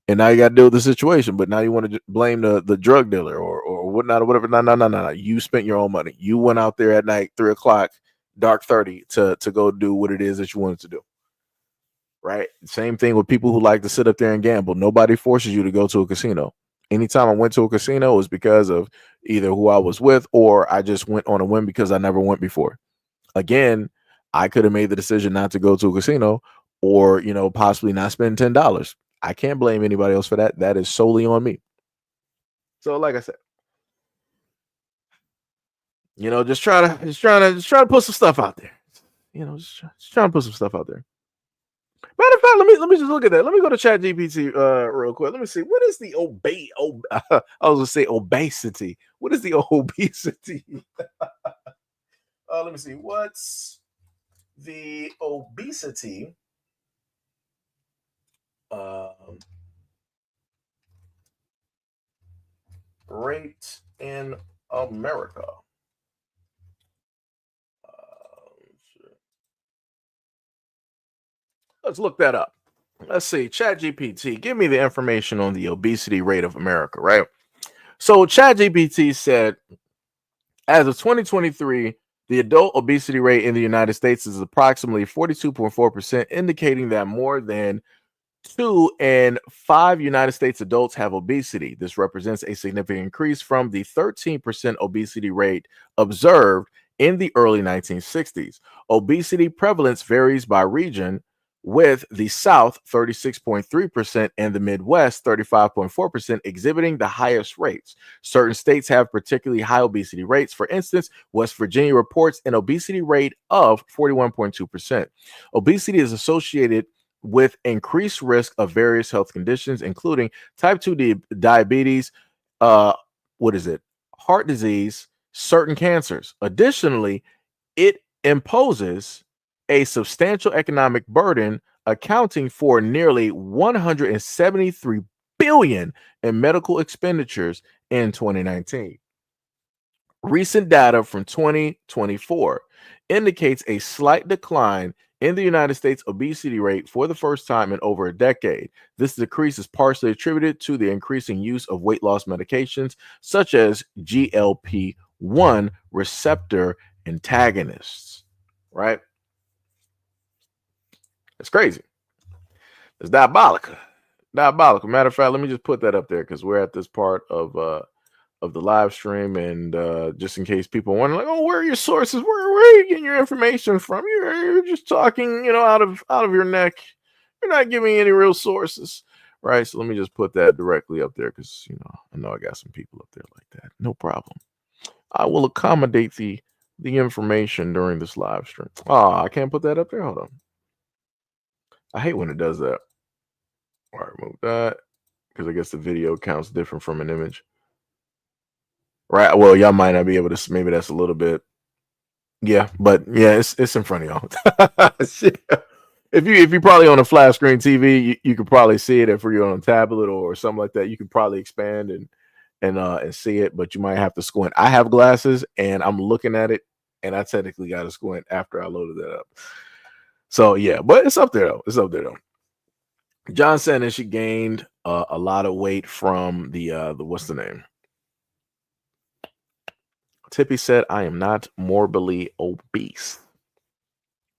And now you got to deal with the situation. But now you want to blame the drug dealer or whatnot or whatever. No, no, no, no, no. You spent your own money. You went out there at night, 3 o'clock, dark 30 to go do what it is that you wanted to do. Right? Same thing with people who like to sit up there and gamble. Nobody forces you to go to a casino. Anytime I went to a casino, it was because of either who I was with or I just went on a whim because I never went before. Again, I could have made the decision not to go to a casino or, possibly not spend $10. I can't blame anybody else for that. That is solely on me. So, like I said, just trying to put some stuff out there. Just trying to put some stuff out there. Matter of fact, let me just look at that. Let me go to ChatGPT real quick. Let me see. What is the I was gonna say obesity. What is the obesity? Let me see. What's the obesity rate in America? Let's look that up. Let's see. ChatGPT, give me the information on the obesity rate of America, right? So ChatGPT said, as of 2023, the adult obesity rate in the United States is approximately 42.4%, indicating that more than 2 in 5 United States adults have obesity. This represents a significant increase from the 13% obesity rate observed in the early 1960s. Obesity prevalence varies by region, with the South 36.3% and the Midwest 35.4% exhibiting the highest rates. Certain states have particularly high obesity rates. For instance, West Virginia reports an obesity rate of 41.2%. Obesity is associated with increased risk of various health conditions, including type 2 diabetes, heart disease, certain cancers. Additionally, it imposes a substantial economic burden, accounting for nearly 173 billion in medical expenditures in 2019. Recent data from 2024 indicates a slight decline in the United States obesity rate for the first time in over a decade. This decrease is partially attributed to the increasing use of weight loss medications such as GLP-1 receptor antagonists, right? It's crazy. It's diabolical. Diabolical. Matter of fact, let me just put that up there because we're at this part of the live stream, and just in case people wonder, like, oh, where are your sources? Where are you getting your information from? You're just talking, out of your neck. You're not giving any real sources, right? So let me just put that directly up there because I know I got some people up there like that. No problem. I will accommodate the information during this live stream. Oh, I can't put that up there. Hold on. I hate when it does that. All right, remove that because I guess the video counts different from an image. Right. Well, y'all might not be able to. Maybe that's a little bit. Yeah, but yeah, it's in front of y'all. If you're probably on a flat screen TV, you could probably see it. If you're on a tablet or something like that, you could probably expand and see it. But you might have to squint. I have glasses and I'm looking at it, and I technically got to squint after I loaded that up. So yeah, but it's up there though. It's up there though. John said that she gained a lot of weight from the what's the name? Tippy said, I am not morbidly obese.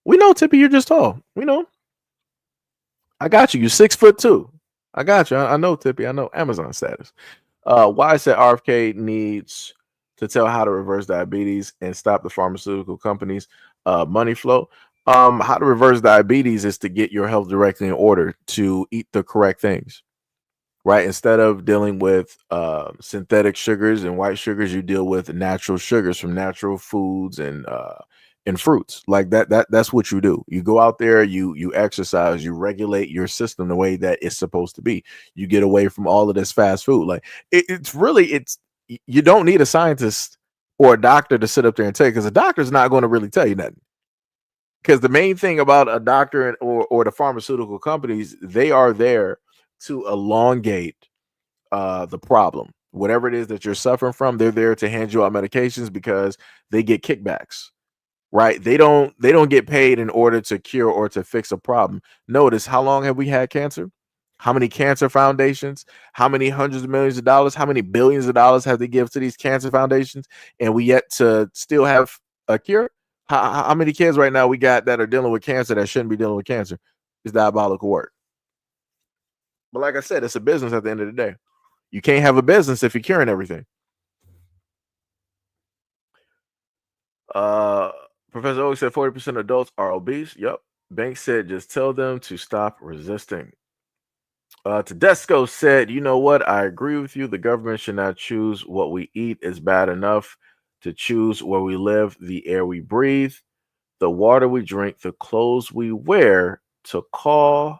We know, Tippy, you're just tall. We know. I got you. You're 6'2". I got you. I know, Tippy. I know. Amazon status. Why said RFK needs to tell how to reverse diabetes and stop the pharmaceutical companies' money flow. How to reverse diabetes is to get your health directly in order, to eat the correct things, right? Instead of dealing with synthetic sugars and white sugars, you deal with natural sugars from natural foods and fruits. Like that's what you do. You go out there, you exercise, you regulate your system the way that it's supposed to be. You get away from all of this fast food. Like it's you don't need a scientist or a doctor to sit up there and tell you, because a doctor's not going to really tell you nothing. Because the main thing about a doctor or the pharmaceutical companies, they are there to elongate the problem. Whatever it is that you're suffering from, they're there to hand you out medications because they get kickbacks, right? They don't get paid in order to cure or to fix a problem. Notice, how long have we had cancer? How many cancer foundations? How many hundreds of millions of dollars? How many billions of dollars have they give to these cancer foundations? And we yet to still have a cure? How many kids right now we got that are dealing with cancer that shouldn't be dealing with cancer? It's diabolical work. But like I said, it's a business at the end of the day. You can't have a business if you're curing everything. Professor Oak said 40% of adults are obese. Yep. Banks said just tell them to stop resisting. Tedesco said, you know what? I agree with you. The government should not choose what we eat. Is bad enough to choose where we live, the air we breathe, the water we drink, the clothes we wear, to call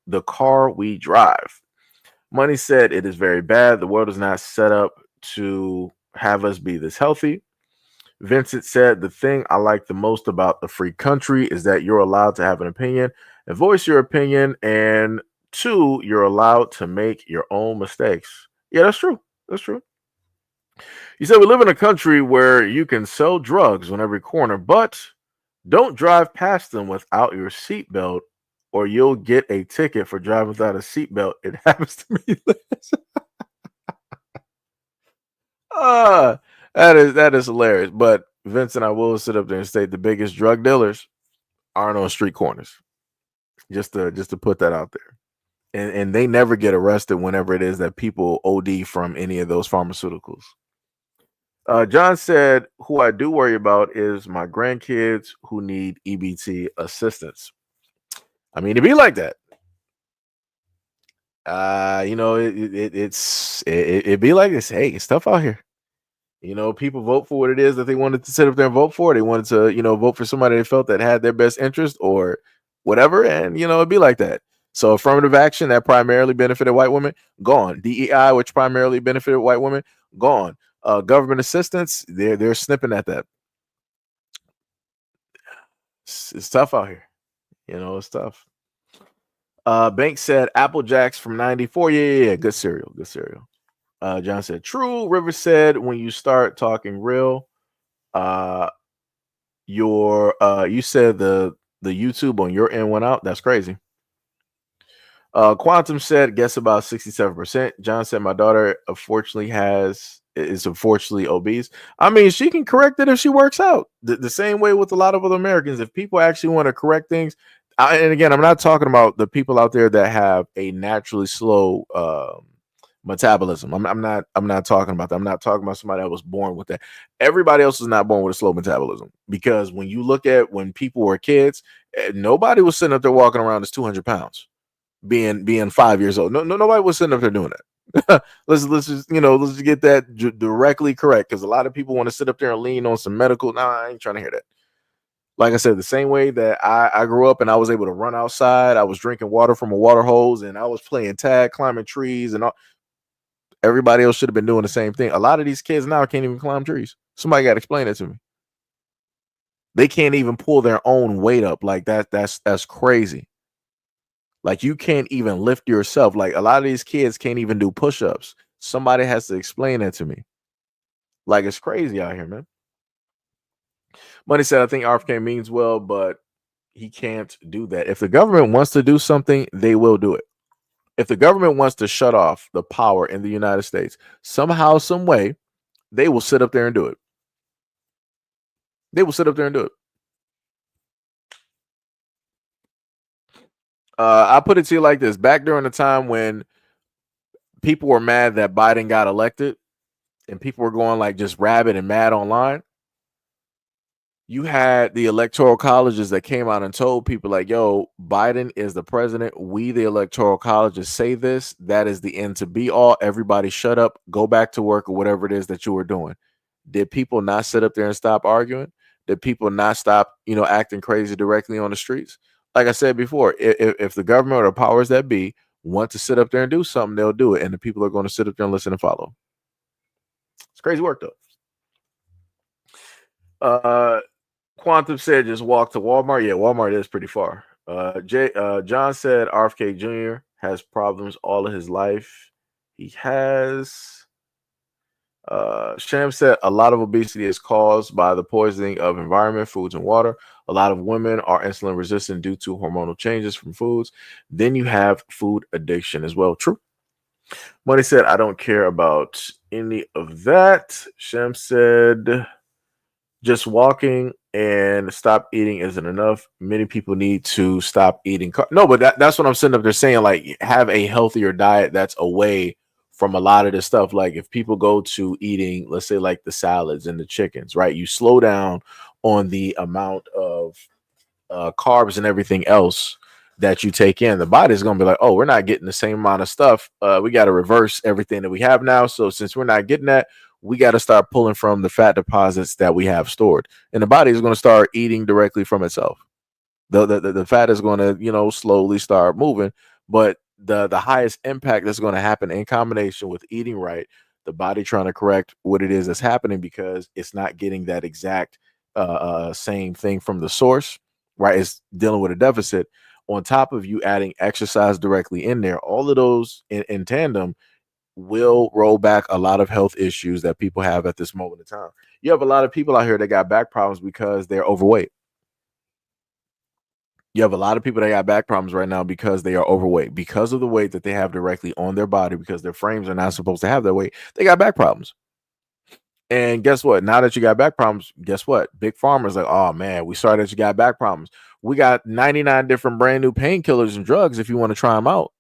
the car we drive. Money said it is very bad. The world is not set up to have us be this healthy. Vincent said, the thing I like the most about the free country is that you're allowed to have an opinion and voice your opinion. And two, you're allowed to make your own mistakes. Yeah, that's true. That's true. He said, we live in a country where you can sell drugs on every corner, but don't drive past them without your seatbelt, or you'll get a ticket for driving without a seatbelt. It happens to me. Ah, that is hilarious. But Vincent, I will sit up there and state the biggest drug dealers aren't on street corners. Just to put that out there. And they never get arrested whenever it is that people OD from any of those pharmaceuticals. John said, who I do worry about is my grandkids who need EBT assistance. I mean, to be like that. It be like this. Hey, it's tough out here. People vote for what it is that they wanted to sit up there and vote for. They wanted to, vote for somebody they felt that had their best interest or whatever. And, it'd be like that. So affirmative action that primarily benefited white women, gone. DEI, which primarily benefited white women, gone. Government assistance, they're snipping at that. It's tough out here. It's tough. Banks said Apple Jacks from 94. Yeah. Good cereal. Good cereal. John said, true. River said, when you start talking real, you said the YouTube on your end went out. That's crazy. Quantum said, guess about 67%. John said, my daughter is unfortunately obese. I mean, she can correct it if she works out. The same way with a lot of other Americans. If people actually want to correct things, and again, I'm not talking about the people out there that have a naturally slow metabolism. I'm not talking about that. I'm not talking about somebody that was born with that. Everybody else is not born with a slow metabolism, because when you look at when people were kids, nobody was sitting up there walking around as 200 pounds, being 5 years old. Nobody was sitting up there doing that. let's just get that directly correct, because a lot of people want to sit up there and lean on some medical. Nah, I ain't trying to hear that. Like I said, the same way that I grew up and I was able to run outside, I was drinking water from a water hose, and I was playing tag, climbing trees, and all. Everybody else should have been doing the same thing. A lot of these kids now can't even climb trees. Somebody got to explain it to me. They can't even pull their own weight up. Like that's crazy. Like, you can't even lift yourself. Like, a lot of these kids can't even do push-ups. Somebody has to explain that to me. Like, it's crazy out here, man. Money said, I think RFK means well, but he can't do that. If the government wants to do something, they will do it. If the government wants to shut off the power in the United States, somehow, some way, they will sit up there and do it. They will sit up there and do it. I put it to you like this. Back during the time when people were mad that Biden got elected, and people were going like just rabid and mad online, you had the electoral colleges that came out and told people like, yo, Biden is the president. We, the electoral colleges, say this. That is the end to be all. Everybody shut up, go back to work or whatever it is that you were doing. Did people not sit up there and stop arguing? Did people not stop, acting crazy directly on the streets? Like I said before, if the government or the powers that be want to sit up there and do something, they'll do it. And the people are going to sit up there and listen and follow. It's crazy work though. Quantum said just walk to Walmart. Yeah, Walmart is pretty far. John said RFK Jr. has problems all of his life. He has. Sham said a lot of obesity is caused by the poisoning of environment, foods, and water. A lot of women are insulin resistant due to hormonal changes from foods. Then you have food addiction as well. True. Money said, I don't care about any of that. Shem said, just walking and stop eating isn't enough. Many people need to stop eating. No, but that's what I'm sitting up there saying. Like, have a healthier diet that's away from a lot of this stuff. Like, if people go to eating, let's say, like the salads and the chickens, right? You slow down on the amount of carbs and everything else that you take in. The body is going to be like, oh, we're not getting the same amount of stuff. We got to reverse everything that we have now. So since we're not getting that, we got to start pulling from the fat deposits that we have stored, and the body is going to start eating directly from itself. The fat is going to slowly start moving, but the highest impact that's going to happen in combination with eating right, the body trying to correct what it is that's happening because it's not getting that exact same thing from the source, right? It's dealing with a deficit. On top of you adding exercise directly in there, all of those in tandem will roll back a lot of health issues that people have at this moment in time. You have a lot of people out here that got back problems because they're overweight. You have a lot of people that got back problems right now because they are overweight, because of the weight that they have directly on their body, because their frames are not supposed to have that weight. They got back problems. And guess what? Now that you got back problems, guess what? Big Pharma's like, oh man, we sorry that you got back problems. We got 99 different brand new painkillers and drugs if you want to try them out.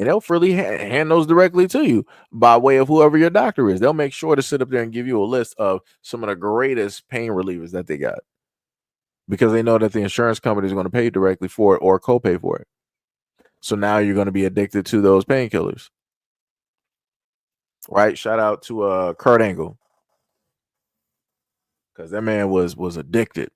And they'll freely hand those directly to you by way of whoever your doctor is. They'll make sure to sit up there and give you a list of some of the greatest pain relievers that they got, because they know that the insurance company is going to pay directly for it or copay for it. So now you're going to be addicted to those painkillers, right? Shout out to Kurt Angle, because that man was addicted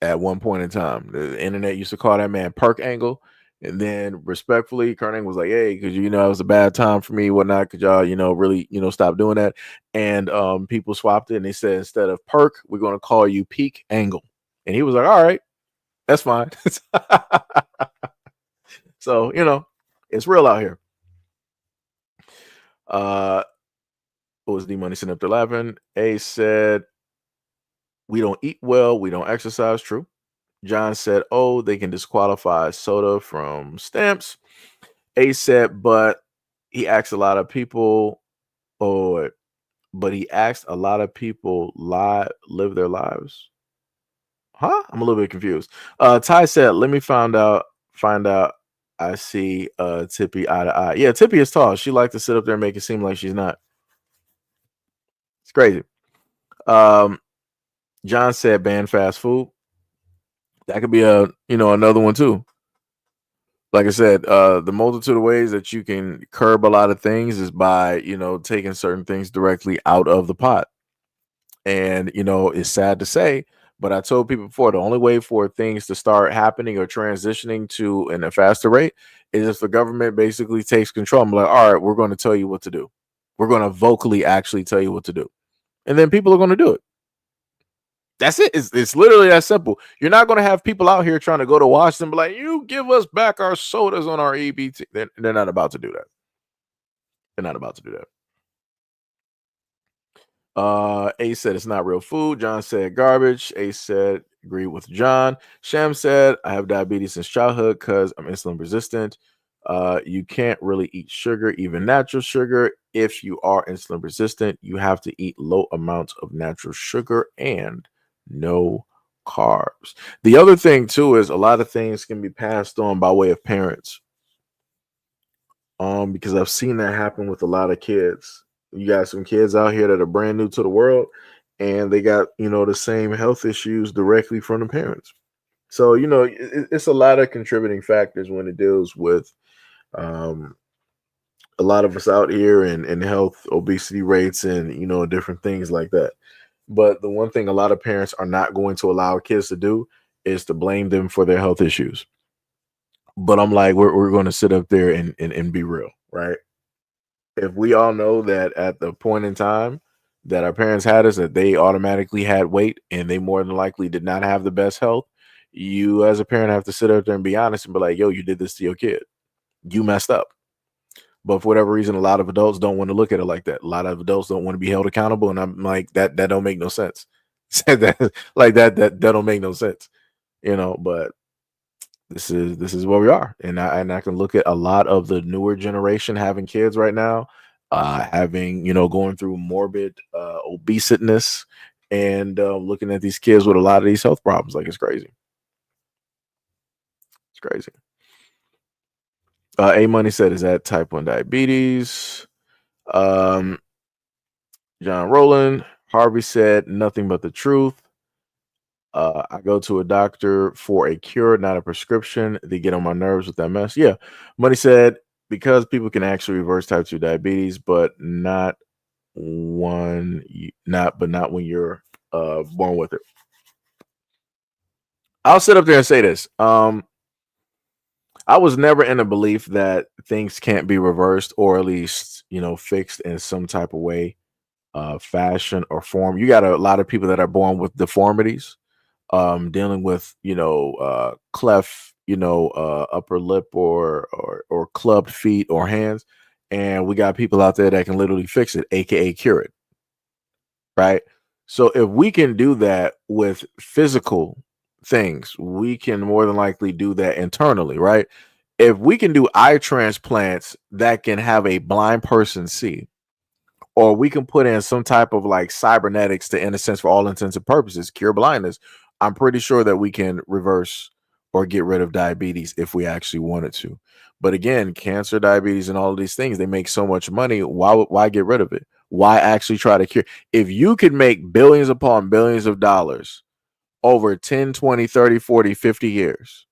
at one point in time. The internet used to call that man Perk Angle. And then respectfully, Kurt Angle was like, hey, because it was a bad time for me, whatnot. Could y'all, really, stop doing that? And people swapped it and they said, instead of Perk, we're going to call you Peak Angle. And he was like, all right, that's fine. So, it's real out here. What was D Money sitting up there laughing? A said, we don't eat well, we don't exercise. True. John said, oh, they can disqualify soda from stamps. A said, but he asked a lot of people, but he asked a lot of people live their lives. Huh? I'm a little bit confused. Ty said, let me find out. I see Tippy eye to eye. Yeah, Tippy is tall. She likes to sit up there and make it seem like she's not. It's crazy. John said ban fast food. That could be another one too. Like I said, the multitude of ways that you can curb a lot of things is by taking certain things directly out of the pot. And it's sad to say, but I told people before, the only way for things to start happening or transitioning to in a faster rate is if the government basically takes control. I'm like, all right, we're going to tell you what to do. We're going to vocally actually tell you what to do, and then people are going to do it. That's it. It's literally that simple. You're not going to have people out here trying to go to Washington and be like, you give us back our sodas on our EBT. They're not about to do that. They're not about to do that. A said it's not real food. John said garbage. A said agree with John. Sham said I have diabetes since childhood because I'm insulin resistant. You can't really eat sugar, even natural sugar. If you are insulin resistant, you have to eat low amounts of natural sugar and no carbs. The other thing too is a lot of things can be passed on by way of parents. Because I've seen that happen with a lot of kids. You got some kids out here that are brand new to the world, and they got the same health issues directly from the parents. So it's a lot of contributing factors when it deals with um, a lot of us out here and health, obesity rates, and different things like that. But the one thing a lot of parents are not going to allow kids to do is to blame them for their health issues. But I'm like, we're going to sit up there and be real, right? If we all know that at the point in time that our parents had us, that they automatically had weight and they more than likely did not have the best health, you as a parent have to sit up there and be honest and be like, yo, you did this to your kid. You messed up. But for whatever reason, a lot of adults don't want to look at it like that. A lot of adults don't want to be held accountable. And I'm like, that don't make no sense. That don't make no sense. But this is where we are. And I can look at a lot of the newer generation having kids right now, having, going through morbid obesitness and looking at these kids with a lot of these health problems. Like it's crazy. It's crazy. A Money said, is that type 1 diabetes? Um, John Rowland, Harvey said, nothing but the truth. I go to a doctor for a cure, not a prescription. They get on my nerves with that mess. Yeah. Money said, because people can actually reverse type 2 diabetes, but not not when you're born with it. I'll sit up there and say this. I was never in a belief that things can't be reversed or at least, fixed in some type of way, fashion or form. You got a lot of people that are born with deformities, dealing with, cleft, upper lip or clubbed feet or hands. And we got people out there that can literally fix it, aka cure it. Right. So if we can do that with physical things, we can more than likely do that internally, right? If we can do eye transplants that can have a blind person see, or we can put in some type of like cybernetics to, in a sense, for all intents and purposes, cure blindness, I'm pretty sure that we can reverse or get rid of diabetes if we actually wanted to. But again, cancer, diabetes, and all of these things, they make so much money. Why get rid of it? Why actually try to cure? If you could make billions upon billions of dollars over 10, 20, 30, 40, 50 years,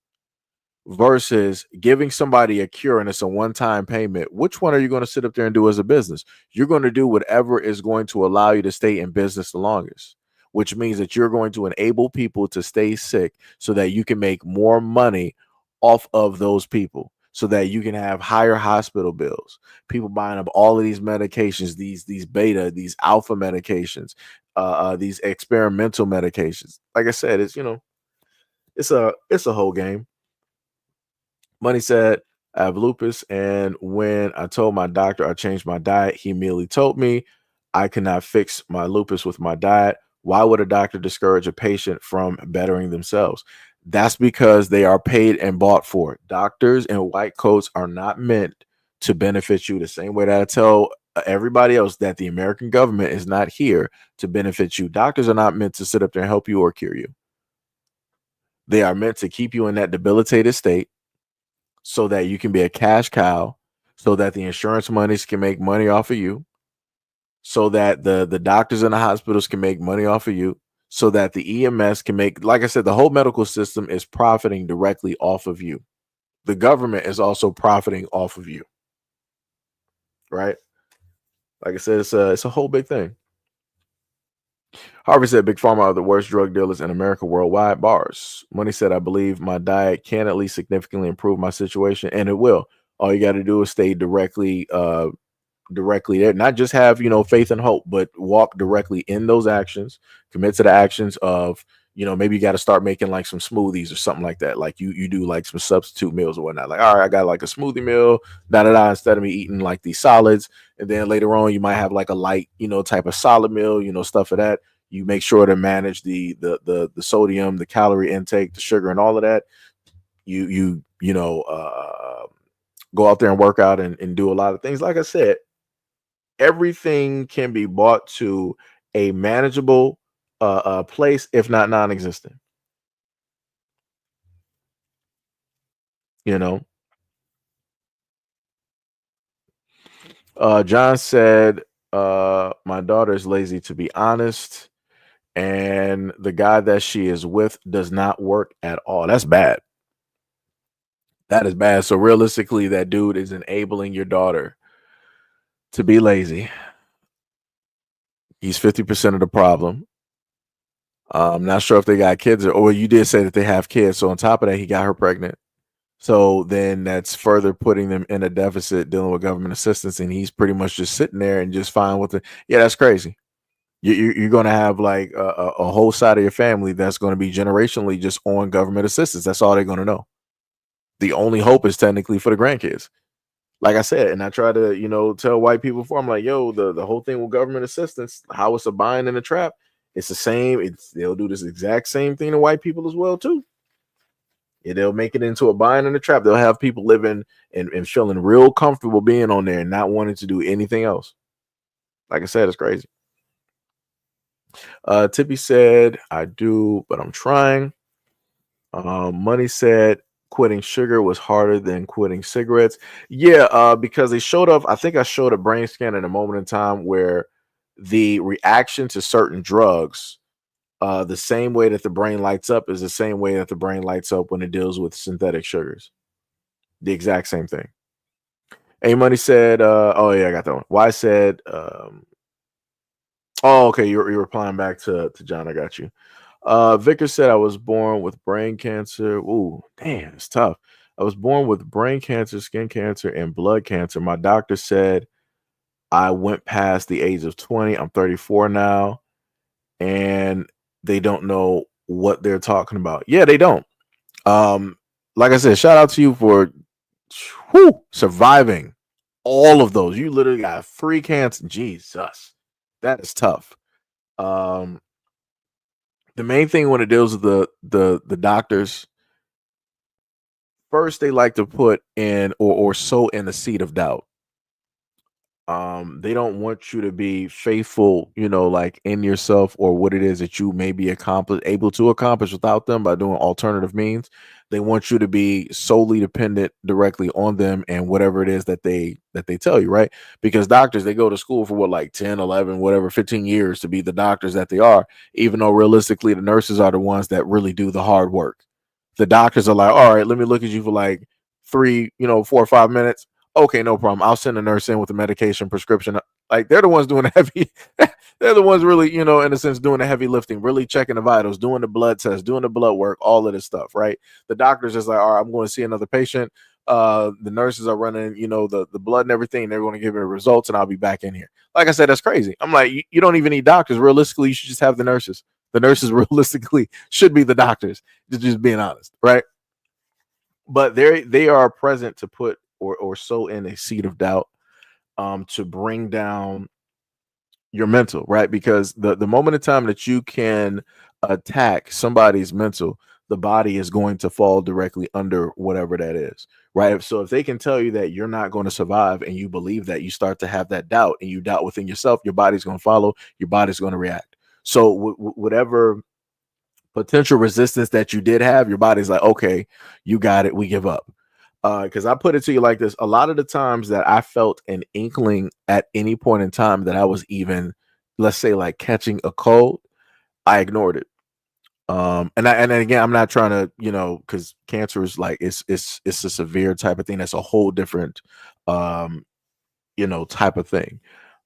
versus giving somebody a cure and it's a one-time payment, which one are you going to sit up there and do as a business? You're going to do whatever is going to allow you to stay in business the longest, which means that you're going to enable people to stay sick so that you can make more money off of those people, so that you can have higher hospital bills, people buying up all of these medications, these beta, these alpha medications, these experimental medications. Like I said, it's a whole game. Money said, I have lupus, and when I told my doctor I changed my diet, he immediately told me I cannot fix my lupus with my diet. Why would a doctor discourage a patient from bettering themselves? That's because they are paid and bought for it. Doctors and white coats are not meant to benefit you the same way that I tell everybody else that the American government is not here to benefit you. Doctors are not meant to sit up there and help you or cure you. They are meant to keep you in that debilitated state so that you can be a cash cow, so that the insurance monies can make money off of you, so that the doctors in the hospitals can make money off of you, so that the EMS can make, like I said, the whole medical system is profiting directly off of you. The government is also profiting off of you, right? Like I said, it's a whole big thing. Harvey said, Big Pharma are the worst drug dealers in America worldwide. Bars. Money said, I believe my diet can at least significantly improve my situation, and it will. All you got to do is stay directly there, not just have faith and hope, but walk directly in those actions, commit to the actions of maybe you got to start making like some smoothies or something like that, like you do like some substitute meals or whatnot, like, all right, I got like a smoothie meal, instead of me eating like these solids. And then later on you might have like a light type of solid meal, stuff of that. You make sure to manage the sodium, the calorie intake, the sugar, and all of that. Go out there and work out and do a lot of things. Like I said, everything can be brought to a manageable place, if not non-existent. You know, John said, My daughter is lazy, to be honest, and the guy that she is with does not work at all. That's bad. That is bad. So realistically, that dude is enabling your daughter to be lazy. He's 50% of the problem. I'm not sure if they got kids or you did say that they have kids. So on top of that, he got her pregnant. So then that's further putting them in a deficit dealing with government assistance. And he's pretty much just sitting there and just fine with it. Yeah, that's crazy. You're going to have like a whole side of your family that's going to be generationally just on government assistance. That's all they're going to know. The only hope is technically for the grandkids. Like I said, and I try to, tell white people before, I'm like, yo, the whole thing with government assistance, how it's a bind and a trap, it's the same. They'll do this exact same thing to white people as well, too. Yeah, they'll make it into a bind and a trap. They'll have people living and feeling real comfortable being on there and not wanting to do anything else. Like I said, it's crazy. Tippy said, I do, but I'm trying. Money said quitting sugar was harder than quitting cigarettes. Yeah, because they showed up. I think I showed a brain scan in a moment in time where the reaction to certain drugs, the same way that the brain lights up is the same way that the brain lights up when it deals with synthetic sugars. The exact same thing. A Money said, oh yeah, I got that one. Y said, oh, okay, you're replying back to John. I got you. Vicar said I was born with brain cancer. Ooh, damn, it's tough. I was born with brain cancer, skin cancer, and blood cancer. My doctor said I went past the age of 20. I'm 34 now, and they don't know what they're talking about. Yeah, they don't. Like I said, shout out to you for surviving all of those. You literally got 3 cancer. Jesus, that is tough. The main thing when it deals with the doctors, first they like to put in or sow in the seed of doubt. They don't want you to be faithful, like in yourself or what it is that you may be able to accomplish without them by doing alternative means. They want you to be solely dependent directly on them and whatever it is that they tell you, right? Because doctors, they go to school for what, like 10, 11, whatever, 15 years to be the doctors that they are, even though realistically the nurses are the ones that really do the hard work. The doctors are like, all right, let me look at you for like 3, 4 or 5 minutes. Okay, no problem. I'll send a nurse in with a medication prescription. Like they're the ones doing the heavy. They're the ones really, in a sense, doing the heavy lifting, really checking the vitals, doing the blood tests, doing the blood work, all of this stuff, right? The doctor's just like, all right, I'm going to see another patient. The nurses are running, the blood and everything. They're going to give me results, and I'll be back in here. Like I said, that's crazy. I'm like, you don't even need doctors. Realistically, you should just have the nurses. The nurses realistically should be the doctors. Just being honest, right? But they are present to put or sow in a seed of doubt, to bring down your mental, right? Because the moment in time that you can attack somebody's mental, the body is going to fall directly under whatever that is, right? So if they can tell you that you're not going to survive and you believe that, you start to have that doubt and you doubt within yourself, your body's going to follow, your body's going to react. So whatever potential resistance that you did have, your body's like, okay, you got it, we give up. Because I put it to you like this: a lot of the times that I felt an inkling at any point in time that I was even, let's say, like catching a cold, I ignored it. And again, I'm not trying to, because cancer is like it's a severe type of thing. That's a whole different, type of thing.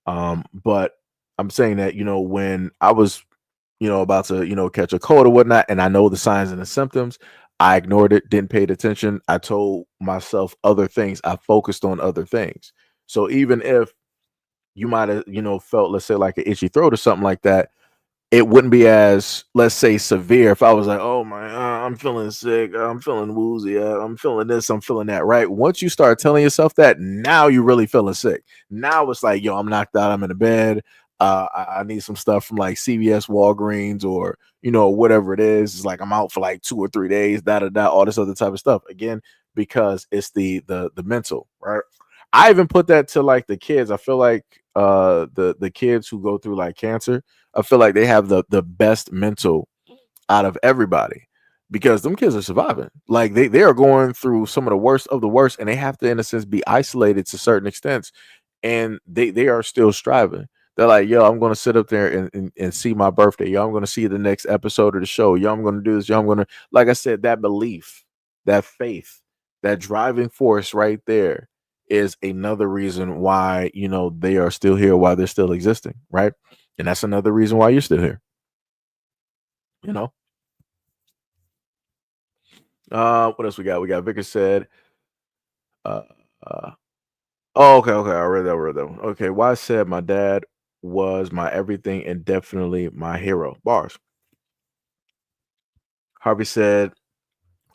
But I'm saying that, when I was, about to, catch a cold or whatnot, and I know the signs and the symptoms, I ignored it, didn't pay attention. I told myself other things. I focused on other things. So even if you might have, felt, let's say, like an itchy throat or something like that, it wouldn't be as, let's say, severe if I was like, oh my, I'm feeling sick, I'm feeling woozy, I'm feeling this, I'm feeling that, right? Once you start telling yourself that, now you're really feeling sick. Now it's like, yo, I'm knocked out, I'm in the bed, I need some stuff from like CVS, Walgreens, or whatever it is. It's like I'm out for like 2 or 3 days, all this other type of stuff. Again, because it's the mental, right? I even put that to like the kids. I feel like the kids who go through like cancer, I feel like they have the best mental out of everybody, because them kids are surviving. Like they are going through some of the worst of the worst, and they have to, in a sense, be isolated to certain extents and they are still striving. They're like, yo, I'm going to sit up there and see my birthday. Yo, I'm going to see the next episode of the show. Yo, I'm going to do this. Yo, I'm going to, like I said, that belief, that faith, that driving force right there is another reason why, they are still here, why they're still existing. Right. And that's another reason why you're still here. You know, what else we got? We got Vicar said, uh, uh, oh, okay, okay. I read that. I read that one. Okay, why said my dad was my everything and definitely my hero. Bars. Harvey said,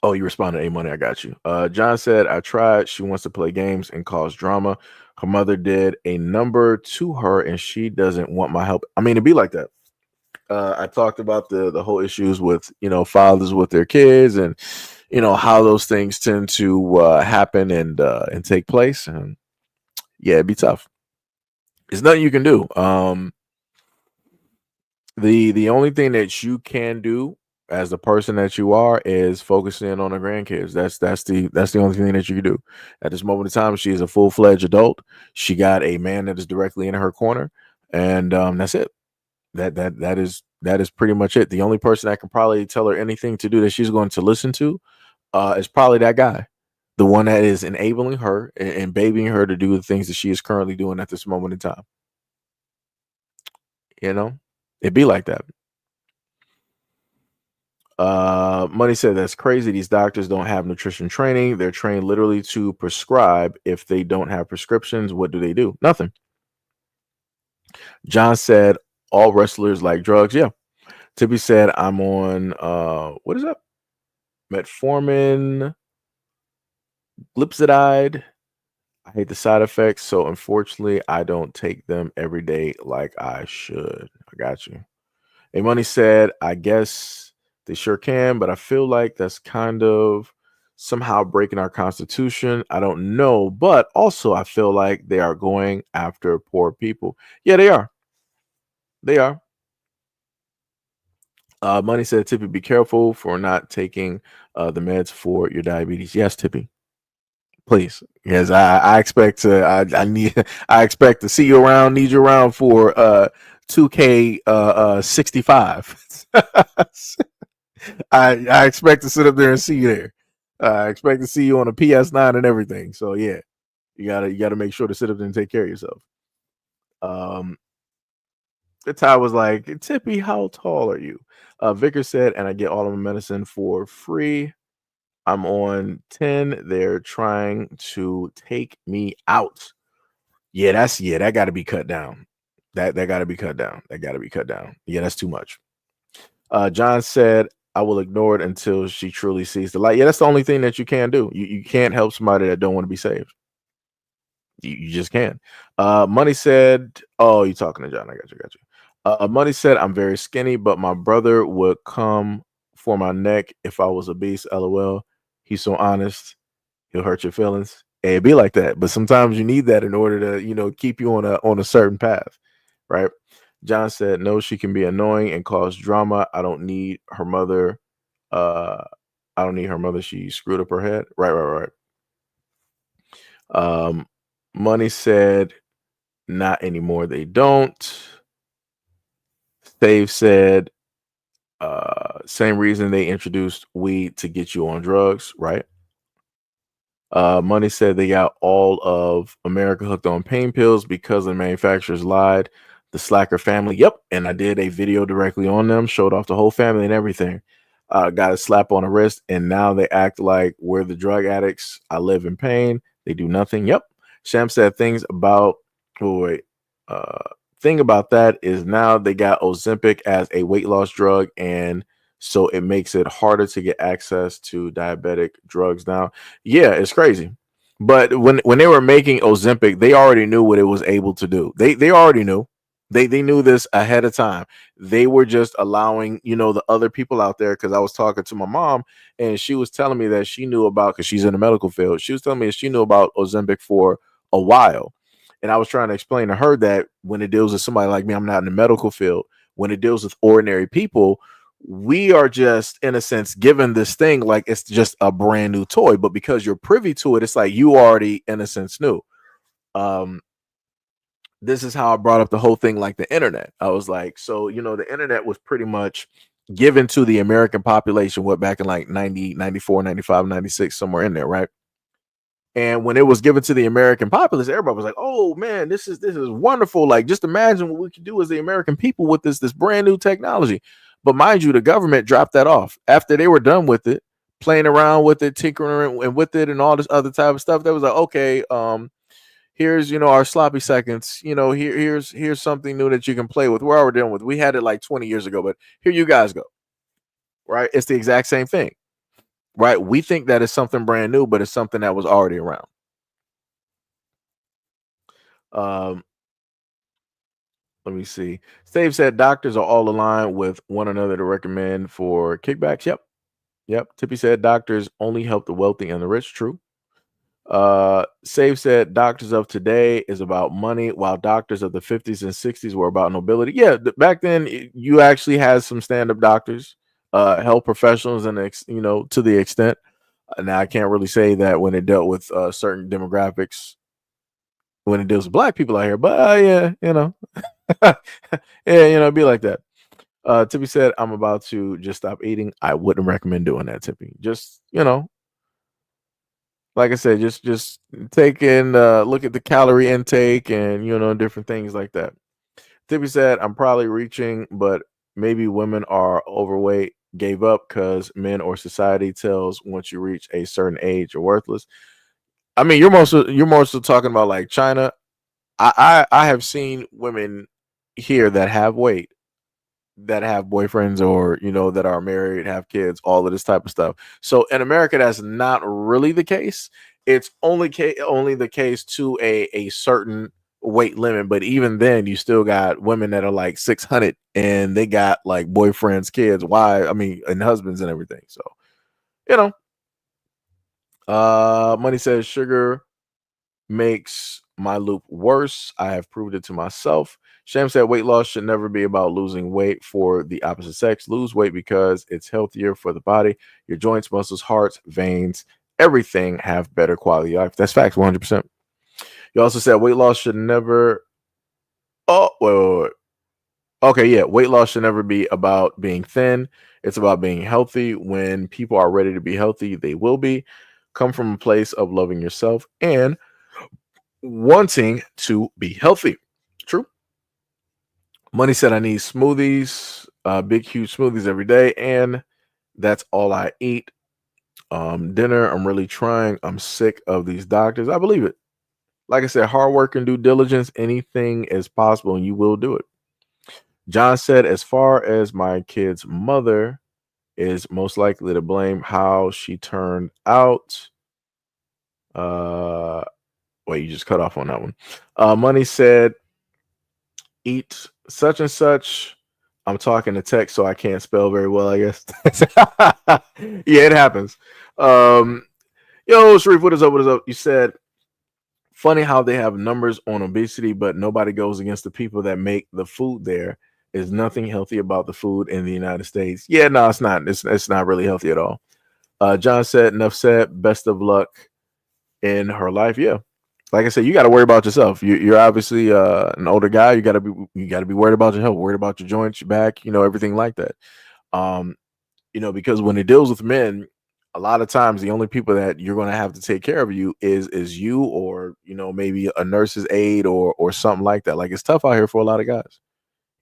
"Oh, you responded, A Money. I got you." John said, "I tried. She wants to play games and cause drama. Her mother did a number to her, and she doesn't want my help." I mean, it'd be like that. I talked about the whole issues with fathers with their kids, and how those things tend to happen and take place, and yeah, it'd be tough. There's nothing you can do. The only thing that you can do as the person that you are is focus in on the grandkids. That's the only thing that you can do. At this moment in time, she is a full-fledged adult. She got a man that is directly in her corner, and that's it. That is pretty much it. The only person that can probably tell her anything to do that she's going to listen to is probably that guy, the one that is enabling her and babying her to do the things that she is currently doing at this moment in time. It'd be like that. Money said that's crazy. These doctors don't have nutrition training. They're trained literally to prescribe. If they don't have prescriptions, what do? Nothing. John said all wrestlers like drugs. Yeah. Tippy said I'm on what is that? Metformin, glipizide. I hate the side effects, so unfortunately I don't take them every day like I should. I got you. A Money said, I guess they sure can, but I feel like that's kind of somehow breaking our constitution. I don't know, but also I feel like they are going after poor people. Yeah, they are. They are. Money said, Tippy, be careful for not taking the meds for your diabetes. Yes, Tippy. Please. Yes, I expect to I need I expect to see you around, need you around for 2K 65. I expect to sit up there and see you there. I expect to see you on a PS9 and everything. So yeah, you gotta make sure to sit up there and take care of yourself. Um, the Ty was like, Tippy, how tall are you? Vicar said, and I get all of my medicine for free. I'm on 10. They're trying to take me out. Yeah, that got to be cut down. That got to be cut down. That got to be cut down. Yeah, that's too much. John said, I will ignore it until she truly sees the light. Yeah, that's the only thing that you can do. You can't help somebody that don't want to be saved. You just can't. Money said, oh, you talking to John. I got you. Money said, I'm very skinny, but my brother would come for my neck if I was obese. LOL. He's so honest. He'll hurt your feelings. Hey, it'd be like that. But sometimes you need that in order to, keep you on a certain path. Right. John said, no, she can be annoying and cause drama. I don't need her mother. I don't need her mother. She screwed up her head. Right. Money said, not anymore. They don't. Stave said, same reason they introduced weed to get you on drugs, right? Money said they got all of America hooked on pain pills because the manufacturers lied. The Slacker family, yep. And I did a video directly on them, showed off the whole family and everything. Got a slap on the wrist, and now they act like we're the drug addicts. I live in pain. They do nothing. Yep. Sham said things about, oh, wait. Thing about that is now they got Ozempic as a weight loss drug, and so it makes it harder to get access to diabetic drugs now. Yeah, it's crazy. But when they were making Ozempic, they already knew what it was able to do. They already knew. They knew this ahead of time. They were just allowing, the other people out there, because I was talking to my mom and she was telling me that she knew about, because she's in the medical field. She was telling me that she knew about Ozempic for a while. And I was trying to explain to her that when it deals with somebody like me, I'm not in the medical field. When it deals with ordinary people, we are just, in a sense, given this thing like it's just a brand new toy. But because you're privy to it, it's like you already, in a sense, knew. this is how I brought up the whole thing like the internet. I was like, so, the internet was pretty much given to the American population, what, back in like 90, 94, 95, 96, somewhere in there, right? And when it was given to the American populace, everybody was like, "Oh man, this is wonderful! Like, just imagine what we could do as the American people with this brand new technology." But mind you, the government dropped that off after they were done with it, playing around with it, tinkering and with it, and all this other type of stuff. That was like, okay, here's our sloppy seconds. Here's something new that you can play with. We're already done with. We had it like 20 years ago, but here you guys go. Right? It's the exact same thing. Right? We think that it's something brand new, but it's something that was already around. Um, let me see. Stave said doctors are all aligned with one another to recommend for kickbacks. Yep. Yep. Tippy said doctors only help the wealthy and the rich. True. Save said doctors of today is about money, while doctors of the 50s and 60s were about nobility. Yeah, back then you actually had some stand-up doctors, health professionals, and to the extent. Now I can't really say that when it dealt with certain demographics, when it deals with black people out here, but yeah, yeah, it'd be like that. Tippy said, "I'm about to just stop eating. I wouldn't recommend doing that, Tippy. Just like I said, just take in look at the calorie intake and different things like that." Tippy said, "I'm probably reaching, but maybe women are overweight, gave up because men or society tells once you reach a certain age you're worthless." I mean, you're more so talking about like China. I have seen women here that have weight, that have boyfriends, or that are married, have kids, all of this type of stuff. So in America, that's not really the case. It's only the case to a certain weight limit. But even then, you still got women that are like 600 and they got like boyfriends, kids, why? I mean, and husbands and everything. So you know, money says sugar makes my loop worse. I have proved it to myself. Sham said weight loss should never be about losing weight for the opposite sex. Lose weight because it's healthier for the body. Your joints, muscles, hearts, veins, everything have better quality of life. That's facts, 100%. You also said weight loss should never. Oh, wait. Okay, yeah. Weight loss should never be about being thin. It's about being healthy. When people are ready to be healthy, they will be. Come from a place of loving yourself and wanting to be healthy. True. Money said I need smoothies, big huge smoothies every day, and that's all I eat. Dinner, I'm really trying. I'm sick of these doctors. I believe it. Like I said, hard work and due diligence, anything is possible, and you will do it. John said, as far as my kid's mother is most likely to blame how she turned out. Uh, wait, you just cut off on that one. Money said, eat such and such. I'm talking to text, so I can't spell very well, I guess. Yeah, it happens. Um, Yo, Sharif, what is up? What is up? You said, funny how they have numbers on obesity, but nobody goes against the people that make the food there. Is nothing healthy about the food in the United States. Yeah, no, it's not. It's not really healthy at all. John said, enough said, best of luck in her life. Yeah. Like I said, you got to worry about yourself. You're obviously an older guy. You got to be worried about your health, worried about your joints, your back, everything like that. Um, because when it deals with men, a lot of times the only people that you're going to have to take care of you is you, or maybe a nurse's aide, or something like that. Like, it's tough out here for a lot of guys.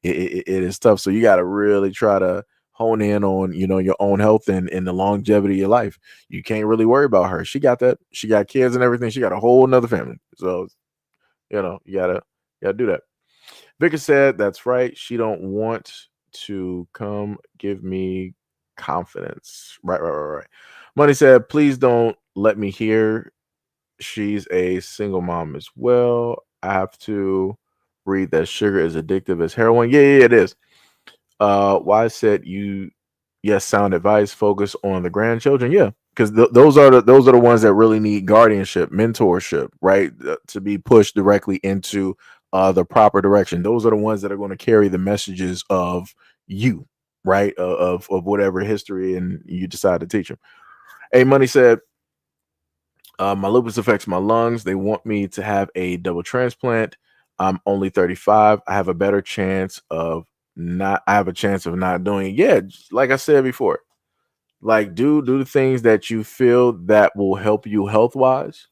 It is tough. So you got to really try to hone in on your own health and the longevity of your life. You can't really worry about her. She got that. She got kids and everything. She got a whole nother family. So you gotta do that. Vicar said, that's right. She don't want to come give me confidence. Right. Money said, please don't let me hear she's a single mom as well. I have to read that sugar is addictive as heroin. Yeah, it is. Why said you? Yes, sound advice. Focus on the grandchildren. Yeah, because those are the ones that really need guardianship, mentorship, right? To be pushed directly into the proper direction. Those are the ones that are going to carry the messages of you, right? Of whatever history and you decide to teach them. Hey, Money said, my lupus affects my lungs. They want me to have a double transplant. I'm only 35. I have a better chance of not. I have a chance of not doing it. Yeah, like I said before, like do the things that you feel that will help you health wise,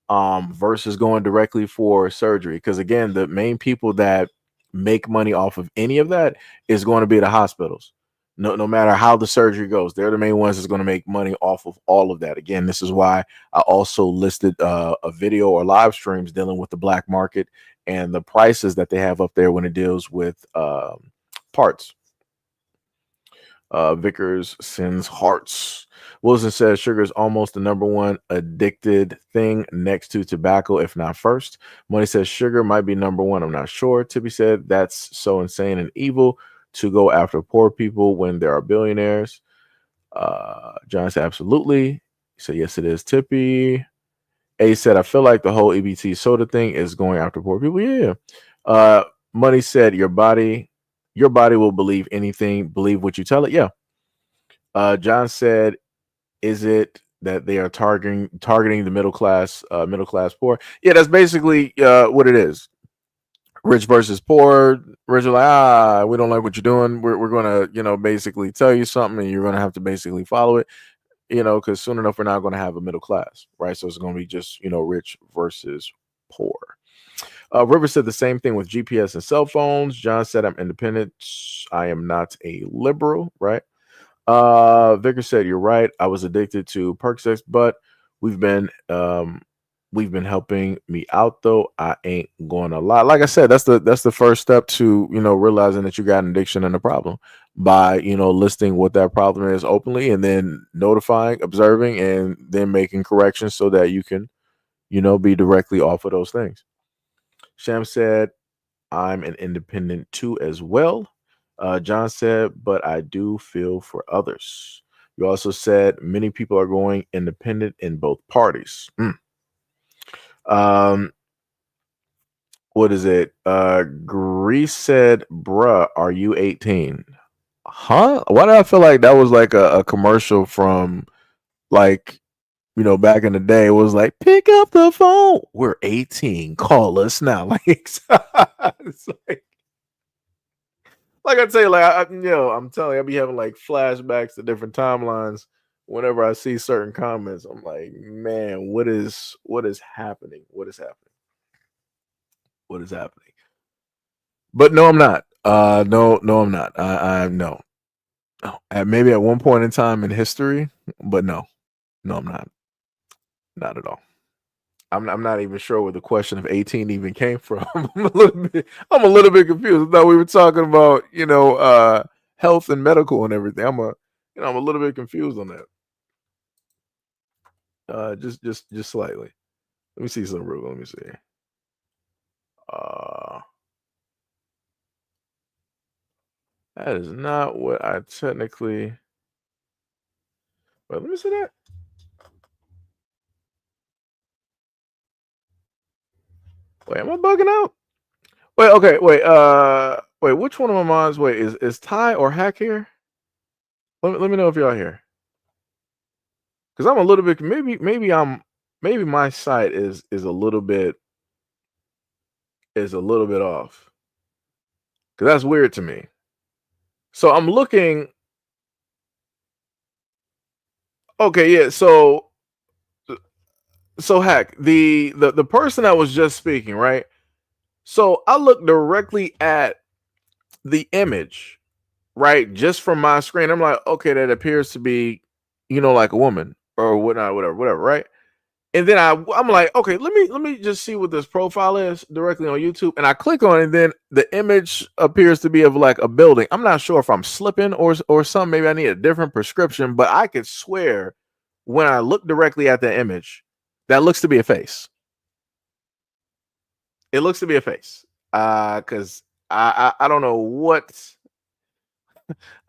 versus going directly for surgery. Because again, the main people that make money off of any of that is going to be the hospitals. No matter how the surgery goes, they're the main ones that's going to make money off of all of that. Again, this is why I also listed a video or live streams dealing with the black market and the prices that they have up there when it deals with parts. Vickers sends hearts. Wilson says sugar is almost the number one addicted thing next to tobacco, if not first. Money says sugar might be number one. I'm not sure. Tippy said that's so insane and evil to go after poor people when there are billionaires. John said absolutely. He said yes, it is. Tippy. A said I feel like the whole EBT soda thing is going after poor people. Yeah. Money said your body will believe anything. Believe what you tell it. Yeah. John said, is it that they are targeting the middle class poor? Yeah, that's basically what it is. Rich versus poor. Rich are like, we don't like what you're doing. We're gonna, basically tell you something, and you're gonna have to basically follow it. Because soon enough we're not gonna have a middle class, right? So it's gonna be just rich versus poor. River said the same thing with GPS and cell phones. John said I'm independent. I am not a liberal, right? Vicar said you're right. I was addicted to Percocet, but we've been helping me out though. I ain't going to lie. Like I said, that's the first step to realizing that you got an addiction and a problem by listing what that problem is openly and then notifying, observing, and then making corrections so that you can be directly off of those things. Sham said I'm an independent too as well. John said, but I do feel for others. You also said many people are going independent in both parties. What is it? Grease said, bruh, are you 18? Huh? Why do I feel like that was like a commercial from like, back in the day? It was like, pick up the phone. We're 18. Call us now. Like, it's like I tell you, like I'm telling you, I be having like flashbacks to different timelines whenever I see certain comments. I'm like, man, what is happening? What is happening? What is happening? But no, I'm not. No, I'm not. I no. Maybe at one point in time in history, but no, I'm not. Not at all. I'm not even sure where the question of 18 even came from. I'm a little bit confused. I thought we were talking about health and medical and everything. I'm a little bit confused on that. Just slightly. Let me see some real. Let me see. That is not what I technically. Wait, let me see that. Wait, am I bugging out? Wait, okay, wait, which one of my mods? Wait, is Ty or Hack here? Let me know if y'all here. Because I'm a little bit maybe my site is a little bit off. Because that's weird to me. So I'm looking. Okay, yeah, so Hack, the person that was just speaking, right? So I look directly at the image, right, just from my screen. I'm like, okay, that appears to be, like a woman or whatnot, whatever, right? And then I'm like, okay, let me just see what this profile is directly on YouTube. And I click on it, and then the image appears to be of like a building. I'm not sure if I'm slipping or something. Maybe I need a different prescription, but I could swear when I look directly at the image, that looks to be a face. It looks to be a face. Because I don't know what.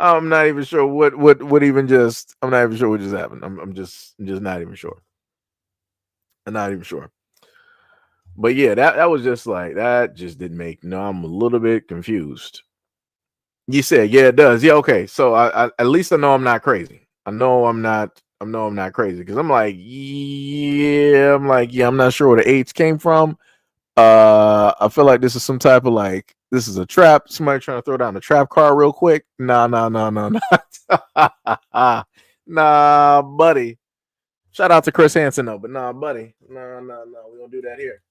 I'm not even sure what even just. I'm not even sure what just happened. I'm just not even sure. I'm not even sure. But yeah, that was just like that. Just didn't make. No, I'm a little bit confused. You said, yeah, it does. Yeah, okay. So I at least I know I'm not crazy. I know I'm not crazy because I'm like, yeah, I'm not sure where the H came from. I feel like this is some type of like this is a trap. Somebody trying to throw down the trap card real quick. Nah, nah, nah, nah, nah. Nah, buddy. Shout out to Chris Hansen though, but nah, buddy. Nah, nah, nah. We don't do that here.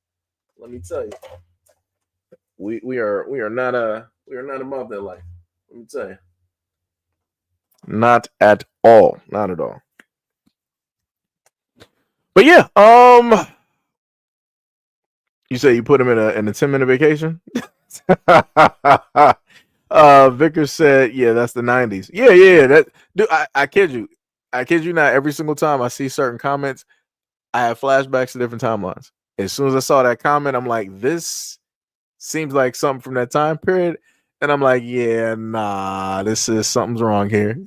Let me tell you. We are not above that life. Let me tell you. Not at all. Not at all. But yeah, you say you put him in a 10-minute vacation? Vickers said, yeah, that's the 90s. Yeah, yeah, that dude, I kid you. I kid you not, every single time I see certain comments, I have flashbacks to different timelines. As soon as I saw that comment, I'm like, this seems like something from that time period. And I'm like, yeah, nah, this is something's wrong here.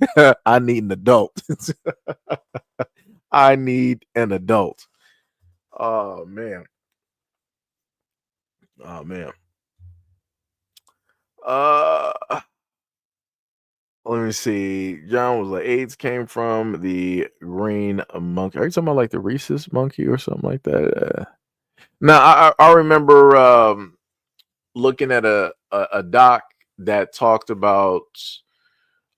I need an adult. I need an adult. Oh man. Oh man. Uh Let me see. John was like, AIDS came from the green monkey. Are you talking about like the rhesus monkey or something like that? Now, I remember looking at a doc that talked about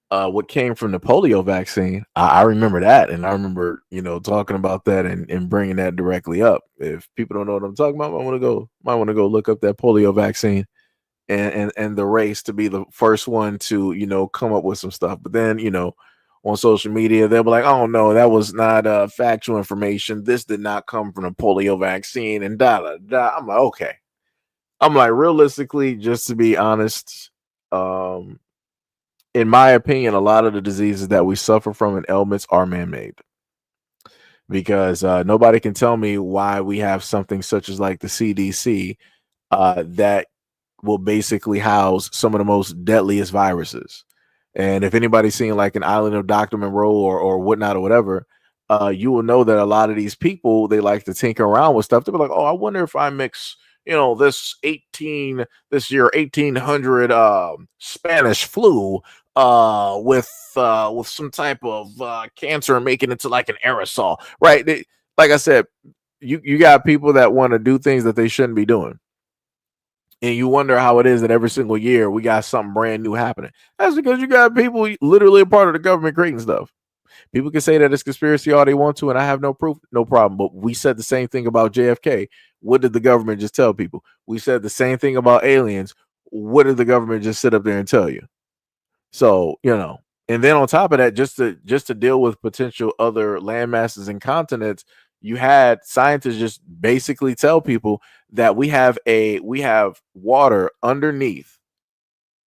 what came from the polio vaccine. I remember that, and I remember talking about that and bringing that directly up. If people don't know what I'm talking about, might want to go look up that polio vaccine and the race to be the first one to come up with some stuff. But then on social media they'll be like, oh no, that was not factual information, this did not come from the polio vaccine, and da da da. I'm like, okay. I'm like, realistically, just to be honest, um in my opinion, a lot of the diseases that we suffer from and ailments are man-made, because nobody can tell me why we have something such as like the CDC that will basically house some of the most deadliest viruses. And if anybody's seen like an Island of Dr. Monroe or whatnot or whatever, you will know that a lot of these people, they like to tinker around with stuff. They'll be like, oh, I wonder if I mix, this year 1800 Spanish flu with some type of cancer and make it into like an aerosol, right? Like I said, you got people that want to do things that they shouldn't be doing, and you wonder how it is that every single year we got something brand new happening. That's because you got people literally a part of the government creating stuff. People can say that it's conspiracy all they want to, and I have no proof, no problem. But we said the same thing about JFK. What did the government just tell people? We said the same thing about aliens. What did the government just sit up there and tell you? So, and then on top of that, just to deal with potential other land masses and continents, you had scientists just basically tell people that we have water underneath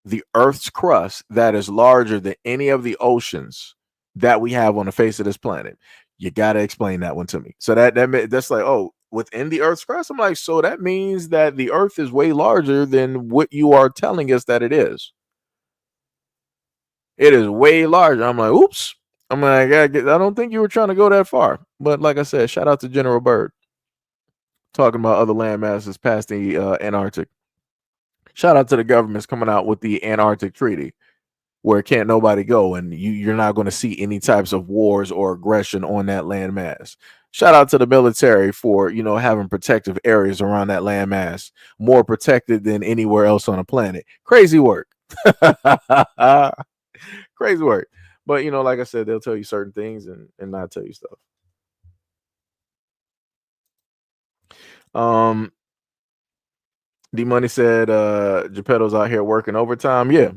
the Earth's crust that is larger than any of the oceans that we have on the face of this planet. You got to explain that one to me. So that's like, oh, within the Earth's crust. I'm like, so that means that the Earth is way larger than what you are telling us that it is. It is way larger. I'm like, oops. I'm like, I don't think you were trying to go that far. But like I said, shout out to General Byrd talking about other land masses past the Antarctic. Shout out to the governments coming out with the Antarctic Treaty, where can't nobody go, and you're not going to see any types of wars or aggression on that land mass. Shout out to the military for having protective areas around that land mass, more protected than anywhere else on the planet. Crazy work. Crazy work. But like I said, they'll tell you certain things and not tell you stuff. Um, D Money said Geppetto's out here working overtime. Yeah.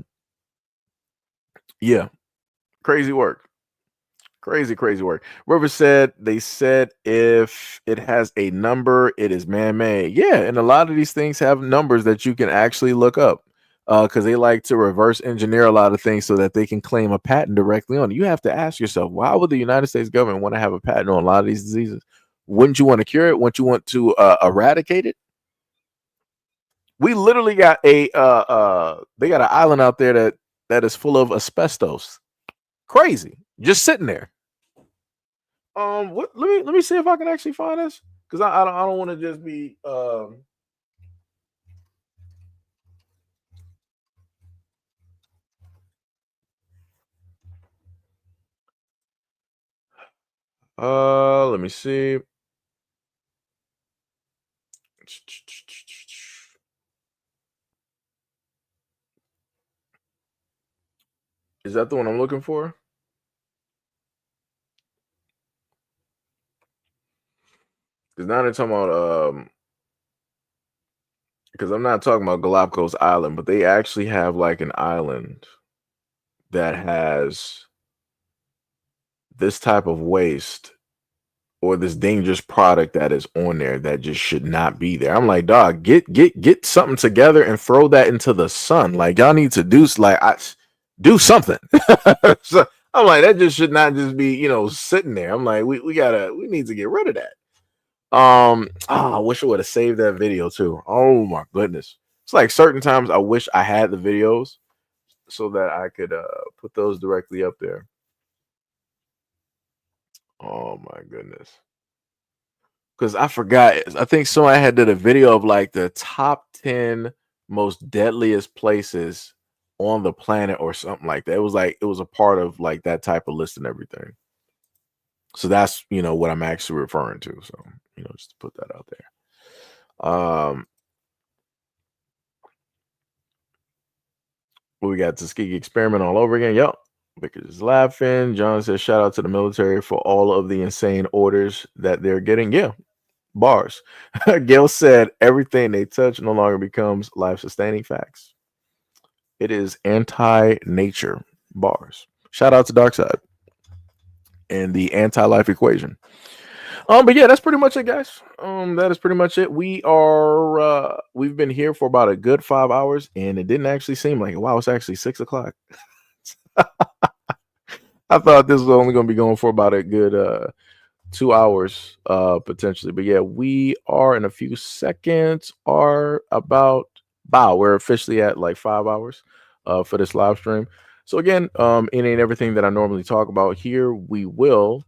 Yeah. Crazy work. Crazy work. River said they said if it has a number, it is man-made. Yeah, and a lot of these things have numbers that you can actually look up. Because they like to reverse engineer a lot of things so that they can claim a patent directly on it. You have to ask yourself, why would the United States government want to have a patent on a lot of these diseases? Wouldn't you want to cure it? Wouldn't you want to eradicate it? We literally got they got an island out there that is full of asbestos. Crazy, just sitting there. What? Let me see if I can actually find this, because I don't want to just be let me see. Is that the one I'm looking for? Because now they're talking about because I'm not talking about Galapagos Island, but they actually have like an island that has this type of waste or this dangerous product that is on there that just should not be there. I'm like, dog, get something together and throw that into the sun. Like y'all need to do do something. So I'm like, that just should not just be, sitting there. I'm like, we need to get rid of that. I wish I would have saved that video too. Oh my goodness. It's like certain times I wish I had the videos so that I could put those directly up there. Oh my goodness. Because I forgot. I think someone had did a video of like the top 10 most deadliest places on the planet or something like that. It was a part of like that type of list and everything. So that's what I'm actually referring to. So, just to put that out there. We got Tuskegee experiment all over again. Yep. Vickers is laughing. John says, shout out to the military for all of the insane orders that they're getting. Yeah. Bars. Gail said, everything they touch no longer becomes life-sustaining facts. It is anti-nature. Bars. Shout out to Darkside and the anti-life equation. But yeah, that's pretty much it, guys. That is pretty much it. We've been here for about a good 5 hours, and it didn't actually seem like it. Wow, it's actually 6 o'clock. I thought this was only going to be going for about a good 2 hours potentially, but yeah, we are in a few seconds are about we're officially at like 5 hours for this live stream. So again, any and everything that I normally talk about here, we will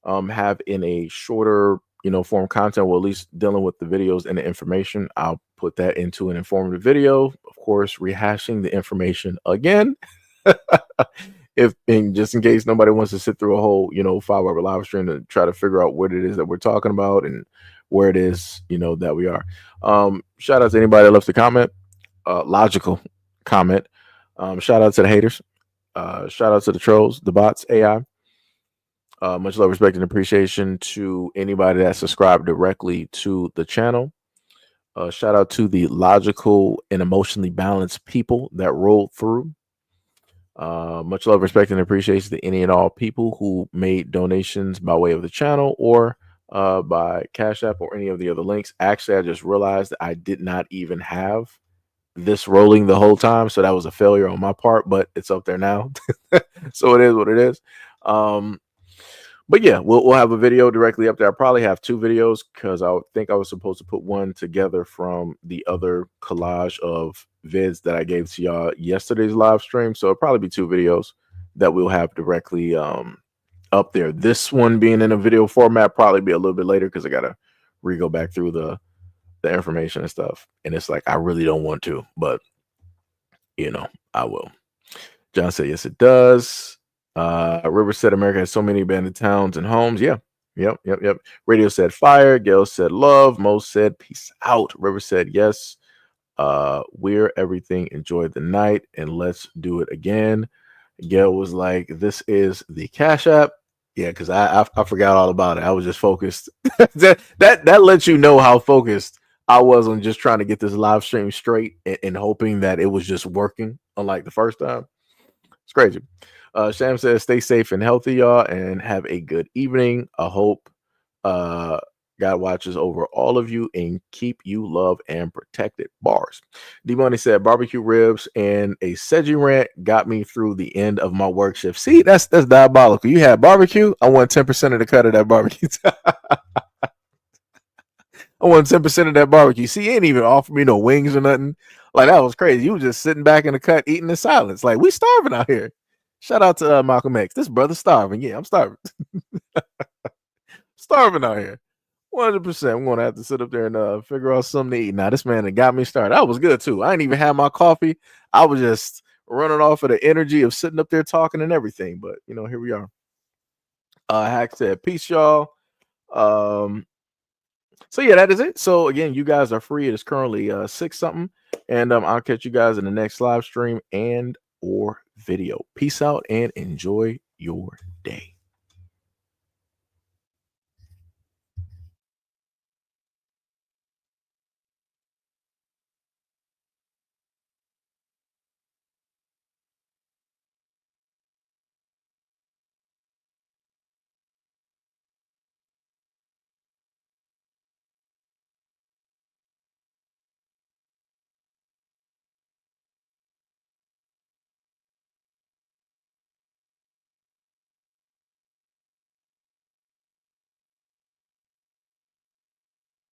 have in a shorter form content, well, at least dealing with the videos and the information. I'll put that into an informative video, of course, rehashing the information again. Just in case nobody wants to sit through a whole 5-hour live stream to try to figure out what it is that we're talking about and where it is that we are. Shout out to anybody that loves to comment, logical comment. Shout out to the haters, shout out to the trolls, the bots, AI. Much love, respect, and appreciation to anybody that subscribed directly to the channel. Shout out to the logical and emotionally balanced people that rolled through. Much love, respect, and appreciation to any and all people who made donations by way of the channel or by Cashapp or any of the other links. Actually, I just realized that I did not even have this rolling the whole time, so that was a failure on my part, but it's up there now. So it is what it is. But yeah, we'll have a video directly up there. I probably have 2 videos because I think I was supposed to put one together from the other collage of vids that I gave to y'all yesterday's live stream. So it'll probably be 2 videos that we'll have directly up there. This one being in a video format probably be a little bit later because I gotta go back through the information and stuff. And it's like I really don't want to, but I will. John said yes, it does. River said America has so many abandoned towns and homes. Yeah. Yep. Radio said fire. Gail said love. Mo said peace out. River said yes. We're everything. Enjoy the night and let's do it again. Gail was like, this is the Cash App. Yeah, because I forgot all about it. I was just focused. that lets you know how focused I was on just trying to get this live stream straight and hoping that it was just working, unlike the first time. It's crazy. Sham says, stay safe and healthy, y'all, and have a good evening. I hope God watches over all of you and keep you loved and protected. Bars. D-Money said, barbecue ribs and a Seji rant got me through the end of my work shift. See, that's diabolical. You had barbecue. I want 10% of the cut of that barbecue. I want 10% of that barbecue. See, you ain't even offer me no wings or nothing. Like, that was crazy. You were just sitting back in the cut eating in silence. Like, we starving out here. Shout out to Malcolm X. This brother's starving. Yeah, I'm starving. Starving out here. 100%. I'm going to have to sit up there and figure out something to eat. Now, this man that got me started. That was good, too. I ain't even had my coffee. I was just running off of the energy of sitting up there talking and everything. But, here we are. Hack said, peace, y'all. So yeah, that is it. So again, you guys are free. It is currently 6 something, and I'll catch you guys in the next live stream and or video. Peace out and enjoy your day.